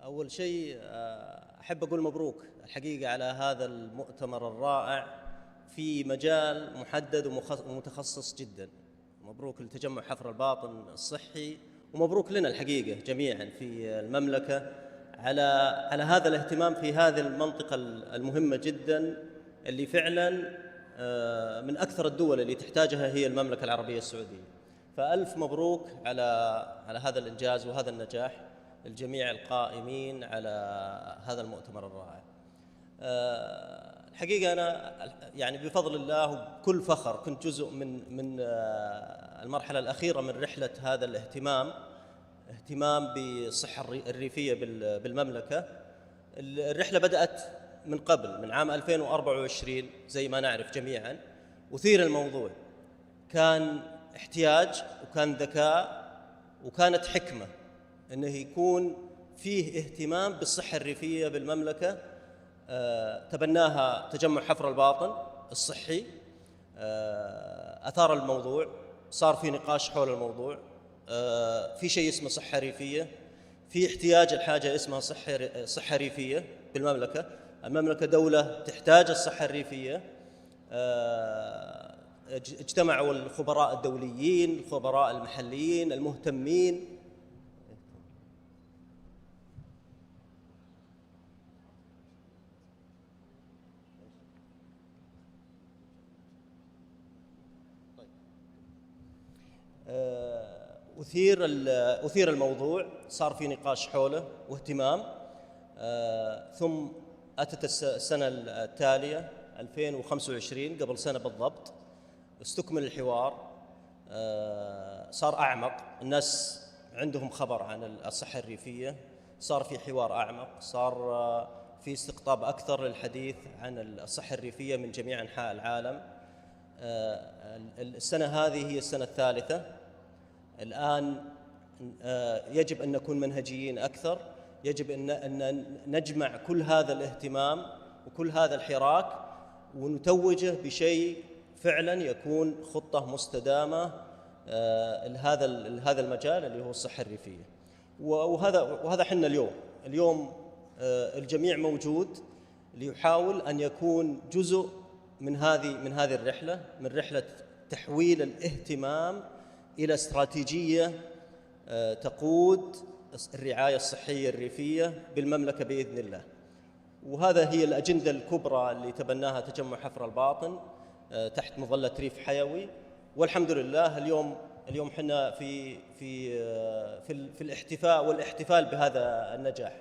أول شيء أحب أقول مبروك الحقيقة على هذا المؤتمر الرائع في مجال محدد ومتخصص جدا. مبروك لتجمع حفر الباطن الصحي ومبروك لنا الحقيقة جميعا في المملكة على هذا الاهتمام في هذه المنطقة المهمة جدا اللي فعلا من أكثر الدول اللي تحتاجها هي المملكة العربية السعودية. فألف مبروك على هذا الإنجاز وهذا النجاح الجميع القائمين على هذا المؤتمر الرائع. الحقيقة أنا يعني بفضل الله وبكل فخر كنت جزء من المرحلة الأخيرة من رحلة هذا اهتمام بالصحة الريفية بالمملكة. الرحلة بدأت من قبل، من عام 2024 زي ما نعرف جميعا. أثير الموضوع، كان احتياج وكان ذكاء وكانت حكمة أنه يكون فيه اهتمام بالصحة الريفية بالمملكة. تبناها تجمع حفر الباطن الصحي، أثار الموضوع، صار في نقاش حول الموضوع. في شيء اسمه صحة ريفية، في احتياج الحاجة اسمها صحة ريفية بالمملكة. المملكة دولة تحتاج الصحة الريفية. اجتمعوا الخبراء الدوليين، الخبراء المحليين المهتمين. أثير الموضوع، صار في نقاش حوله واهتمام. ثم أتت السنة التالية 2025 قبل سنة بالضبط، استكمل الحوار، صار أعمق، الناس عندهم خبر عن الصحة الريفية، صار في حوار أعمق، صار في استقطاب أكثر للحديث عن الصحة الريفية من جميع أنحاء العالم. السنة هذه هي السنة الثالثة. الآن يجب أن نكون منهجيين أكثر، يجب أن نجمع كل هذا الاهتمام وكل هذا الحراك ونتوجه بشيء فعلا يكون خطة مستدامة لهذا المجال اللي هو الصحة الريفية. وهذا حنا اليوم الجميع موجود ليحاول أن يكون جزء من هذه الرحلة، من رحلة تحويل الاهتمام إلى استراتيجية تقود الرعاية الصحية الريفية بالمملكة بإذن الله. وهذا هي الأجندة الكبرى اللي تبناها تجمع حفر الباطن تحت مظلة ريف حيوي. والحمد لله اليوم حنا في الاحتفاء والاحتفال بهذا النجاح.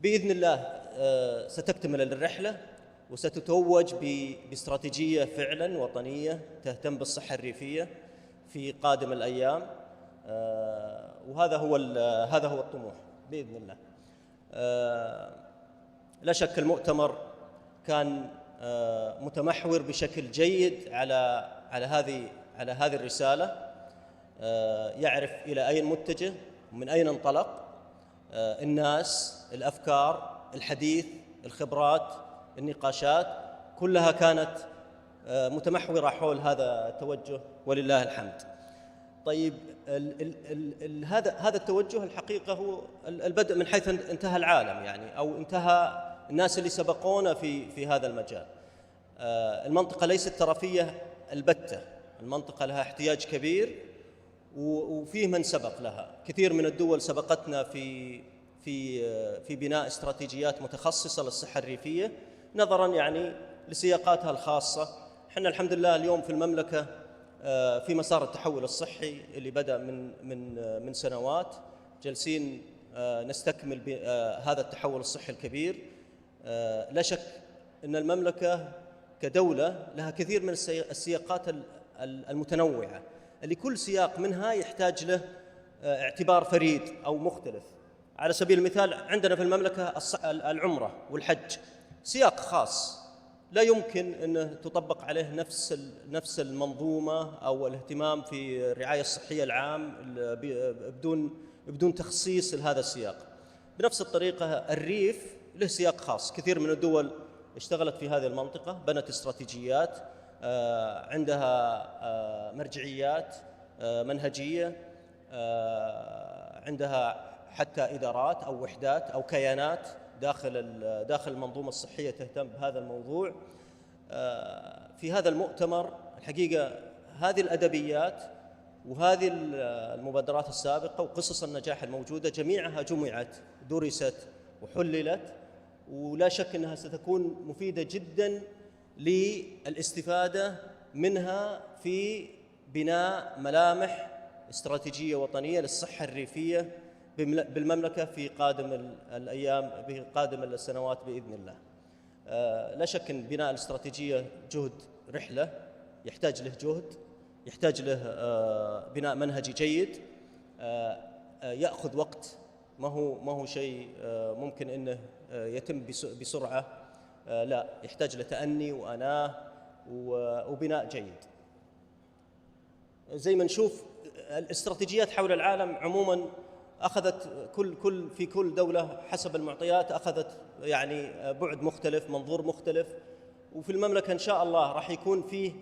بإذن الله ستكتمل الرحلة وستتوج باستراتيجية فعلا وطنية تهتم بالصحة الريفية في قادم الأيام. وهذا هو الطموح بإذن الله. لا شك المؤتمر كان متمحور بشكل جيد على هذه الرسالة، يعرف إلى أين متجه ومن أين انطلق. الناس، الأفكار، الحديث، الخبرات، النقاشات كلها كانت متمحورة حول هذا التوجه ولله الحمد. طيب هذا التوجه الحقيقة هو البدء من حيث انتهى العالم، يعني أو انتهى الناس اللي سبقونا في هذا المجال. المنطقة ليست ترفية البتة، المنطقة لها احتياج كبير وفيه من سبق لها. كثير من الدول سبقتنا في بناء استراتيجيات متخصصة للصحة الريفية نظراً يعني لسياقاتها الخاصة. احنا الحمد لله اليوم في المملكة في مسار التحول الصحي اللي بدأ من سنوات، جالسين نستكمل هذا التحول الصحي الكبير. لا شك أن المملكة كدولة لها كثير من السياقات المتنوعة اللي كل سياق منها يحتاج له اعتبار فريد أو مختلف. على سبيل المثال عندنا في المملكة العمرة والحج سياق خاص لا يمكن أن تطبق عليه نفس المنظومة أو الاهتمام في الرعاية الصحية العام بدون تخصيص لهذا السياق. بنفس الطريقة الريف له سياق خاص. كثير من الدول اشتغلت في هذه المنطقة، بنت استراتيجيات، عندها مرجعيات منهجية، عندها حتى إدارات أو وحدات أو كيانات داخل المنظومة الصحية تهتم بهذا الموضوع. في هذا المؤتمر الحقيقة هذه الأدبيات وهذه المبادرات السابقة وقصص النجاح الموجودة جميعها جمعت، درست وحللت، ولا شك أنها ستكون مفيدة جدا للاستفادة منها في بناء ملامح استراتيجية وطنية للصحة الريفية بالمملكة في قادم الأيام، في قادم السنوات بإذن الله. لا شك أن بناء الاستراتيجية جهد رحلة، يحتاج له جهد، يحتاج له بناء منهجي جيد، يأخذ وقت، ما هو شيء ممكن أنه يتم بسرعة، لا، يحتاج له تأني وأناة وبناء جيد. زي ما نشوف الاستراتيجيات حول العالم عموما أخذت في كل دولة حسب المعطيات أخذت يعني بعد مختلف، منظور مختلف، وفي المملكة إن شاء الله راح يكون فيه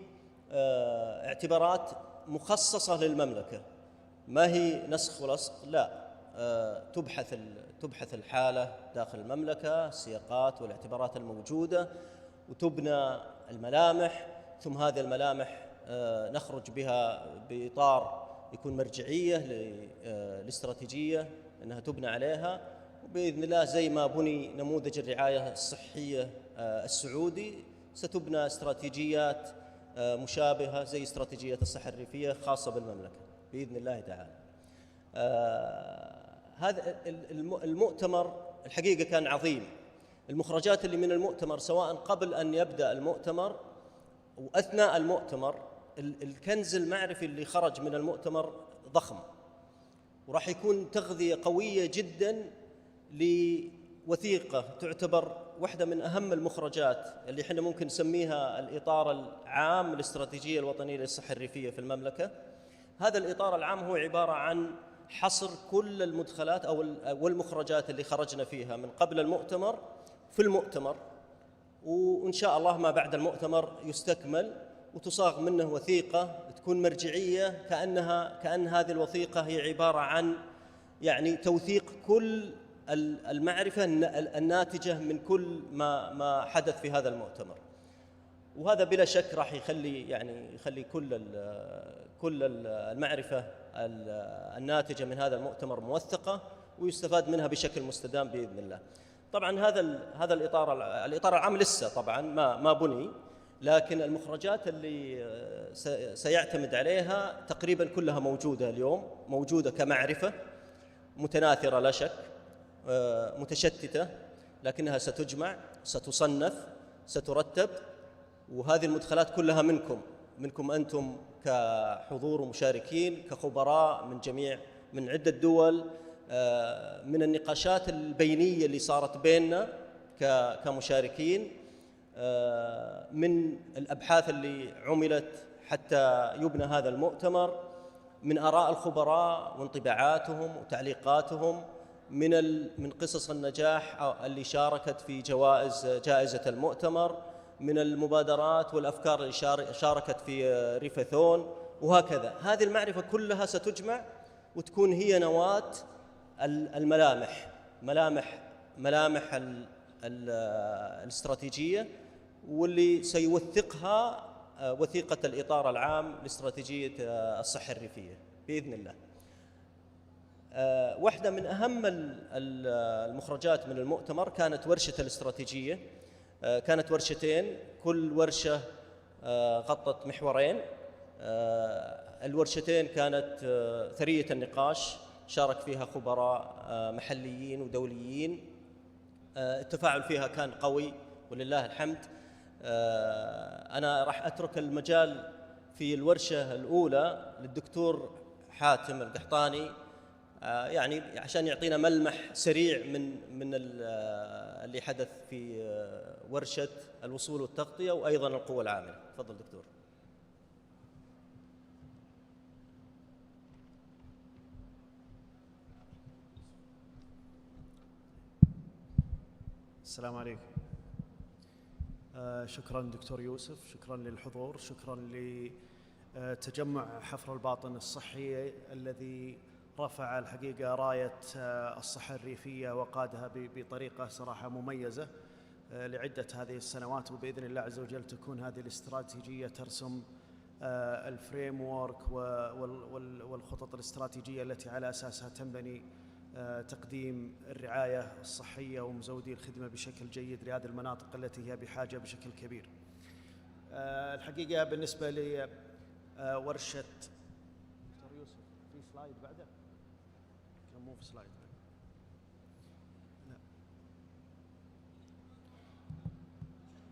اعتبارات مخصصة للمملكة، ما هي نسخ ولصق، لا، تبحث الحالة داخل المملكة، السياقات والاعتبارات الموجودة، وتبنى الملامح، ثم هذه الملامح نخرج بها بإطار يكون مرجعية للاستراتيجية أنها تبنى عليها، وبإذن الله زي ما بني نموذج الرعاية الصحية السعودي ستبنى استراتيجيات مشابهة زي استراتيجية الصحة الريفية خاصة بالمملكة بإذن الله تعالى. هذا المؤتمر الحقيقة كان عظيم. المخرجات اللي من المؤتمر سواء قبل أن يبدأ المؤتمر وأثناء المؤتمر، الكنز المعرفي اللي خرج من المؤتمر ضخم، وراح يكون تغذية قوية جدا لوثيقة تعتبر واحدة من أهم المخرجات اللي احنا ممكن نسميها الإطار العام للاستراتيجية الوطنية للصحة الريفية في المملكة. هذا الإطار العام هو عبارة عن حصر كل المدخلات والمخرجات اللي خرجنا فيها من قبل المؤتمر في المؤتمر، وإن شاء الله ما بعد المؤتمر يستكمل وتصاغ منه وثيقة تكون مرجعية، كأن هذه الوثيقة هي عبارة عن يعني توثيق كل المعرفة الناتجة من كل ما حدث في هذا المؤتمر. وهذا بلا شك راح يخلي كل المعرفة الناتجة من هذا المؤتمر موثقة ويستفاد منها بشكل مستدام بإذن الله. طبعا هذا الإطار العام لسه طبعا ما بني، لكن المخرجات اللي سيعتمد عليها تقريبا كلها موجودة اليوم، موجودة كمعرفة متناثرة لا شك، متشتتة، لكنها ستجمع، ستصنف، سترتب، وهذه المدخلات كلها منكم أنتم كحضور ومشاركين، كخبراء من عدة دول، من النقاشات البينية اللي صارت بيننا كمشاركين، من الأبحاث اللي عملت حتى يبنى هذا المؤتمر، من آراء الخبراء وانطباعاتهم وتعليقاتهم، من قصص النجاح اللي شاركت في جائزة المؤتمر، من المبادرات والأفكار اللي شاركت في ريفيثون، وهكذا. هذه المعرفة كلها ستجمع وتكون هي نواة ملامح الاستراتيجية، واللي سيوثقها وثيقة الإطار العام لاستراتيجية الصحة الريفية بإذن الله. واحدة من أهم المخرجات من المؤتمر كانت ورشة الاستراتيجية، كانت ورشتين، كل ورشة غطت محورين. الورشتين كانت ثرية النقاش، شارك فيها خبراء محليين ودوليين، التفاعل فيها كان قوي ولله الحمد. أنا راح أترك المجال في الورشة الأولى للدكتور حاتم القحطاني، يعني عشان يعطينا ملمح سريع من اللي حدث في ورشة الوصول والتغطية وأيضا القوى العاملة. تفضل دكتور. السلام عليكم. شكرا دكتور يوسف، شكرا للحضور، شكرا لتجمع حفر الباطن الصحي الذي رفع الحقيقة راية الصحة الريفية وقادها بطريقة صراحة مميزة لعدة هذه السنوات، وبإذن الله عز وجل تكون هذه الاستراتيجية ترسم الفريم وورك والخطط الاستراتيجية التي على أساسها تنبني تقديم الرعاية الصحية ومزودي الخدمة بشكل جيد لهذه المناطق التي هي بحاجة بشكل كبير. الحقيقة بالنسبة لورشة دكتور يوسف، في سلايد بعده؟ كان مو في سلايد. لا.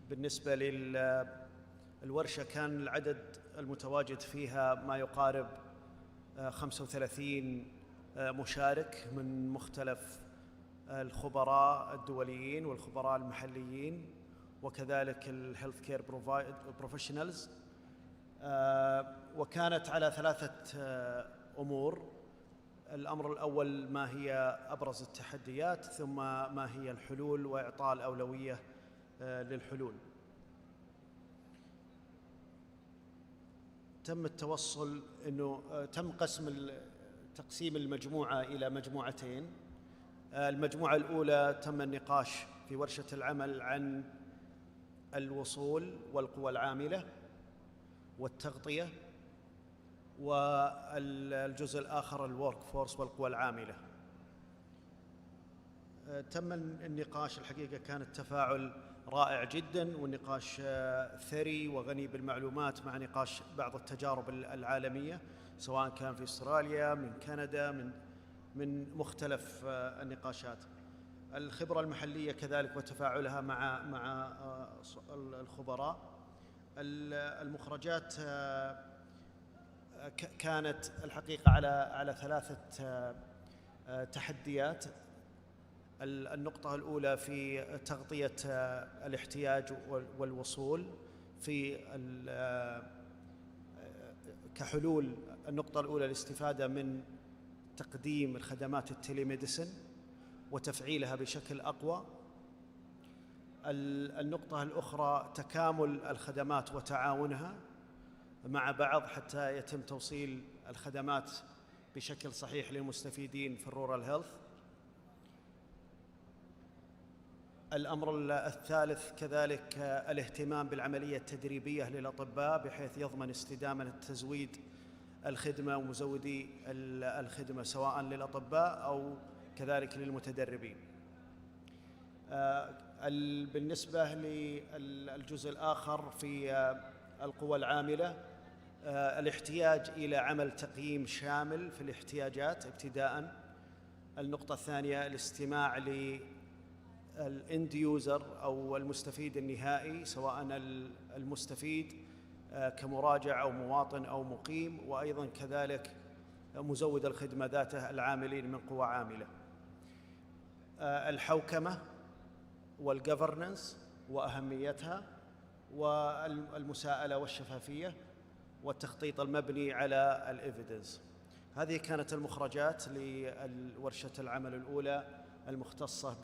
بالنسبة للورشة كان العدد المتواجد فيها ما يقارب 35 مشارك من مختلف الخبراء الدوليين والخبراء المحليين وكذلك الهيلث كير بروفيشنالز، وكانت على 3 أمور. الأمر الأول ما هي أبرز التحديات، ثم ما هي الحلول وإعطاء الأولوية للحلول. تم التوصل أنه تم تقسيم المجموعة إلى مجموعتين. المجموعة الأولى تم النقاش في ورشة العمل عن الوصول والقوى العاملة والتغطية، والجزء الآخر الورك فورس والقوى العاملة. تم النقاش، الحقيقة كان التفاعل رائع جدا، والنقاش ثري وغني بالمعلومات مع نقاش بعض التجارب العالمية سواء كان في استراليا، من كندا، من مختلف النقاشات. الخبرة المحلية كذلك وتفاعلها مع الخبراء. المخرجات كانت الحقيقة على 3 تحديات. النقطة الأولى في تغطية الاحتياج والوصول كحلول. النقطة الأولى الاستفادة من تقديم الخدمات التليميديسن وتفعيلها بشكل أقوى. النقطة الأخرى تكامل الخدمات وتعاونها مع بعض حتى يتم توصيل الخدمات بشكل صحيح للمستفيدين في الرورال هيلث. الأمر الثالث كذلك الاهتمام بالعملية التدريبية للأطباء بحيث يضمن استدامة تزويد الخدمة ومزودي الخدمة سواء للأطباء أو كذلك للمتدربين. بالنسبة للجزء الآخر في القوى العاملة، الاحتياج إلى عمل تقييم شامل في الاحتياجات ابتداءً. النقطة الثانية الاستماع للإند يوزر أو المستفيد النهائي، سواء المستفيد كمراجع أو مواطن أو مقيم، وأيضاً كذلك مزود الخدمة ذاته العاملين من قوى عاملة. الحوكمة والجفرننس وأهميتها، والمساءلة والشفافية، والتخطيط المبني على الإيفيدنس. هذه كانت المخرجات لورشة العمل الأولى المختصة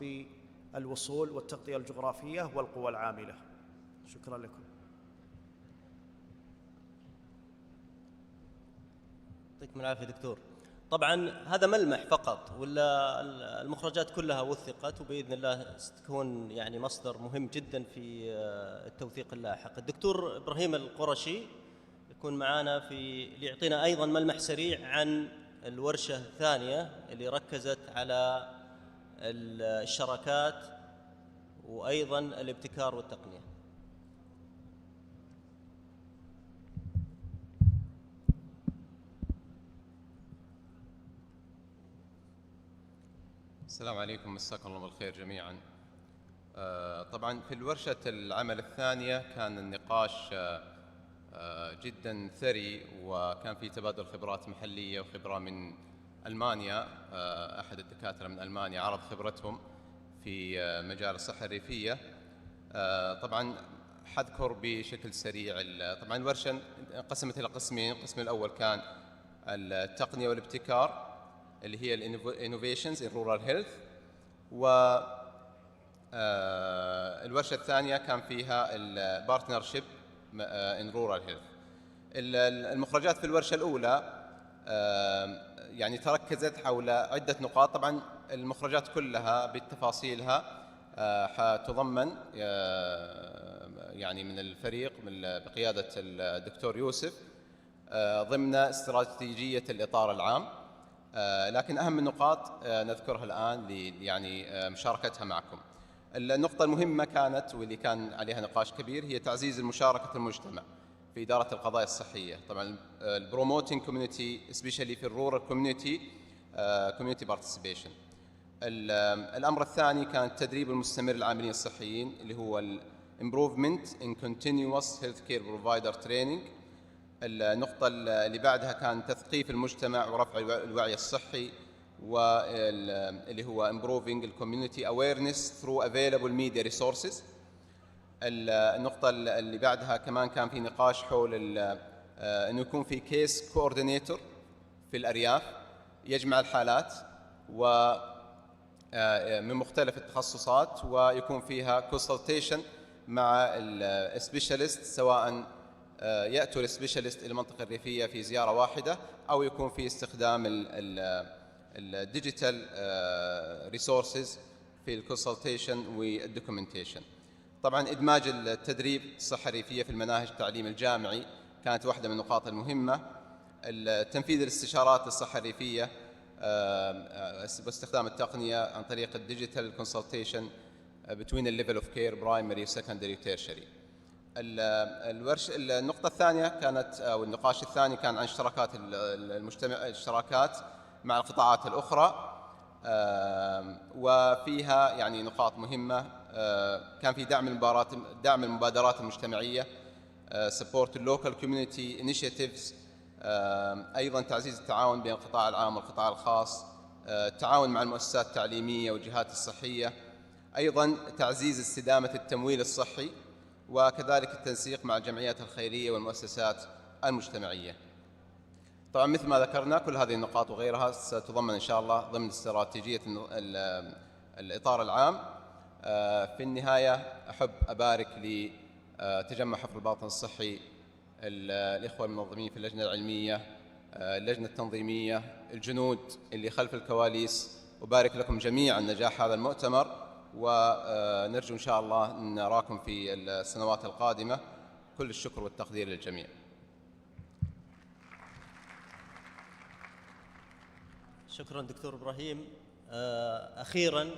بالوصول والتغطية الجغرافية والقوى العاملة. شكرا لكم. يعطيكم العافية دكتور. طبعا هذا ملمح فقط، ولا المخرجات كلها وثقت وبإذن الله ستكون يعني مصدر مهم جدا في التوثيق اللاحق. الدكتور إبراهيم القرشي يكون معنا ليعطينا أيضا ملمح سريع عن الورشة الثانية اللي ركزت على الشراكات وأيضا الابتكار والتقنية. السلام عليكم، مساكم الله بالخير جميعا. طبعا في الورشة العمل الثانية كان النقاش جدا ثري، وكان في تبادل خبرات محلية وخبرة من ألمانيا. أحد الدكاترة من ألمانيا عرض خبرتهم في مجال الصحة الريفية. طبعا حذكر بشكل سريع. طبعا الورشة انقسمت إلى قسمين. القسم الأول كان التقنية والابتكار اللي هي الانوفيشنز ان رورال هيلث، والورشة الثانية كان فيها البارتنرشيب ان رورال هيلث. المخرجات في الورشة الأولى يعني تركزت حول عدة نقاط. طبعا المخرجات كلها بتفاصيلها حتضمن يعني من الفريق بقيادة الدكتور يوسف ضمن استراتيجية الإطار العام. لكن أهم النقاط نذكرها الآن يعني مشاركتها معكم. النقطة المهمة كانت واللي كان عليها نقاش كبير هي تعزيز مشاركة المجتمع في إدارة القضايا الصحية. طبعا البروموتينج كوميونيتي سبيشالي في الرورال كوميونيتي بارتيسيبيشن. الأمر الثاني كان تدريب المستمر العاملين الصحيين اللي هو improvement in continuous healthcare provider training. النقطة اللي بعدها كان تثقيف المجتمع ورفع الوعي الصحي واللي هو improving the community awareness through available media resources. النقطة اللي بعدها كمان كان في نقاش حول انه يكون في كيس كوردينيتور في الأرياف يجمع الحالات من مختلف التخصصات ويكون فيها كونسلتيشن مع السبيشاليست، سواء يأتوا السبيشاليست إلى المنطقة الريفية في زيارة واحدة أو يكون في استخدام الديجيتال ريسورسز في الكونسلتيشن والدوكيومنتيشن. طبعا إدماج التدريب الصحة الريفية في المناهج التعليم الجامعي كانت واحدة من النقاط المهمة. تنفيذ الاستشارات للصحة الريفية باستخدام التقنية عن طريق الديجيتال كونسلتيشن between the level of care primary secondary tertiary. النقطة الثانية كانت أو النقاش الثاني كان عن اشتراكات المجتمع، الاشتراكات مع القطاعات الأخرى، وفيها يعني نقاط مهمة. كان في دعم المبادرات المجتمعية support local community initiatives، أيضا تعزيز التعاون بين القطاع العام والقطاع الخاص، التعاون مع المؤسسات التعليمية والجهات الصحية، أيضا تعزيز استدامة التمويل الصحي، وكذلك التنسيق مع الجمعيات الخيرية والمؤسسات المجتمعية. طبعا مثل ما ذكرنا كل هذه النقاط وغيرها ستضمن إن شاء الله ضمن استراتيجية الإطار العام. في النهاية أحب أبارك لتجمع حفر الباطن الصحي الإخوة المنظمين في اللجنة العلمية، اللجنة التنظيمية، الجنود اللي خلف الكواليس، وبارك لكم جميعا نجاح هذا المؤتمر، ونرجو إن شاء الله أن نراكم في السنوات القادمة. كل الشكر والتقدير للجميع. شكرا دكتور إبراهيم. أخيرا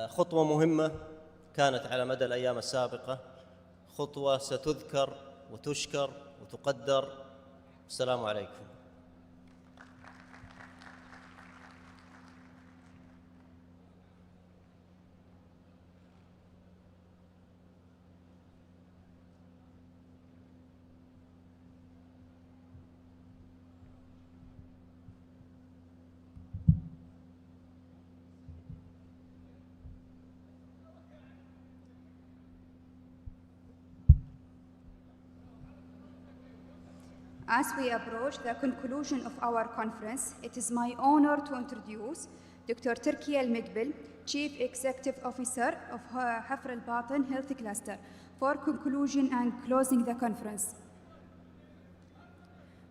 خطوة مهمة كانت على مدى الأيام السابقة، خطوة ستذكر وتشكر وتقدر. السلام عليكم. As we approach the conclusion of our conference, it is my honor to introduce Dr. Turki Al-Mekbil, Chief Executive Officer of Hafr al-Batin Health Cluster, for conclusion and closing the conference.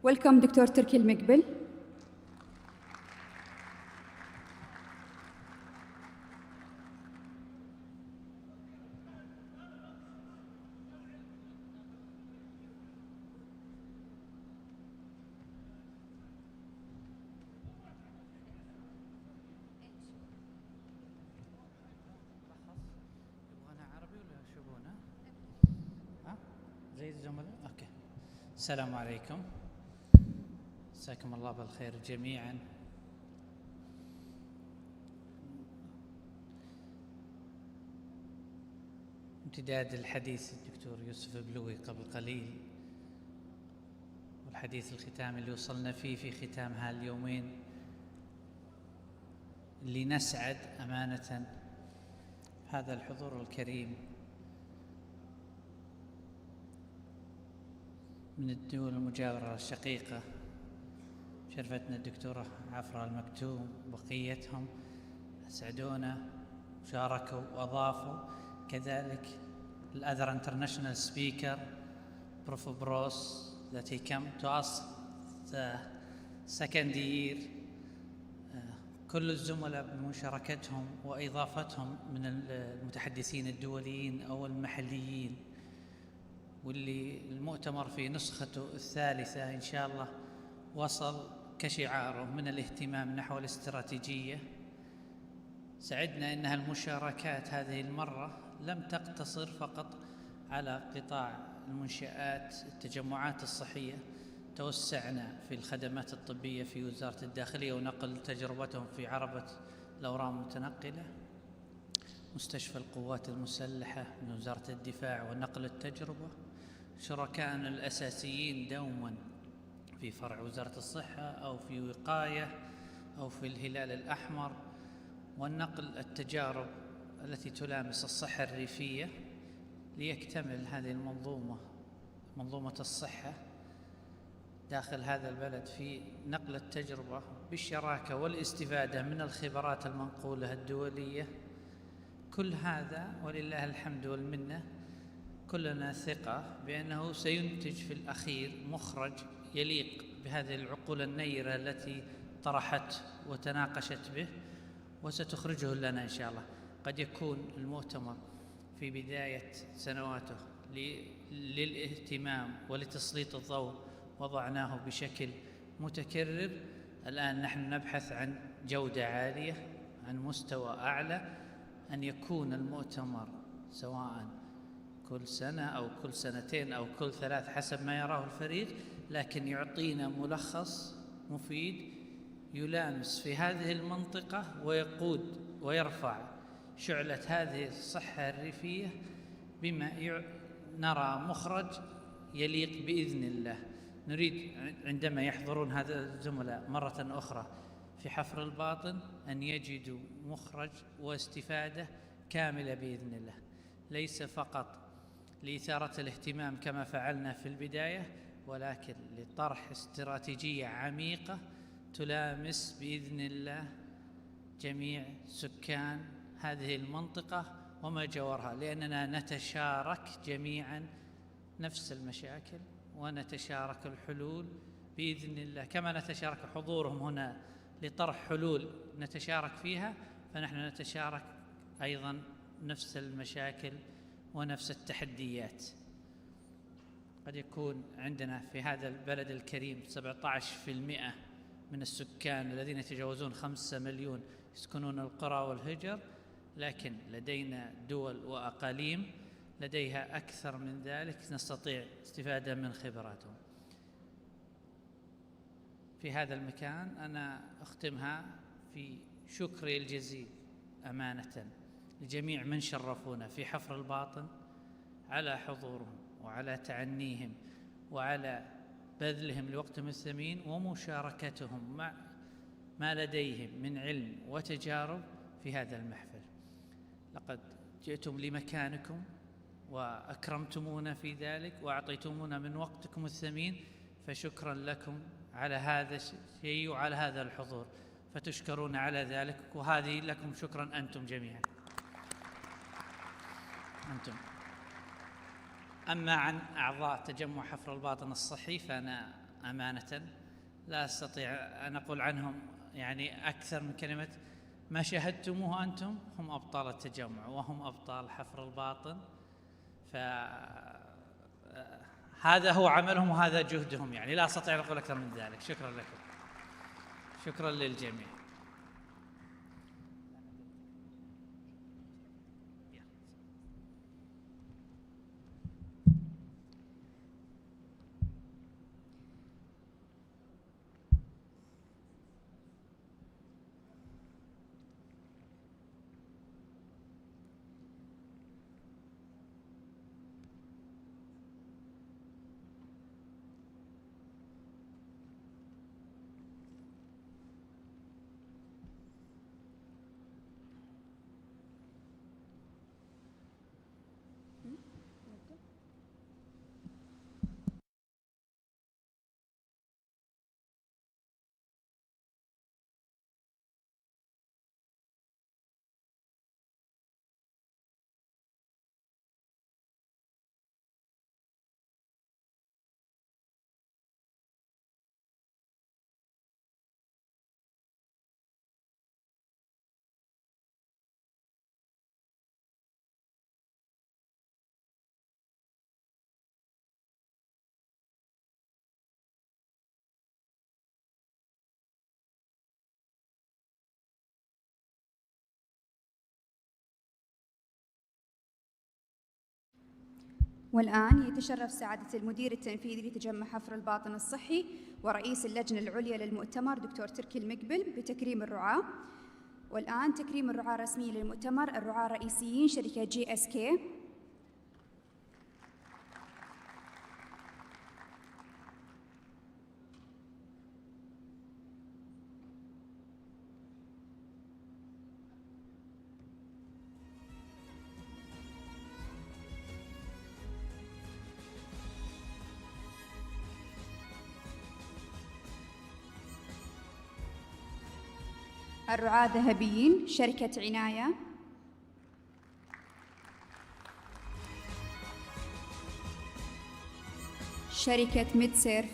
Welcome, Dr. Turki Al-Mekbil. زي الزملاء. اوكي. السلام عليكم، مساكم الله بالخير جميعا. امتداد الحديث الدكتور يوسف بلوي قبل قليل، والحديث الختامي اللي وصلنا فيه في ختام هاليومين، اللي نسعد أمانة هذا الحضور الكريم من الدول المجاورة الشقيقة. شرفتنا الدكتورة عفرة المكتوم وبقيتهم، أسعدونا وشاركوا وأضافوا، كذلك الأذر international speaker Prof. Bros that he came to us the second year. كل الزملاء بمشاركتهم وإضافتهم من المتحدثين الدوليين أو المحليين، واللي المؤتمر في نسخته الثالثة إن شاء الله وصل كشعاره من الاهتمام نحو الاستراتيجية. سعدنا أنها المشاركات هذه المرة لم تقتصر فقط على قطاع المنشآت التجمعات الصحية، توسعنا في الخدمات الطبية في وزارة الداخلية ونقل تجربتهم في عربة الأورام المتنقلة، مستشفى القوات المسلحة من وزارة الدفاع ونقل التجربة، شركائنا الأساسيين دوما في فرع وزارة الصحة أو في وقاية أو في الهلال الأحمر، ونقل التجارب التي تلامس الصحة الريفية ليكتمل هذه منظومة الصحة داخل هذا البلد في نقل التجربة بالشراكة والاستفادة من الخبرات المنقولة الدولية. كل هذا ولله الحمد والمنة كلنا ثقة بأنه سينتج في الأخير مخرج يليق بهذه العقول النيرة التي طرحت وتناقشت به، وستخرجه لنا إن شاء الله. قد يكون المؤتمر في بداية سنواته للاهتمام ولتسليط الضوء وضعناه بشكل متكرر. الآن نحن نبحث عن جودة عالية، عن مستوى أعلى، أن يكون المؤتمر سواء كل سنة أو كل سنتين أو كل 3 حسب ما يراه الفريق، لكن يعطينا ملخص مفيد يلامس في هذه المنطقة ويقود ويرفع شعلة هذه الصحة الريفية بما نرى مخرج يليق بإذن الله. نريد عندما يحضرون هذا الزملاء مرة أخرى في حفر الباطن أن يجدوا مخرج واستفادة كاملة بإذن الله، ليس فقط لإثارة الاهتمام كما فعلنا في البداية، ولكن لطرح استراتيجية عميقة تلامس بإذن الله جميع سكان هذه المنطقة وما جاورها، لأننا نتشارك جميعا نفس المشاكل ونتشارك الحلول بإذن الله. كما نتشارك حضورهم هنا لطرح حلول نتشارك فيها، فنحن نتشارك أيضا نفس المشاكل ونفس التحديات. قد يكون عندنا في هذا البلد الكريم 17% من السكان الذين يتجاوزون 5 مليون يسكنون القرى والهجر، لكن لدينا دول وأقاليم لديها أكثر من ذلك نستطيع استفادة من خبراتهم. في هذا المكان أنا أختمها في شكري الجزيل أمانة لجميع من شرفونا في حفر الباطن على حضورهم وعلى تعنيهم وعلى بذلهم لوقتهم الثمين ومشاركتهم مع ما لديهم من علم وتجارب في هذا المحفل. لقد جئتم لمكانكم وأكرمتمونا في ذلك وأعطيتمونا من وقتكم الثمين، فشكرا لكم على هذا الشيء وعلى هذا الحضور، فتشكرون على ذلك، وهذه لكم شكرا أنتم جميعا. أنتم. أما عن أعضاء تجمع حفر الباطن الصحي فأنا أمانة لا أستطيع أن أقول عنهم يعني أكثر من كلمة ما شاهدتموه أنتم. هم أبطال التجمع وهم أبطال حفر الباطن، فهذا هو عملهم وهذا جهدهم، يعني لا أستطيع أن أقول أكثر من ذلك. شكرا لكم، شكرا للجميع. والآن يتشرف سعادة المدير التنفيذي لتجمع حفر الباطن الصحي ورئيس اللجنة العليا للمؤتمر دكتور تركي المقبل بتكريم الرعاة. والآن تكريم الرعاة الرسميين للمؤتمر، الرعاة الرئيسيين شركة GSK. الرعاة ذهبيين شركة عناية. شركة ميد سيرف.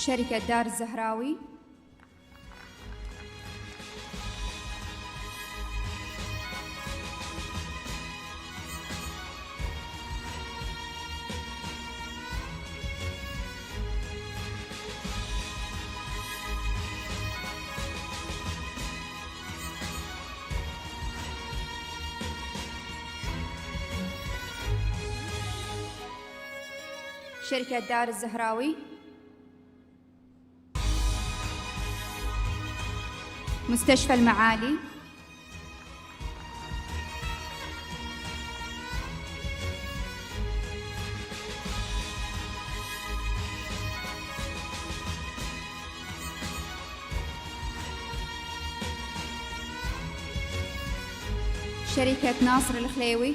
شركة دار الزهراوي. شركة دار الزهراوي. مستشفى المعالي. شركة ناصر الخليوي.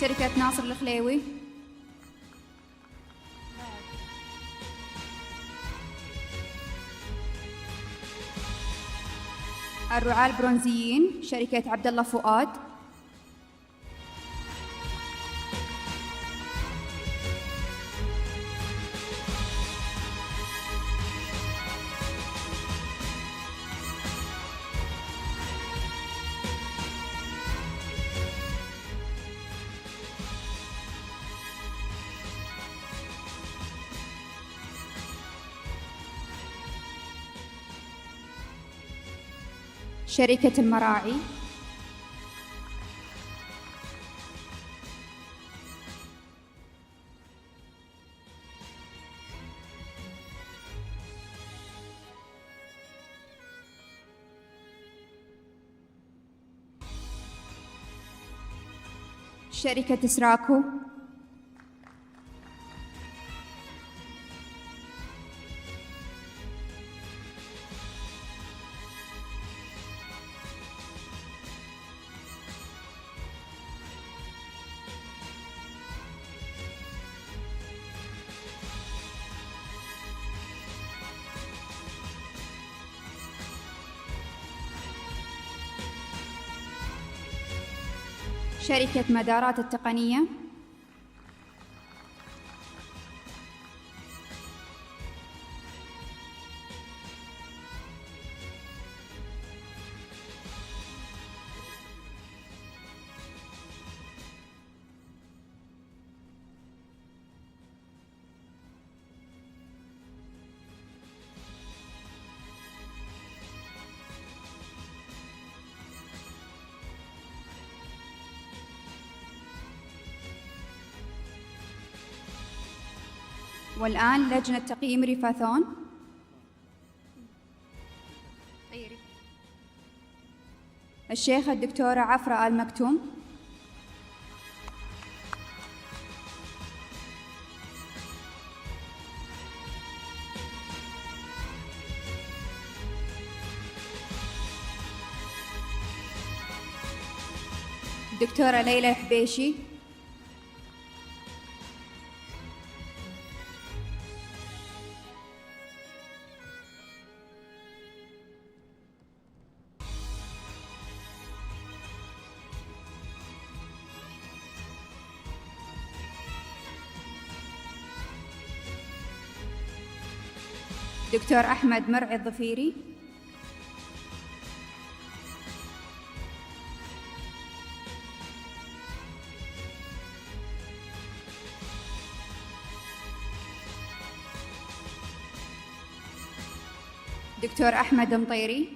شركة ناصر الخليوي. الرعاة البرونزيين شركة عبد الله فؤاد. شركة المراعي. شركة إسراكو. شركة مدارات التقنية. والآن لجنة تقييم ريفاثون. الشيخة الدكتورة عفرة آل مكتوم. دكتورة ليلى الحبيشي. دكتور أحمد مرعي الظفيري. دكتور أحمد مطيري.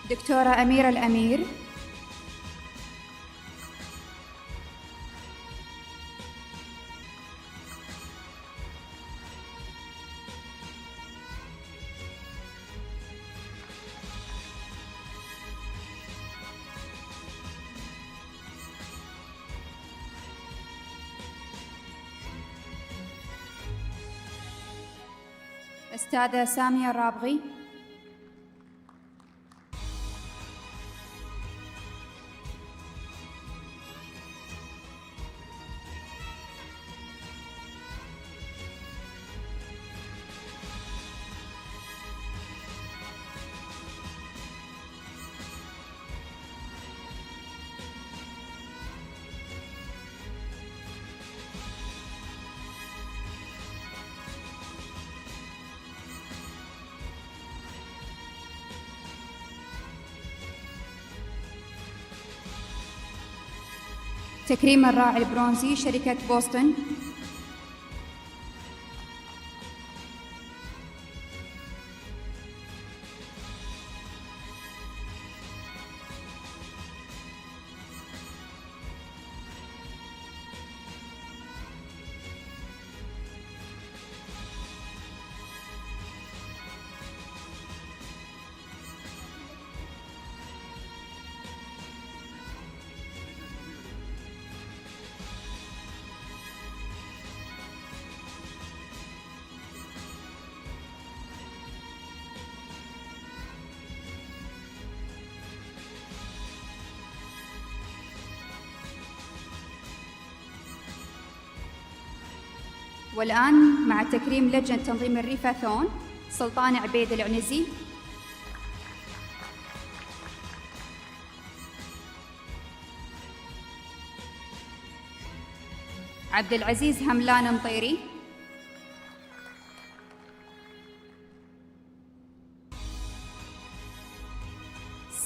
دكتورة أميرة الأمير. أستاذة سامية الرابغي. تكريم الراعي البرونزي شركة بوسطن. والآن مع تكريم لجنة تنظيم الريفاثون سلطان عبيد العنزي. عبد العزيز هملان مطيري.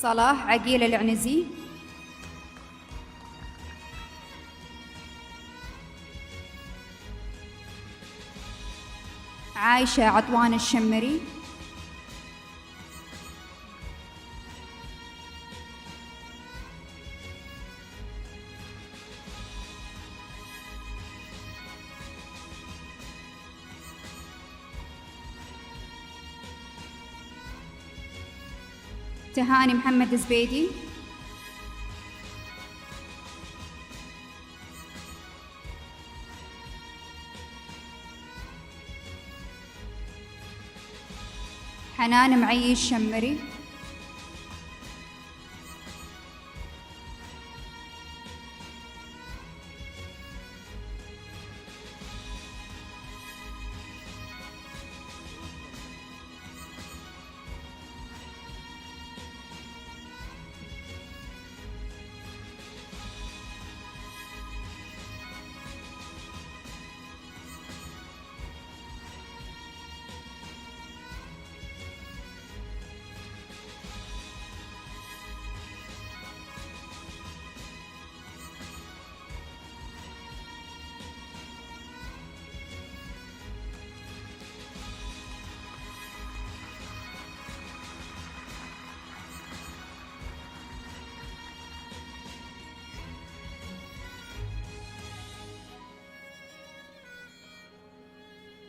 صلاح عقيل العنزي. عايشة عطوان الشمري. تهاني محمد زبيدي. حنان معيش الشمري.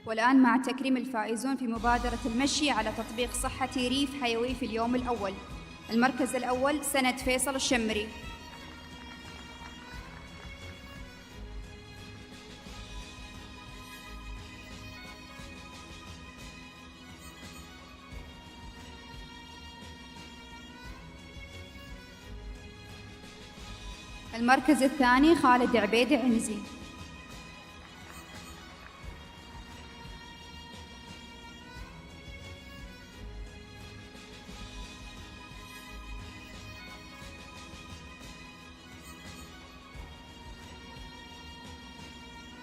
والآن مع تكريم الفائزون في مبادرة المشي على تطبيق صحتي ريف حيوي في اليوم الأول. المركز الأول سند فيصل الشمري. المركز الثاني خالد عبيد عنزي.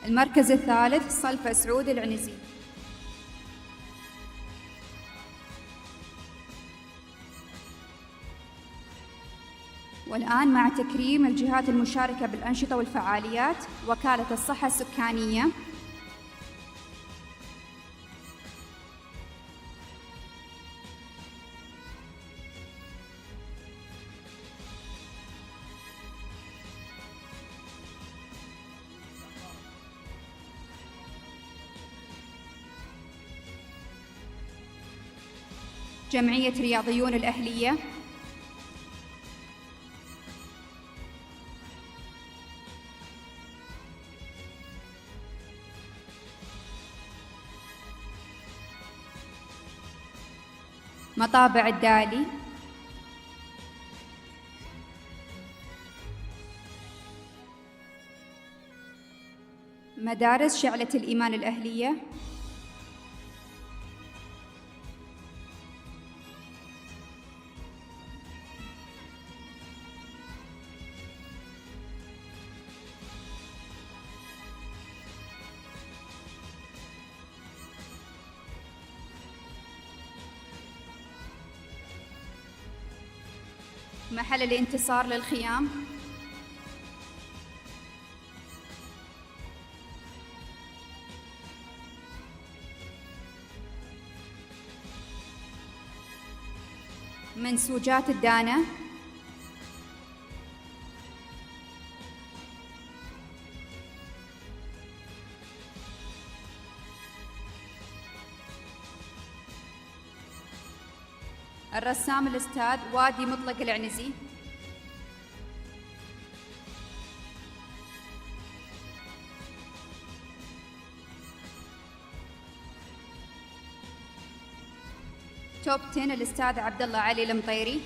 المركز الثالث صلفة سعود العنزي. والآن مع تكريم الجهات المشاركة بالأنشطة والفعاليات، وكالة الصحة السكانية، جمعية رياضيون الأهلية، مطابع الدولي، مدارس شعلة الإيمان الأهلية، محل الانتصار للخيام، منسوجات الدانة، الرسام الأستاذ وادي مطلق العنزي، توب 10 الأستاذ عبد الله علي المطيري،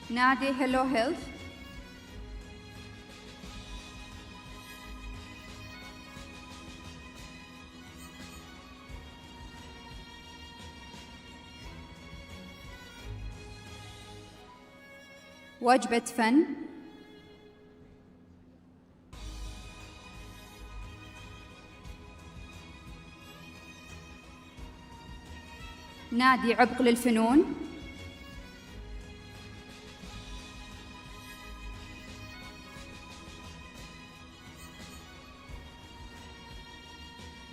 نادي هيلو هيلث، وجبة فن، نادي عبق للفنون،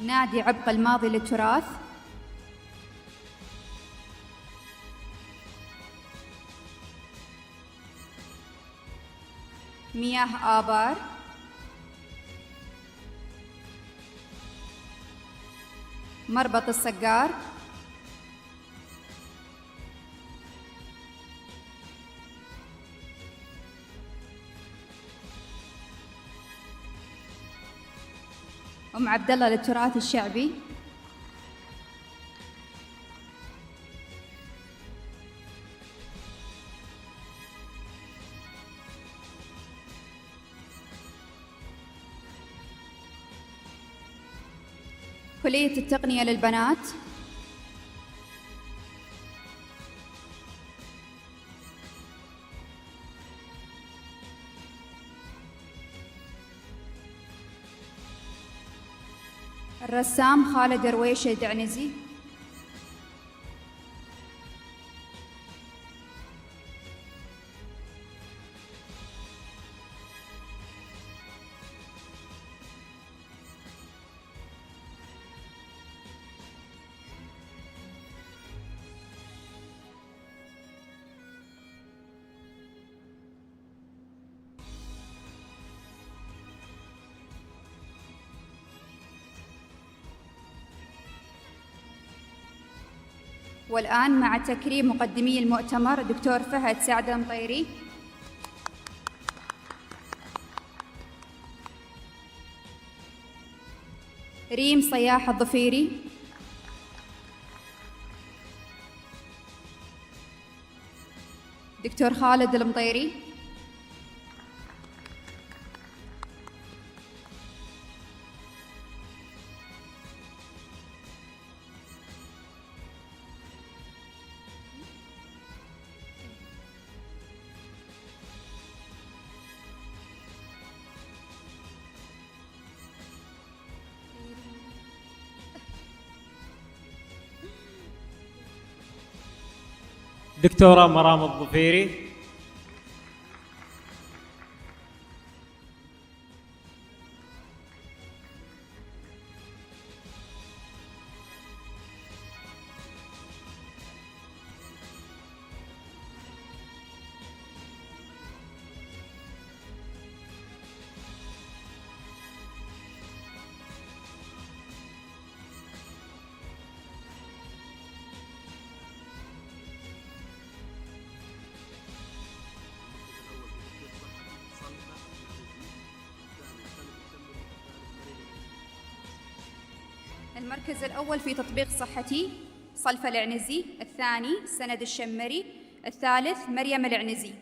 نادي عبق الماضي للتراث، مياه آبار، مربط الصقار، أم عبد الله للتراث الشعبي، كلية التقنية للبنات، الرسام خالد رويش الدعنزي، والآن مع تكريم مقدمي المؤتمر دكتور فهد سعد المطيري، ريم صياح الظفيري، دكتور خالد المطيري، دكتورة مرام الظفيري، المركز الأول في تطبيق صحتي صلفة العنزي، الثاني سند الشمري، الثالث مريم العنزي.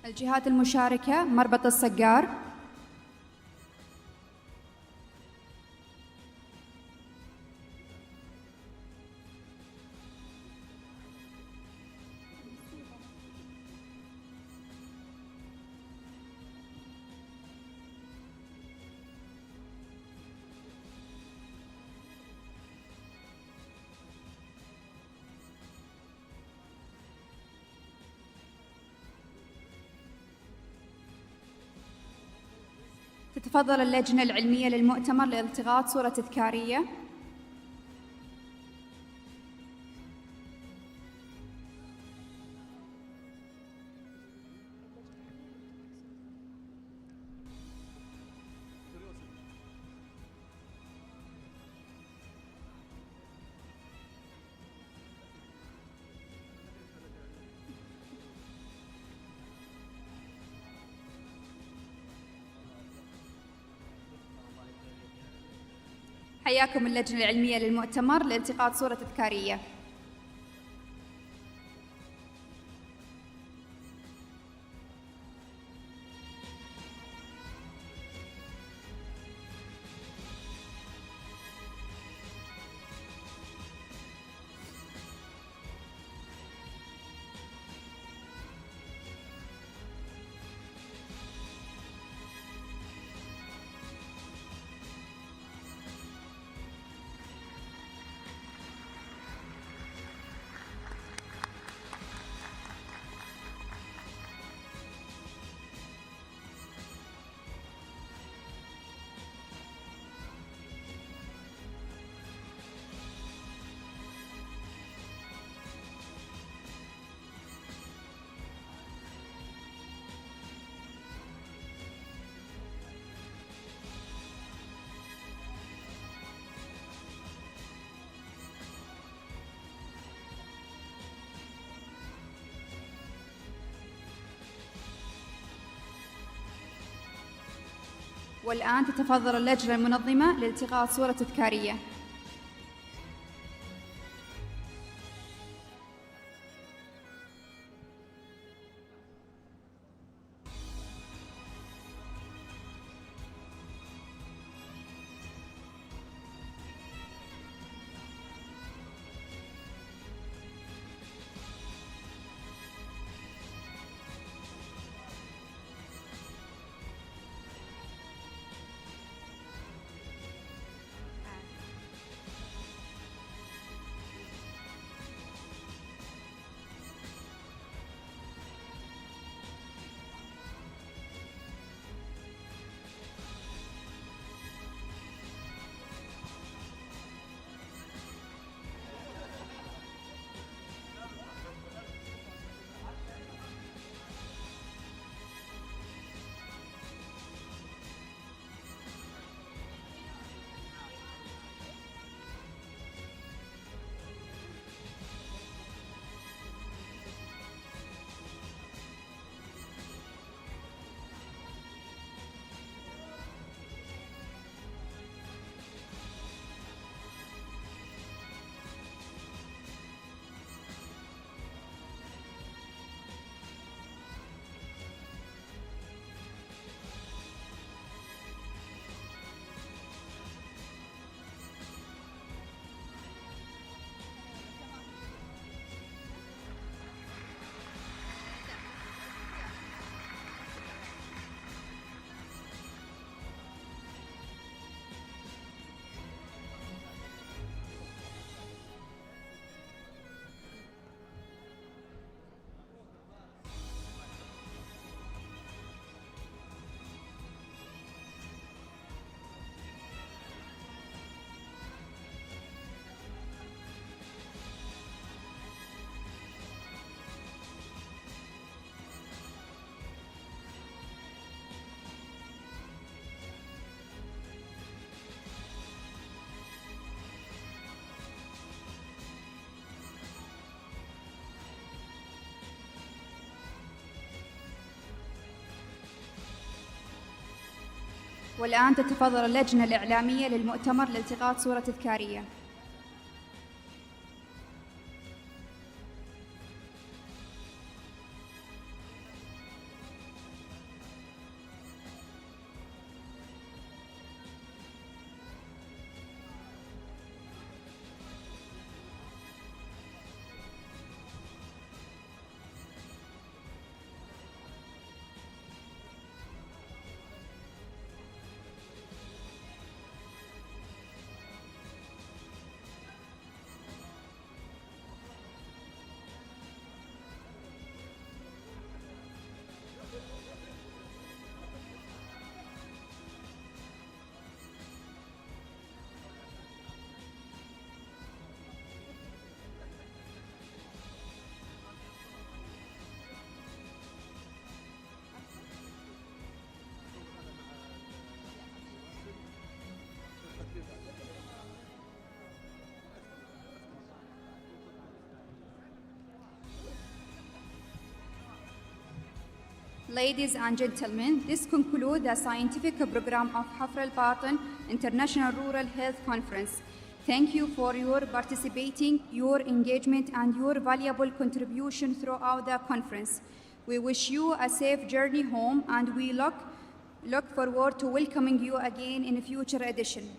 الجهات المشاركة مربط الصقار، تتفضل اللجنة العلمية للمؤتمر لالتقاط صورة تذكارية. حياكم اللجنة العلمية للمؤتمر لالتقاط صورة تذكارية. والآن تتفضل اللجنة المنظمة لالتقاط صورة تذكارية. والآن تتفضل اللجنة الإعلامية للمؤتمر لالتقاط صورة تذكارية. Ladies and gentlemen, this concludes the scientific program of حفر الباطن International Rural Health Conference. Thank you for your participating, your engagement, and your valuable contribution throughout the conference. We wish you a safe journey home, and we look forward to welcoming you again in a future edition.